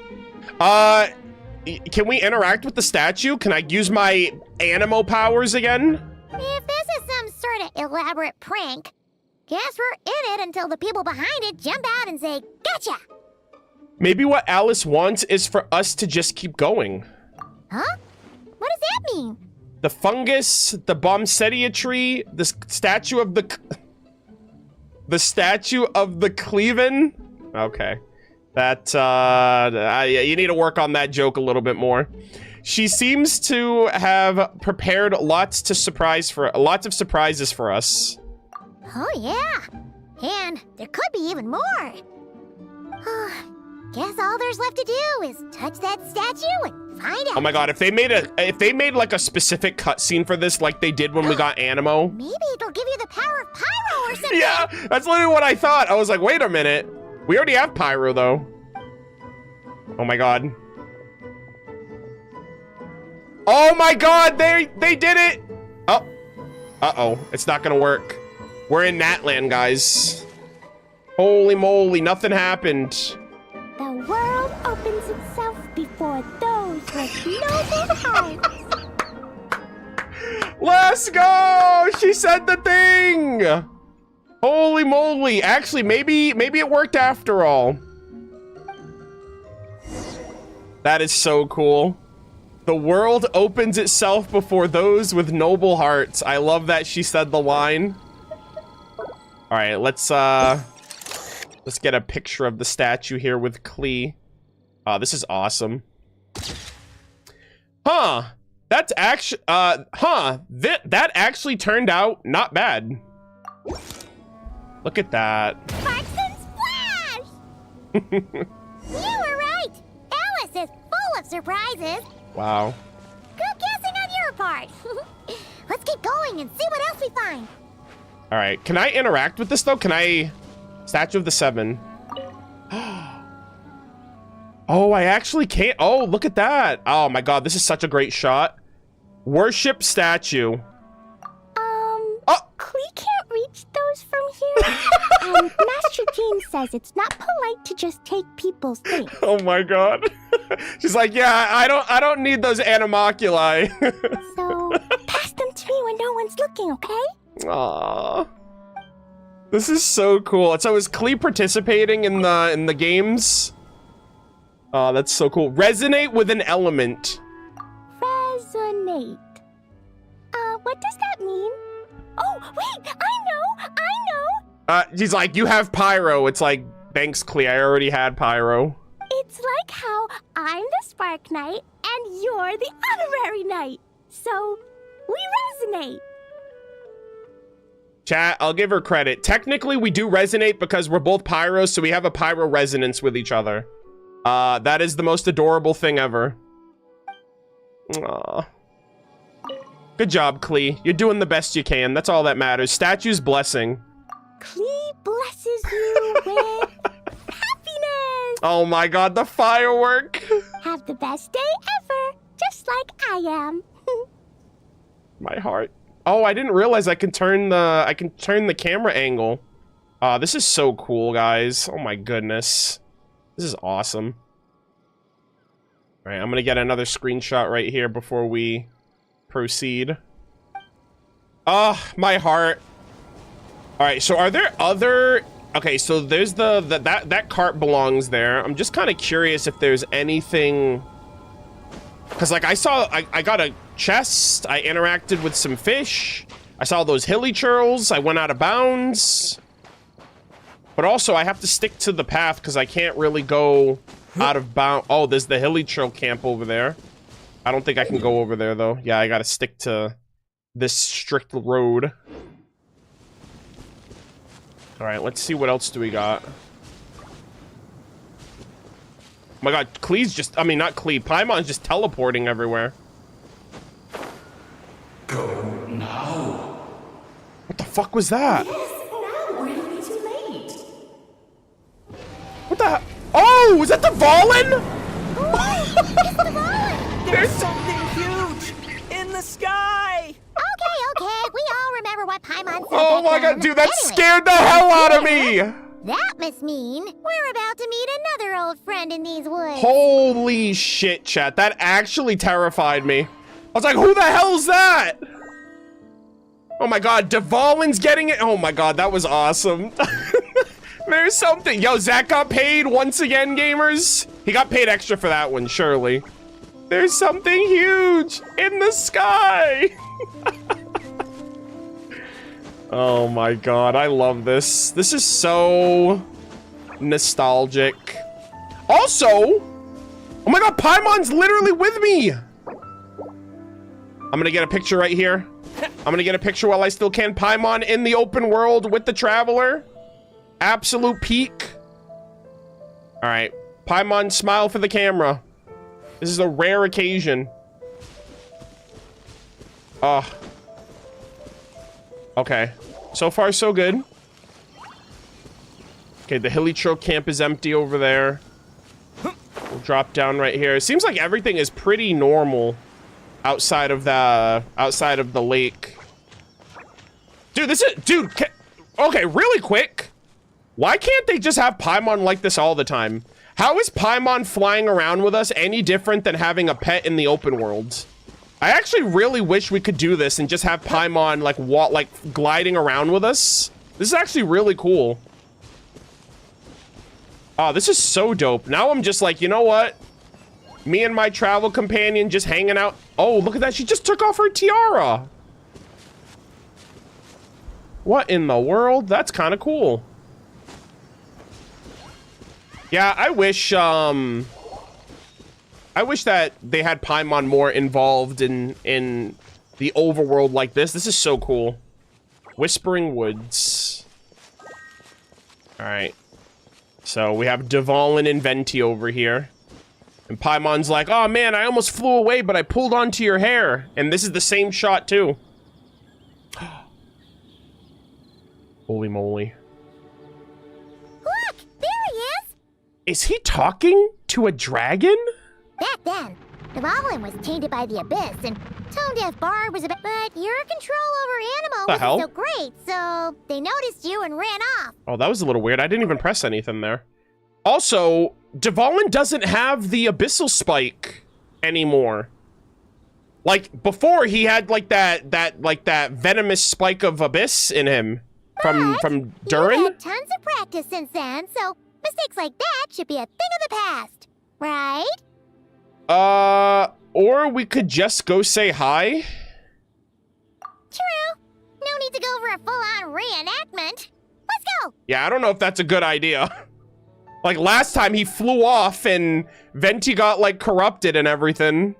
Can we interact with the statue? Can I use my Animo powers again? If this is some sort of elaborate prank, guess we're in it until the people behind it jump out and say, gotcha! Maybe what Alice wants is for us to just keep going. Huh? What does that mean? The fungus, the Bombsetia tree, the statue of the... The statue of the Cleaven? Okay. That, you need to work on that joke a little bit more. She seems to have prepared lots of surprises for us. Oh, yeah. And there could be even more. Guess all there's left to do is touch that statue and find out. Oh my god, if they made like a specific cutscene for this like they did when we got Animo. Maybe it'll give you the power of Pyro or something. Yeah, that's literally what I thought. I was like, wait a minute. We already have Pyro though. Oh my god. Oh my god, they did it! Oh. Uh-oh, it's not gonna work. We're in Natland, guys. Holy moly, nothing happened. The world opens itself before those with noble hearts. Let's go! She said the thing! Holy moly. Actually, maybe it worked after all. That is so cool. The world opens itself before those with noble hearts. I love that she said the line. All right, let's get a picture of the statue here with Klee. This is awesome. Huh. That's actually, that actually turned out not bad. Look at that. Sparks and splash! You were right. Alice is full of surprises. Wow. Good guessing on your part. Let's keep going and see what else we find. All right, can I interact with this though? Can I? Statue of the Seven. Oh, I actually can't. Oh, look at that. Oh my God, this is such a great shot. Worship statue. Klee can't reach those from here. Master Jean says it's not polite to just take people's things. Oh my God. She's like, yeah, I don't need those animalculi. So pass them to me when no one's looking, okay? Aww. This is so cool. So is Klee participating in the games? Oh, that's so cool. Resonate with an element. Resonate. What does that mean? Oh, wait, I know. She's like, you have pyro. It's like, thanks, Klee. I already had pyro. It's like how I'm the Spark Knight and you're the Honorary Knight. So we resonate. Chat, I'll give her credit. Technically, we do resonate because we're both pyros, so we have a pyro resonance with each other. That is the most adorable thing ever. Aww. Good job, Klee. You're doing the best you can. That's all that matters. Statue's blessing. Klee blesses you with happiness. Oh my God, the firework. Have the best day ever, just like I am. My heart. Oh, I didn't realize I can turn the camera angle. This is so cool, guys. Oh my goodness. This is awesome. All right, I'm gonna get another screenshot right here before we proceed. Oh, my heart. All right, so are there other... Okay, so there's that cart belongs there. I'm just kind of curious if there's anything... Because, like, I got a chest. I interacted with some fish. I saw those hilly churls. I went out of bounds. But also, I have to stick to the path because I can't really go out of bounds. Oh, there's the hilly churl camp over there. I don't think I can go over there, though. Yeah, I gotta stick to this strict road. All right, let's see what else do we got. Oh my God, Klee's just... I mean, not Klee. Paimon's just teleporting everywhere. Go now. What the fuck was that? Now it'll be too late. What the... Oh, is that the Valen? It's the Valen! There's something huge in the sky! Okay, we all remember what Paimon said. Oh my God, dude, that scared the hell out of me! That must mean we're about to meet another old friend in these woods. Holy shit, chat. That actually terrified me. I was like, who the hell's that? Oh my God, Dvalin's getting it. Oh my God, that was awesome. There's something. Yo, Zach got paid once again, gamers. He got paid extra for that one, surely. There's something huge in the sky. Oh my God, I love this. This is so nostalgic. Also, oh my God, Paimon's literally with me. I'm gonna get a picture right here. I'm gonna get a picture while I still can. Paimon in the open world with the Traveler. Absolute peak. All right, Paimon, smile for the camera. This is a rare occasion. Okay, so far so good. Okay, the hilly churl camp is empty over there. We'll drop down right here. It seems like everything is pretty normal outside of the lake. Dude, okay, really quick. Why can't they just have Paimon like this all the time? How is Paimon flying around with us any different than having a pet in the open world? I actually really wish we could do this and just have Paimon like gliding around with us. This is actually really cool. Oh, this is so dope. Now I'm just like, you know what? Me and my travel companion just hanging out. Oh, look at that. She just took off her tiara. What in the world? That's kind of cool. Yeah, I wish that they had Paimon more involved in the overworld like this. This is so cool. Whispering Woods. All right. So we have Dvalin and Venti over here. And Paimon's like, oh man, I almost flew away, but I pulled onto your hair. And this is the same shot too. Holy moly. Look, there he is! Is he talking to a dragon? Back then, Dvalin was tainted by the Abyss, and Tone-Deaf Bard was a bit... But your control over animals wasn't so great, so they noticed you and ran off. Oh, that was a little weird. I didn't even press anything there. Also, Dvalin doesn't have the Abyssal Spike anymore. Like, before, he had, like, that venomous spike of Abyss in him from Durin. You've had tons of practice since then, so mistakes like that should be a thing of the past, right? Or we could just go say hi. True. No need to go for a full-on reenactment. Let's go! Yeah, I don't know if that's a good idea. Like, last time he flew off and Venti got, like, corrupted and everything.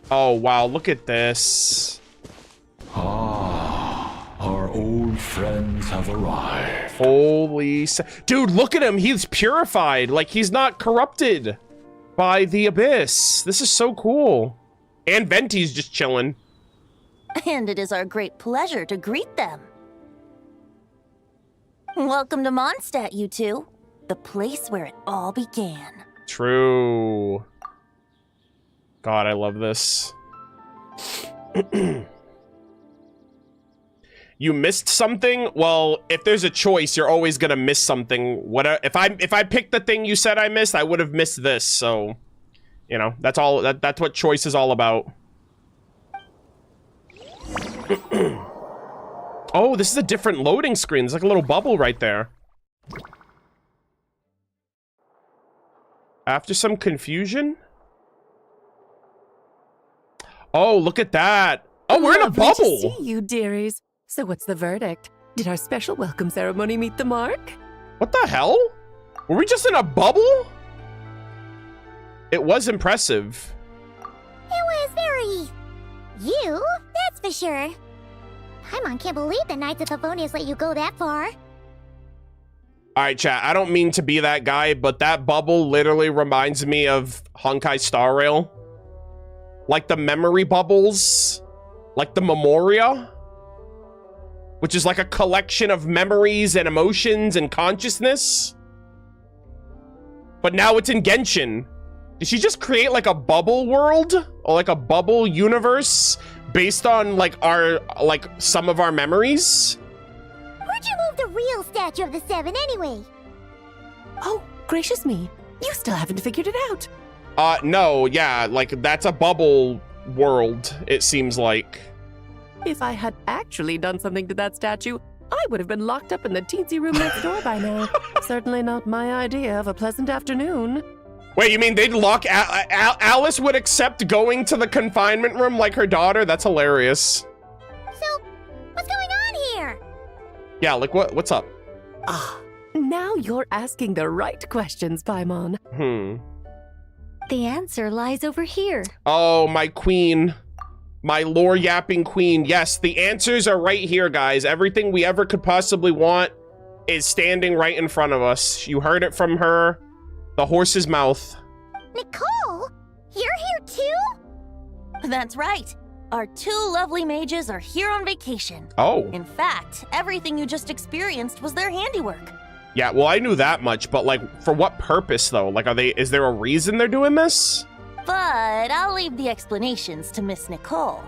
Oh, wow, look at this. Ah, our old friends have arrived. Holy... Dude, look at him. He's purified. Like, he's not corrupted by the Abyss. This is so cool. And Venti's just chilling. And it is our great pleasure to greet them. Welcome to Mondstadt, you two. The place where it all began. True. God, I love this. You missed something? Well, if there's a choice, you're always gonna miss something. What if I picked the thing you said I missed, I would have missed this. So, you know, that's all. That's what choice is all about. Oh, this is a different loading screen. There's like a little bubble right there. After some confusion? Oh, look at that. Oh, we're in a bubble. To see you, dearies. So what's the verdict? Did our special welcome ceremony meet the mark? What the hell? Were we just in a bubble? It was impressive. It was very... you, that's for sure. Paimon can't believe the Knights of Favonius let you go that far. All right, chat, I don't mean to be that guy, but that bubble literally reminds me of Honkai Star Rail. Like the memory bubbles, like the Memoria, which is like a collection of memories and emotions and consciousness. But now it's in Genshin. Did she just create like a bubble world or like a bubble universe based on like some of our memories? Where'd you move the real statue of the Seven anyway? Oh, gracious me. You still haven't figured it out. No, yeah, like that's a bubble world, it seems like. If I had actually done something to that statue, I would have been locked up in the teensy room next door by now. Certainly not my idea of a pleasant afternoon. Wait, you mean they'd lock Alice would accept going to the confinement room like her daughter? That's hilarious. So, what's going on here? Yeah, like what's up? Ah, now you're asking the right questions, Paimon. The answer lies over here. Oh, my queen. My lore-yapping queen. Yes, the answers are right here, guys. Everything we ever could possibly want is standing right in front of us. You heard it from her. The horse's mouth. Nicole? You're here too? That's right. Our two lovely mages are here on vacation. Oh. In fact, everything you just experienced was their handiwork. Yeah, well, I knew that much, but like, for what purpose though? Like, is there a reason they're doing this? But I'll leave the explanations to Miss Nicole.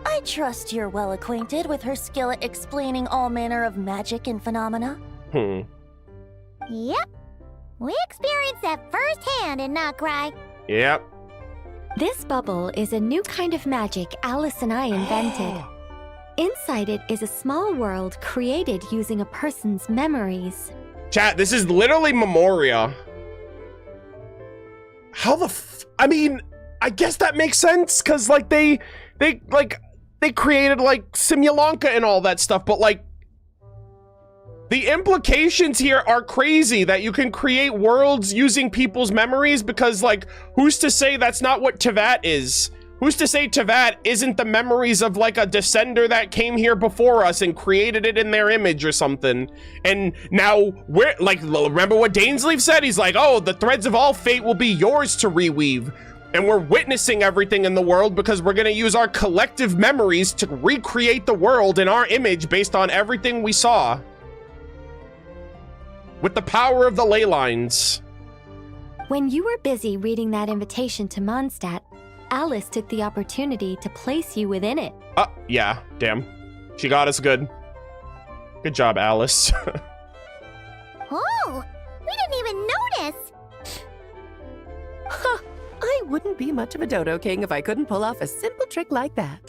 I trust you're well acquainted with her skill at explaining all manner of magic and phenomena. Yep. We experienced that firsthand in Notcry. Yep. This bubble is a new kind of magic Alice and I invented. Inside it is a small world created using a person's memories. Chat, this is literally Memoria. How the I mean, I guess that makes sense, because, like, they created, like, Simulanka and all that stuff, but, like, the implications here are crazy, that you can create worlds using people's memories, because, like, who's to say that's not what Teapot is? Who's to say Teapot isn't the memories of, like, a descender that came here before us and created it in their image or something? And now, we're, like, remember what Dainsleif said? He's like, oh, the threads of all fate will be yours to reweave. And we're witnessing everything in the world because we're gonna use our collective memories to recreate the world in our image based on everything we saw. With the power of the ley lines. When you were busy reading that invitation to Mondstadt, Alice took the opportunity to place you within it. Yeah, damn. She got us good. Good job, Alice. Oh, we didn't even notice. Huh. I wouldn't be much of a dodo king if I couldn't pull off a simple trick like that.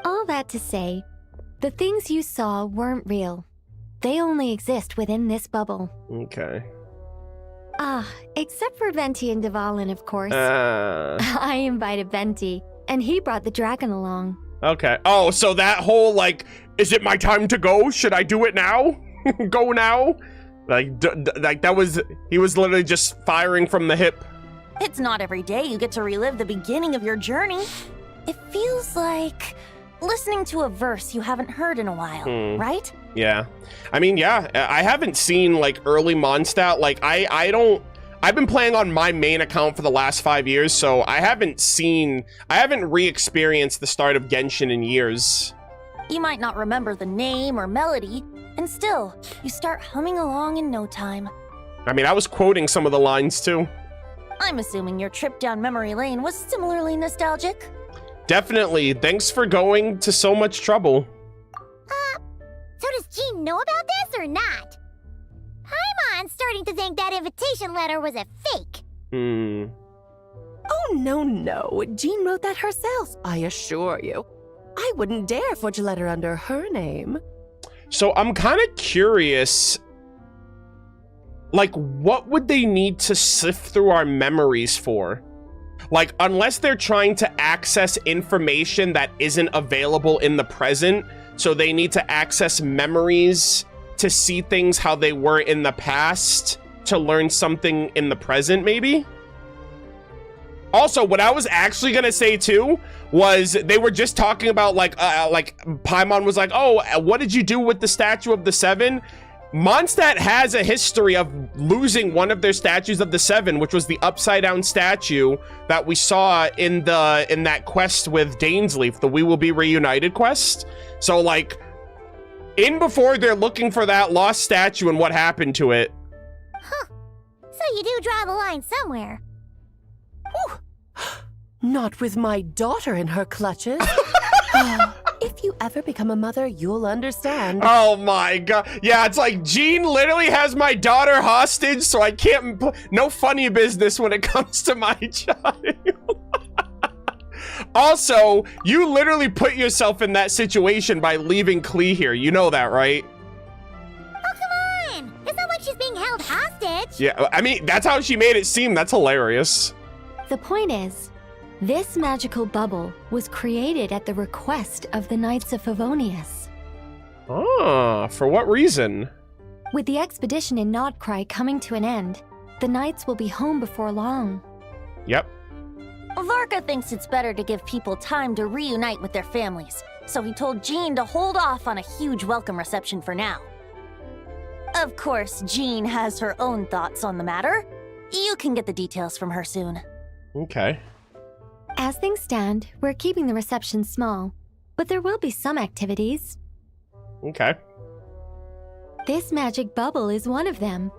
All that to say, the things you saw weren't real. They only exist within this bubble. Okay. Except for Venti and Dvalin, of course. I invited Venti, and he brought the dragon along. Okay. Oh, so that whole, like, is it my time to go? Should I do it now? Go now? Like, that was, he was literally just firing from the hip. It's not every day you get to relive the beginning of your journey. It feels like listening to a verse you haven't heard in a while, right? Yeah. I mean, yeah, I haven't seen, like, early Mondstadt. Like, I've been playing on my main account for the last 5 years, so I haven't re-experienced the start of Genshin in years. You might not remember the name or melody, and still, you start humming along in no time. I mean, I was quoting some of the lines, too. I'm assuming your trip down memory lane was similarly nostalgic? Definitely. Thanks for going to so much trouble. So does Jean know about this or not? Paimon's starting to think that invitation letter was a fake. Oh, no. Jean wrote that herself, I assure you. I wouldn't dare forge a letter under her name. So I'm kind of curious, like, what would they need to sift through our memories for? Like, unless they're trying to access information that isn't available in the present, so they need to access memories to see things how they were in the past to learn something in the present, maybe? Also, what I was actually gonna say too was they were just talking about, like Paimon was like, oh, what did you do with the statue of the Seven? Mondstadt has a history of losing one of their statues of the Seven, which was the upside down statue that we saw in that quest with Dainsleif, the We Will Be Reunited quest. So, like, in before they're looking for that lost statue and what happened to it. Huh. So you do draw the line somewhere. Whew. Not with my daughter in her clutches. If you ever become a mother, you'll understand. Oh my god. Yeah, it's like, Jean literally has my daughter hostage, so I can't... No funny business when it comes to my child. Also, you literally put yourself in that situation by leaving Klee here. You know that, right? Oh, come on! It's not like she's being held hostage. Yeah, I mean, that's how she made it seem. That's hilarious. The point is, this magical bubble was created at the request of the Knights of Favonius. Ah, for what reason? With the expedition in Notcry coming to an end, the Knights will be home before long. Yep. Varka thinks it's better to give people time to reunite with their families, so he told Jean to hold off on a huge welcome reception for now. Of course, Jean has her own thoughts on the matter. You can get the details from her soon. Okay. As things stand, we're keeping the reception small, but there will be some activities. Okay. This magic bubble is one of them.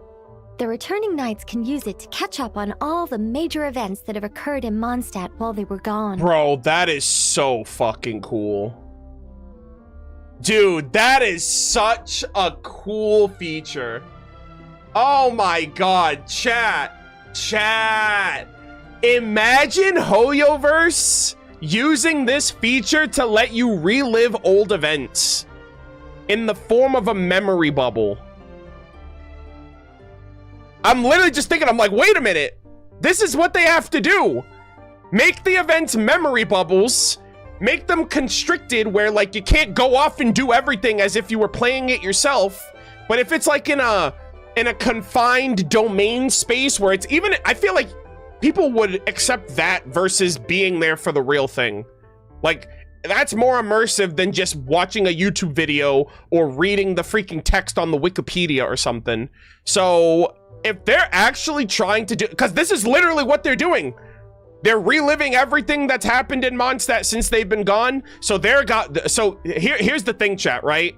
The returning knights can use it to catch up on all the major events that have occurred in Mondstadt while they were gone. Bro, that is so fucking cool. Dude, that is such a cool feature. Oh my god, chat. Imagine Hoyoverse using this feature to let you relive old events in the form of a memory bubble. I'm literally just thinking, I'm like, wait a minute. This is what they have to do. Make the events memory bubbles. Make them constricted where, like, you can't go off and do everything as if you were playing it yourself. But if it's like in a confined domain space where it's even, I feel like people would accept that versus being there for the real thing. Like, that's more immersive than just watching a YouTube video or reading the freaking text on the Wikipedia or something. So if they're actually trying to do, because this is literally what they're doing. They're reliving everything that's happened in Mondstadt since they've been gone. So here's the thing, chat, right?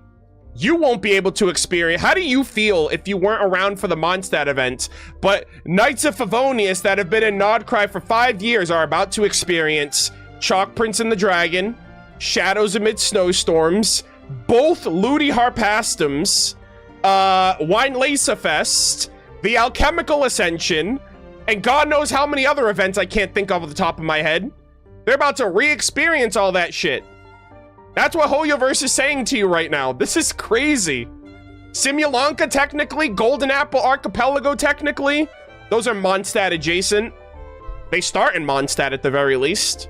You won't be able to experience. How do you feel if you weren't around for the Mondstadt event, but Knights of Favonius that have been in Nodcry for 5 years are about to experience Chalk Prince and the Dragon, Shadows Amid Snowstorms, both Ludi Harpastums, Wine Lace Fest, the Alchemical Ascension, and God knows how many other events I can't think of at the top of my head. They're about to re-experience all that shit. That's what Hoyoverse is saying to you right now. This is crazy. Simulanka, technically. Golden Apple Archipelago, technically. Those are Mondstadt adjacent. They start in Mondstadt at the very least.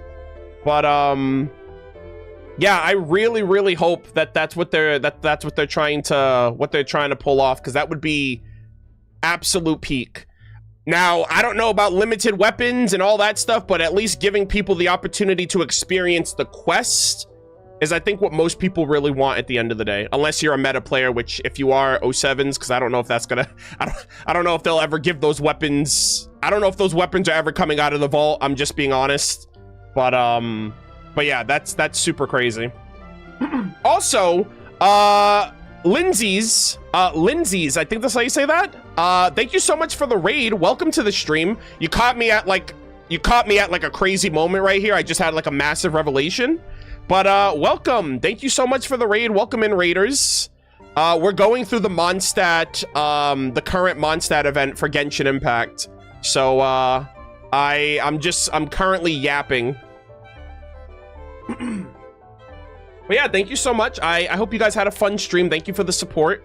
But, yeah, I really, really hope that that's what they're trying to pull off, because that would be absolute peak. Now, I don't know about limited weapons and all that stuff, but at least giving people the opportunity to experience the quest is, I think, what most people really want at the end of the day. Unless you're a meta player, which if you are, 07s, because I don't know if that's gonna... I don't know if they'll ever give those weapons... I don't know if those weapons are ever coming out of the vault. I'm just being honest. But yeah, that's super crazy. Also, Lindsay's, I think that's how you say that. Thank you so much for the raid. Welcome to the stream. You caught me at like a crazy moment right here. I just had like a massive revelation. But welcome. Thank you so much for the raid. Welcome in, raiders. We're going through the Mondstadt, the current Mondstadt event for Genshin Impact. So I'm currently yapping. But yeah, thank you so much. I hope you guys had a fun stream. Thank you for the support.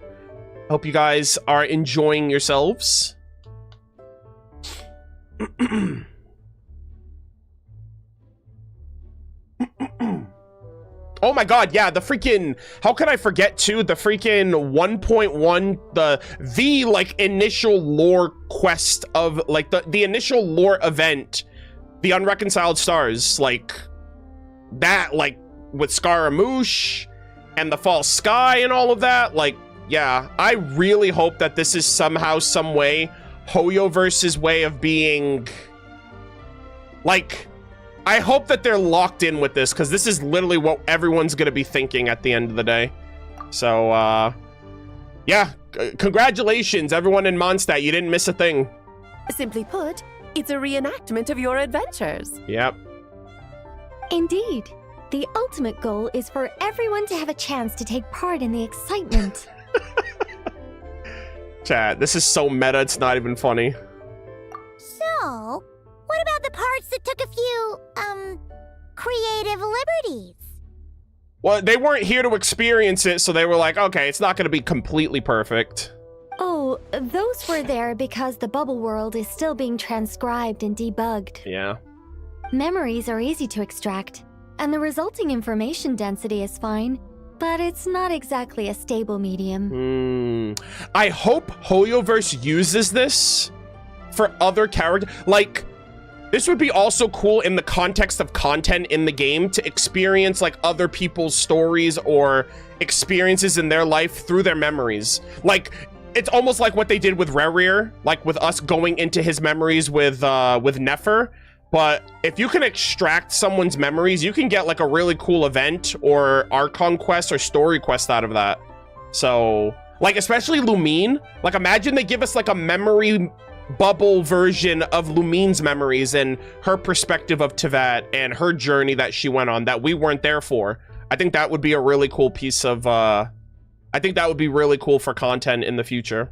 I hope you guys are enjoying yourselves. Oh my god, yeah, the freaking, how could I forget too, the freaking 1.1, the like initial lore quest of like the initial lore event, the Unreconciled Stars, like that, like with Scaramouche and the False Sky and all of that. Like, yeah, I really hope that this is somehow, some way Hoyoverse's way of being, like, I hope that they're locked in with this, because this is literally what everyone's going to be thinking at the end of the day. So, yeah, congratulations, everyone in Mondstadt. You didn't miss a thing. Simply put, it's a reenactment of your adventures. Yep. Indeed. The ultimate goal is for everyone to have a chance to take part in the excitement. Chat, this is so meta, it's not even funny. So, what about the parts that took a few, creative liberties? Well, they weren't here to experience it, so they were like, okay, it's not going to be completely perfect. Oh, those were there because the bubble world is still being transcribed and debugged. Yeah. Memories are easy to extract, and the resulting information density is fine, but it's not exactly a stable medium. I hope Hoyoverse uses this for other characters. Like, this would be also cool in the context of content in the game to experience like other people's stories or experiences in their life through their memories. Like, it's almost like what they did with Rerir, like with us going into his memories with Nefer. But if you can extract someone's memories, you can get like a really cool event or Archon quest or story quest out of that. So, like, especially Lumine, like imagine they give us like a memory bubble version of Lumine's memories and her perspective of Tevat and her journey that she went on that we weren't there for. I think that would be a really cool piece of, I think that would be really cool for content in the future.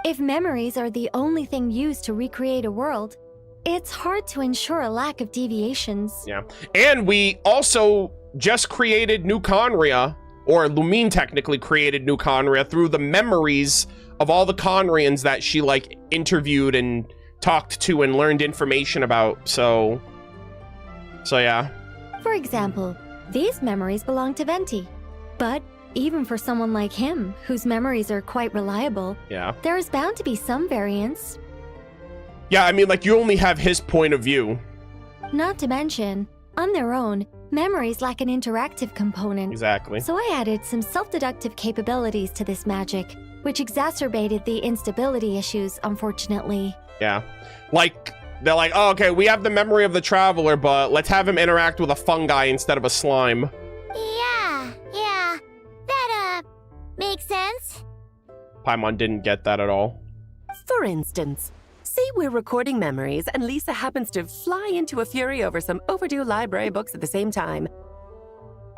If memories are the only thing used to recreate a world, it's hard to ensure a lack of deviations. Yeah. And we also just created New Conria, or Lumine technically created New Conria through the memories of all the Conrians that she, like, interviewed and talked to and learned information about. So yeah. For example, these memories belong to Venti. But even for someone like him, whose memories are quite reliable, Yeah. there is bound to be some variance. Yeah, I mean, like, you only have his point of view. Not to mention, on their own, memories lack an interactive component. Exactly. So I added some self-deductive capabilities to this magic, which exacerbated the instability issues, unfortunately. Yeah. Like, they're like, oh, okay, we have the memory of the traveler, but let's have him interact with a fungi instead of a slime. Yeah. That, makes sense. Paimon didn't get that at all. For instance, say we're recording memories and Lisa happens to fly into a fury over some overdue library books at the same time.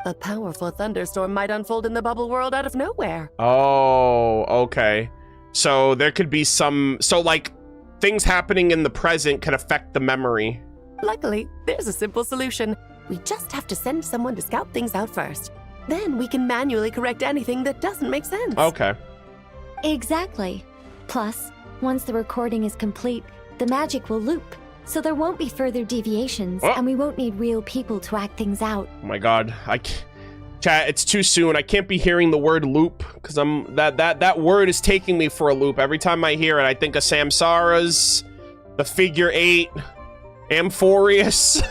A powerful thunderstorm might unfold in the bubble world out of nowhere. Oh, okay. So there could be some... So, like, things happening in the present could affect the memory. Luckily, there's a simple solution. We just have to send someone to scout things out first. Then we can manually correct anything that doesn't make sense. Okay. Exactly. Plus, once the recording is complete, the magic will loop, so there won't be further deviations, and we won't need real people to act things out. Oh my god. Chat, it's too soon. I can't be hearing the word loop, because that word is taking me for a loop. Every time I hear it, I think of Samsara's, the figure 8, Amphorius.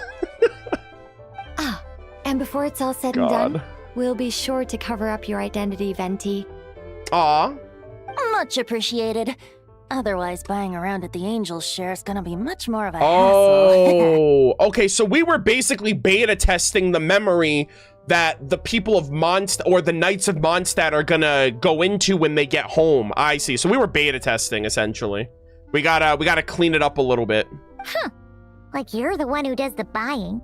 And before it's all said and done, we'll be sure to cover up your identity, Venti. Aw. Much appreciated. Otherwise, buying around at the Angels share is gonna be much more of a hassle. Okay, so we were basically beta testing the memory that the people of Mondstadt, or the Knights of Mondstadt, are gonna go into when they get home. I see. So we were beta testing, essentially. We gotta clean it up a little bit. Huh. Like you're the one who does the buying.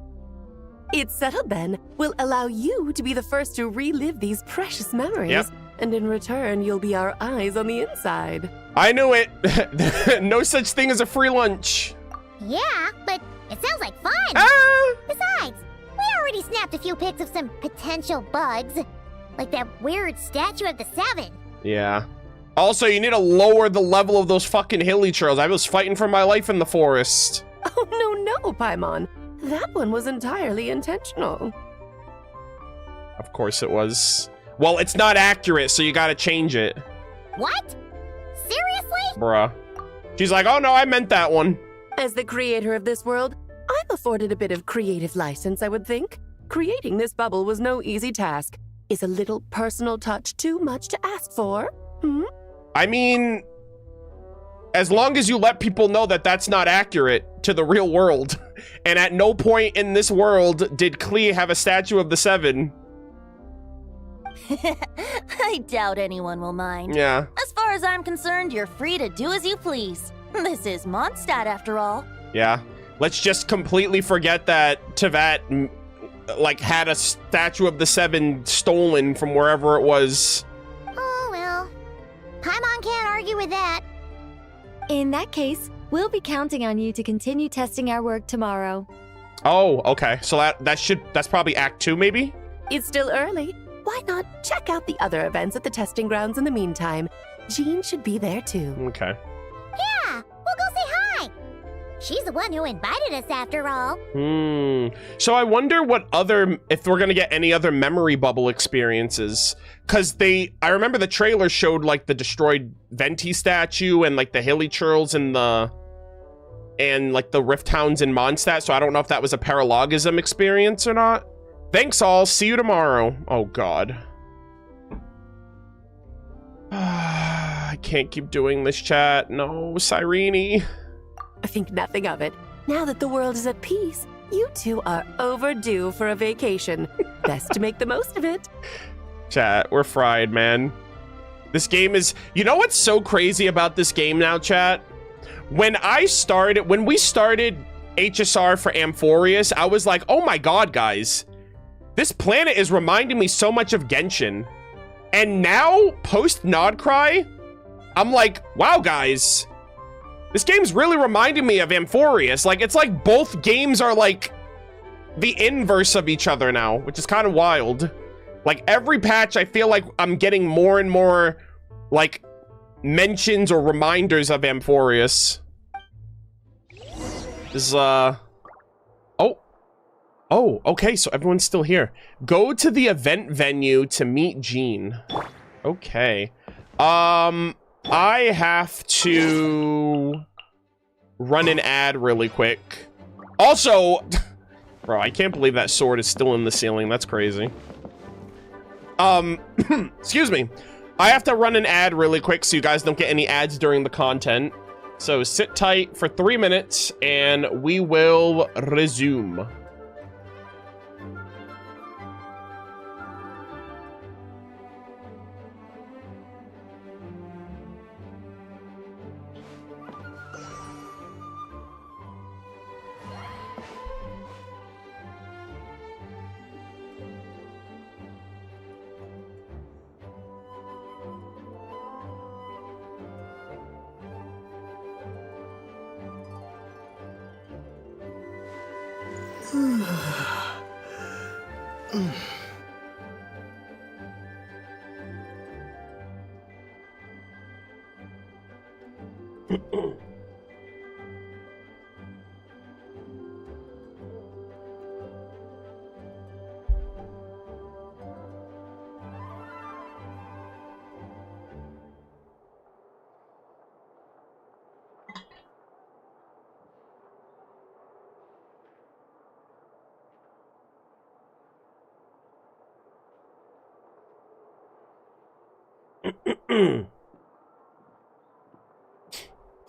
It's settled then. We'll allow you to be the first to relive these precious memories. Yep. And in return, you'll be our eyes on the inside. I knew it. No such thing as a free lunch. Yeah, but it sounds like fun. Besides, we already snapped a few pics of some potential bugs. Like that weird statue of the 7. Yeah. Also, you need to lower the level of those fucking hilly trails. I was fighting for my life in the forest. Oh, no, Paimon. That one was entirely intentional. Of course it was. Well, it's not accurate, so you gotta change it. What? Seriously? Bruh. She's like, oh no, I meant that one. As the creator of this world, I'm afforded a bit of creative license, I would think. Creating this bubble was no easy task. Is a little personal touch too much to ask for? I mean, as long as you let people know that that's not accurate to the real world. And at no point in this world did Klee have a statue of the 7. I doubt anyone will mind. Yeah. As far as I'm concerned, you're free to do as you please. This is Mondstadt, after all. Yeah. Let's just completely forget that Tevat, like, had a statue of the 7 stolen from wherever it was. Oh, well. Paimon can't argue with that. In that case, we'll be counting on you to continue testing our work tomorrow. Oh, okay. So that's probably Act 2, maybe? It's still early. Why not check out the other events at the testing grounds in the meantime? Jean should be there too. Okay. Yeah, we'll go say hi. She's the one who invited us after all. So I wonder if we're gonna get any other memory bubble experiences. Cause I remember the trailer showed like the destroyed Venti statue and like the hilly churls and like the rift hounds in Mondstadt. So I don't know if that was a paralogism experience or not. Thanks all, see you tomorrow. Oh god. I can't keep doing this, chat. No, Cyrene. I think nothing of it. Now that the world is at peace, you two are overdue for a vacation. Best to make the most of it. Chat, we're fried, man. This game is... You know what's so crazy about this game now, chat? When we started HSR for Amphorius, I was like, oh my god, guys. This planet is reminding me so much of Genshin. And now, post Nodcry, I'm like, wow, guys. This game's really reminding me of Amphorius. Like, it's like both games are like the inverse of each other now, which is kind of wild. Like, every patch, I feel like I'm getting more and more, like, mentions or reminders of Amphorius. This is, Oh, okay, so everyone's still here. Go to the event venue to meet Jean. Okay. I have to run an ad really quick. Also, bro, I can't believe that sword is still in the ceiling. That's crazy. Excuse me. I have to run an ad really quick so you guys don't get any ads during the content. So sit tight for 3 minutes and we will resume.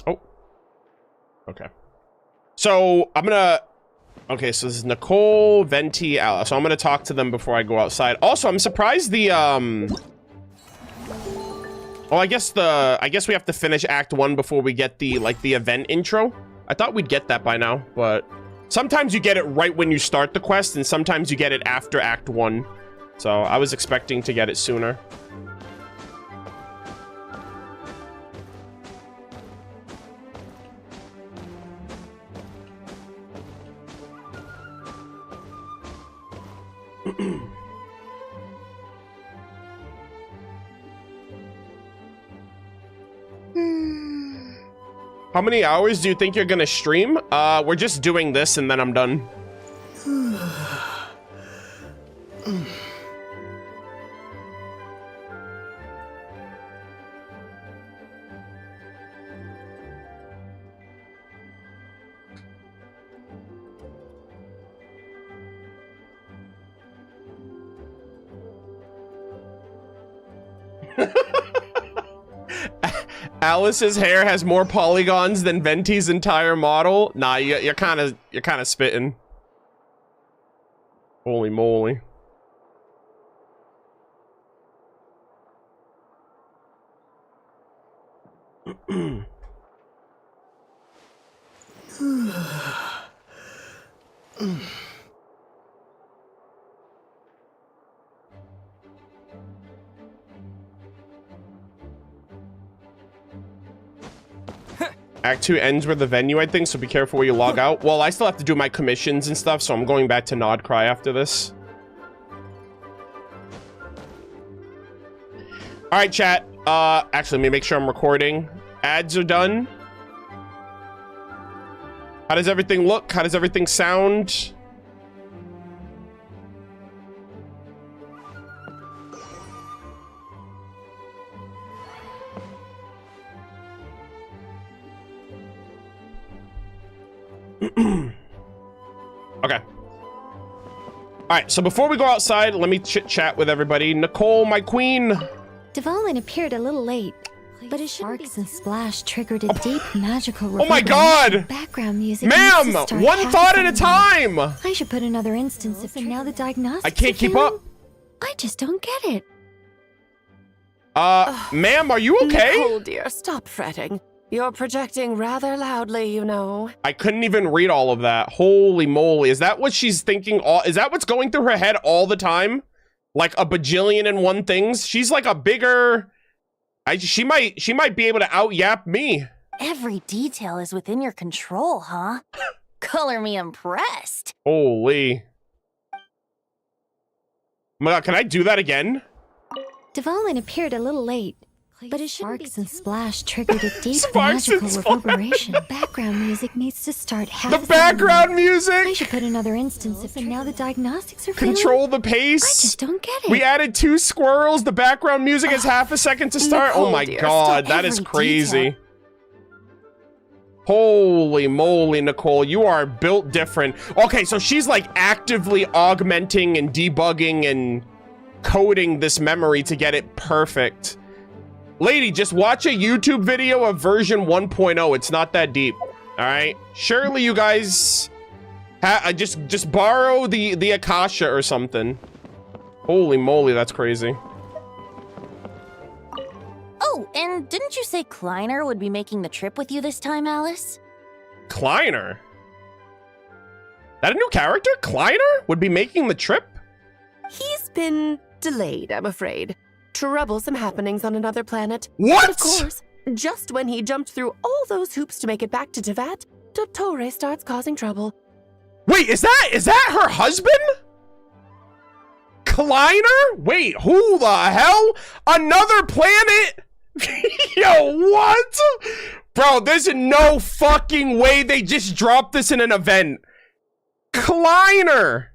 Oh. Okay. So, I'm gonna... Okay, so this is Nicole, Venti, Alice. So I'm gonna talk to them before I go outside. Also, I'm surprised the, Oh, I guess we have to finish Act 1 before we get the, like, the event intro. I thought we'd get that by now, but... Sometimes you get it right when you start the quest, and sometimes you get it after Act 1. So, I was expecting to get it sooner. How many hours do you think you're gonna stream? We're just doing this and then I'm done. Alice's hair has more polygons than Venti's entire model. Nah, you're kind of spitting. Holy moly. Act 2 ends with the venue, I think, so be careful where you log out. Well, I still have to do my commissions and stuff, so I'm going back to Nodcry after this. Alright, chat. Actually, let me make sure I'm recording. Ads are done. How does everything look? How does everything sound? Okay. Alright, so before we go outside, let me chit-chat with everybody. Nicole, my queen. Devolin appeared a little late, but his sharks and splash triggered a deep magical Oh my god! Background music. Ma'am! One thought at a time! I should put another instance of now the diagnostics. I can't keep up. I just don't get it. Ma'am, are you okay? Nicole, dear, stop fretting. You're projecting rather loudly, you know. I couldn't even read all of that. Holy moly. Is that what she's thinking? Is that what's going through her head all the time? Like a bajillion and one things? She's like a bigger... She might be able to out-yap me. Every detail is within your control, huh? Color me impressed. Holy. Oh my god, can I do that again? Development appeared a little late, but it Sparks and Splash triggered a deep Sparks and magical reverberation. Background music needs to start half The background music! I should put another instance and now the diagnostics are failing. Control the pace. I just don't get it. We added 2 squirrels. The background music is half a second to start. Nicole, Oh my dear, god, stop that is every crazy. detail. Holy moly, Nicole, you are built different. Okay, so she's like actively augmenting and debugging and coding this memory to get it perfect. Lady, just watch a YouTube video of version 1.0. It's not that deep. All right. Surely you guys just borrow the Akasha or something. Holy moly, that's crazy. Oh, and didn't you say Kleiner would be making the trip with you this time, Alice? Kleiner? That a new character? Kleiner would be making the trip? He's been delayed, I'm afraid. Troublesome happenings on another planet. What? But of course, just when he jumped through all those hoops to make it back to Tevat, Dottore starts causing trouble. Wait, is that her husband? Kleiner? Wait, who the hell? Another planet? Yo, what? Bro, there's no fucking way they just dropped this in an event. Kleiner.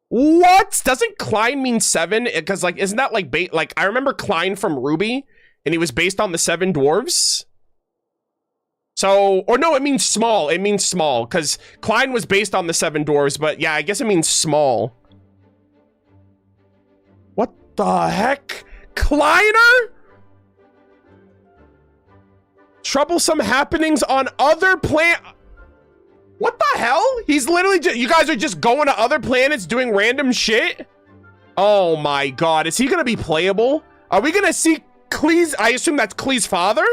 What? Doesn't Klein mean 7? Because, like, isn't that, like, I remember Klein from Ruby, and he was based on the 7 dwarves? So, or no, it means small. It means small, because Klein was based on the 7 dwarves, but yeah, I guess it means small. What the heck? Kleiner? Troublesome happenings on other What the hell? He's literally just, you guys are just going to other planets doing random shit? Oh my god, is he gonna be playable? Are we gonna see Klee's, I assume that's Klee's father?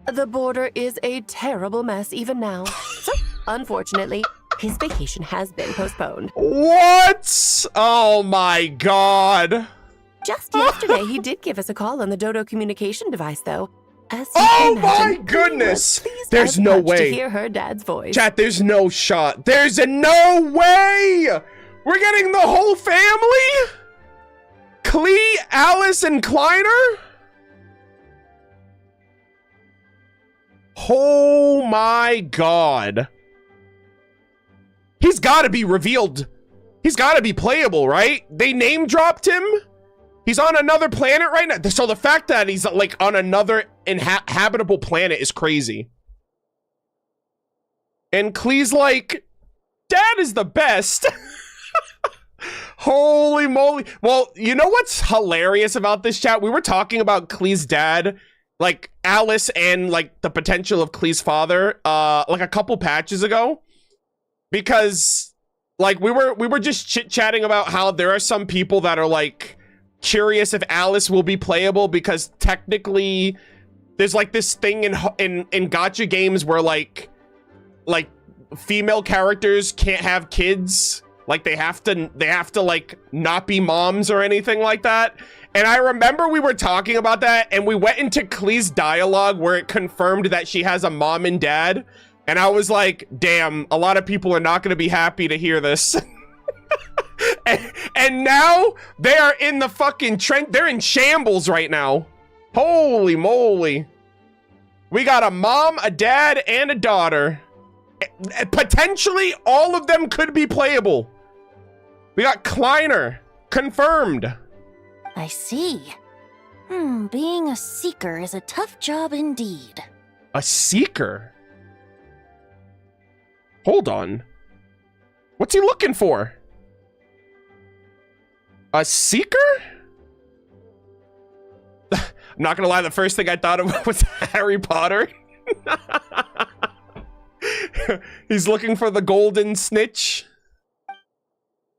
The border is a terrible mess even now. So, unfortunately, his vacation has been postponed. What? Oh my god. Just yesterday, he did give us a call on the Dodo communication device, though. As you Oh can my imagine, goodness! we were pleased There's as no much way. to hear her dad's voice. Chat, there's no shot. There's a no way! We're getting the whole family? Klee, Alice, and Kleiner? Oh my god. He's gotta be revealed. He's gotta be playable, right? They name dropped him? He's on another planet right now. So the fact that he's like on another habitable planet is crazy. And Klee's like, Dad is the best. Holy moly. Well, you know what's hilarious about this, chat? We were talking about Klee's dad, like Alice, and like the potential of Klee's father, like a couple patches ago. Because like we were just chit-chatting about how there are some people that are like curious if Alice will be playable, because technically there's like this thing in gacha games where like female characters can't have kids, like they have to like not be moms or anything like that. And I remember we were talking about that, and we went into Klee's dialogue where it confirmed that she has a mom and dad, and I was like, damn, a lot of people are not going to be happy to hear this. And now they are in the fucking trench. They're in shambles right now. Holy moly. We got a mom, a dad, and a daughter. Potentially, all of them could be playable. We got Kleiner. Confirmed. I see. Being a seeker is a tough job indeed. A seeker? Hold on. What's he looking for? A seeker? I'm not gonna lie, the first thing I thought of was Harry Potter. He's looking for the golden snitch.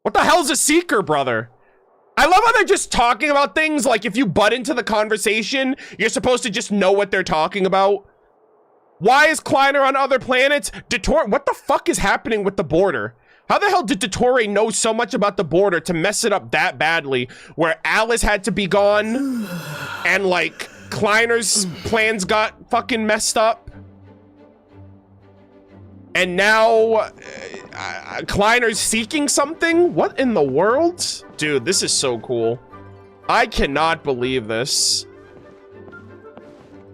What the hell's a seeker, brother? I love how they're just talking about things like if you butt into the conversation, you're supposed to just know what they're talking about. Why is Kleiner on other planets? Dottore, what the fuck is happening with the border? How the hell did Dottore know so much about the border to mess it up that badly, where Alice had to be gone, and, like, Kleiner's plans got fucking messed up? And now, Kleiner's seeking something? What in the world? Dude, this is so cool. I cannot believe this.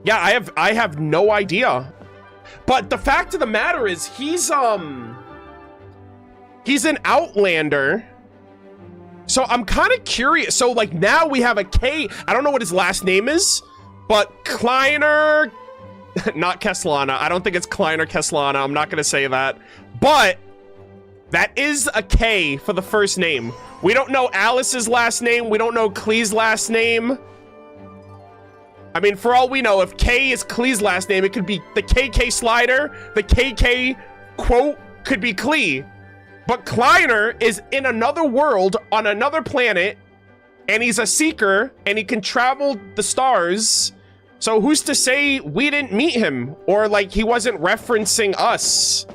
Yeah, I have no idea. But the fact of the matter is, he's an Outlander. So I'm kind of curious. So, like, now we have a K. I don't know what his last name is, but Kleiner... Not Keslana. I don't think it's Kleiner Keslana. I'm not going to say that. But that is a K for the first name. We don't know Alice's last name. We don't know Klee's last name. I mean, for all we know, if K is Klee's last name, it could be the KK Slider. The KK quote could be Klee. But Kleiner is in another world on another planet, and he's a seeker, and he can travel the stars. So who's to say we didn't meet him, or like he wasn't referencing us?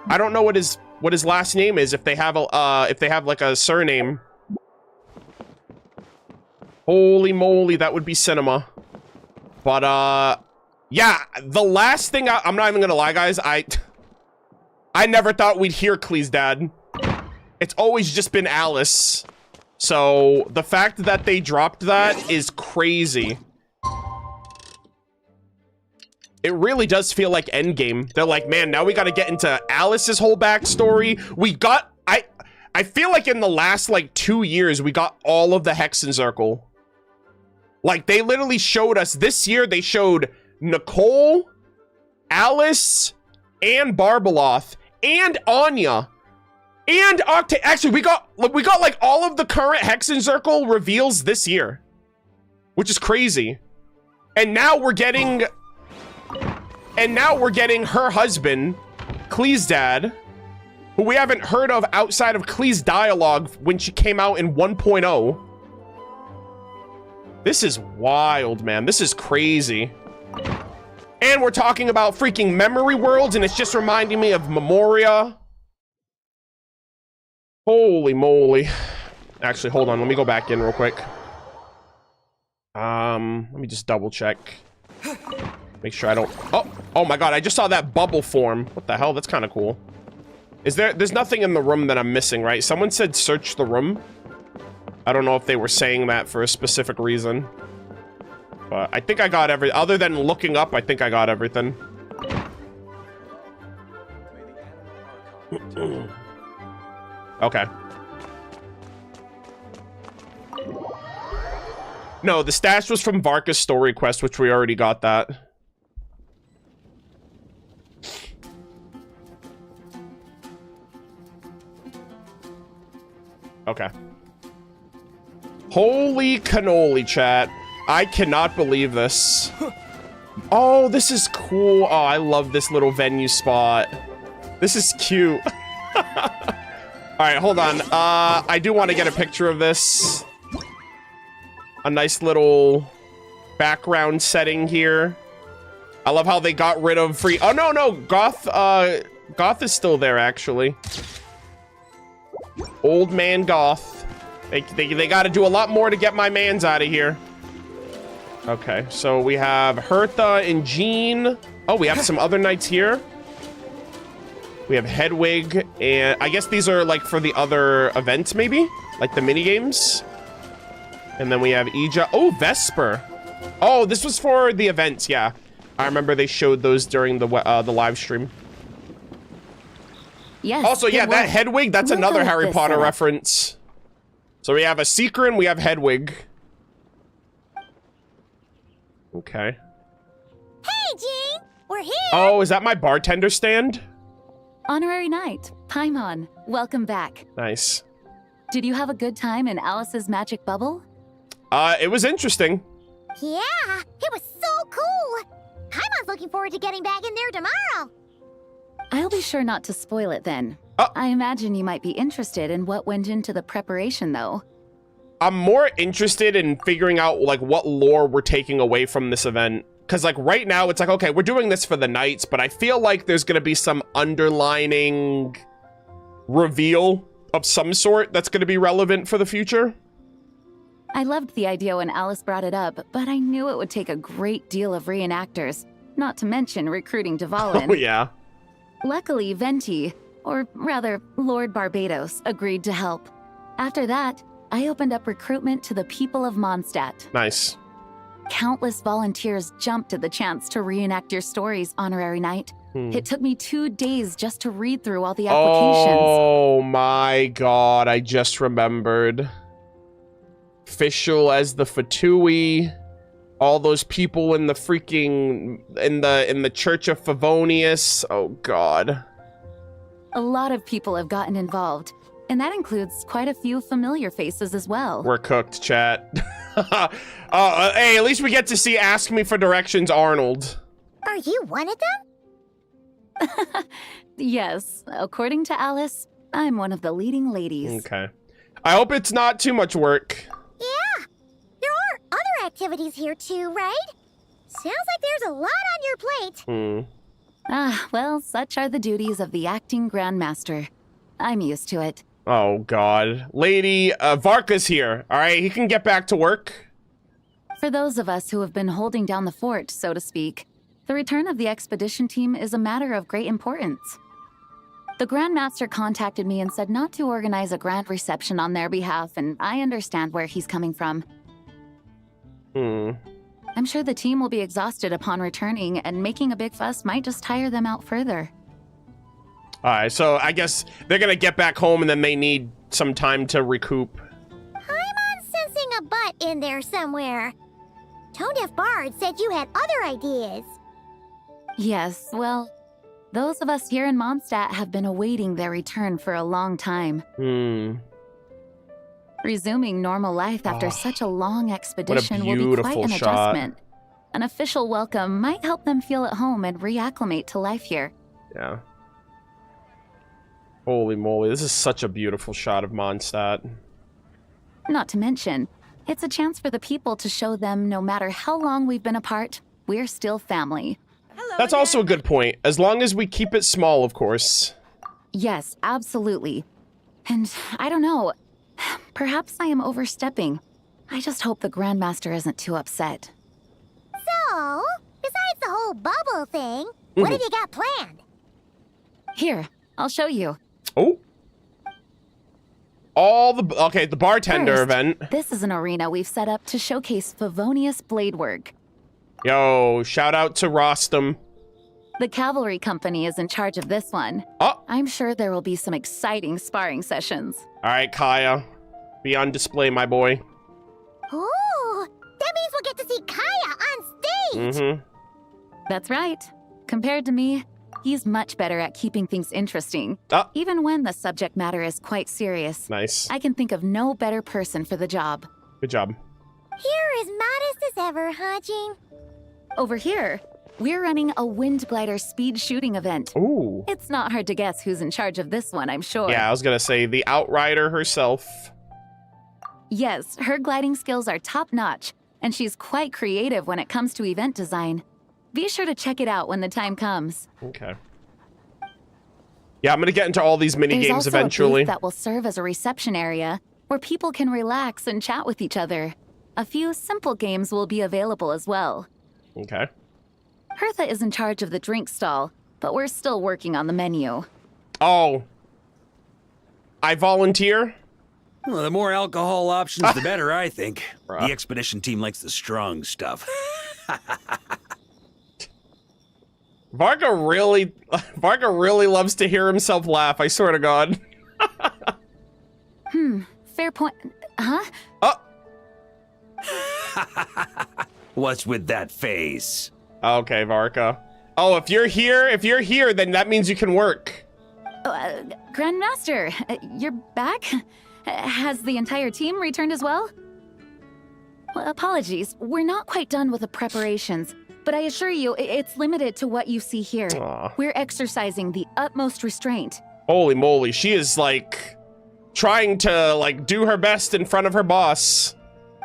I don't know what his last name is, if they have like a surname. Holy moly, that would be cinema. But yeah, the last thing I'm not even gonna lie, guys. I never thought we'd hear Klee's dad. It's always just been Alice. So the fact that they dropped that is crazy. It really does feel like Endgame. They're like, man, now we got to get into Alice's whole backstory. I feel like in the last like 2 years, we got all of the Hexencircle. Like, they literally showed us this year. They showed Nicole, Alice, and Barbeloth, and Anya. And Octave. Actually, we got like all of the current Hexencircle reveals this year, which is crazy. And now we're getting her husband, Klee's dad, who we haven't heard of outside of Klee's dialogue when she came out in 1.0. This is wild, man. This is crazy. And we're talking about freaking memory worlds, and it's just reminding me of Memoria. Holy moly. Actually, hold on. Let me go back in real quick. Let me just double check. Make sure I don't... Oh my god, I just saw that bubble form. What the hell? That's kind of cool. There's nothing in the room that I'm missing, right? Someone said search the room. I don't know if they were saying that for a specific reason. But I think I got everything. Other than looking up, I think I got everything. Okay. No, the stash was from Varka's story quest, which we already got that. Okay. Holy cannoli, chat. I cannot believe this. Oh, this is cool. Oh, I love this little venue spot. This is cute. All right, hold on. I do want to get a picture of this. A nice little background setting here. I love how they got rid of free... Oh, no. Goth is still there, actually. Old man Goth. They got to do a lot more to get my mans out of here. Okay, so we have Hertha and Jean. Oh, we have some other knights here. We have Hedwig, and I guess these are like for the other events, maybe? Like the mini games. And then we have Ija. Oh, Vesper. Oh, this was for the events, yeah. I remember they showed those during the live stream. Yes. Also, yeah, that Hedwig, that's another Harry Potter reference. So we have a Seeker and we have Hedwig. Okay. Hey, Jean! We're here! Oh, is that my bartender stand? Honorary Knight, Paimon, welcome back. Nice. Did you have a good time in Alice's magic bubble? It was interesting. Yeah, it was so cool! Paimon's looking forward to getting back in there tomorrow. I'll be sure not to spoil it then. I imagine you might be interested in what went into the preparation, though. I'm more interested in figuring out, like, what lore we're taking away from this event. because like right now it's like, okay, we're doing this for the knights, but I feel like there's going to be some underlining reveal of some sort that's going to be relevant for the future. I loved the idea when Alice brought it up, but I knew it would take a great deal of reenactors, not to mention recruiting Dvalin. Oh, yeah. Luckily, Venti, or rather, Lord Barbados, agreed to help. After that, I opened up recruitment to the people of Mondstadt. Nice. Countless volunteers jumped at the chance to reenact your stories, Honorary Knight. It took me 2 days just to read through all the applications. Oh my god, I just remembered. Official as the Fatui, all those people in the freaking in the Church of Favonius. Oh god. A lot of people have gotten involved, and that includes quite a few familiar faces as well. We're cooked, chat. Hey, at least we get to see Ask Me for Directions Arnold. Are you one of them? Yes, according to Alice, I'm one of the leading ladies. Okay. I hope it's not too much work. Yeah. There are other activities here too, right? Sounds like there's a lot on your plate. Ah, well, such are the duties of the acting Grandmaster. I'm used to it. Oh, God. Lady, Varka's here, all right? He can get back to work. For those of us who have been holding down the fort, so to speak, the return of the expedition team is a matter of great importance. The Grandmaster contacted me and said not to organize a grand reception on their behalf, and I understand where he's coming from. I'm sure the team will be exhausted upon returning, and making a big fuss might just tire them out further. All right, so I guess they're gonna get back home and then they need some time to recoup. I'm sensing a butt in there somewhere. Tone-deaf Bard said you had other ideas. Yes, well, those of us here in Mondstadt have been awaiting their return for a long time. Resuming normal life after such a long expedition will be quite an adjustment. An official welcome might help them feel at home and reacclimate to life here. Yeah. Holy moly, this is such a beautiful shot of Mondstadt. Not to mention, it's a chance for the people to show them no matter how long we've been apart, we're still family. That's also a good point, as long as we keep it small, of course. Yes, absolutely. And I don't know, perhaps I am overstepping. I just hope the Grandmaster isn't too upset. So, besides the whole bubble thing, what have you got planned? Here, I'll show you. Oh. The bartender First, event. This is an arena we've set up to showcase Favonius blade work. Yo, shout out to Rostam. The cavalry company is in charge of this one. Oh. I'm sure there will be some exciting sparring sessions. All right, Kaya. Be on display, my boy. Ooh, that means we'll get to see Kaya on stage! That's right. Compared to me, he's much better at keeping things interesting. Even when the subject matter is quite serious. Nice. I can think of no better person for the job. Good job. You're as modest as ever, huh, Jean? Over here, we're running a wind glider speed shooting event. Ooh. It's not hard to guess who's in charge of this one, I'm sure. Yeah, I was gonna say the Outrider herself. Yes, her gliding skills are top-notch, and she's quite creative when it comes to event design. Be sure to check it out when the time comes. Okay. Yeah, I'm gonna get into all these mini There's games also eventually. a booth that will serve as a reception area where people can relax and chat with each other. A few simple games will be available as well. Okay. Hertha is in charge of the drink stall, but we're still working on the menu. Oh. I volunteer? Well, the more alcohol options, the better, I think. The expedition team likes the strong stuff. Varka really loves to hear himself laugh, I swear to God. Fair point. Huh? What's with that face? Okay, Varka. Oh, if you're here, then that means you can work. Grandmaster, you're back? Has the entire team returned as well? Well, apologies, we're not quite done with the preparations, but I assure you, it's limited to what you see here. Aw. We're exercising the utmost restraint. Holy moly, she is like trying to like do her best in front of her boss.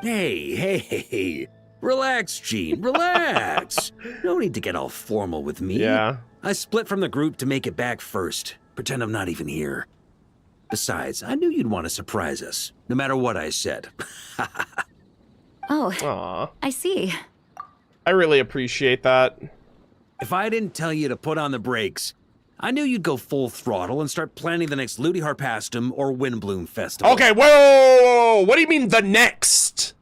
Hey, Relax, Gene, relax. No need to get all formal with me. Yeah. I split from the group to make it back first. Pretend I'm not even here. Besides, I knew you'd want to surprise us, no matter what I said. Oh, Aw. I see. I really appreciate that. If I didn't tell you to put on the brakes, I knew you'd go full throttle and start planning the next Ludi Harpastum or Windbloom Festival. Okay, whoa! What do you mean the next?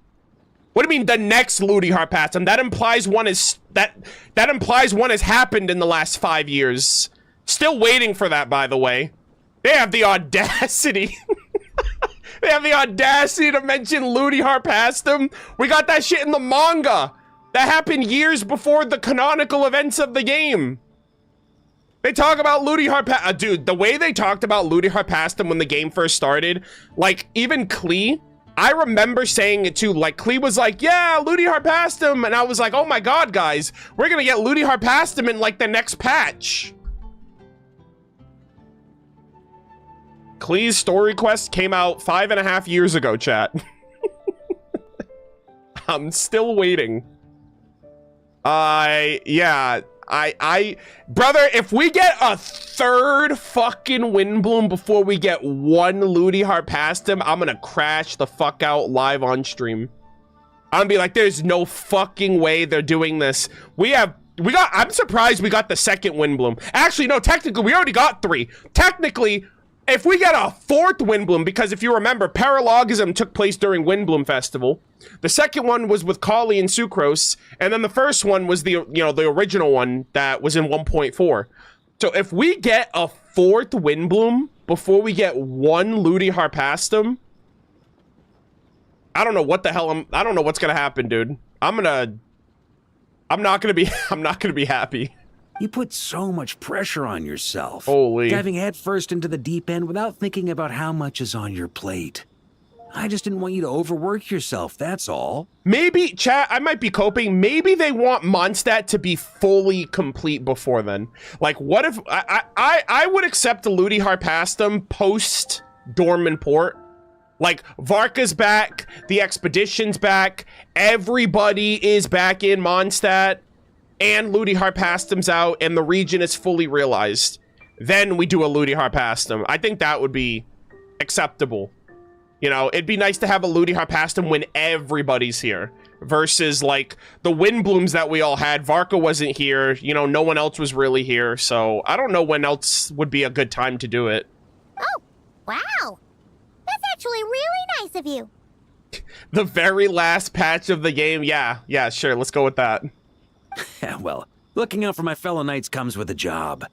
What do you mean the next Ludi Harpastum? That implies one is that implies one has happened in the last 5 years. Still waiting for that, by the way. They have the audacity. They have the audacity to mention Ludi Harpastum. We got that shit in the manga. That happened years before the canonical events of the game. They talk about Ludi Harpastum. Dude, the way they talked about Ludi Harpastum when the game first started, like, even Klee, I remember saying it too. Like, Klee was like, yeah, Ludi Harpastum. And I was like, oh my god, guys, we're gonna get Ludi Harpastum in, like, the next patch. Klee's story quest came out 5.5 years ago, chat. I'm still waiting. Brother, if we get a third fucking Windbloom before we get one Ludi Harpastum, I'm gonna crash the fuck out live on stream. I'm gonna be like, there's no fucking way they're doing this. I'm surprised we got the second Windbloom. Actually, no, technically, we already got 3. Technically, if we get a 4th Windbloom, because if you remember, Paralogism took place during Windbloom Festival. The second one was with Kali and Sucrose, and then the first one was the original one that was in 1.4. So if we get a 4th Windbloom before we get one Ludi Harpastum, I don't know what the hell I don't know what's gonna happen, dude. I'm not gonna be happy. You put so much pressure on yourself. Holy. Diving headfirst into the deep end without thinking about how much is on your plate. I just didn't want you to overwork yourself, that's all. Maybe, chat, I might be coping. Maybe they want Mondstadt to be fully complete before then. Like, what if... I would accept the Ludi Harpastum post-Dorman Port. Like, Varka's back, the Expedition's back, everybody is back in Mondstadt, and Ludi Harpastum's out, and the region is fully realized. Then we do a Ludi Harpastum. I think that would be acceptable. You know, it'd be nice to have a Ludi Harpastum when everybody's here. Versus, like, the Windblooms that we all had. Varka wasn't here. You know, no one else was really here. So, I don't know when else would be a good time to do it. Oh, wow. That's actually really nice of you. The very last patch of the game. Yeah, sure. Let's go with that. Well, looking out for my fellow knights comes with a job.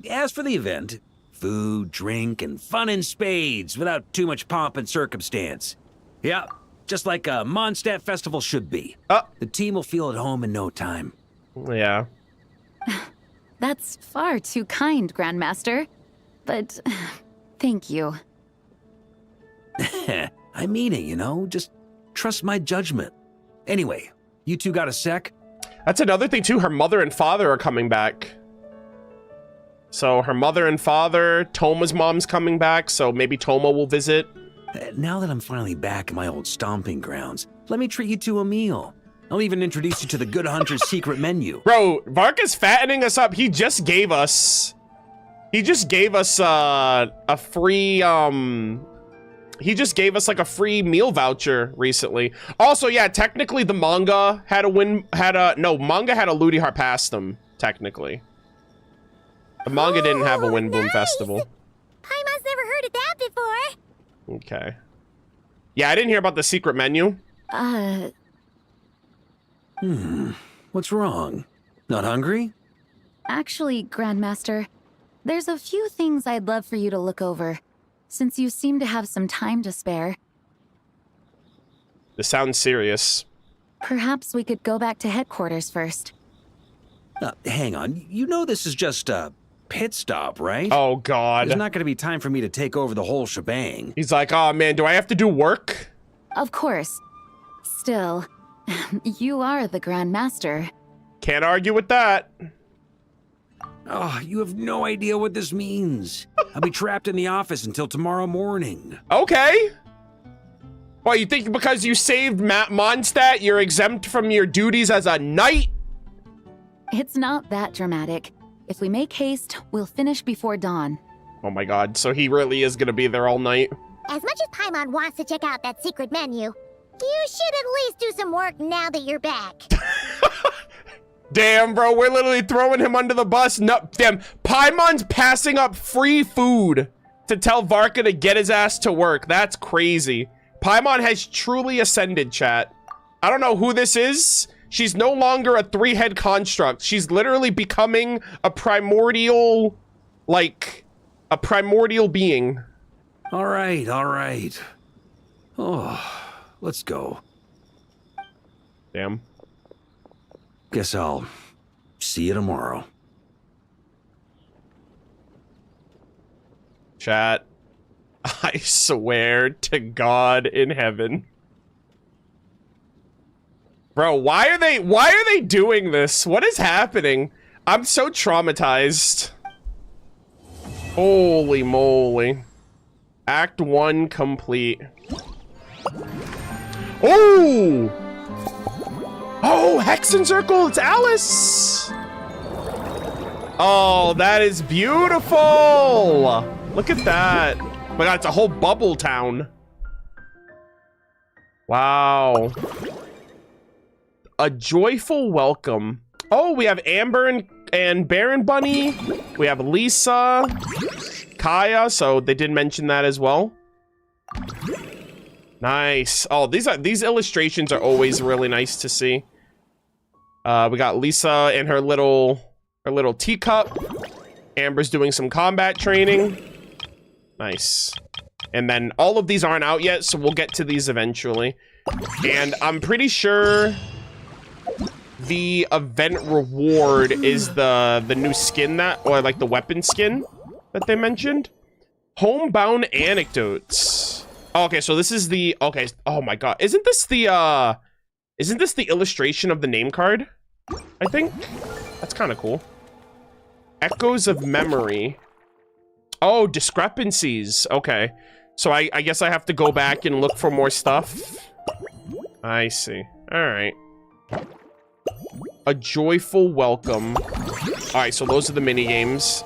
As for the event, food, drink, and fun in spades without too much pomp and circumstance. Yeah, just like a Mondstadt festival should be. The team will feel at home in no time. Yeah. That's far too kind, Grandmaster. But thank you. I mean it, you know? Just trust my judgment. Anyway, you two got a sec? That's another thing, too. Her mother and father are coming back. So her mother and father, Toma's mom's coming back, so maybe Toma will visit. Now that I'm finally back in my old stomping grounds, let me treat you to a meal. I'll even introduce you to the Good Hunter's secret menu. Bro, Varka's fattening us up. He just gave us a free, he just gave us like a free meal voucher recently. Also, yeah, technically the manga had manga had a Ludi Harpastum, technically. The manga didn't have a Windbloom Festival. Paimon's never heard of that before. Okay. Yeah, I didn't hear about the secret menu. What's wrong? Not hungry? Actually, Grandmaster, there's a few things I'd love for you to look over, since you seem to have some time to spare. This sounds serious. Perhaps we could go back to headquarters first. Hang on. You know this is just a pit stop, right? Oh, God. There's not going to be time for me to take over the whole shebang. He's like, oh, man, do I have to do work? Of course. Still, you are the Grand Master. Can't argue with that. Oh, you have no idea what this means. I'll be trapped in the office until tomorrow morning. Okay. Well, you think because you saved Mondstadt, you're exempt from your duties as a knight? It's not that dramatic. If we make haste, we'll finish before dawn. Oh my god, so he really is gonna be there all night? As much as Paimon wants to check out that secret menu, you should at least do some work now that you're back. Damn, bro, we're literally throwing him under the bus. No, damn, Paimon's passing up free food to tell Varka to get his ass to work. That's crazy. Paimon has truly ascended, chat. I don't know who this is. She's no longer a three-head construct. She's literally becoming a primordial, like, a primordial being. All right, all right. Oh, let's go. Damn. Guess I'll see you tomorrow. Chat, I swear to God in heaven. Bro, why are they doing this? What is happening? I'm so traumatized. Holy moly. Act 1 complete. Oh! Oh, Hexen Circle, it's Alice! Oh, that is beautiful! Look at that. Oh my god, it's a whole bubble town. Wow. A joyful welcome. Oh, we have Amber and Baron Bunny. We have Lisa, Kaya, so they did mention that as well. Nice. Oh, these illustrations are always really nice to see. We got Lisa in her little teacup. Amber's doing some combat training. Nice. And then all of these aren't out yet, so we'll get to these eventually. And I'm pretty sure the event reward is the new skin or like the weapon skin that they mentioned. Homebound anecdotes. Oh, okay, so this is the, okay, oh my god. Isn't this the illustration of the name card? I think. That's kind of cool. Echoes of memory. Oh, discrepancies. Okay. So I guess I have to go back and look for more stuff. I see. All right. A joyful welcome. All right, so those are the mini games.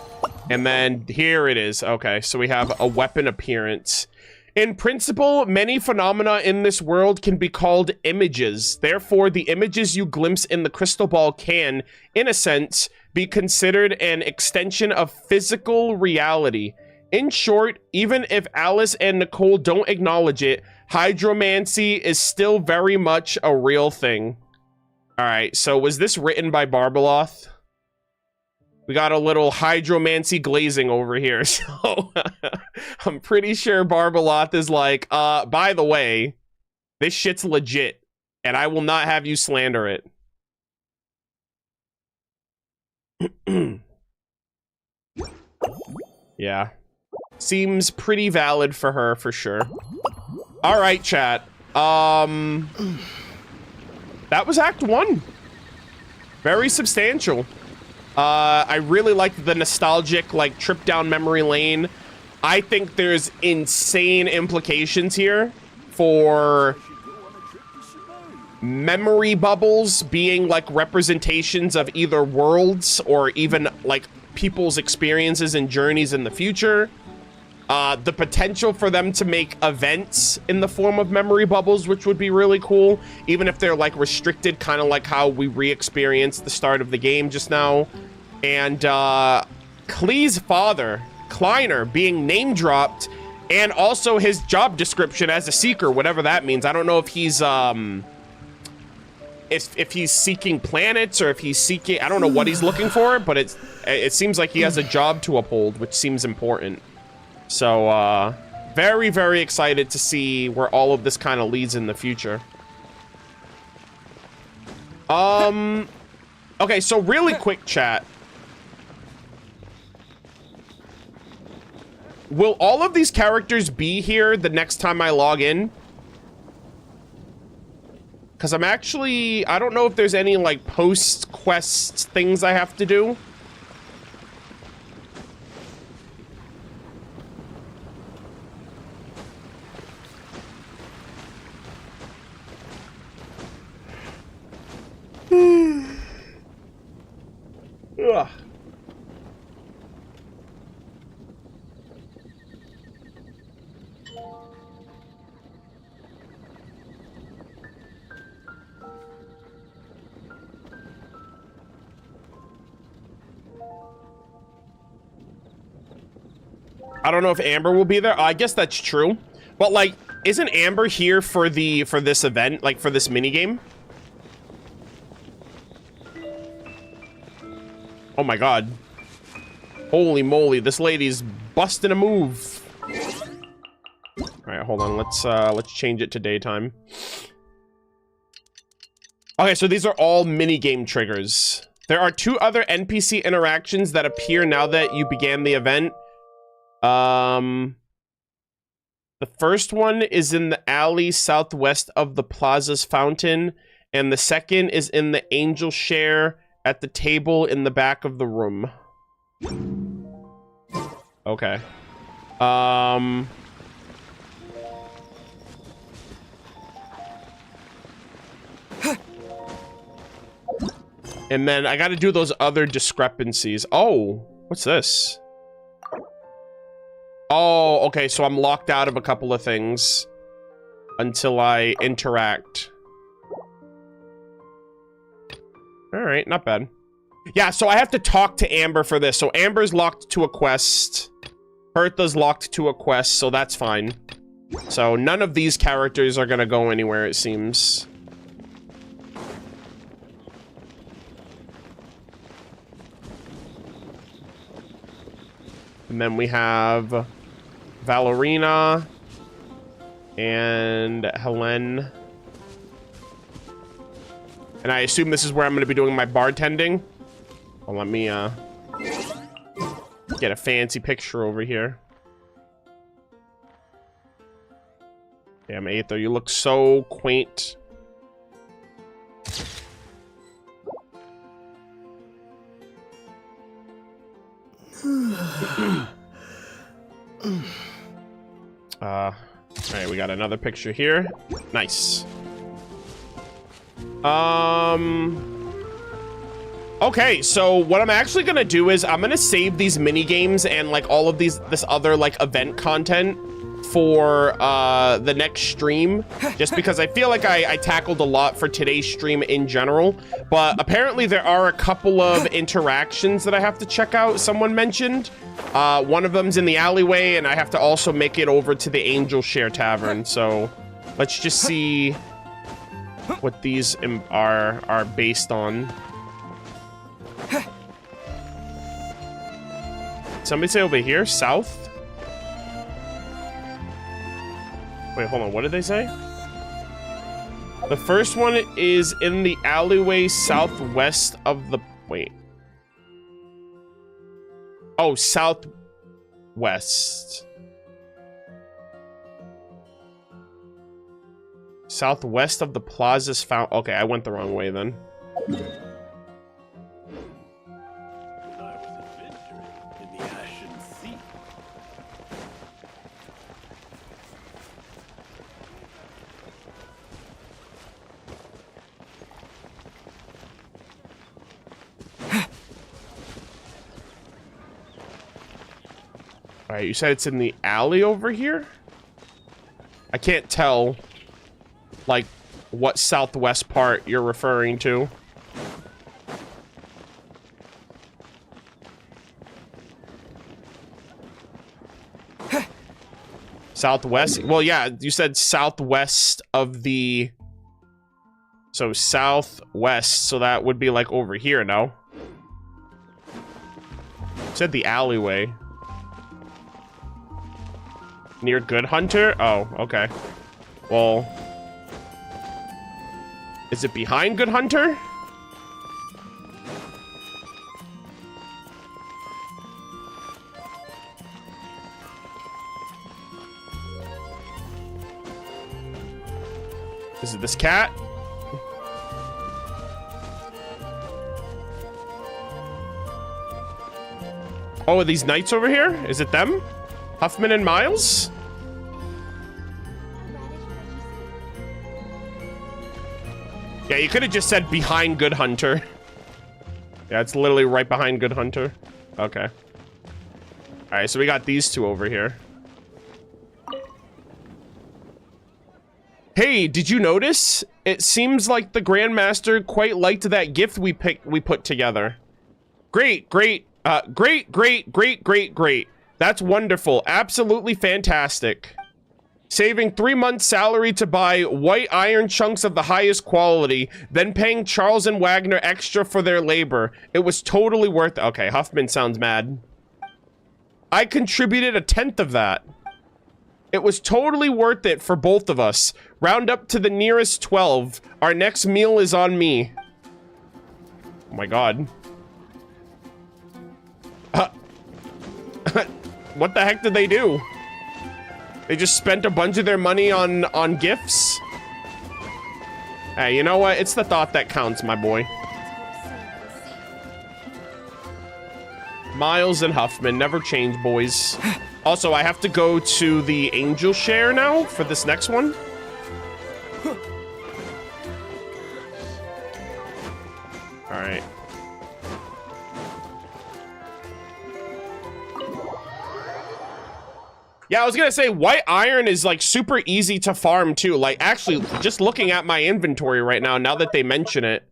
And then here it is. Okay, so we have a weapon appearance. In principle, many phenomena in this world can be called images. Therefore, the images you glimpse in the crystal ball can, in a sense, be considered an extension of physical reality. In short, even if Alice and Nicole don't acknowledge it, hydromancy is still very much a real thing. All right, so was this written by Barbeloth? We got a little hydromancy glazing over here, so I'm pretty sure Barbeloth is like, by the way, this shit's legit, and I will not have you slander it. Yeah. Seems pretty valid for her, for sure. All right, chat. That was Act 1. Very substantial. I really liked the nostalgic, like, trip down memory lane. I think there's insane implications here for memory bubbles being, like, representations of either worlds or even, like, people's experiences and journeys in the future. The potential for them to make events in the form of memory bubbles, which would be really cool, even if they're like restricted, kind of like how we re-experienced the start of the game just now. And Klee's father, Kleiner, being name dropped, and also his job description as a seeker, whatever that means. I don't know if he's if he's seeking planets or if he's seeking, I don't know what he's looking for, but it seems like he has a job to uphold, which seems important. So, very, very excited to see where all of this kind of leads in the future. Okay, so really quick, chat. Will all of these characters be here the next time I log in? Because I'm actually, I don't know if there's any, like, post-quest things I have to do. I don't know if Amber will be there. I guess that's true. But, like, isn't Amber here for this event? Like, for this minigame? Oh my god. Holy moly, this lady's busting a move. Alright, hold on. Let's change it to daytime. Okay, so these are all minigame triggers. There are 2 other NPC interactions that appear now that you began the event. The first one is in the alley southwest of the plaza's fountain, and the second is in the angel share at the table in the back of the room. Okay. And then I gotta do those other discrepancies. Oh, what's this? Oh, okay, so I'm locked out of a couple of things until I interact. Alright, not bad. Yeah, so I have to talk to Amber for this. So Amber's locked to a quest. Hertha's locked to a quest, so that's fine. So none of these characters are gonna go anywhere, it seems. And then we have Valerina and Helen. And I assume this is where I'm going to be doing my bartending. Well, let me get a fancy picture over here. Damn, Aether, you look so quaint. Alright, we got another picture here. Nice. Okay, so what I'm actually gonna do is I'm gonna save these mini games and like all of this other like event content for the next stream, just because I feel like I tackled a lot for today's stream in general. But apparently there are a couple of interactions that I have to check out. Someone mentioned one of them's in the alleyway, and I have to also make it over to the Angel Share Tavern. So let's just see what these are based on. Somebody say over here, south. Wait, hold on. What did they say? The first one is in the alleyway southwest of the... Wait. Oh, southwest. Southwest of the plaza's fountain. Okay, I went the wrong way then. Alright, you said it's in the alley over here? I can't tell, like, what southwest part you're referring to. Southwest? Well, yeah, you said southwest of the... So, southwest, so that would be, like, over here, no? You said the alleyway. Near Good Hunter? Oh, okay. Well... Is it behind Good Hunter? Is it this cat? Oh, are these knights over here? Is it them? Huffman and Miles? Yeah, you could have just said behind Good Hunter. Yeah, it's literally right behind Good Hunter. Okay. Alright, so we got these two over here. Hey, did you notice? It seems like the Grandmaster quite liked that gift we put together. Great. That's wonderful. Absolutely fantastic. Saving 3 months' salary to buy white iron chunks of the highest quality, then paying Charles and Wagner extra for their labor. It was totally worth it. Okay, Huffman sounds mad. I contributed 1/10 of that. It was totally worth it for both of us. Round up to the nearest 12. Our next meal is on me. Oh my god. What the heck did they do? They just spent a bunch of their money on gifts? Hey, you know what? It's the thought that counts, my boy. Miles and Huffman, never change, boys. Also, I have to go to the Angel Share now for this next one. Alright. Yeah, I was gonna say, white iron is, like, super easy to farm, too. Like, actually, just looking at my inventory right now that they mention it.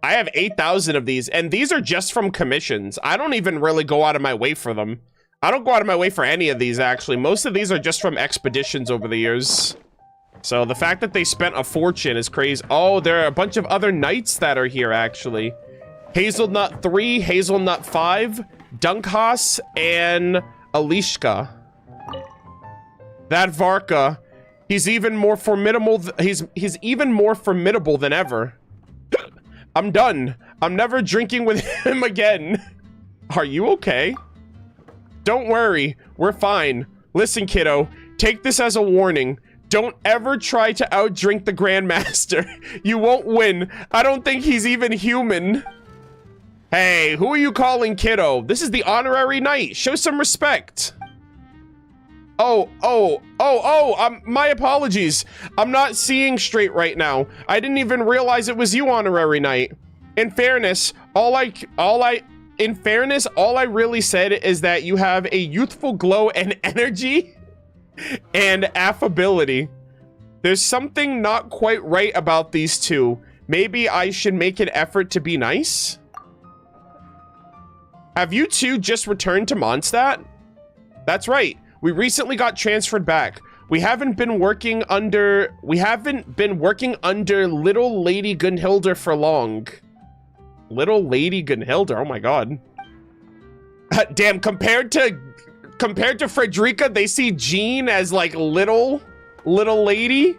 I have 8,000 of these, and these are just from commissions. I don't even really go out of my way for them. I don't go out of my way for any of these, actually. Most of these are just from expeditions over the years. So the fact that they spent a fortune is crazy. Oh, there are a bunch of other knights that are here, actually. Hazelnut 3, Hazelnut 5, Dunkhaus, and Alishka. That Varka, he's even more formidable. He's even more formidable than ever. I'm done. I'm never drinking with him again. Are you okay? Don't worry. We're fine. Listen, kiddo. Take this as a warning. Don't ever try to outdrink the Grandmaster. You won't win. I don't think he's even human. Hey, who are you calling kiddo? This is the honorary knight. Show some respect. My apologies. I'm not seeing straight right now. I didn't even realize it was you, honorary knight. In fairness, all I really said is that you have a youthful glow and energy and affability. There's something not quite right about these two. Maybe I should make an effort to be nice? Have you two just returned to Mondstadt? That's right. We recently got transferred back. We haven't been working under Little Lady Gunhilda for long. Little Lady Gunhilda, oh my god. Damn, compared to Frederica, they see Jean as like little lady.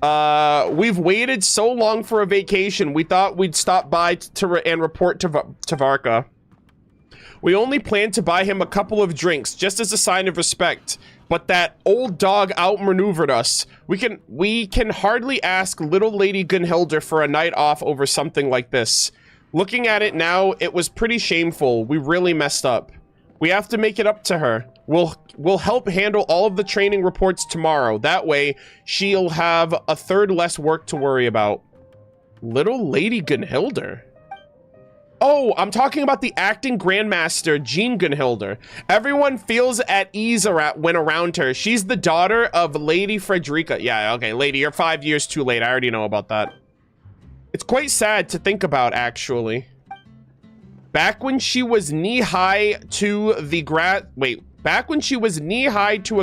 We've waited so long for a vacation. We thought we'd stop by and report to Varka. We only planned to buy him a couple of drinks, just as a sign of respect. But that old dog outmaneuvered us. We can hardly ask Little Lady Gunhilda for a night off over something like this. Looking at it now, it was pretty shameful. We really messed up. We have to make it up to her. We'll help handle all of the training reports tomorrow. That way, she'll have a third less work to worry about. Little Lady Gunhilda? Oh, I'm talking about the acting Grandmaster, Jean Gunhilda. Everyone feels at ease when around her. She's the daughter of Lady Frederica. Yeah, okay, lady, you're 5 years too late. I already know about that. It's quite sad to think about, actually. Back when she was knee-high to a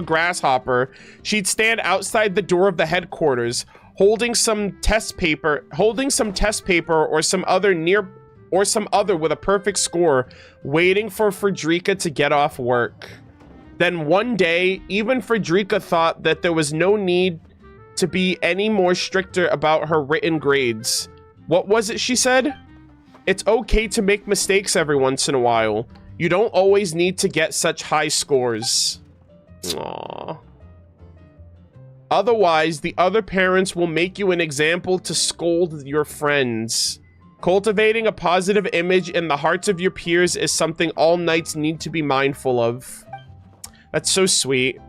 grasshopper, she'd stand outside the door of the headquarters, holding some test paper or some other with a perfect score, waiting for Frederica to get off work. Then one day, even Frederica thought that there was no need to be any more stricter about her written grades. What was it she said? It's okay to make mistakes every once in a while. You don't always need to get such high scores. Aww. Otherwise, the other parents will make you an example to scold your friends. Cultivating a positive image in the hearts of your peers is something all knights need to be mindful of. That's so sweet.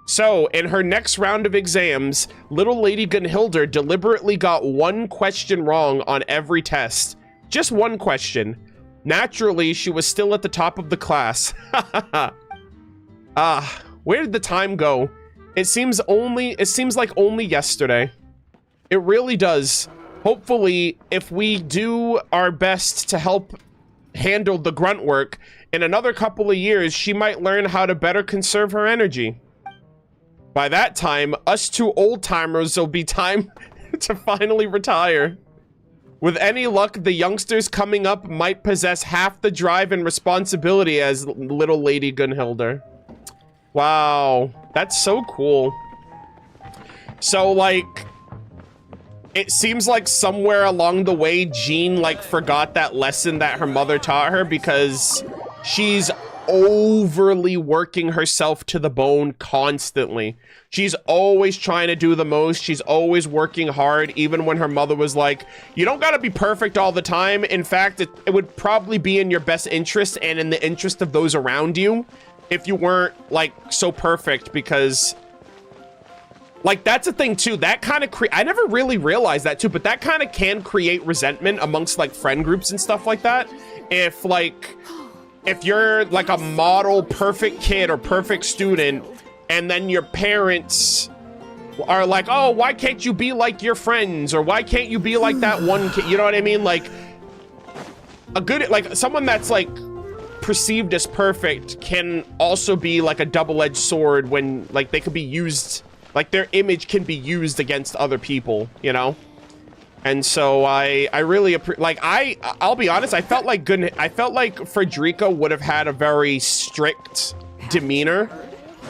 So, in her next round of exams, Little Lady Gunhilda deliberately got one question wrong on every test. Just one question. Naturally, she was still at the top of the class. Where did the time go? It seems like only yesterday. It really does. Hopefully, if we do our best to help handled the grunt work, in another couple of years, she might learn how to better conserve her energy. By that time, us two old-timers will be time to finally retire. With any luck, the youngsters coming up might possess half the drive and responsibility as little Lady Gunhilda. Wow, that's so cool. So, like, it seems like somewhere along the way, Jean, like, forgot that lesson that her mother taught her because she's overly working herself to the bone constantly. She's always trying to do the most. She's always working hard, even when her mother was like, you don't gotta be perfect all the time. In fact, it would probably be in your best interest and in the interest of those around you if you weren't, like, so perfect, because, like, that's a thing too. That kind of I never really realized that too, but that kind of can create resentment amongst, like, friend groups and stuff like that. If, like, if you're like a model perfect kid or perfect student, and then your parents are like, oh, why can't you be like your friends? Or why can't you be like that one kid? You know what I mean? Like, a good, like, someone that's, like, perceived as perfect can also be, like, a double-edged sword when, like, they could be used, like, their image can be used against other people, you know? And so I really like, I'll be honest, I felt like Frederica would have had a very strict demeanor,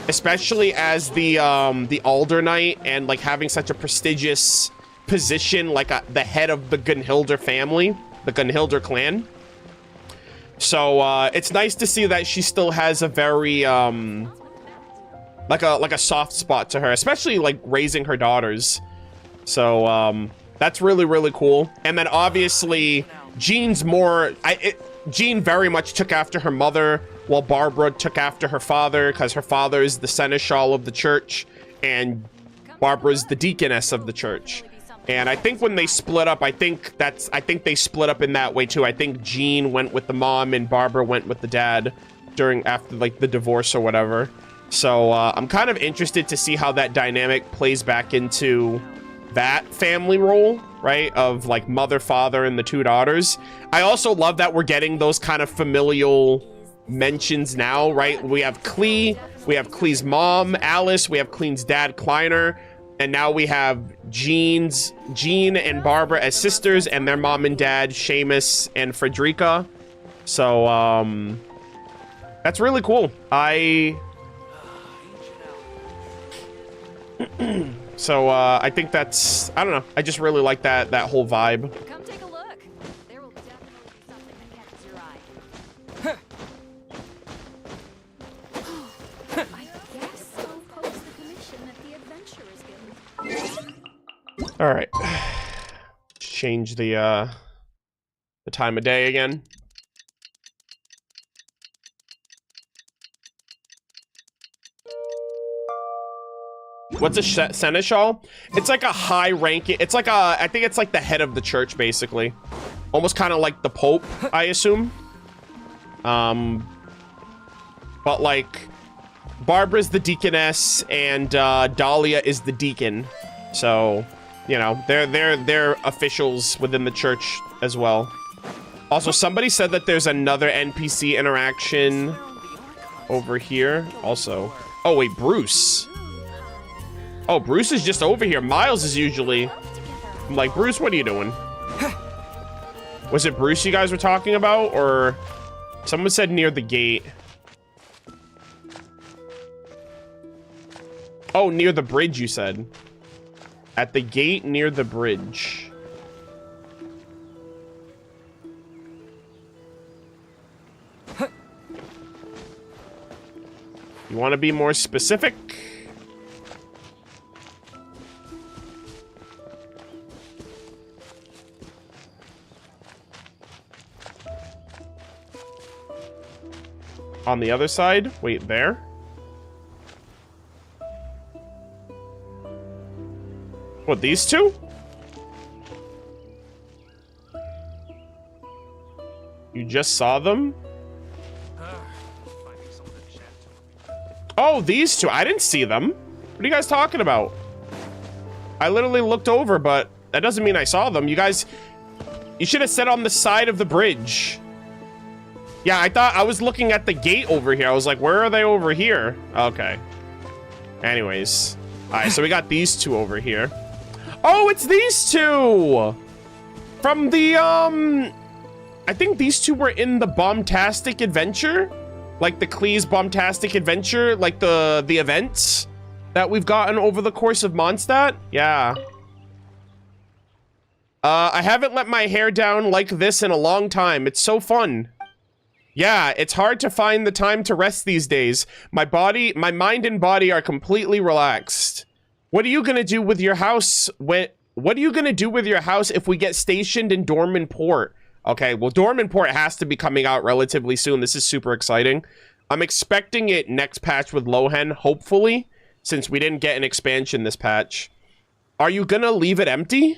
especially as the Alder Knight and, like, having such a prestigious position, like the head of the Gunhilder family, the Gunhilder clan. So it's nice to see that she still has a very like a soft spot to her, especially, like, raising her daughters. So that's really, really cool. And then obviously Jean's Jean very much took after her mother, while Barbara took after her father, because her father is the seneschal of the church and Barbara's the deaconess of the church. And I think when they split up, I think they split up in that way too. I think Jean went with the mom and Barbara went with the dad after, like, the divorce or whatever. So I'm kind of interested to see how that dynamic plays back into that family role, right, of, like, mother, father, and the two daughters. I also love that we're getting those kind of familial mentions now, right? We have Clee, we have Clee's mom, Alice, we have Clee's dad, Kleiner, and now we have Jean and Barbara as sisters, and their mom and dad, Seamus and Frederica. So that's really cool. So I think that's, I don't know, I just really like that whole vibe. Come take a look. There will definitely be something that catches your eye. I guess I'll post the commission at the Adventurers Guild. All right. Change the time of day again. What's a seneschal? It's like a high ranking. It's like I think it's like the head of the church, basically. Almost kind of like the Pope, I assume. But, like, Barbara's the deaconess and Dahlia is the deacon. So, you know, they're officials within the church as well. Also, somebody said that there's another NPC interaction over here also. Oh, wait, Bruce. Oh, Bruce is just over here. Miles is usually... I'm like, Bruce, what are you doing? Was it Bruce you guys were talking about? Or someone said near the gate. Oh, near the bridge, you said. At the gate near the bridge. You want to be more specific? On the other side? Wait, there? What, these two? You just saw them? Oh, these two. I didn't see them. What are you guys talking about? I literally looked over, but that doesn't mean I saw them. You guys... You should have said on the side of the bridge. Yeah, I thought I was looking at the gate over here. I was like, where are they over here? Okay. Anyways. All right, so we got these two over here. Oh, it's these two! From the, I think these two were in the Bombastic Adventure? Like the Klee's Bombastic Adventure? Like the events that we've gotten over the course of Mondstadt? Yeah. I haven't let my hair down like this in a long time. It's so fun. Yeah, it's hard to find the time to rest these days. My mind and body are completely relaxed. What are you gonna do with your house what are you gonna do with your house if we get stationed in Dorman Port? Okay, well, Dorman Port has to be coming out relatively soon. This is super exciting. I'm expecting it next patch with Lohen, hopefully, since we didn't get an expansion this patch. Are you gonna leave it empty?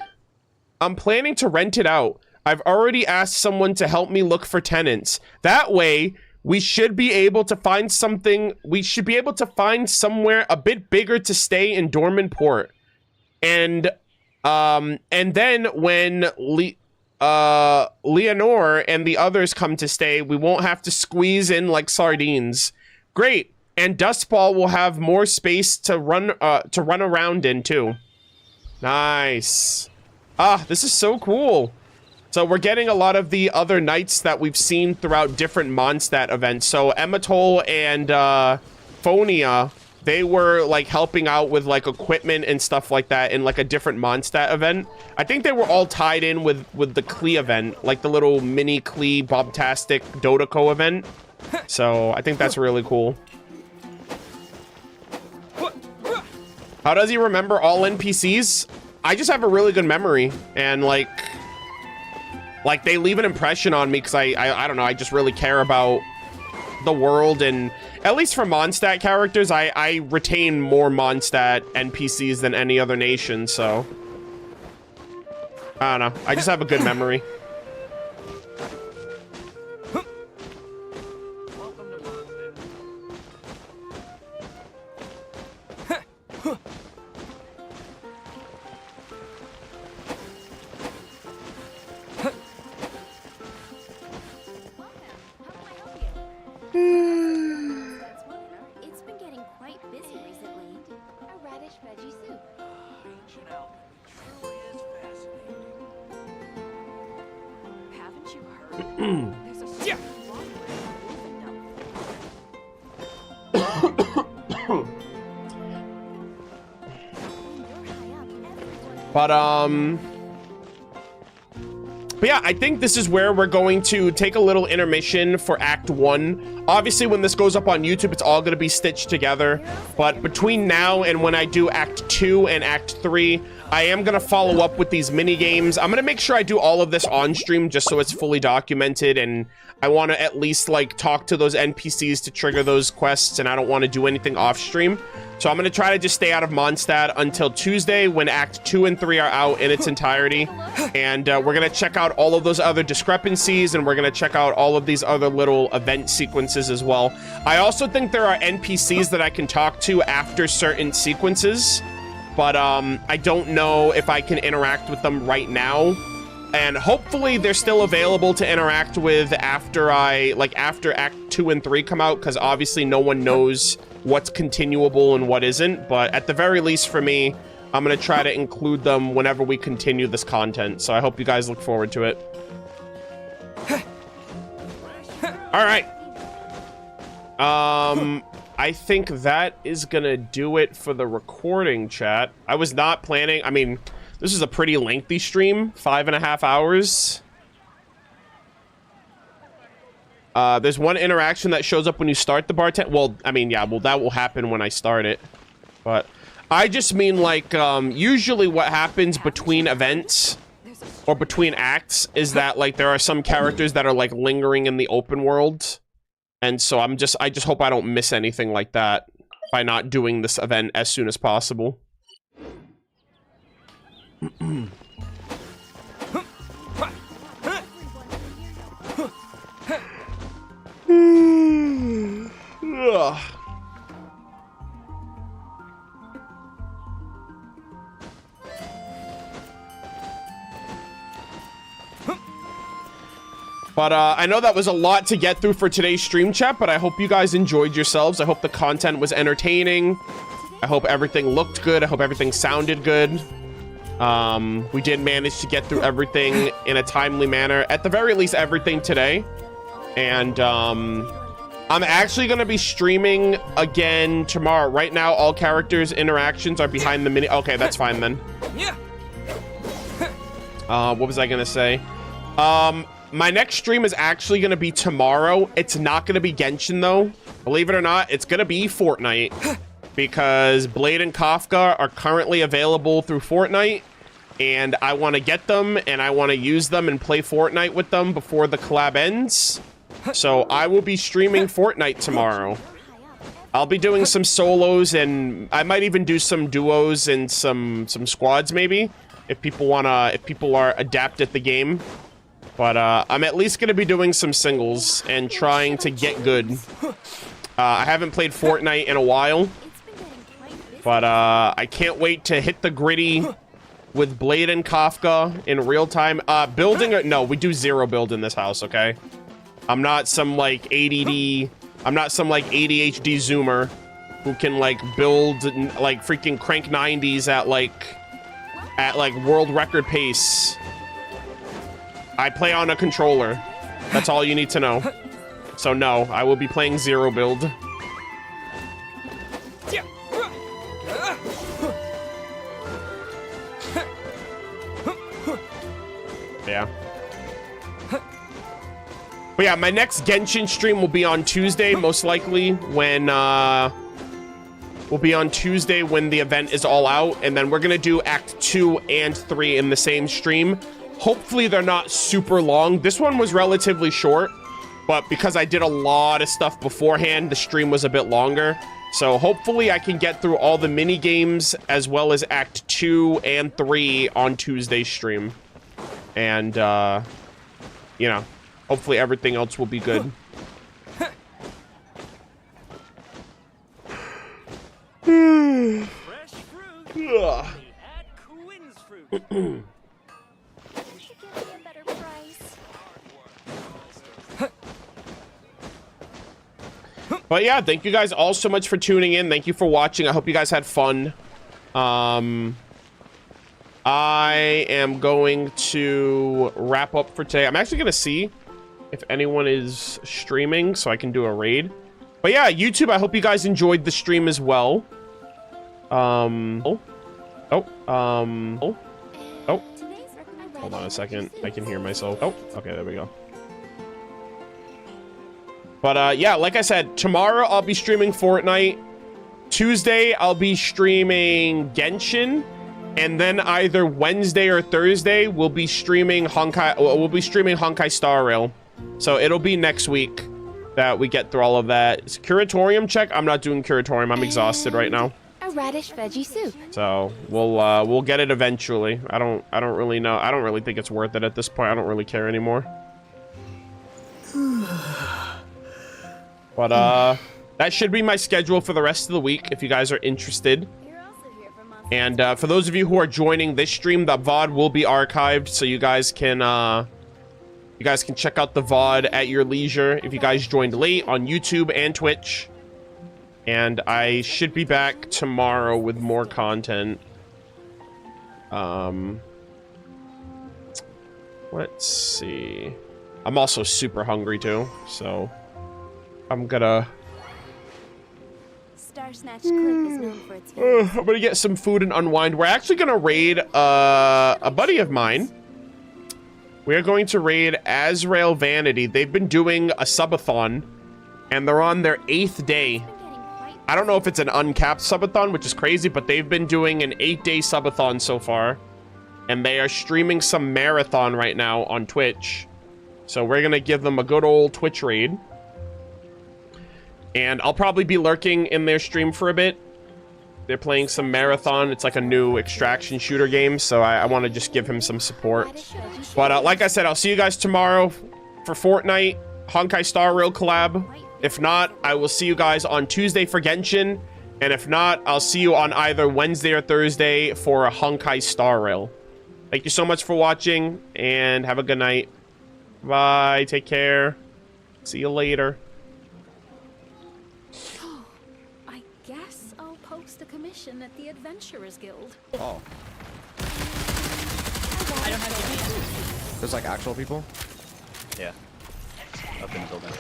I'm planning to rent it out. I've already asked someone to help me look for tenants. That way, we should be able to find something. We should be able to find somewhere a bit bigger to stay in Dorman Port. And then when Leonore and the others come to stay, we won't have to squeeze in like sardines. Great. And Dustball will have more space to run around in too. Nice. Ah, this is so cool. So we're getting a lot of the other knights that we've seen throughout different Mondstadt events. So Ematol and Fonia, they were like helping out with like equipment and stuff like that in like a different Mondstadt event. I think they were all tied in with the Klee event, like the little mini Klee Bobtastic Dodoco event. So I think that's really cool. How does he remember all NPCs? I just have a really good memory, and like they leave an impression on me because I don't know, I just really care about the world, and at least for Mondstadt characters, I retain more Mondstadt NPCs than any other nation, so I don't know, I just have a good memory. It's been getting quite busy recently. A radish veggie soup. Ancient alchemy truly is fascinating. Haven't you heard? There's a certain But yeah, I think this is where we're going to take a little intermission for Act 1. Obviously, when this goes up on YouTube, it's all going to be stitched together. But between now and when I do Act 2 and Act 3, I am going to follow up with these mini games. I'm going to make sure I do all of this on stream just so it's fully documented, and I want to at least like talk to those NPCs to trigger those quests, and I don't want to do anything off stream. So I'm going to try to just stay out of Mondstadt until Tuesday when Act 2 and 3 are out in its entirety. And we're going to check out all of those other discrepancies, and we're going to check out all of these other little event sequences as well. I also think there are NPCs that I can talk to after certain sequences, but I don't know if I can interact with them right now. And hopefully they're still available to interact with after after Act 2 and 3 come out, because obviously no one knows what's continuable and what isn't. But at the very least for me, I'm going to try to include them whenever we continue this content. So I hope you guys look forward to it. All right. I think that is going to do it for the recording, chat. I was not planning. I mean, this is a pretty lengthy stream, 5.5 hours. There's one interaction that shows up when you start the bartend. Well, I mean, yeah, well, that will happen when I start it. But I just mean, like, usually what happens between events or between acts is that, like, there are some characters that are, like, lingering in the open world. And so I just hope I don't miss anything like that by not doing this event as soon as possible. But I know that was a lot to get through for today's stream chat, but I hope you guys enjoyed yourselves. I hope the content was entertaining. I hope everything looked good. I hope everything sounded good. We did manage to get through everything in a timely manner. At the very least, everything today. And I'm actually going to be streaming again tomorrow. Right now, all characters' interactions are behind the mini... Okay, that's fine then. What was I going to say? My next stream is actually going to be tomorrow. It's not going to be Genshin, though. Believe it or not, it's going to be Fortnite. Because Blade and Kafka are currently available through Fortnite. And I want to get them, and I want to use them and play Fortnite with them before the collab ends. So I will be streaming Fortnite tomorrow. I'll be doing some solos, and I might even do some duos and some squads, maybe. If people are adept at the game. But I'm at least going to be doing some singles and trying to get good. I haven't played Fortnite in a while. But I can't wait to hit the gritty with Blade and Kafka in real time. No, we do zero build in this house, okay? I'm not some like ADHD zoomer who can like build like freaking crank 90s at like world record pace. I play on a controller. That's all you need to know. So no, I will be playing zero build. Yeah. But yeah, my next Genshin stream will be on Tuesday, most likely, when the event is all out, and then we're gonna do Act 2 and 3 in the same stream. Hopefully they're not super long. This one was relatively short, but because I did a lot of stuff beforehand, the stream was a bit longer. So hopefully I can get through all the mini games as well as Act 2 and 3 on Tuesday's stream. And, you know, hopefully everything else will be good. But yeah, thank you guys all so much for tuning in. Thank you for watching. I hope you guys had fun. I am going to wrap up for today. I'm actually going to see if anyone is streaming so I can do a raid. But yeah, YouTube, I hope you guys enjoyed the stream as well. Hold on a second. I can hear myself. Oh, okay, there we go. But yeah, like I said, tomorrow I'll be streaming Fortnite. Tuesday I'll be streaming Genshin. And then either Wednesday or Thursday we'll be streaming Honkai Star Rail. So it'll be next week that we get through all of that. Is Curatorium check? I'm not doing Curatorium. I'm exhausted right now. A radish veggie soup. So we'll get it eventually. I don't really know. I don't really think it's worth it at this point. I don't really care anymore. But that should be my schedule for the rest of the week if you guys are interested. And for those of you who are joining this stream, the VOD will be archived, so you guys can check out the VOD at your leisure if you guys joined late on YouTube and Twitch. And I should be back tomorrow with more content. Let's see. I'm also super hungry too, so I'm gonna I'm gonna get some food and unwind. We're actually gonna raid a buddy of mine. We are going to raid Azrael Vanity. They've been doing a subathon, and they're on their 8th day. I don't know if it's an uncapped subathon, which is crazy, but they've been doing an 8-day subathon so far, and they are streaming some marathon right now on Twitch. So we're gonna give them a good old Twitch raid. And I'll probably be lurking in their stream for a bit. They're playing some marathon. It's like a new extraction shooter game, so I want to just give him some support. But like I said, I'll see you guys tomorrow for Fortnite, Honkai Star Rail collab. If not, I will see you guys on Tuesday for Genshin. And if not, I'll see you on either Wednesday or Thursday for a Honkai Star Rail. Thank you so much for watching, and have a good night. Bye. Take care. See you later. I guess I'll post a commission at the Adventurers Guild. Oh. There's like actual people? Yeah. Up in the building.